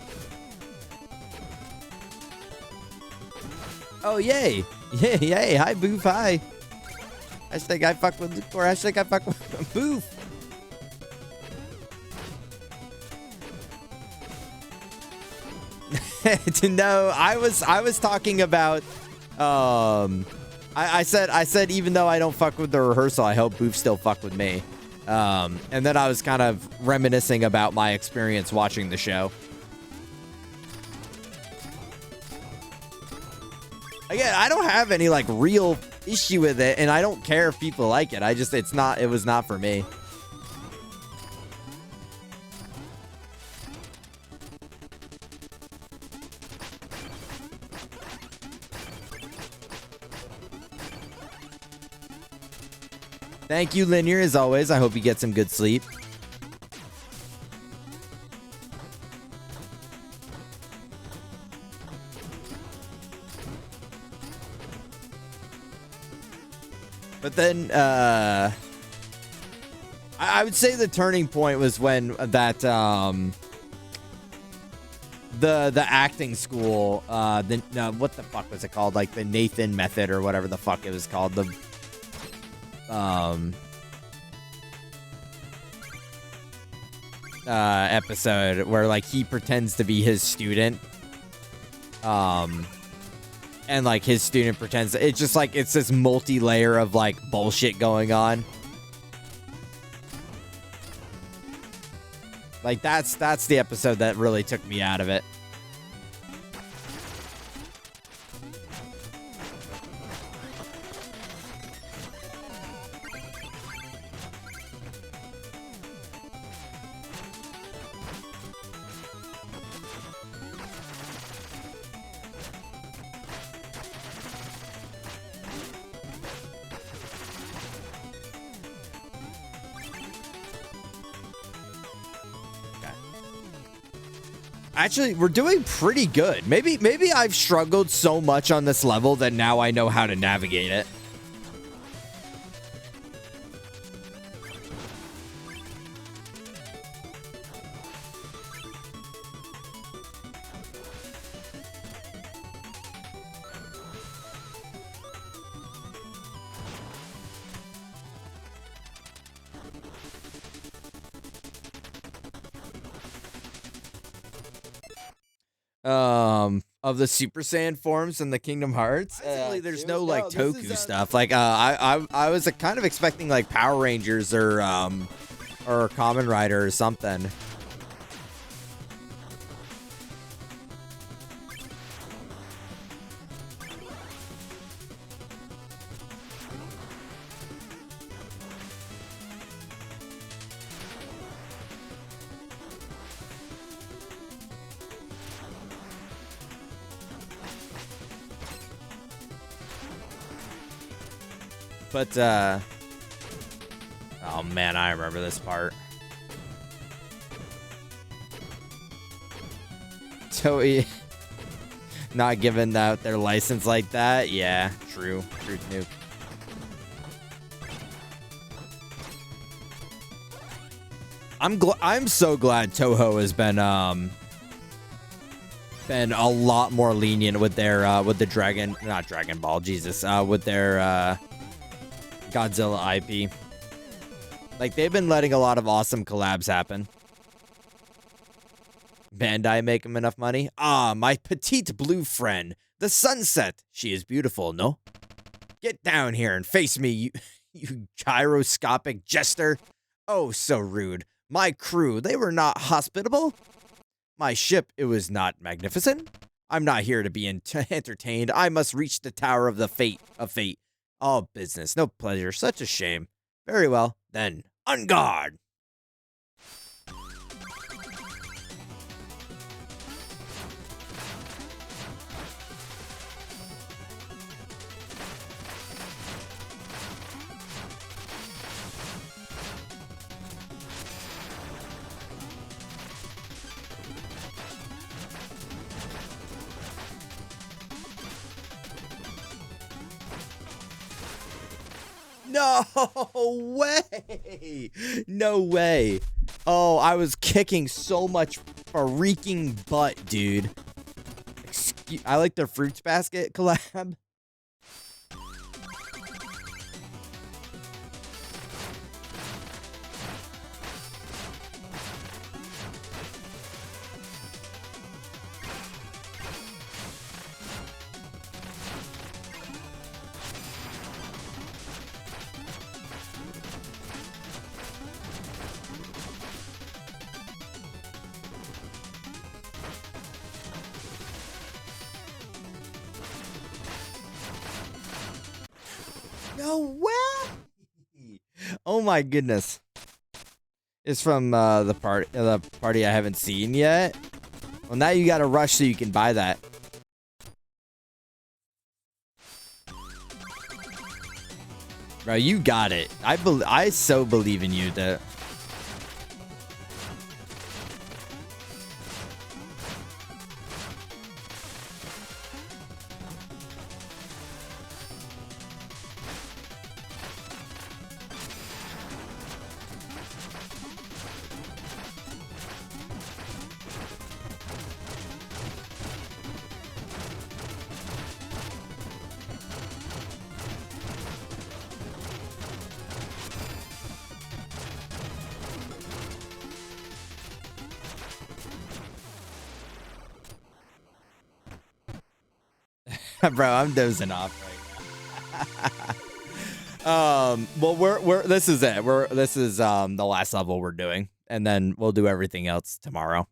Speaker 1: Oh, yay. Yay, yay. Hi, Boof. Hi. Hashtag I fuck with, or hashtag I fuck with Boof. No, I was talking about I said even though I don't fuck with the rehearsal, I hope Boof still fuck with me. And then I was kind of reminiscing about my experience watching the show. Again, I don't have any like real issue with it, and I don't care if people like it. I just it was not for me. Thank you, Linear, as always. I hope you get some good sleep. But then, I would say the turning point was when that, the acting school, what the fuck was it called? Like the Nathan method or whatever the fuck it was called. The, episode where like he pretends to be his student. And like his student pretends it's just like it's this multi-layer of like bullshit going on. Like that's the episode that really took me out of it. Actually, we're doing pretty good. Maybe I've struggled so much on this level that now I know how to navigate it. Of the Super Saiyan forms in the Kingdom Hearts, there's no like Toku stuff. Like I was kind of expecting like Power Rangers or Kamen Rider or something. But, oh man, I remember this part. Toei not giving out their license like that. Yeah, true. True. I'm so glad Toho has been a lot more lenient with their with the not Dragon Ball, Jesus, with their Godzilla IP. Like, they've been letting a lot of awesome collabs happen. Bandai make them enough money? Ah, my petite blue friend. The sunset. She is beautiful, no? Get down here and face me, you gyroscopic jester. Oh, so rude. My crew, they were not hospitable. My ship, it was not magnificent. I'm not here to be entertained. I must reach the Tower of the Fate. All business, no pleasure. Such a shame. Very well, then, on guard. No way. No way. Oh, I was kicking so much freaking butt, dude. I like the Fruits Basket collab. No way! Oh my goodness. It's from the party I haven't seen yet. Well, now you gotta rush so you can buy that. Bro, you got it. I so believe in you that. Bro, I'm dozing off right now. Well, this is it. This is the last level we're doing, and then we'll do everything else tomorrow.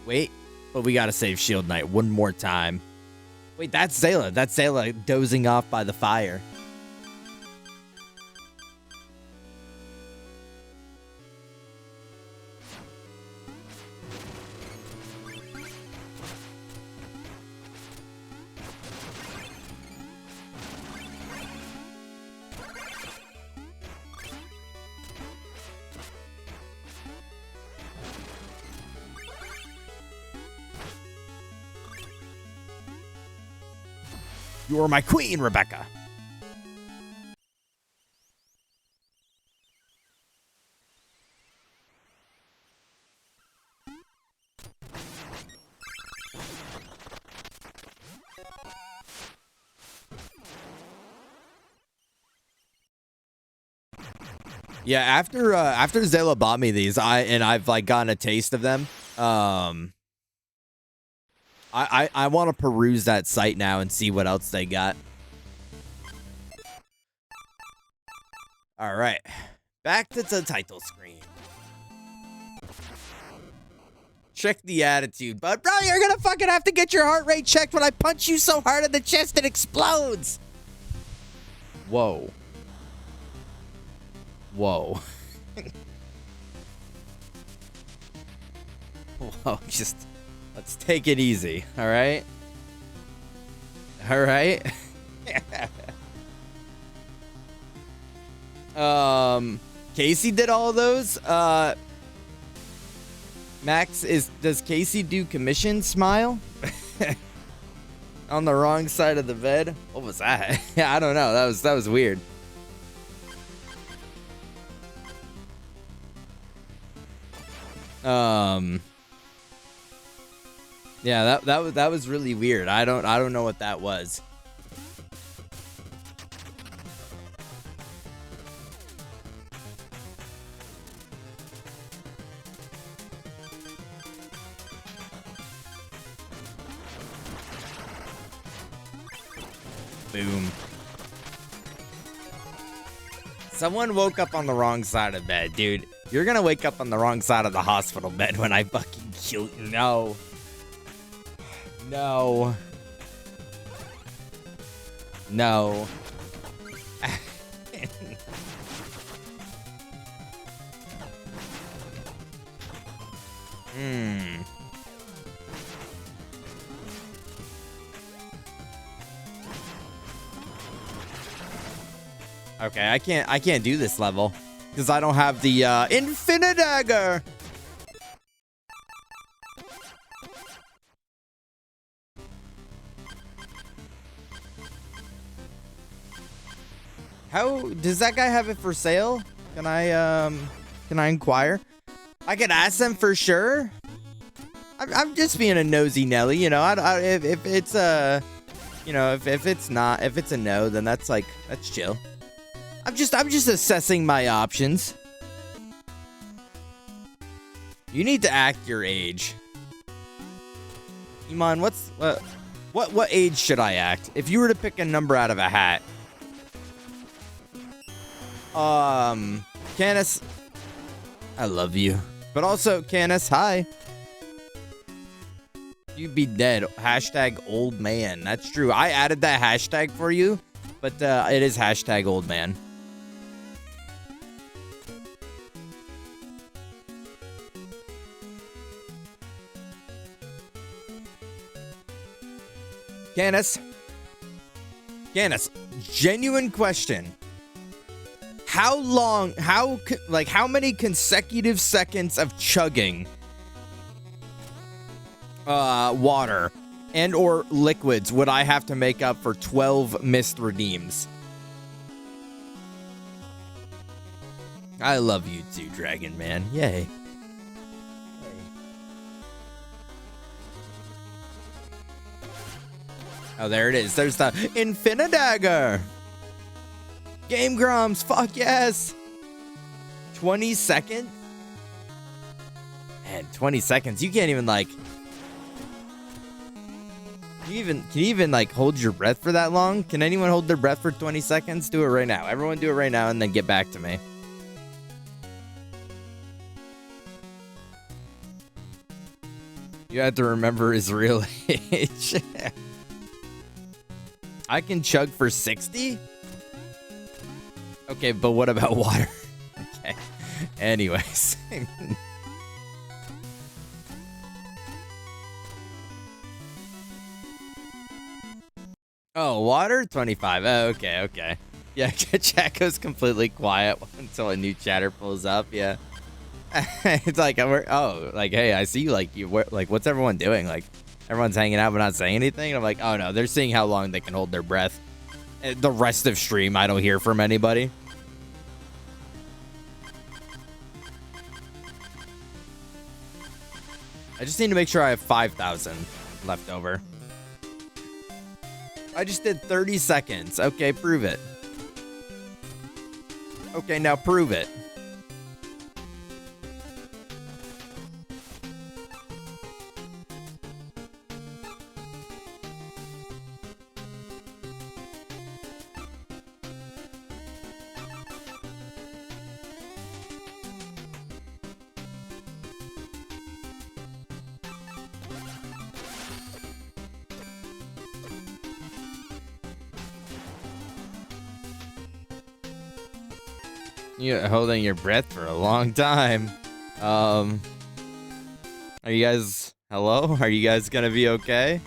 Speaker 1: Wait, but we gotta save Shield Knight one more time. Wait, that's Zayla. That's Zayla dozing off by the fire. You are my queen, Rebecca. Yeah, after Zayla bought me these, I've like gotten a taste of them. I want to peruse that site now and see what else they got. All right, back to the title screen. Check the attitude, bud. Bro, you're gonna fucking have to get your heart rate checked when I punch you so hard in the chest it explodes. Whoa. Whoa. Whoa, just let's take it easy, all right? All right. Casey did all of those. Max, does Casey do commission smile? On the wrong side of the bed? What was that? I don't know. That was weird. Yeah, that was really weird. I don't know what that was. Boom. Someone woke up on the wrong side of bed, dude. You're gonna wake up on the wrong side of the hospital bed when I fucking kill you. No. No. No. Okay, I can't do this level because I don't have the infinite dagger. How does that guy have it for sale? Can I inquire? I could ask them for sure. I'm just being a nosy Nelly, you know. If it's you know, if it's a no, then that's chill. I'm just assessing my options. You need to act your age. Iman, what age should I act? If you were to pick a number out of a hat. Canis, I love you. But also, Canis, hi. You'd be dead. Hashtag old man. That's true. I added that hashtag for you, but it is hashtag old man. Canis, genuine question. How many consecutive seconds of chugging water and or liquids would I have to make up for 12 missed redeems? I love you too, Dragon Man. Yay. Oh, there it is. There's the Infinidagger. Game Grumps. Fuck yes. 20 seconds? Man, 20 seconds. You can't even like... Can you even like hold your breath for that long? Can anyone hold their breath for 20 seconds? Do it right now. Everyone do it right now and then get back to me. You have to remember his real age. I can chug for 60? Okay, but what about water? Okay. Anyways. Oh, water? 25. Oh, okay. Yeah, chat goes completely quiet until a new chatter pulls up. Yeah. It's like, hey, I see you. Like, what's everyone doing? Like, everyone's hanging out but not saying anything. And I'm like, oh no, they're seeing how long they can hold their breath. The rest of stream, I don't hear from anybody. I just need to make sure I have 5,000 left over. I just did 30 seconds. Okay, prove it. Okay, now prove it. You're holding your breath for a long time. Are you guys... Hello? Are you guys gonna be okay?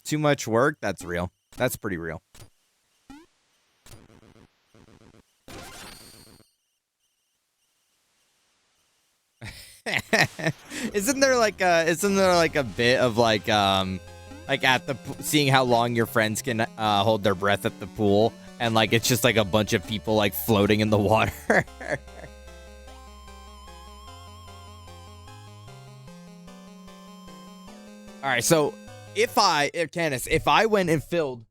Speaker 1: Too much work? That's real. That's pretty real. Isn't there like a bit of like at the seeing how long your friends can hold their breath at the pool, and like it's just like a bunch of people like floating in the water. All right, so if I went and filled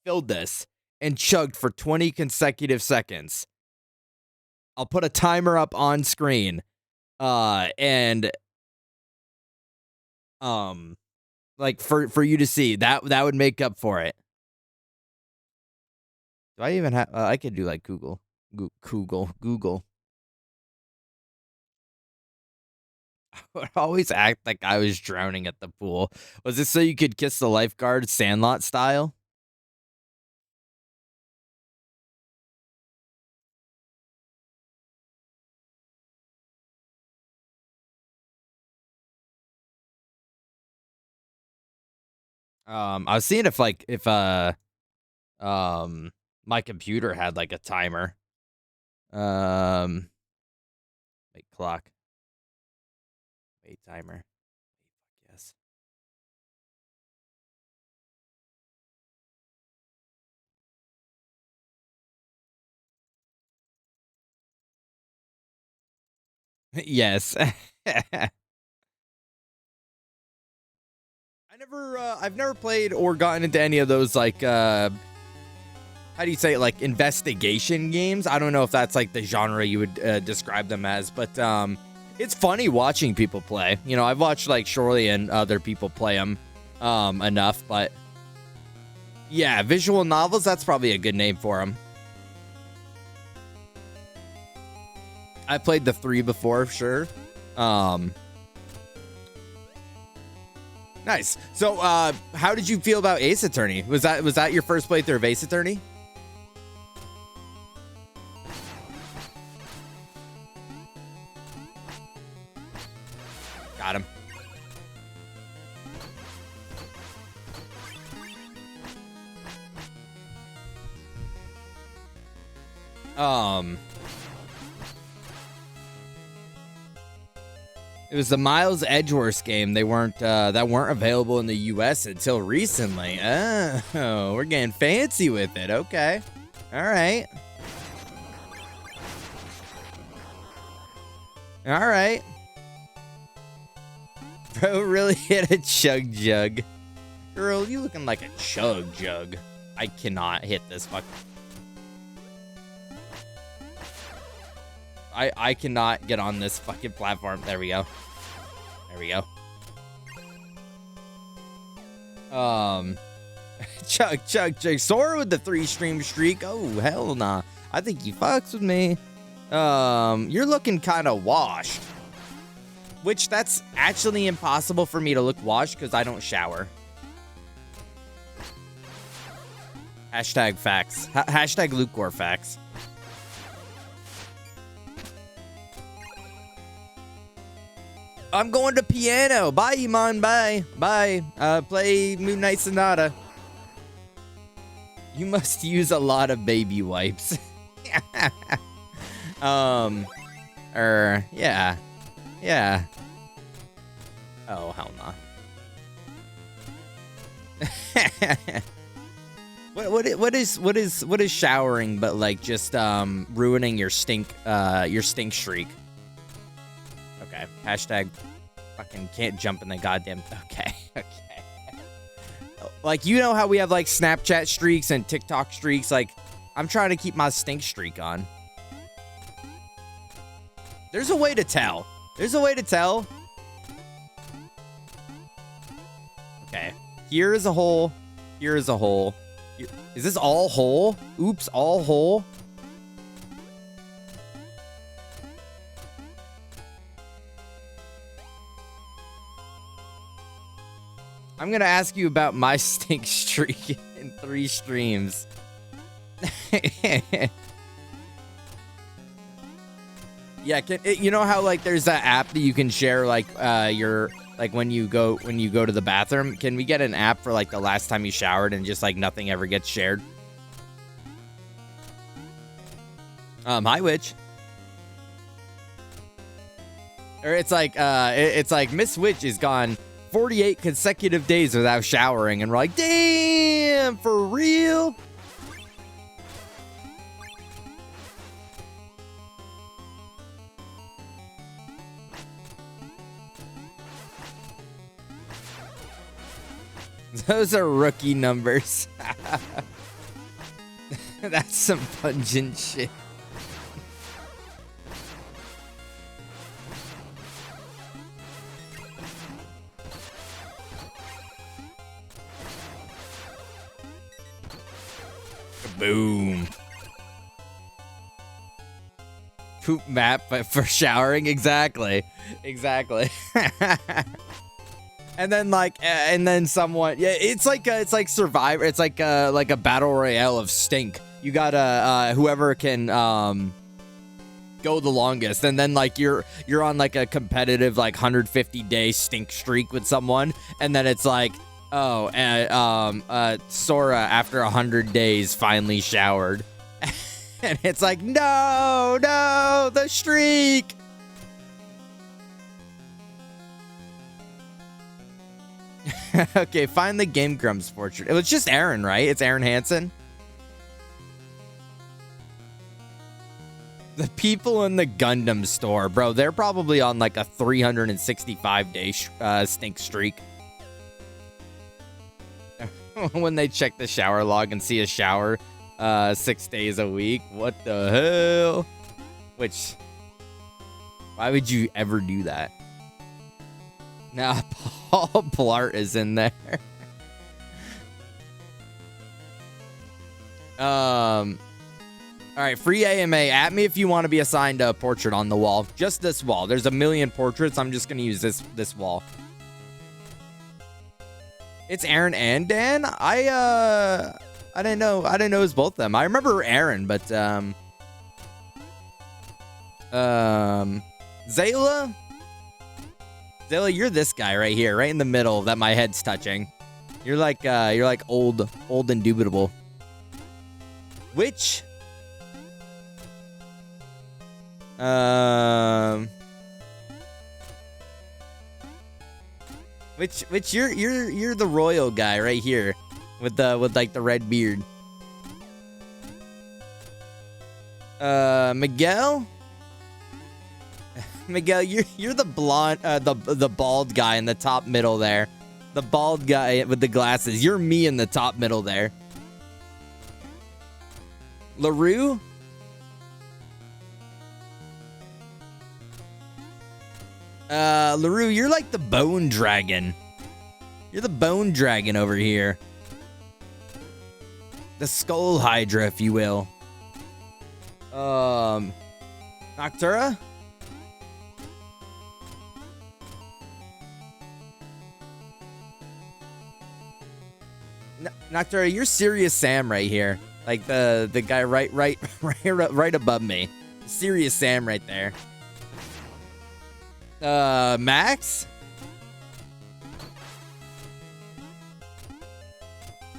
Speaker 1: this and chugged for 20 consecutive seconds, I'll put a timer up on screen. And like for you to see that would make up for it. Do I even have I could do like Google. I would always act like I was drowning at the pool. Was it so you could kiss the lifeguard Sandlot style? I was seeing if my computer had like a timer. Wait, clock. Wait, timer. Yes. Yes. I've never played or gotten into any of those like how do you say it, like investigation games. I don't know if that's like the genre you would describe them as, but it's funny watching people play. You know, I've watched like Shorely and other people play them enough, but yeah, visual novels, that's probably a good name for them. I played the 3 before, sure. Nice. So, how did you feel about Ace Attorney? Was that your first playthrough of Ace Attorney? Got him. It was the Miles Edgeworth game. They weren't that weren't available in the US until recently. Oh, we're getting fancy with it. Okay. All right. All right. Bro really hit a chug jug. Girl, you looking like a chug jug. I cannot hit this fuck. I cannot get on this fucking platform. There we go. There we go. Chug, chug, chug. Sora with the 3-stream streak. Oh, hell nah. I think you fucks with me. You're looking kind of washed. Which, that's actually impossible for me to look washed because I don't shower. Hashtag facts. Hashtag Lukecore facts. I'm going to piano. Bye, Iman. Bye. Bye. Play Moon Knight Sonata. You must use a lot of baby wipes. Yeah. Yeah. Oh, hell nah. What is showering but like just ruining your stink streak? Okay. Hashtag fucking can't jump in the goddamn. Okay. Okay. Like, you know how we have like Snapchat streaks and TikTok streaks? Like, I'm trying to keep my stink streak on. There's a way to tell. There's a way to tell. Okay. Here is a hole. Here is a hole. Is this all hole? Oops, all hole. I'm gonna ask you about my stink streak in 3 streams. Yeah, you know how like there's that app that you can share like your like when you go to the bathroom? Can we get an app for like the last time you showered and just like nothing ever gets shared? Hi Witch. Or it's like Miss Witch is gone 48 consecutive days without showering, and we're like, damn, for real? Those are rookie numbers. That's some pungent shit. Boom. Poop map, but for showering, exactly. And then someone, yeah, it's like Survivor. It's like a battle royale of stink. You gotta whoever can go the longest, and then like you're on like a competitive like 150-day stink streak with someone, and then it's like, oh, Sora after 100 days finally showered. And it's like, no, the streak. Okay, find the Game Grumps portrait. It was just Aaron, right? It's Aaron Hansen. The people in the Gundam store, bro, they're probably on like a 365-day stink streak. When they check the shower log and see a shower 6 days a week. What the hell? Which, why would you ever do that? Nah, Paul Blart is in there. All right, free AMA. At me if you want to be assigned a portrait on the wall. Just this wall. There's a million portraits. I'm just gonna use this wall. It's Aaron and Dan. I didn't know. I didn't know it was both of them. I remember Aaron, but Zayla, you're this guy right here, right in the middle that my head's touching. You're like old indubitable. Which you're the royal guy right here with like the red beard. Miguel, you're the blonde, the bald guy in the top middle there. The bald guy with the glasses. You're me in the top middle there. LaRue? LaRue, you're like the bone dragon. You're the bone dragon over here. The skull hydra, if you will. Noctura? Noctura, you're Serious Sam right here. Like the guy right above me. Serious Sam right there. Max?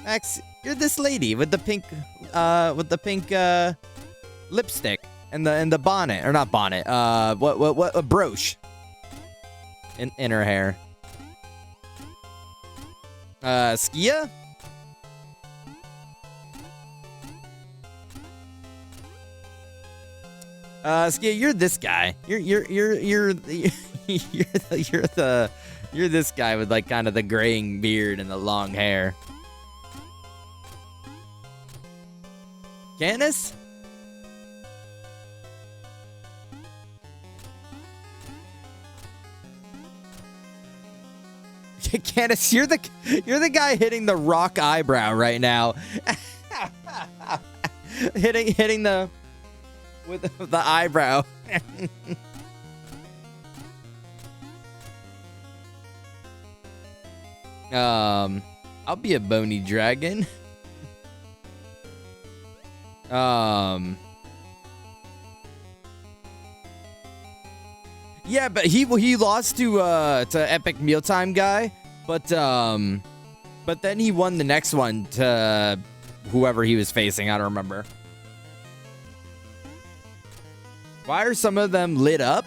Speaker 1: Max, you're this lady with the pink lipstick and the bonnet, or not bonnet, what a brooch in her hair. Skia? Skia, you're this guy. You're this guy with like kind of the graying beard and the long hair. Candace? Candace, you're the guy hitting the rock eyebrow right now. hitting the with the eyebrow. I'll be a bony dragon. Yeah, but he lost to Epic Mealtime guy, but then he won the next one to whoever he was facing. I don't remember. Why are some of them lit up?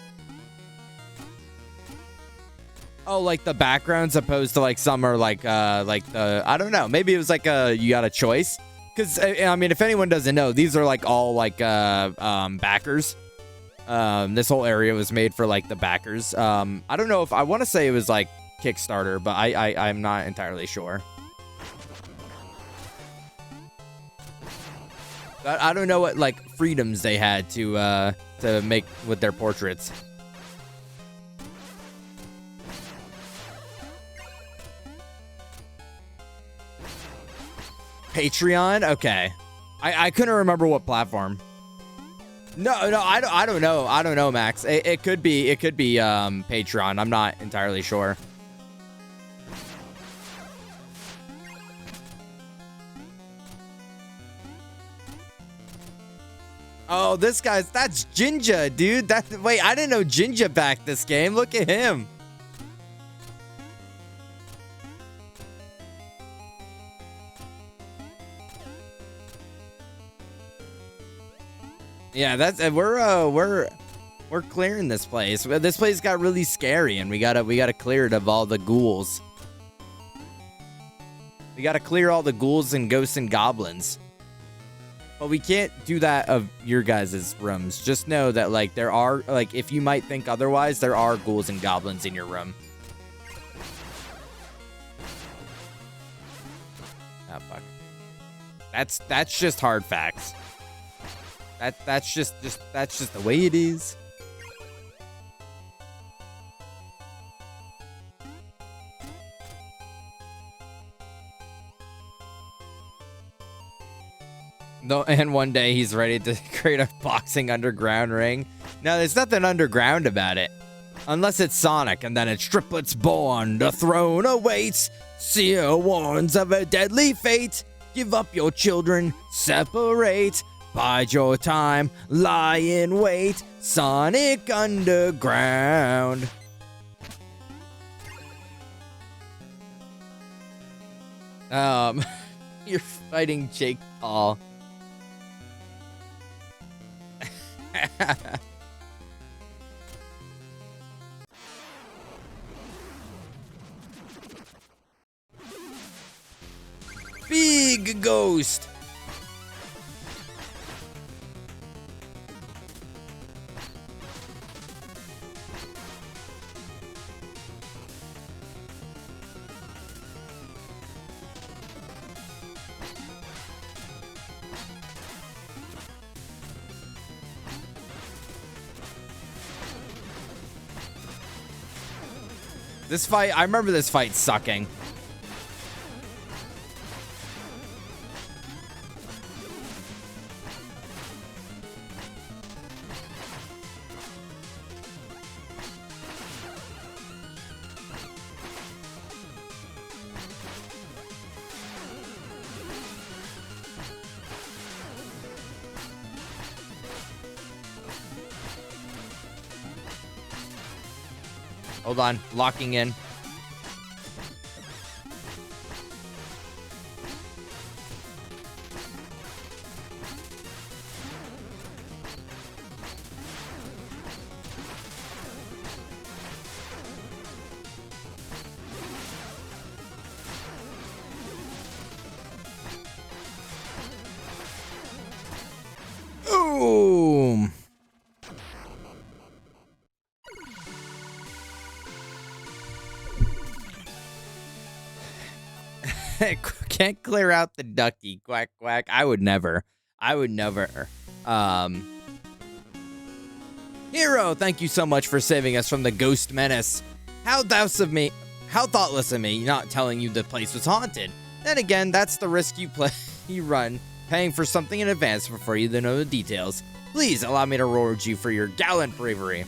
Speaker 1: Oh, like the backgrounds opposed to like some are like the, I don't know. Maybe it was like you got a choice. Because, I mean, if anyone doesn't know, these are like all like backers. This whole area was made for like the backers. I don't know if I want to say it was like Kickstarter, but I'm not entirely sure. I don't know what like freedoms they had to make with their portraits. Patreon? Okay. I couldn't remember what platform. No, I don't know. I don't know, Max. It could be Patreon. I'm not entirely sure. Oh, this guy's, that's Jinja, dude. Wait, I didn't know Jinja backed this game. Look at him. Yeah, that's we're clearing this place. This place got really scary, and we gotta clear it of all the ghouls. We gotta clear all the ghouls and ghosts and goblins. But we can't do that of your guys' rooms. Just know that, like, there are, like, if you might think otherwise, there are ghouls and goblins in your room. Oh, fuck. That's just hard facts. That's just the way it is. No, and one day he's ready to create a boxing underground ring. Now, there's nothing underground about it. Unless it's Sonic, and then it's triplets born, the throne awaits. Seer warns of a deadly fate. Give up your children, separate. Bide your time, lie in wait. Sonic Underground. You're fighting Jake Paul. Big ghost. This fight, I remember this fight sucking. Hold on, locking in. Boom! Can't clear out the ducky. Quack, quack. I would never. I would never. Hero, thank you so much for saving us from the ghost menace. How thoughtless of me not telling you the place was haunted. Then again, that's the risk you run, paying for something in advance before you know the details. Please allow me to reward you for your gallant bravery.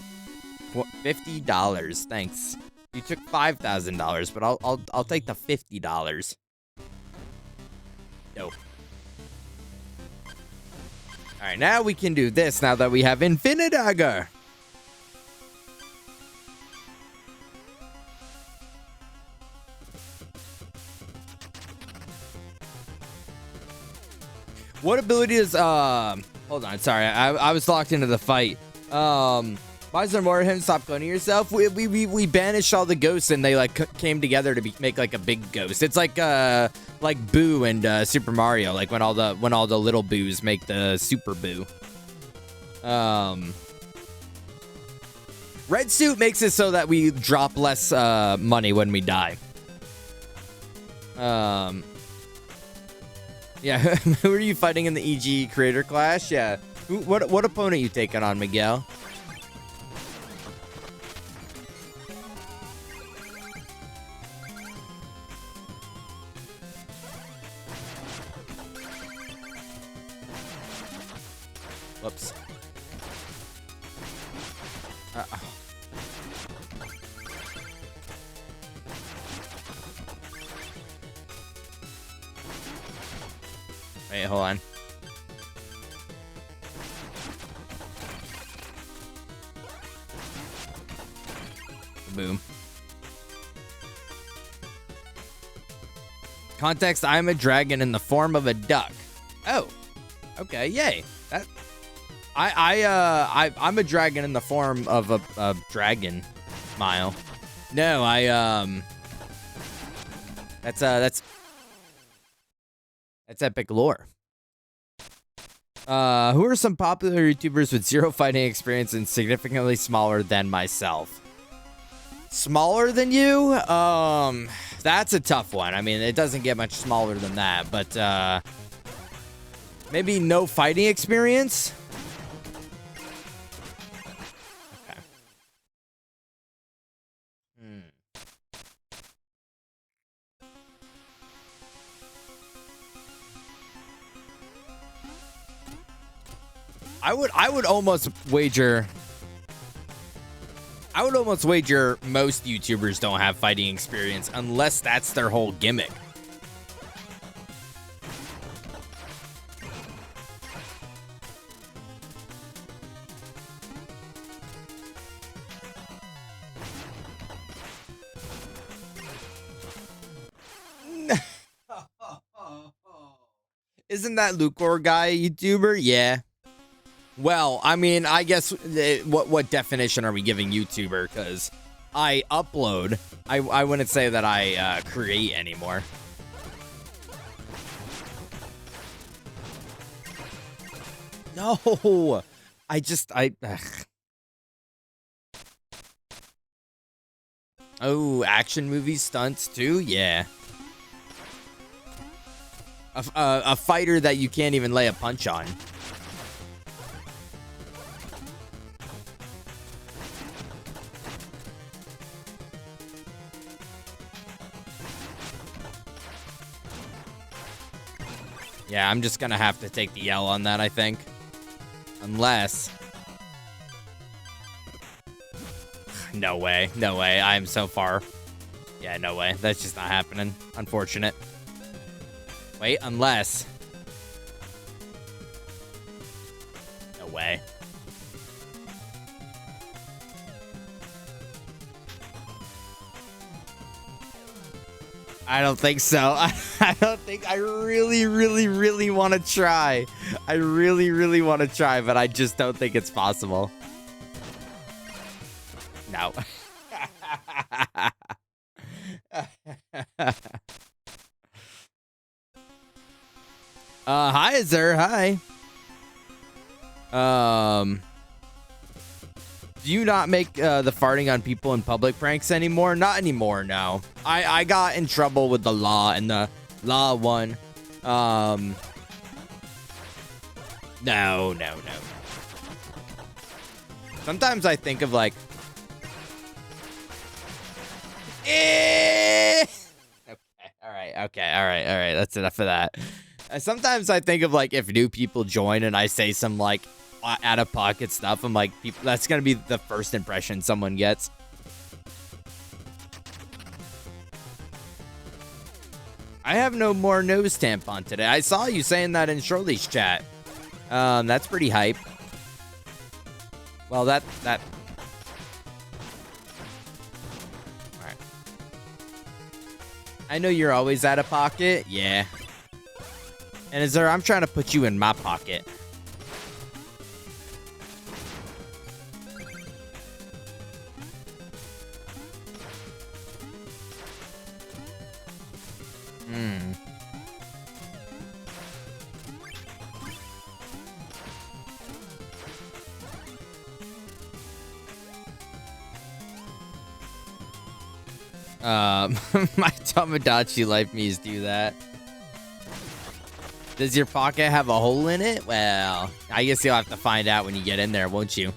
Speaker 1: $50, thanks. You took $5,000, but I'll take the $50. Nope. All right, now we can do this. Now that we have Infinite Dagger. What ability is hold on, sorry, I was locked into the fight. Why is there more of him? Stop cloning yourself. We banished all the ghosts and they like came together to make like a big ghost. It's like Boo and Super Mario, like when all the little Boos make the Super Boo. Red suit makes it so that we drop less money when we die. Yeah, who are you fighting in the EG Creator Clash? Yeah, what opponent are you taking on, Miguel? Whoops. Wait, hold on. Boom. Context, I'm a dragon in the form of a duck. Oh. Okay, yay. That I'm a dragon in the form of a dragon, Mile. No, that's epic lore. Who are some popular YouTubers with zero fighting experience and significantly smaller than myself? Smaller than you? That's a tough one. I mean, it doesn't get much smaller than that, but maybe no fighting experience? Okay. I would almost wager most YouTubers don't have fighting experience unless that's their whole gimmick. Isn't that Lucor guy a YouTuber? Yeah. Well, I mean, I guess what definition are we giving YouTuber? Because I upload. I wouldn't say that I create anymore. No, ugh. Oh, action movies, stunts too? Yeah. A fighter that you can't even lay a punch on. Yeah, I'm just gonna have to take the L on that, I think. Unless... No way. No way. I am so far. Yeah, no way. That's just not happening. Unfortunate. Wait, unless... No way. I don't think so. I don't think I really want to try. I really want to try, but I just don't think it's possible. No. Hi, Azur. Hi. Do you not make the farting on people in public pranks anymore? Not anymore, no. I got in trouble with the law, and the law won. No. Sometimes I think of like... Okay, all right. That's enough of that. Sometimes I think of like if new people join and I say some like out of pocket stuff, I'm like, people, that's gonna be the first impression someone gets. I have no more nose tampon today. I saw you saying that in Shirley's chat. That's pretty hype. Well, that. All right. I know you're always out of pocket. Yeah. And is there? I'm trying to put you in my pocket. My Tamagotchi life me's do that. Does your pocket have a hole in it? Well, I guess you'll have to find out when you get in there, won't you?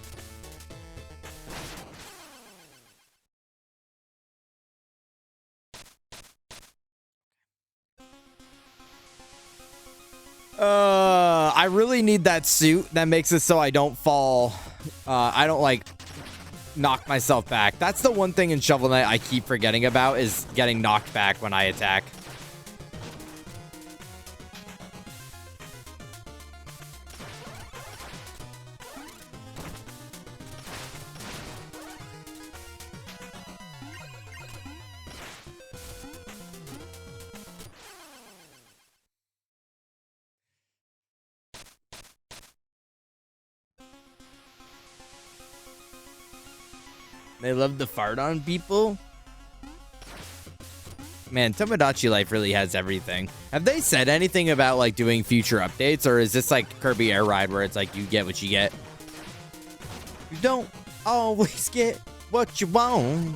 Speaker 1: I really need that suit that makes it so I don't fall. I don't like knock myself back. That's the one thing in Shovel Knight I keep forgetting about, is getting knocked back when I attack. They love to fart on people? Man, Tomodachi Life really has everything. Have they said anything about like doing future updates, or is this like Kirby Air Ride where it's like you get what you get? You don't always get what you want.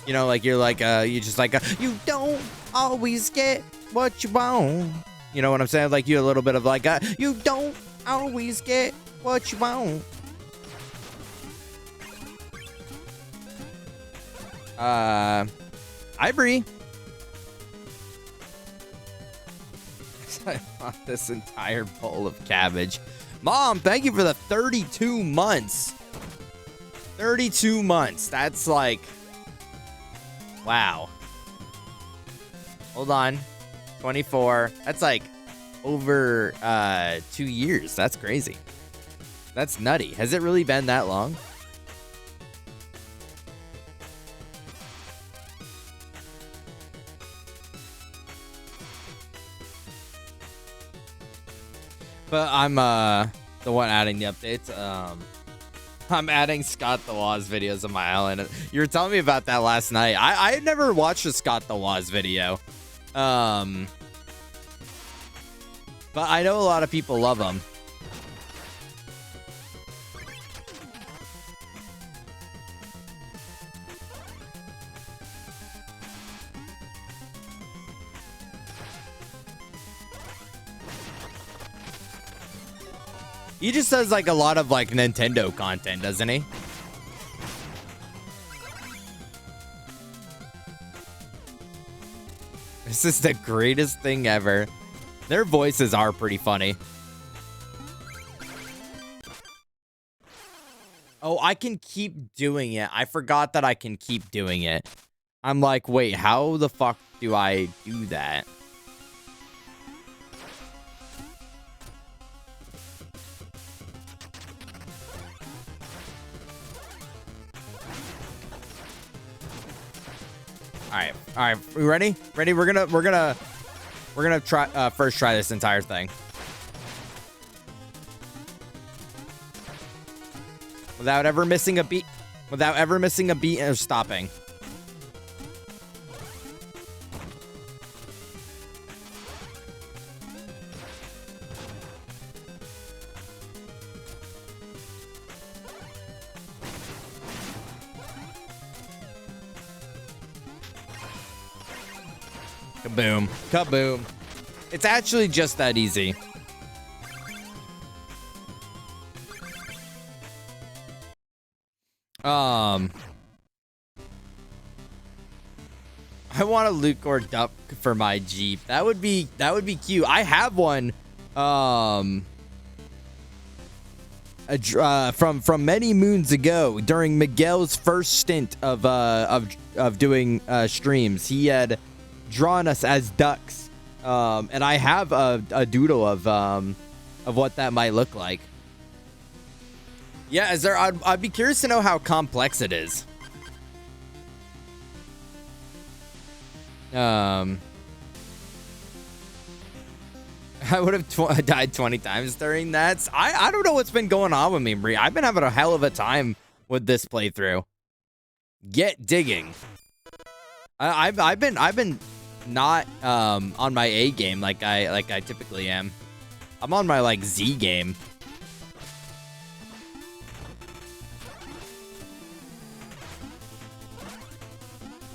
Speaker 1: You know, like you just like you don't always get what you want. You know what I'm saying? Like you a little bit of like you don't always get what you want. Ivory. I want this entire bowl of cabbage. Mom, thank you for the 32 months. 32 months. That's like, wow. Hold on. 24. That's like over 2 years. That's crazy. That's nutty. Has it really been that long? But I'm the one adding the updates. I'm adding Scott the Woz videos on my island. You were telling me about that last night. I had never watched a Scott the Woz video. But I know a lot of people love them. He just does like a lot of like Nintendo content, doesn't he? This is the greatest thing ever. Their voices are pretty funny. Oh, I can keep doing it. I forgot that I can keep doing it. I'm like, wait, how the fuck do I do that? All right, we ready? Ready? We're gonna try first try this entire thing without ever missing a beat, or stopping. Kaboom. Kaboom. It's actually just that easy. I want a Lucor duck for my Jeep. That would be cute. I have one from many moons ago during Miguel's first stint of doing streams. He had drawn us as ducks, and I have a doodle of what that might look like. Yeah, I'd be curious to know how complex it is. I would have died 20 times during that. I don't know what's been going on with me, Bree. I've been having a hell of a time with this playthrough. Get digging. I've been not on my A game like I typically am. I'm on my like Z game.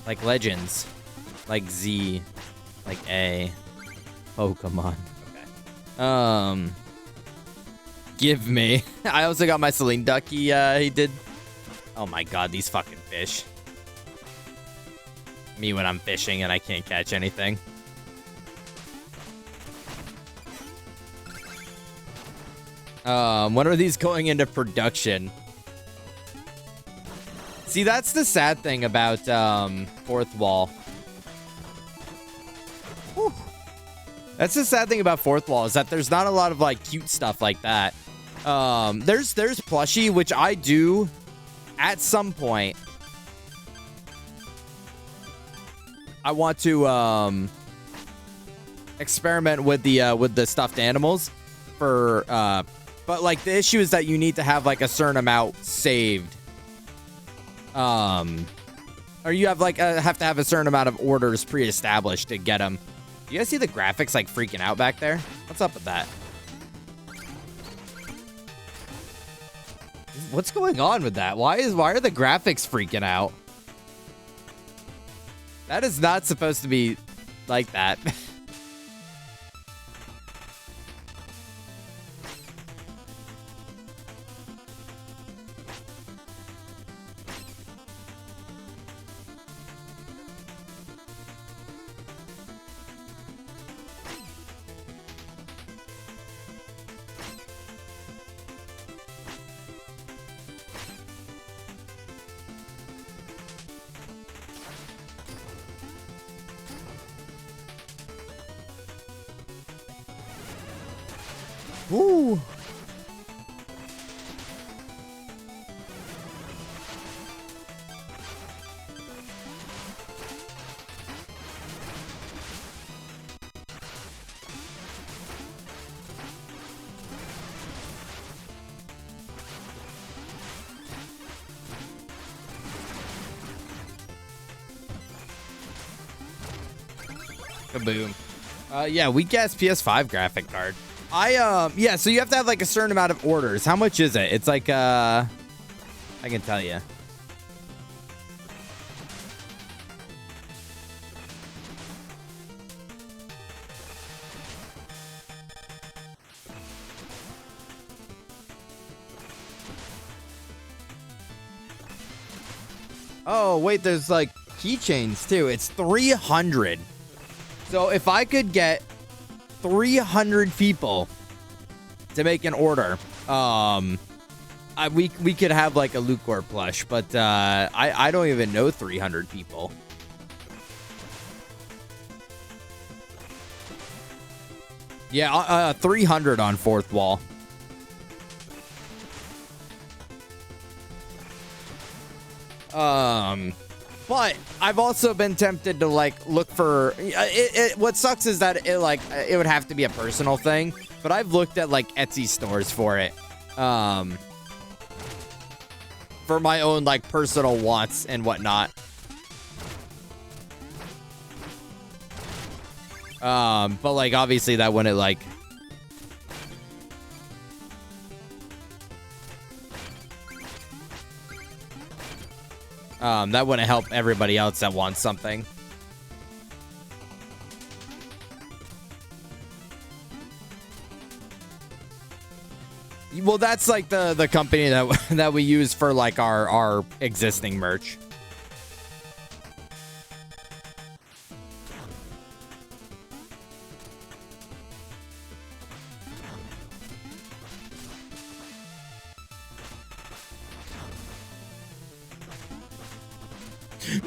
Speaker 1: Like Legends, like Z, like A. Pokemon. Okay. Give me. I also got my Celine duck. He did. Oh my god, these fucking fish. Me when I'm fishing and I can't catch anything. When are these going into production? See, that's the sad thing about Fourth Wall. Whew. That's the sad thing about Fourth Wall, is that there's not a lot of like cute stuff like that. There's plushie, which I do at some point. I want to experiment with the stuffed animals for but like the issue is that you need to have like a certain amount saved Or you have like have to have a certain amount of orders pre-established to get them. You guys see the graphics like freaking out back there? What's up with that? What's going on with that? Why are the graphics freaking out? That is not supposed to be like that. Ooh. Kaboom. Yeah, weak ass PS5 graphic card. Yeah, so you have to have like a certain amount of orders. How much is it? It's like I can tell you. Oh, wait, there's like keychains too. It's 300. So if I could get 300 people to make an order, we could have like a Lucor plush, but I don't even know 300 people. Yeah, 300 on fourth wall. But I've also been tempted to like look for what sucks is that it would have to be a personal thing, but I've looked at like Etsy stores for it, for my own like personal wants and whatnot. But like obviously that wouldn't like that wouldn't help everybody else that wants something. Well, that's like the company that we use for like our existing merch.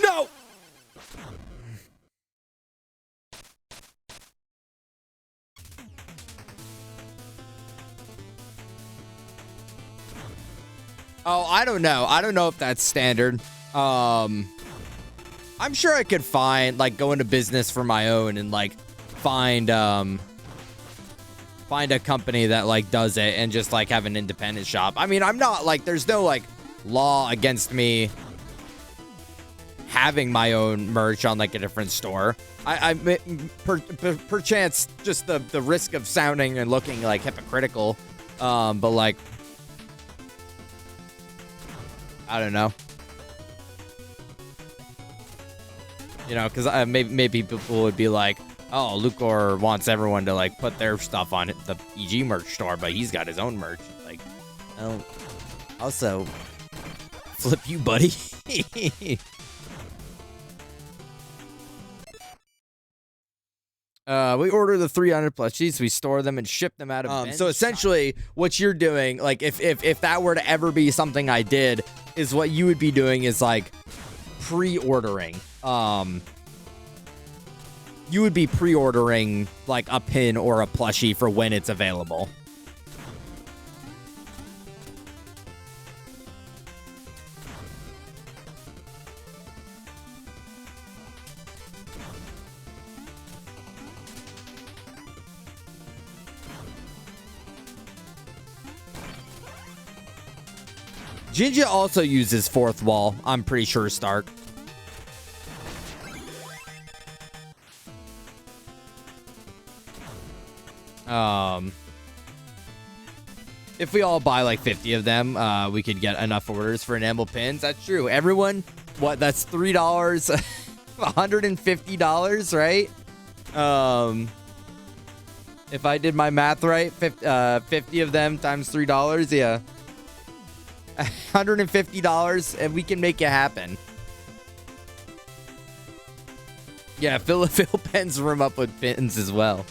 Speaker 1: No! Oh, I don't know. I don't know if that's standard. I'm sure I could find, like, go into business for my own and, like, find a company that, like, does it and just, like, have an independent shop. I mean, I'm not, like, there's no, like, law against having my own merch on like a different store. Perchance just the risk of sounding and looking like hypocritical, but like I don't know, you know, because maybe people would be like, oh, Lucor wants everyone to like put their stuff on the EG merch store, but he's got his own merch. Like, oh, also flip you, buddy. We order the 300 plushies, we store them and ship them out of so essentially what you're doing, like if that were to ever be something I did, is what you would be doing is like pre-ordering. You would be pre-ordering like a pin or a plushie for when it's available. Jinja also uses fourth wall, I'm pretty sure, Stark. If we all buy like 50 of them, we could get enough orders for enamel pins. That's true. Everyone, what? That's $3, $150, right? If I did my math right, 50 of them times $3, yeah. $150, and we can make it happen. Yeah, fill Penn's room up with pins as well.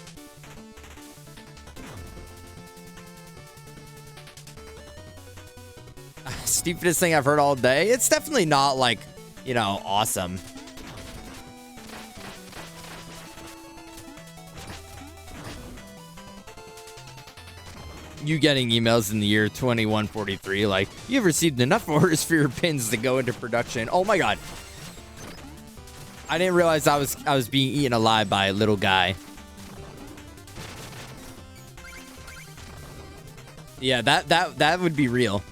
Speaker 1: Stupidest thing I've heard all day. It's definitely not like, you know, awesome. You getting emails in the year 2143 like, you've received enough orders for your pins to go into production. Oh my god. I didn't realize I was being eaten alive by a little guy. Yeah, that would be real.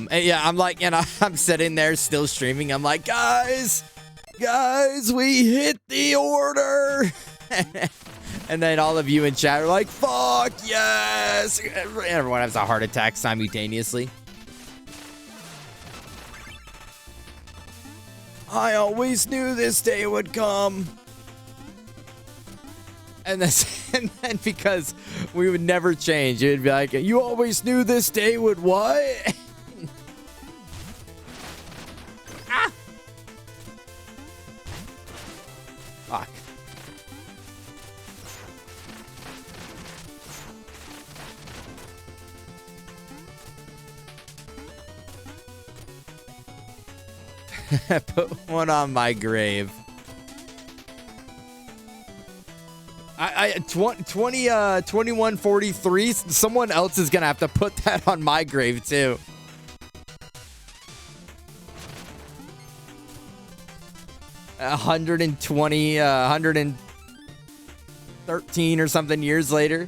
Speaker 1: And yeah, I'm like, and I'm sitting there still streaming. I'm like, guys, we hit the order. And then all of you in chat are like, fuck yes. Everyone has a heart attack simultaneously. I always knew this day would come. And then because we would never change, it would be like, you always knew this day would what? Ah! Fuck. Put one on my grave. 2143. Someone else is gonna have to put that on my grave too. $120, 113 or something years later.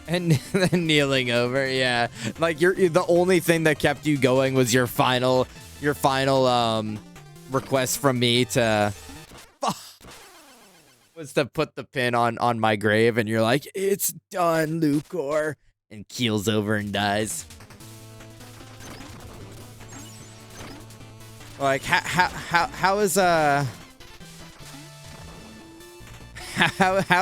Speaker 1: And then kneeling over, yeah. Like you're the only thing that kept you going was your final request from me to was to put the pin on my grave, and you're like, it's done, Lucor, and keels over and dies. Like how is how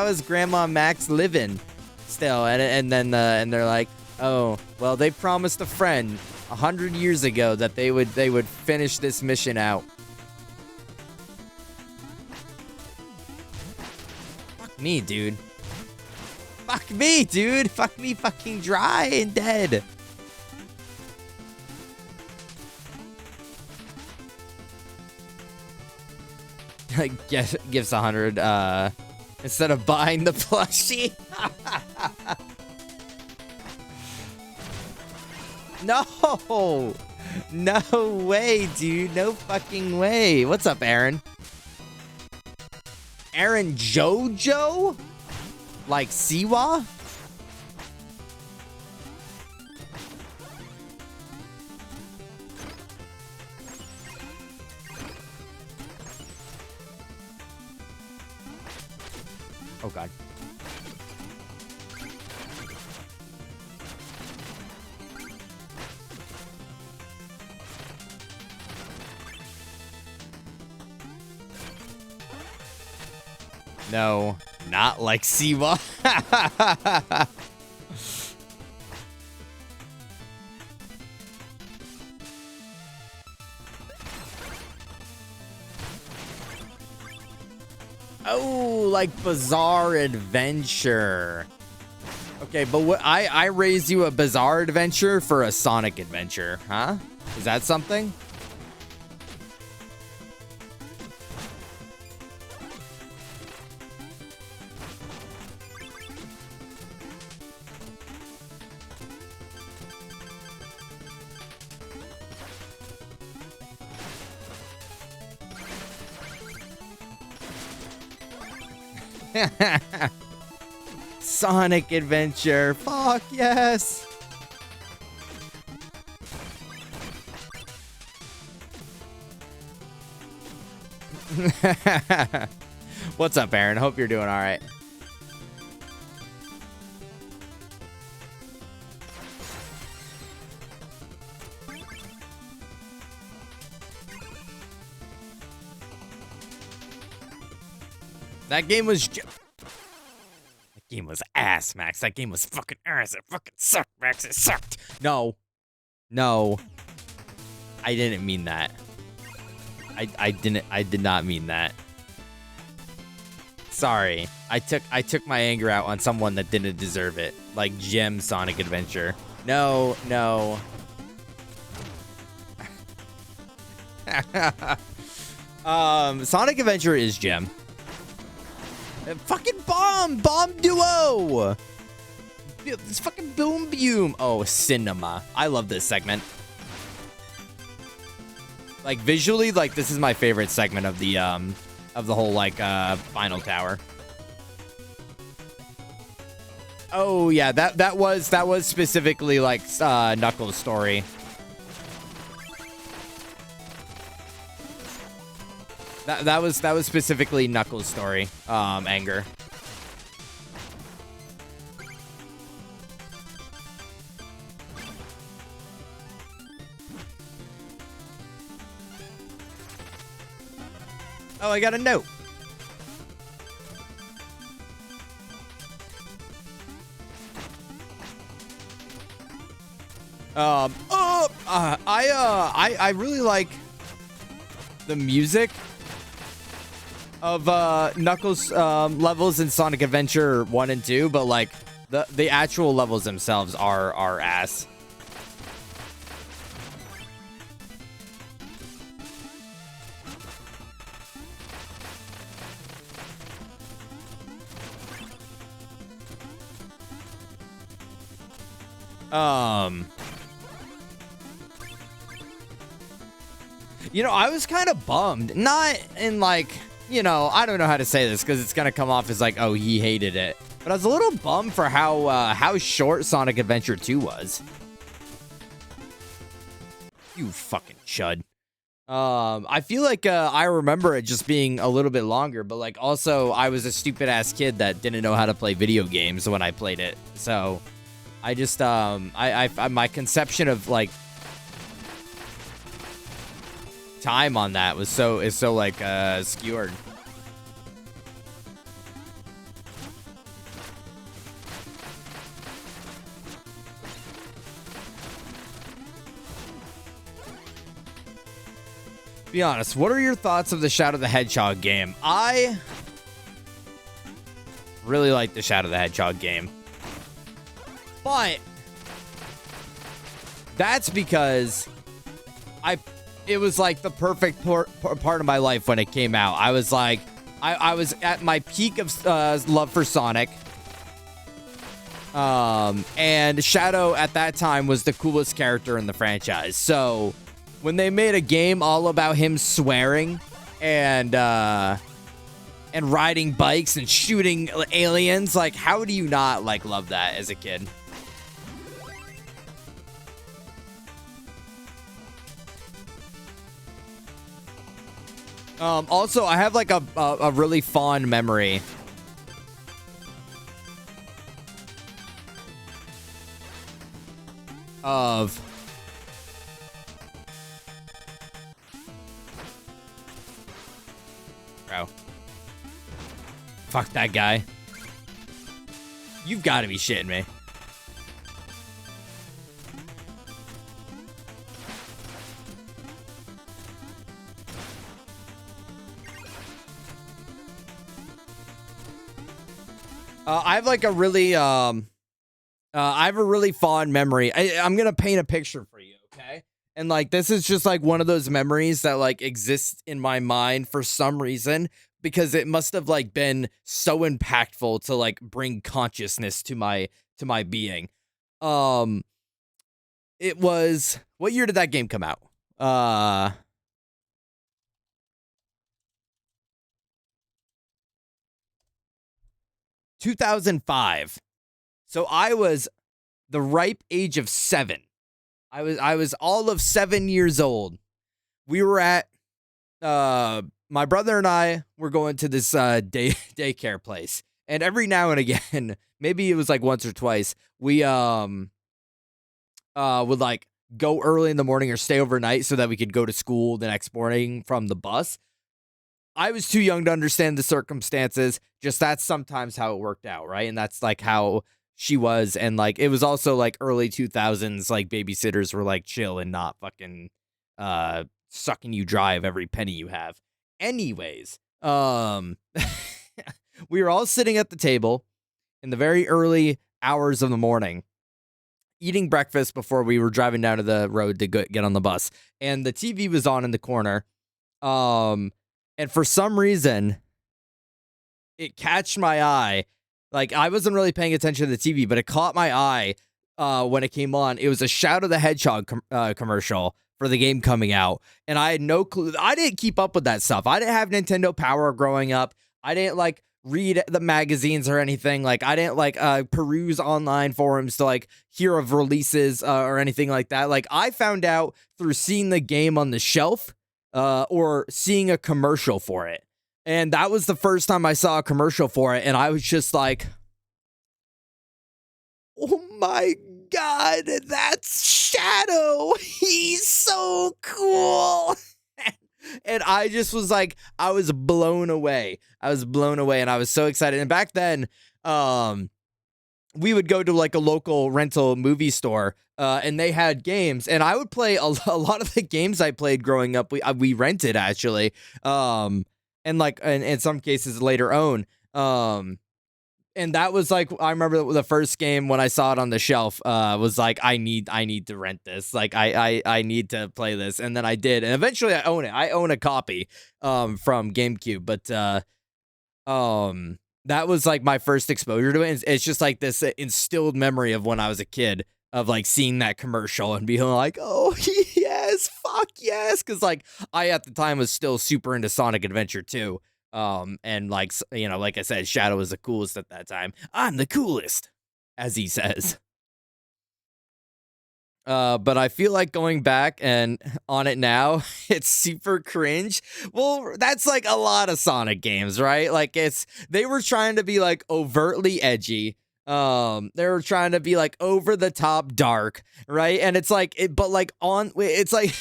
Speaker 1: is Grandma Max living? Still, and then they're like, oh well, they promised a friend 100 years ago that they would finish this mission out. Fuck me, dude. Fuck me, dude. Fuck me fucking dry and dead. Gives 100 instead of buying the plushie. No way, dude. No fucking way. What's up, Aaron? Aaron Jojo? Like Siwa? Oh god. No, not like Siwa. Oh, like Bizarre Adventure. Okay, but what I raised you a Bizarre Adventure for a Sonic Adventure, huh? Is that something? Sonic Adventure. Fuck yes. What's up, Aaron? Hope you're doing all right. That game was ass, Max. That game was fucking ass. It fucking sucked, Max. It sucked. No. No. I didn't mean that. I did not mean that. Sorry. I took my anger out on someone that didn't deserve it. Like Gem Sonic Adventure. No, no. Sonic Adventure is Gem. Fucking bomb duo. This fucking boom boom. Oh, cinema. I love this segment. Like visually, like this is my favorite segment of the whole like final tower. Oh yeah, that was specifically like Knuckles' story. That was specifically Knuckles' story. Anger. Oh, I got a note. I really like the music of Knuckles levels in Sonic Adventure 1 and 2, but like the actual levels themselves are ass. You know, I was kind of bummed. Not in like, you know, I don't know how to say this because it's gonna come off as like, oh, he hated it. But I was a little bummed for how short Sonic Adventure 2 was. You fucking chud. I feel like I remember it just being a little bit longer, but like also I was a stupid ass kid that didn't know how to play video games when I played it. So I just my conception of like time on that was so like skewered. Be honest, what are your thoughts of the Shadow the Hedgehog game? I really like the Shadow the Hedgehog game. But that's because it was like the perfect part of my life when it came out. I was like, I was at my peak of love for Sonic. And Shadow at that time was the coolest character in the franchise. So when they made a game all about him swearing and riding bikes and shooting aliens, like how do you not like love that as a kid? Also, I have like a really fond memory of bro. Fuck that guy. You've got to be shitting me. I have like a really I have a really fond memory. I'm gonna paint a picture for you, okay? And like this is just like one of those memories that like exists in my mind for some reason, because it must have like been so impactful to like bring consciousness to my being. It was, what year did that game come out? 2005. So I was the ripe age of 7. I was all of 7 years old. We were at my brother and I were going to this daycare place. And every now and again, maybe it was like once or twice, we would like go early in the morning or stay overnight so that we could go to school the next morning from the bus. I was too young to understand the circumstances. Just that's sometimes how it worked out, right? And that's like how she was. And like it was also like early 2000s, like babysitters were like chill and not fucking sucking you dry of every penny you have. Anyways, we were all sitting at the table in the very early hours of the morning, eating breakfast before we were driving down to the road to get on the bus. And the TV was on in the corner. And for some reason, it catched my eye. Like, I wasn't really paying attention to the TV, but it caught my eye when it came on. It was a Shadow the Hedgehog commercial for the game coming out. And I had no clue. I didn't keep up with that stuff. I didn't have Nintendo Power growing up. I didn't, like, read the magazines or anything. Like, I didn't, like, peruse online forums to, like, hear of releases or anything like that. Like, I found out through seeing the game on the shelf or seeing a commercial for it. And that was the first time I saw a commercial for it. And I was just like, oh my God, that's Shadow. He's so cool. And I just was like, I was blown away. I was blown away and I was so excited. And back then, we would go to like a local rental movie store and they had games, and I would play a lot of the games I played growing up. We rented actually, and like in some cases later own. And that was like, I remember the first game when I saw it on the shelf was like, I need to rent this. Like I need to play this, and then I did, and eventually I own it. I own a copy from GameCube, but that was like my first exposure to it. It's just like this instilled memory of when I was a kid of like seeing that commercial and being like, oh yes, fuck yes, because like I at the time was still super into Sonic Adventure 2. And like you know, like I said, Shadow was the coolest at that time. I'm the coolest, as he says. But I feel like going back and on it now, it's super cringe. Well, that's like a lot of Sonic games, right? Like they were trying to be like overtly edgy. They were trying to be like over the top dark, right? And it's like it's like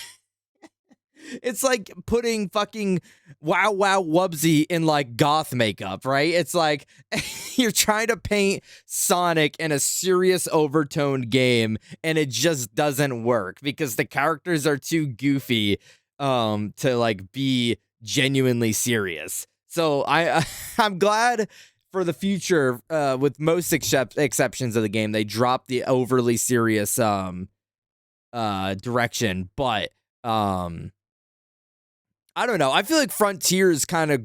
Speaker 1: it's like putting fucking Wow Wow Wubsy in like goth makeup, right? It's like you're trying to paint Sonic in a serious overtoned game and it just doesn't work because the characters are too goofy to like be genuinely serious. So I'm glad for the future with most exceptions of the game they dropped the overly serious direction, but I don't know. I feel like Frontiers kind of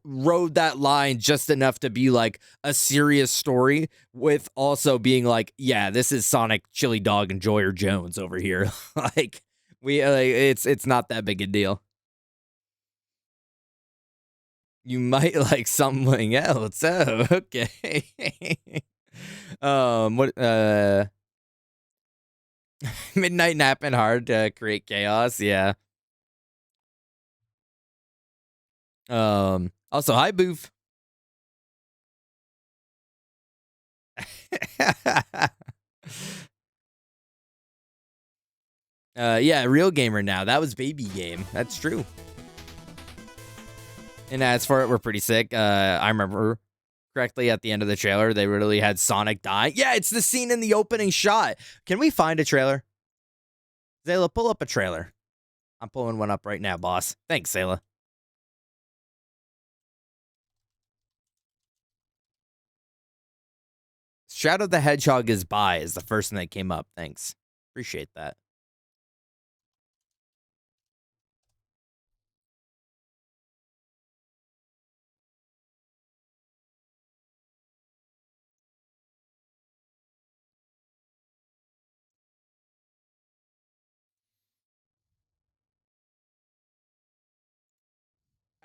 Speaker 1: rode that line just enough to be like a serious story with also being like, yeah, this is Sonic, Chili Dog, and Joyer Jones over here. Like it's not that big a deal. You might like something else. Oh, okay. What midnight napping hard to create chaos. Yeah. Also, hi, Boof. Yeah, real gamer now. That was baby game. That's true. And as for it, we're pretty sick. I remember correctly at the end of the trailer, they really had Sonic die. Yeah, it's the scene in the opening shot. Can we find a trailer? Zayla, pull up a trailer. I'm pulling one up right now, boss. Thanks, Zayla. Shadow the Hedgehog is by is the first thing that came up. Thanks. Appreciate that.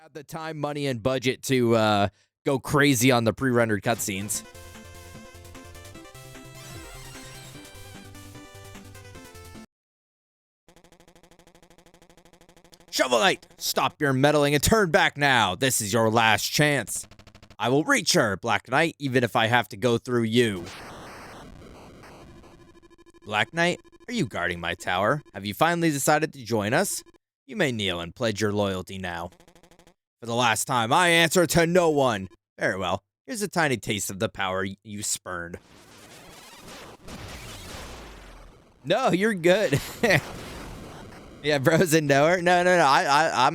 Speaker 1: At the time, money, and budget to go crazy on the pre-rendered cutscenes. Shovel Knight, stop your meddling and turn back now. This is your last chance. I will reach her, Black Knight, even if I have to go through you. Black Knight, are you guarding my tower? Have you finally decided to join us? You may kneel and pledge your loyalty now. For the last time, I answer to no one. Very well. Here's a tiny taste of the power you spurned. No, you're good. Yeah, bro's in nowhere. No. I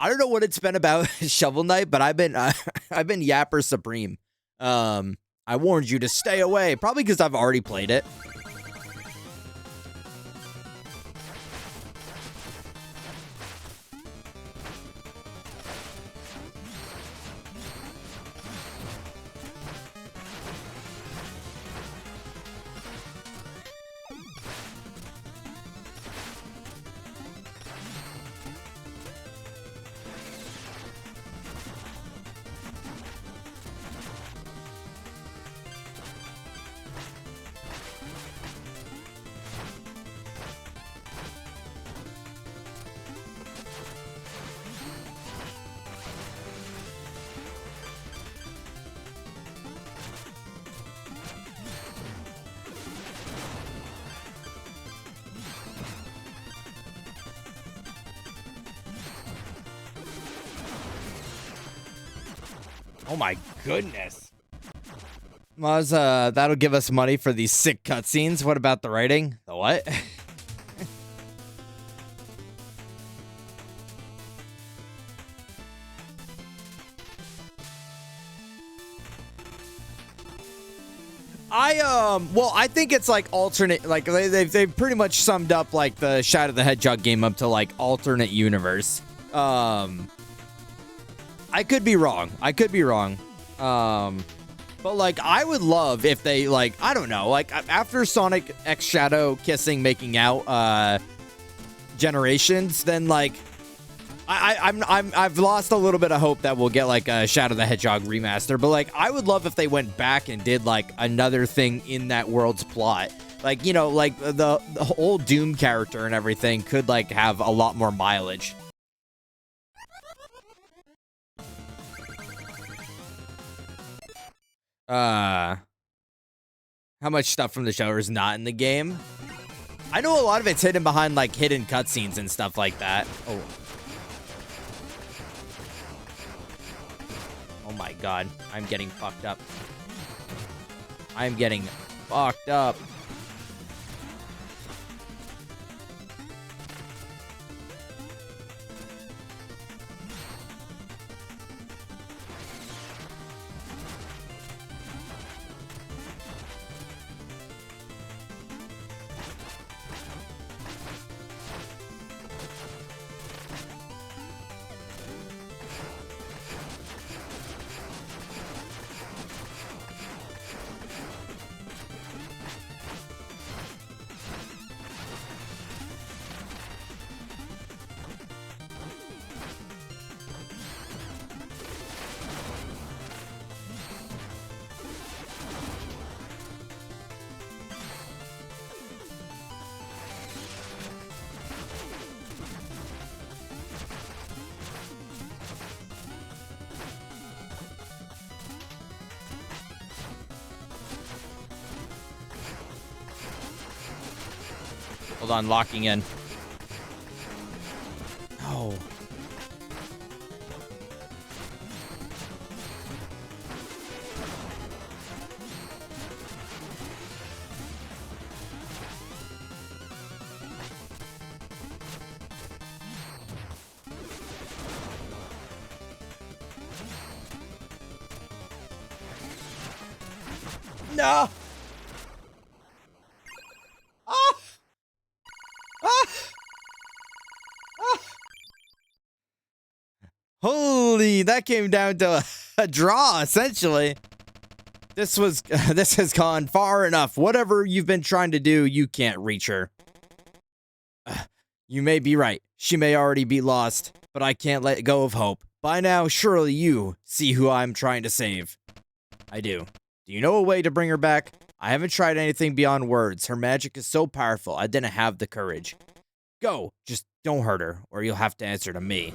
Speaker 1: don't know what it's been about Shovel Knight, but I've been Yapper Supreme. I warned you to stay away, probably because I've already played it. Oh my goodness. Maz, that'll give us money for these sick cutscenes. What about the writing? The what? Well, I think it's like alternate, like they've pretty much summed up like the Shadow the Hedgehog game up to like alternate universe. I could be wrong. But like I would love if they like, I don't know, like after Sonic X Shadow kissing, making out, Generations, then like I've lost a little bit of hope that we'll get like a Shadow the Hedgehog remaster, but like I would love if they went back and did like another thing in that world's plot. Like, you know, like the whole Doom character and everything could like have a lot more mileage. How much stuff from the show is not in the game? I know a lot of it's hidden behind like hidden cutscenes and stuff like that. Oh my god, I'm getting fucked up. I'm getting fucked up. Hold on, locking in. Oh. No. Holy, that came down to a draw, essentially. This has gone far enough. Whatever you've been trying to do, you can't reach her. You may be right. She may already be lost, but I can't let go of hope. By now, surely you see who I'm trying to save. I do. Do you know a way to bring her back? I haven't tried anything beyond words. Her magic is so powerful, I didn't have the courage. Go, just don't hurt her, or you'll have to answer to me.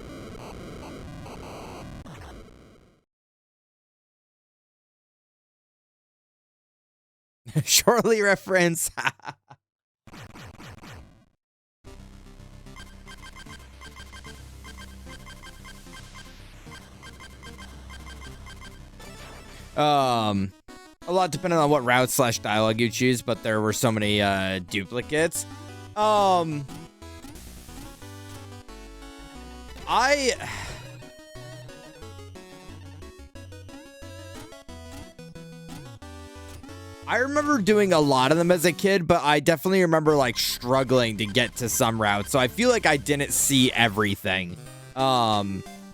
Speaker 1: Surely reference. A lot depending on what route / dialogue you choose, but there were so many duplicates. I remember doing a lot of them as a kid, but I definitely remember like struggling to get to some routes. So I feel like I didn't see everything.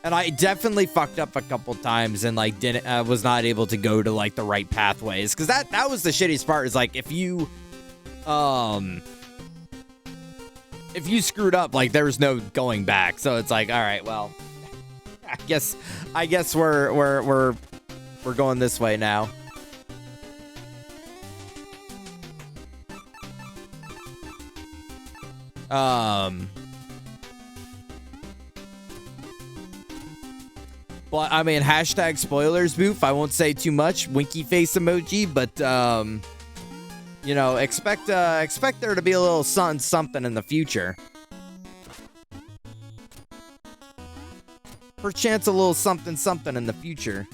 Speaker 1: And I definitely fucked up a couple times and like was not able to go to like the right pathways, because that was the shittiest part. Is like if you screwed up, like there was no going back. So it's like, all right, well, I guess we're going this way now. But I mean, hashtag spoilers, boof. I won't say too much. Winky face emoji, but you know, expect there to be a little something in the future. Perchance a little something in the future.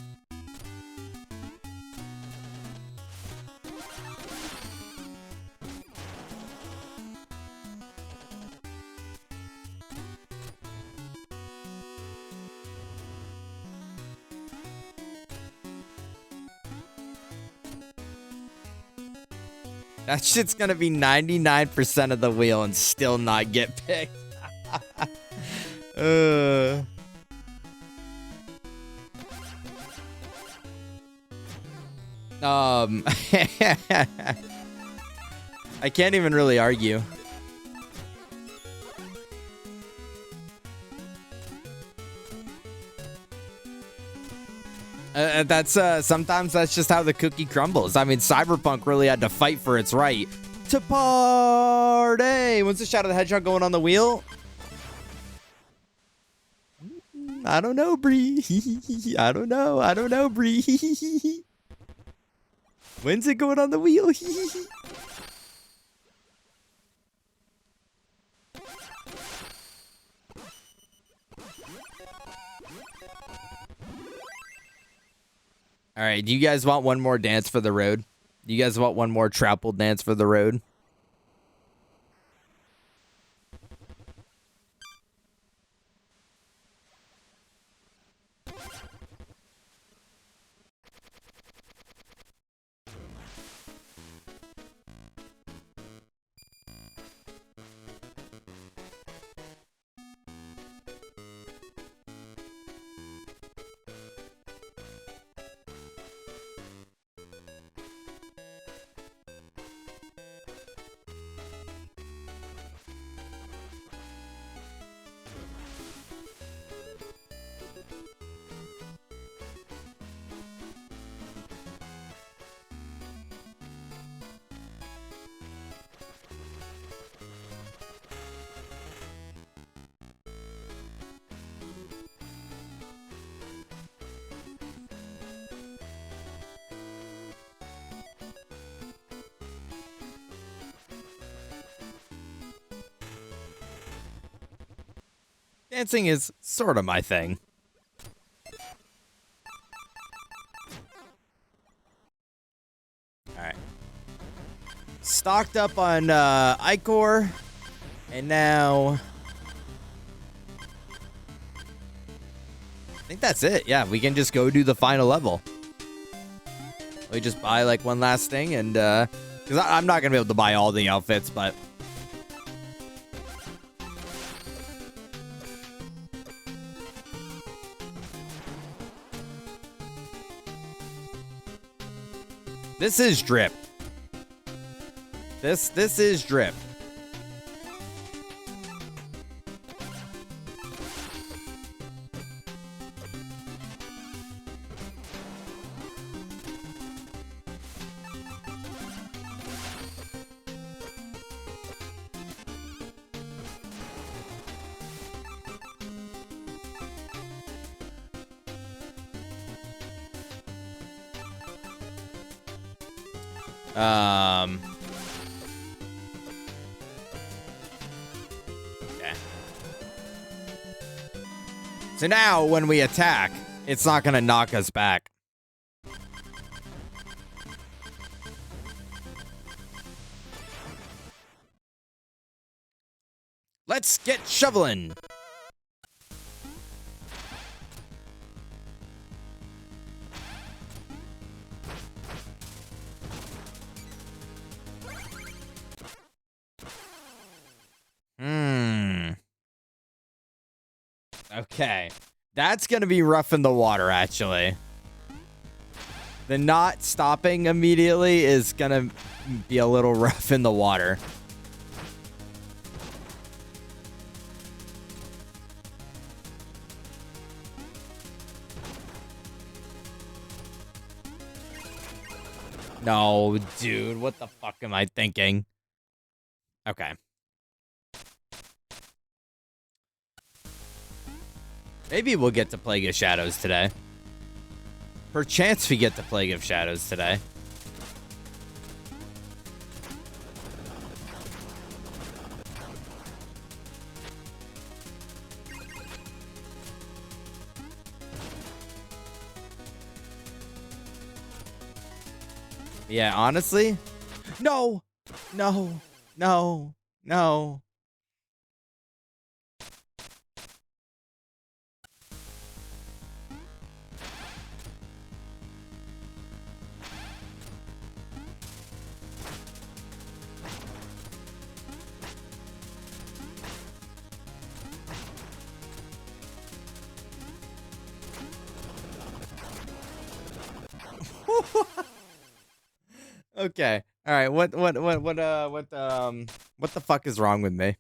Speaker 1: That shit's gonna be 99% of the wheel and still not get picked. I can't even really argue. Sometimes that's just how the cookie crumbles. I mean, Cyberpunk really had to fight for its right to party. When's the Shadow the Hedgehog going on the wheel? I don't know, Bree. I don't know, Bree. When's it going on the wheel? All right, do you guys want one more dance for the road? Do you guys want one more Trapple dance for the road? Dancing is sort of my thing. Alright. Stocked up on Ichor. And now I think that's it. Yeah, we can just go do the final level. We just buy like one last thing, and because I'm not gonna be able to buy all the outfits, but this is drip. This is drip. Okay. So now when we attack, it's not going to knock us back. Let's get shoveling. Okay. That's going to be rough in the water, actually. The not stopping immediately is going to be a little rough in the water. No, dude. What the fuck am I thinking? Okay. Maybe we'll get to Plague of Shadows today. Perchance we get to Plague of Shadows today. Yeah, honestly? No! No! No! No! Okay. All right. What the fuck is wrong with me?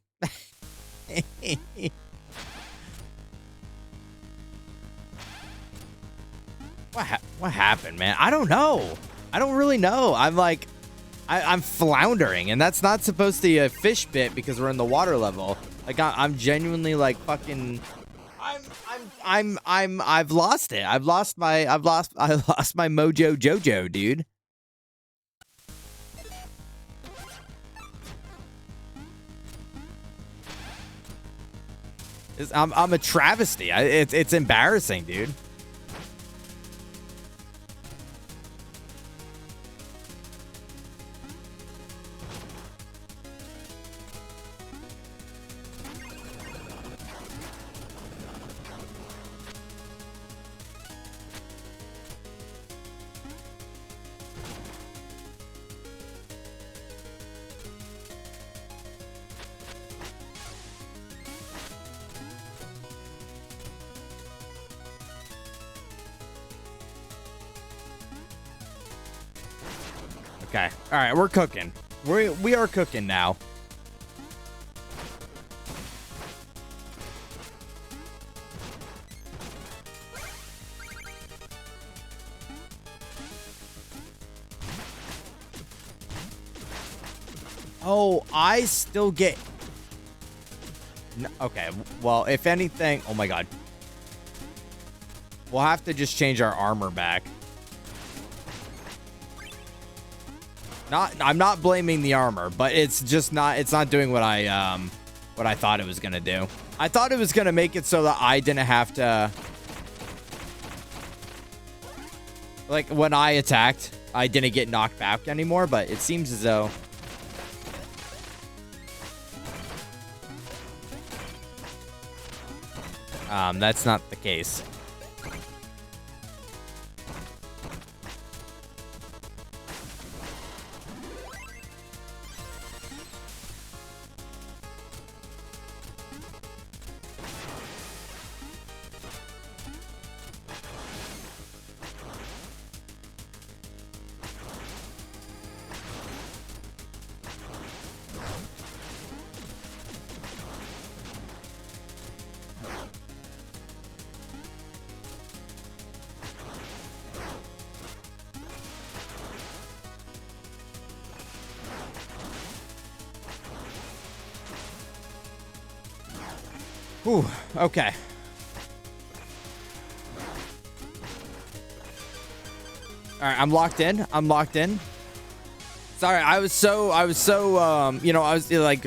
Speaker 1: What happened, man? I don't know. I don't really know. I'm floundering, and that's not supposed to be a fish bit because we're in the water level. Like I'm genuinely like fucking. I've lost it. I lost my mojo Jojo, dude. I'm a travesty. It's embarrassing, dude. Okay. All right, we're cooking. We are cooking now. Oh, I still get... No, okay, well, if anything... Oh, my God. We'll have to just change our armor back. I'm not blaming the armor, but it's just not... It's not doing what I thought it was going to do. I thought it was going to make it so that I didn't have to... Like, when I attacked, I didn't get knocked back anymore, but it seems as though... that's not the case. Ooh, okay. All right, I'm locked in. I'm locked in. Sorry, I was so you know, I was like,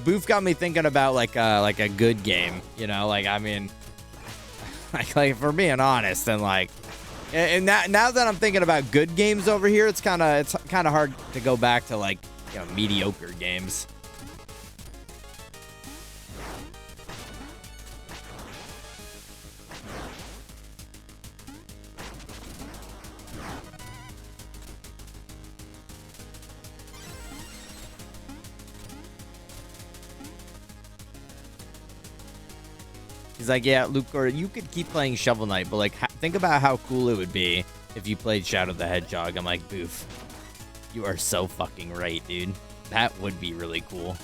Speaker 1: Boof got me thinking about like a good game, you know, like I mean, like for being honest, and like, and now that I'm thinking about good games over here, it's kind of hard to go back to like, you know, mediocre games. He's like, yeah, Luke, or you could keep playing Shovel Knight, but like, think about how cool it would be if you played Shadow the Hedgehog. I'm like, Boof, you are so fucking right, dude. That would be really cool.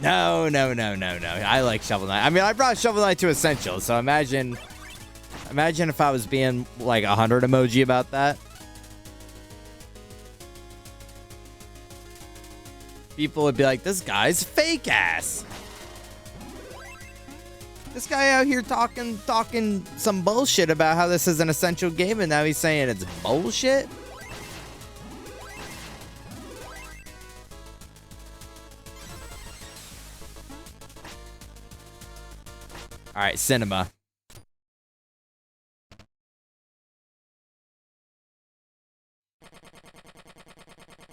Speaker 1: No. I like Shovel Knight. I mean, I brought Shovel Knight to Essential, so imagine if I was being like 100 emoji about that. People would be like, this guy's fake ass. This guy out here talking some bullshit about how this is an essential game, and now he's saying it's bullshit. All right, cinema.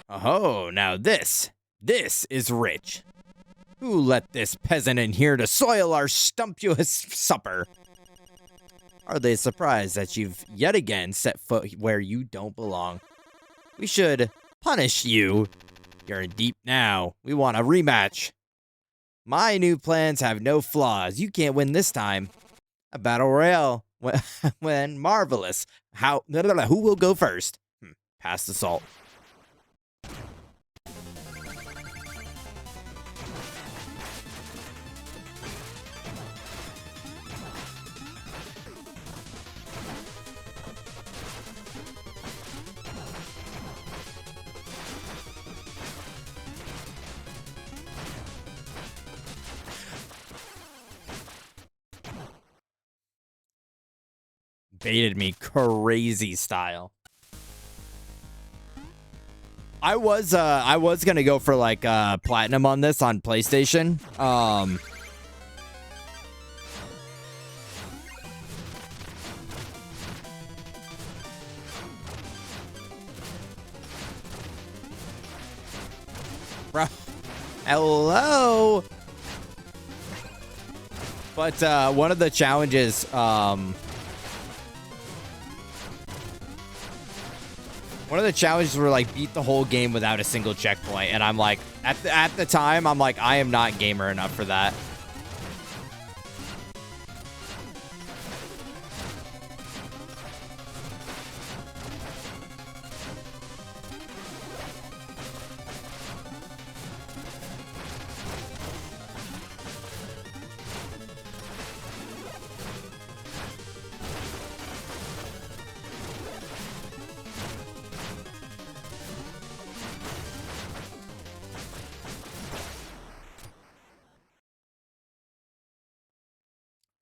Speaker 1: Oh, now this is rich. Who let this peasant in here to soil our sumptuous supper? Are they surprised that you've yet again set foot where you don't belong? We should punish you. You're in deep now. We want a rematch. My new plans have no flaws. You can't win this time. A battle royale when marvelous. Who will go first? Pass the salt. Baited me crazy style. I was gonna go for like platinum on this on PlayStation. Bro, hello. But one of the challenges, were like beat the whole game without a single checkpoint, and I'm like, at the time, I'm like, I am not gamer enough for that.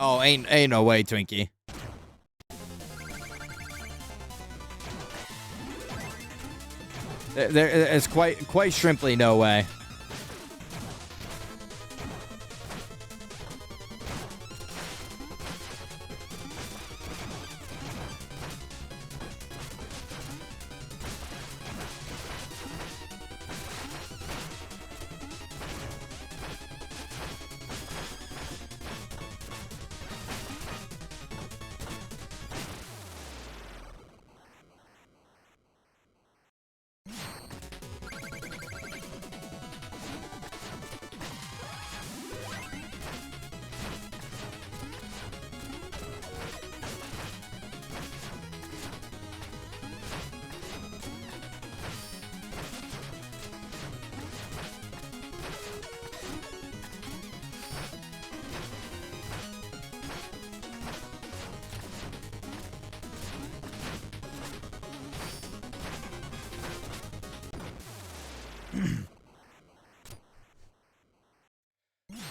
Speaker 1: Oh, ain't no way, Twinkie. There's quite shrimply no way.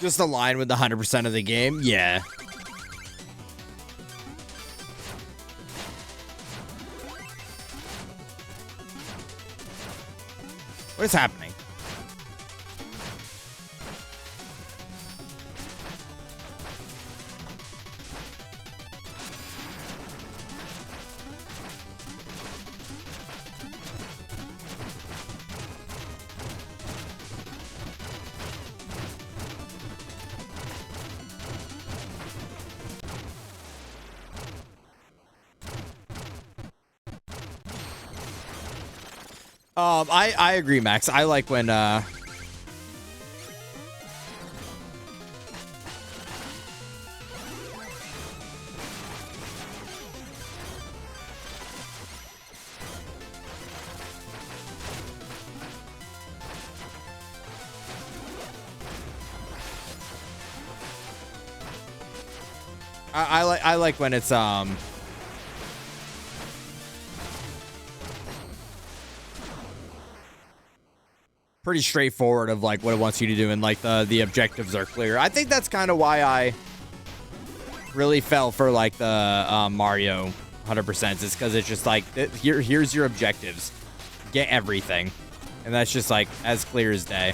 Speaker 1: Just align with the 100% of the game? Yeah. What is happening? I agree, Max. I like when I like when it's pretty straightforward of like what it wants you to do, and like the objectives are clear. I think that's kind of why I really fell for like the Mario 100%, is because it's just like here's your objectives, get everything, and that's just like as clear as day.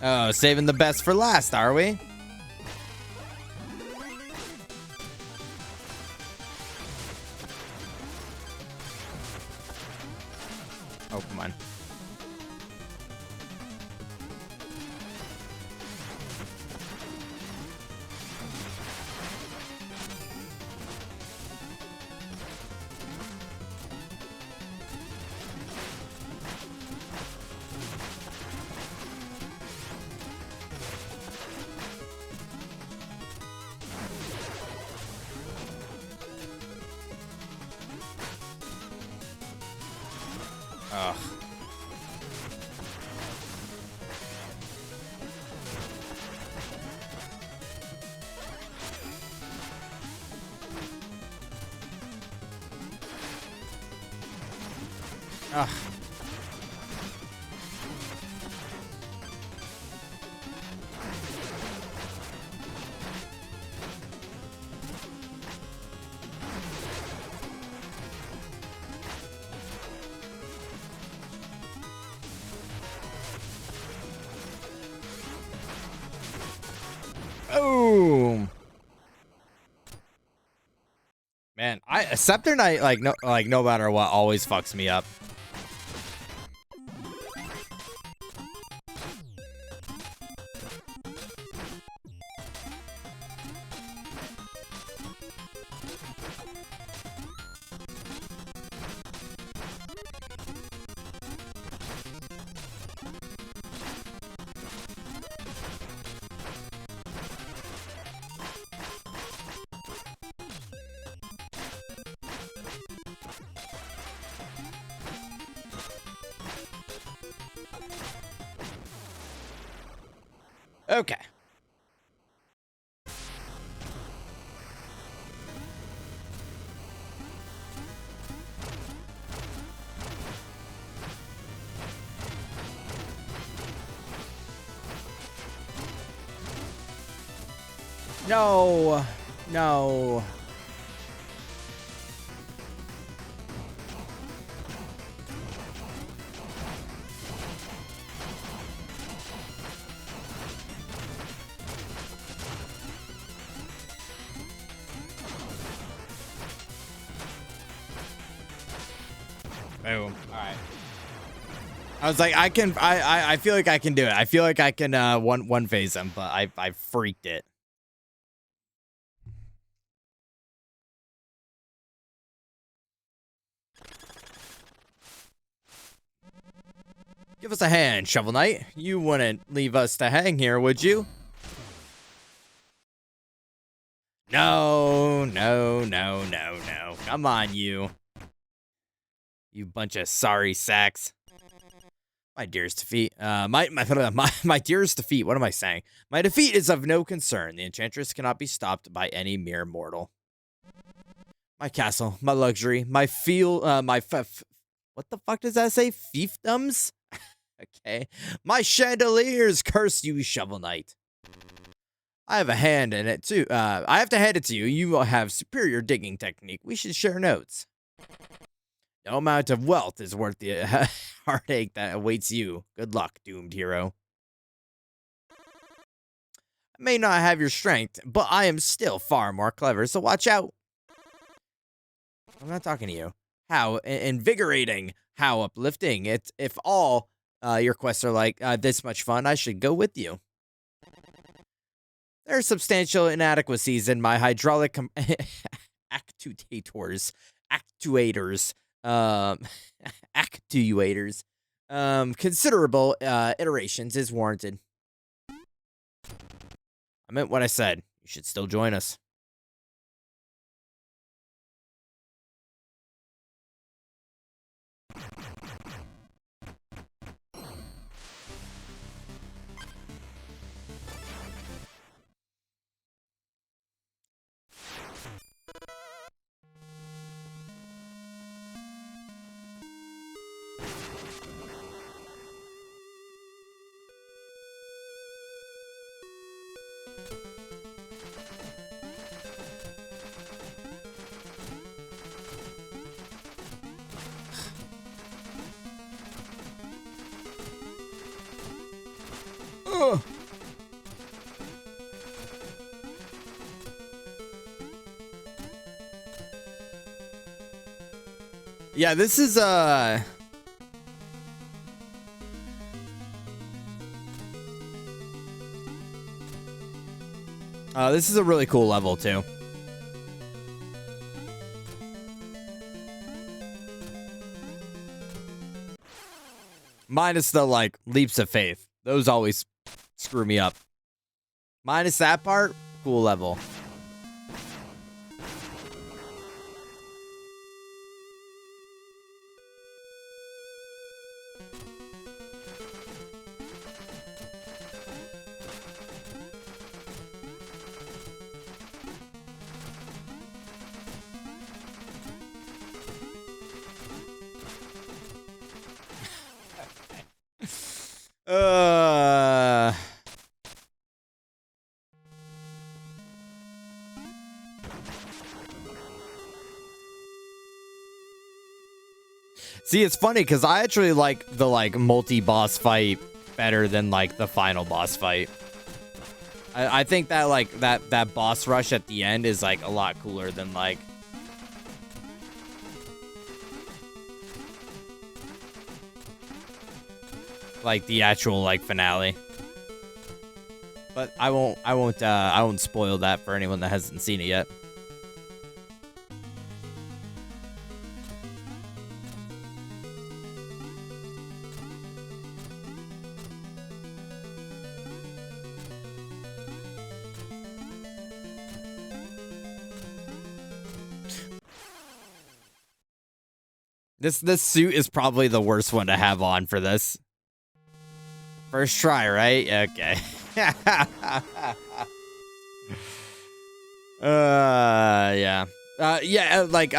Speaker 1: Oh, saving the best for last, are we? Oh, come on. Ugh. Ugh. Boom. Man, Scepter Knight, like no matter what, always fucks me up. Okay. No. No. Boom. All right. I was like, I feel like I can do it. I feel like I can one phase him, but I freaked it. Give us a hand, Shovel Knight. You wouldn't leave us to hang here, would you? No, no, no, no, no, no. Come on, you. You bunch of sorry sacks. My dearest defeat. My dearest defeat. What am I saying? My defeat is of no concern. The enchantress cannot be stopped by any mere mortal. My castle, my luxury, my what the fuck does that say? Fiefdoms? Okay. My chandeliers, curse you, Shovel Knight. I have a hand in it too. I have to hand it to you. You have superior digging technique. We should share notes. No amount of wealth is worth the heartache that awaits you. Good luck, doomed hero. I may not have your strength, but I am still far more clever, so watch out. I'm not talking to you. How invigorating, how uplifting. If all your quests are like this much fun, I should go with you. There are substantial inadequacies in my hydraulic actuators. Actuators. Considerable iterations is warranted. I meant what I said. You should still join us. Yeah, this is this is a really cool level too. Minus the like leaps of faith. Those always screw me up. Minus that part, cool level. See, it's funny because I actually like the multi-boss fight better than like the final boss fight. I think that that boss rush at the end is like a lot cooler than like the actual finale. But I won't spoil that for anyone that hasn't seen it yet. This suit is probably the worst one to have on for this. First try, right? Okay. Yeah. Yeah, if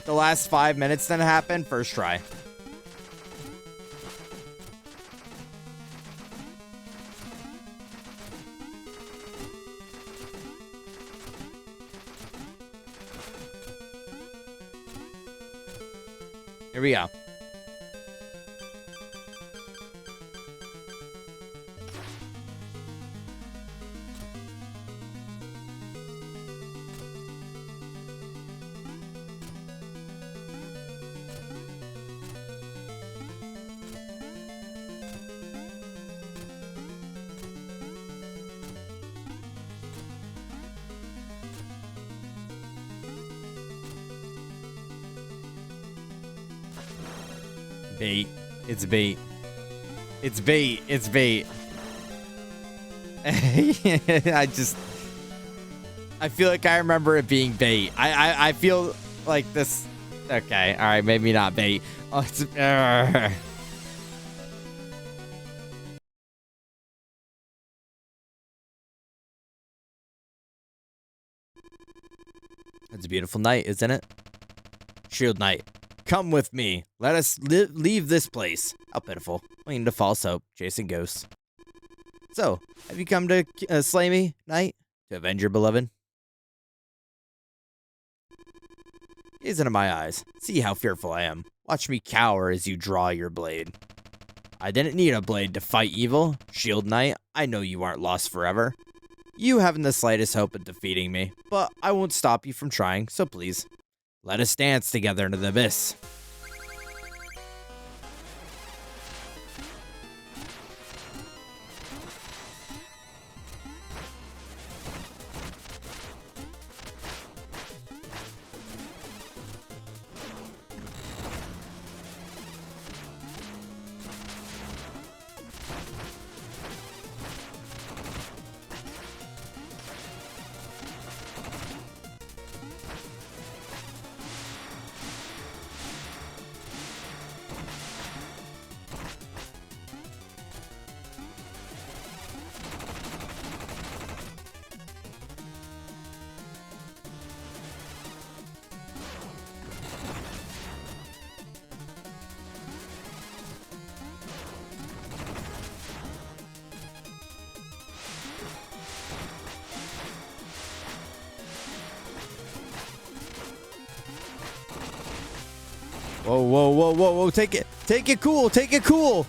Speaker 1: the last 5 minutes didn't happen, first try. Here we go. Bait. It's bait. It's bait. It's bait. I feel like I remember it being bait. I feel like this. Okay, all right, maybe not bait. Oh, it's. It's a beautiful night, isn't it? Shield Knight, come with me. Let us leave this place. How pitiful. Clinging to false hope, chasing ghosts. So, have you come to slay me, Knight? To avenge your beloved? Gaze into my eyes. See how fearful I am. Watch me cower as you draw your blade. I didn't need a blade to fight evil. Shield Knight, I know you aren't lost forever. You haven't the slightest hope of defeating me, but I won't stop you from trying, so please, let us dance together into the abyss. Whoa, whoa, whoa, whoa, whoa, take it cool, take it cool.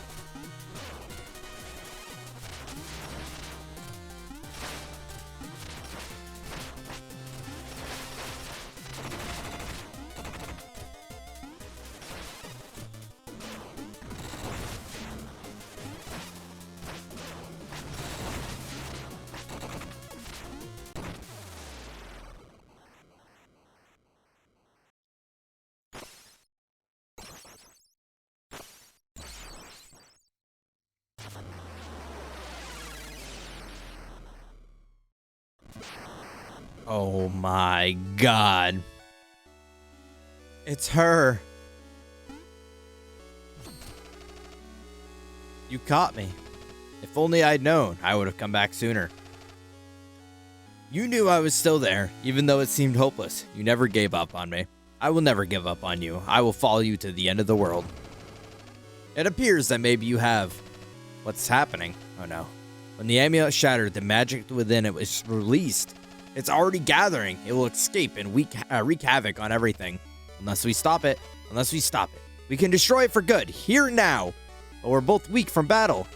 Speaker 1: Oh my god. It's her. You caught me. If only I'd known, I would have come back sooner. You knew I was still there, even though it seemed hopeless. You never gave up on me. I will never give up on you. I will follow you to the end of the world. It appears that maybe you have. What's happening? Oh no. When the amulet shattered, the magic within it was released. It's already gathering. It will escape and wreak havoc on everything. Unless we stop it. We can destroy it for good, here and now. But we're both weak from battle.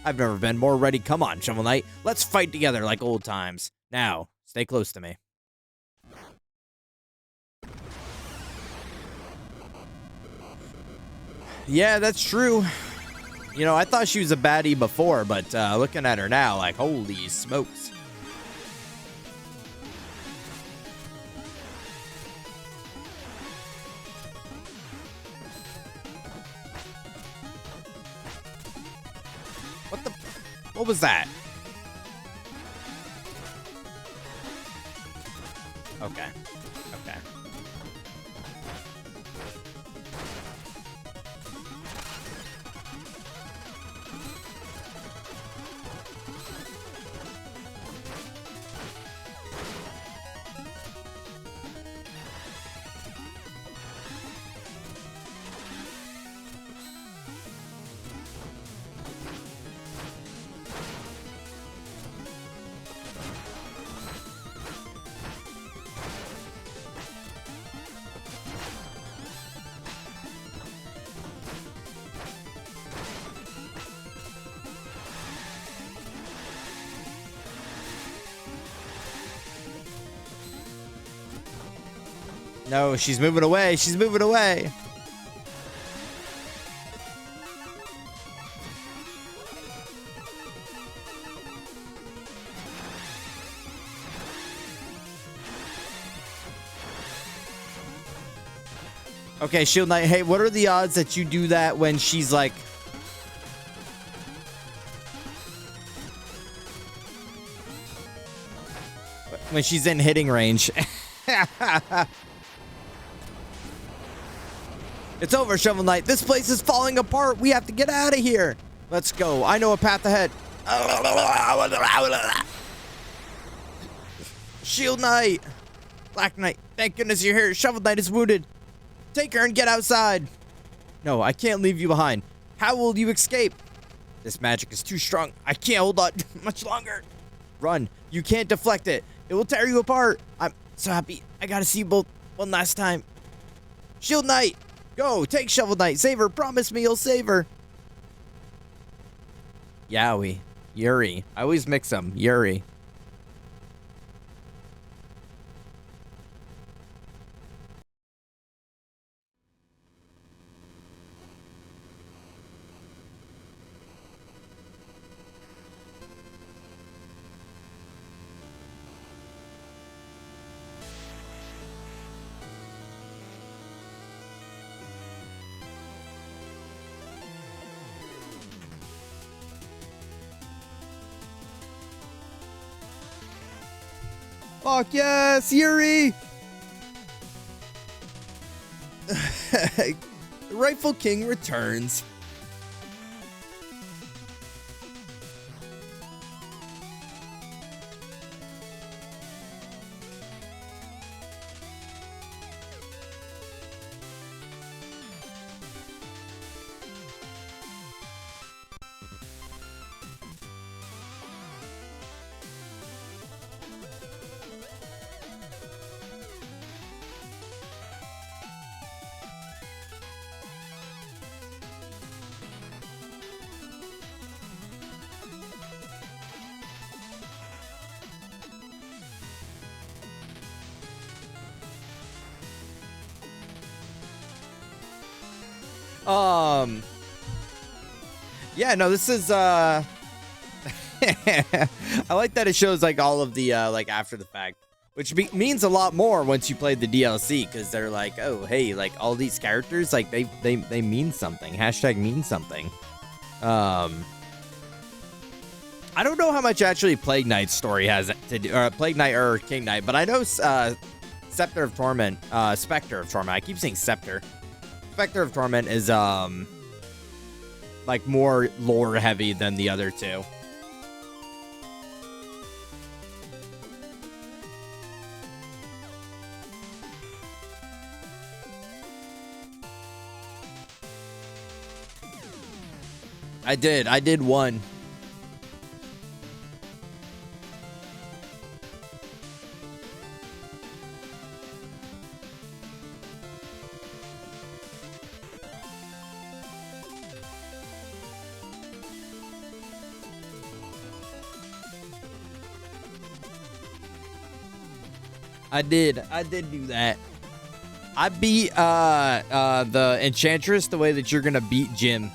Speaker 1: I've never been more ready. Come on, Shovel Knight. Let's fight together like old times. Now, stay close to me. Yeah, that's true. You know, I thought she was a baddie before, but looking at her now, like, holy smokes. What was that? Okay. Okay. No, she's moving away. She's moving away. Okay, Shield Knight, hey, what are the odds that you do that when she's like... when she's in hitting range. It's over, Shovel Knight. This place is falling apart. We have to get out of here. Let's go. I know a path ahead. Shield Knight. Black Knight. Thank goodness you're here. Shovel Knight is wounded. Take her and get outside. No, I can't leave you behind. How will you escape? This magic is too strong. I can't hold on much longer. Run. You can't deflect it. It will tear you apart. I'm so happy. I gotta see you both one last time. Shield Knight. Go. Take Shovel Knight. Save her. Promise me you'll save her. Yowie. Eeereee. I always mix them. Eeereee. Fuck yes, Eeereee! The rightful king returns. Yeah, no, this is, I like that it shows, like, all of the, like, after the fact, which means a lot more once you play the DLC, because they're like, oh, hey, like, all these characters, like, they mean something, hashtag mean something. I don't know how much actually Plague Knight's story has to do, or Plague Knight or King Knight, but I know, Scepter of Torment, Spectre of Torment, I keep saying Scepter. Spectre of Torment is, like, more lore heavy than the other two. I did one. I did do that. I beat the Enchantress the way that you're gonna beat Jim.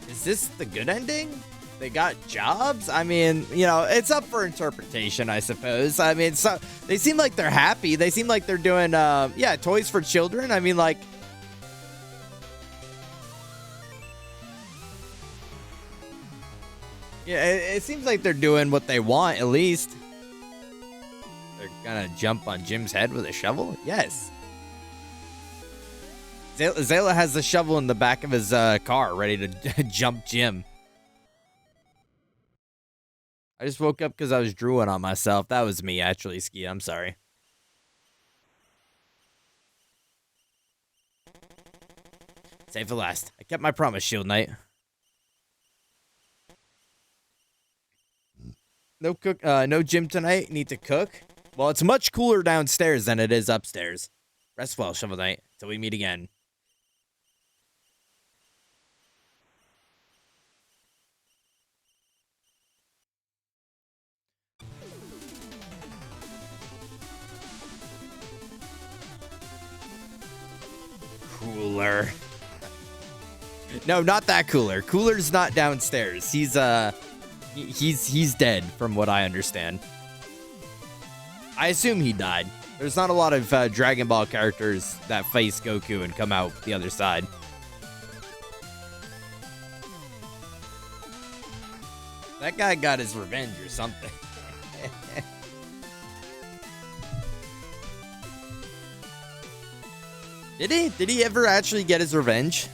Speaker 1: Is this the good ending? They got jobs? I mean, you know, it's up for interpretation, I suppose. I mean, so they seem like they're happy. They seem like they're doing yeah, toys for children. I mean, like, yeah, it seems like they're doing what they want, at least. They're gonna jump on Jim's head with a shovel? Yes. Zayla has the shovel in the back of his car, ready to jump Jim. I just woke up because I was drooling on myself. That was me, actually, Ski. I'm sorry. Save for last. I kept my promise, Shield Knight. No gym tonight. Need to cook. Well, it's much cooler downstairs than it is upstairs. Rest well, Shovel Knight. Till we meet again. Cooler. No, not that cooler. Cooler's not downstairs. He's dead, from what I understand. I assume he died. There's not a lot of Dragon Ball characters that face Goku and come out the other side. That guy got his revenge or something. Did he? Did he ever actually get his revenge?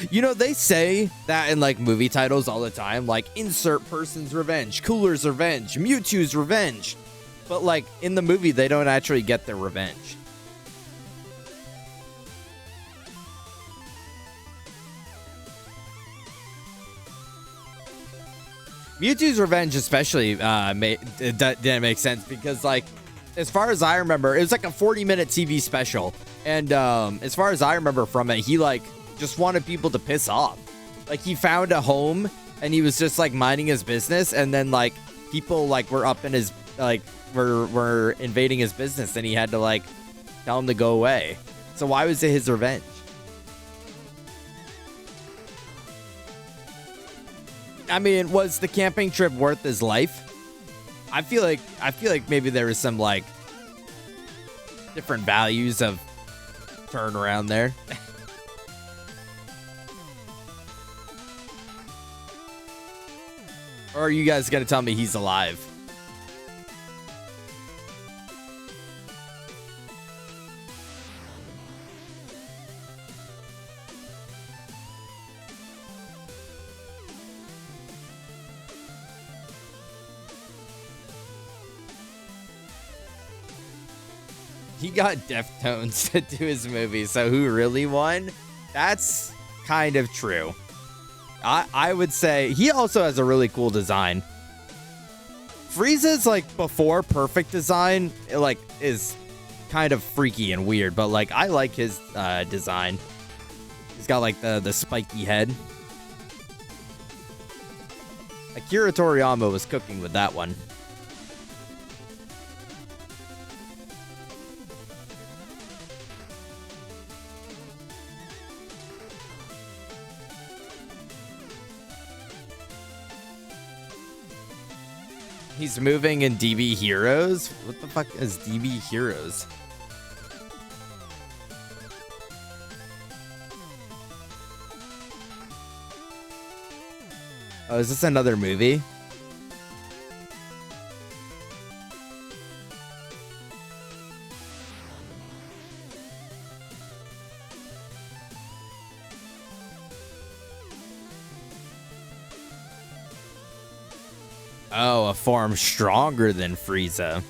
Speaker 1: You know, they say that in like movie titles all the time, like insert person's revenge, Cooler's revenge, Mewtwo's revenge. But like in the movie, they don't actually get their revenge. Mewtwo's revenge especially didn't make sense because, like, as far as I remember, it was like a 40-minute TV special. And as far as I remember from it, he, like, just wanted people to piss off. Like, he found a home and he was just, like, minding his business. And then, like, people, like, were up in his, like, were invading his business. And he had to, like, tell them to go away. So why was it his revenge? I mean, was the camping trip worth his life? I feel like maybe there was some like different values of turnaround there. Or are you guys gonna tell me he's alive? He got Deftones to do his movie, so who really won? That's kind of true. I would say he also has a really cool design. Frieza's like before perfect design, like is kind of freaky and weird, but like I like his design. He's got like the spiky head. Akira Toriyama was cooking with that one. He's moving in DB Heroes? What the fuck is DB Heroes? Oh, is this another movie? Oh, a form stronger than Frieza.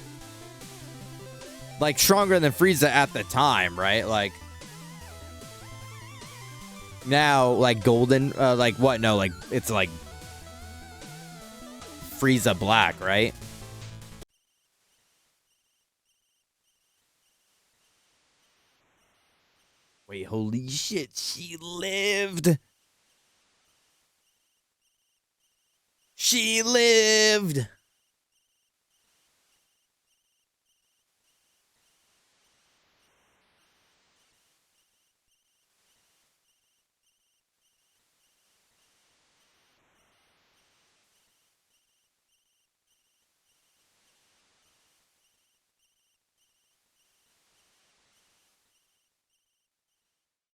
Speaker 1: Like, stronger than Frieza at the time, right? Like, now, like, golden, like, what? No, like, it's like Frieza Black, right? Wait, holy shit, she lived! She lived!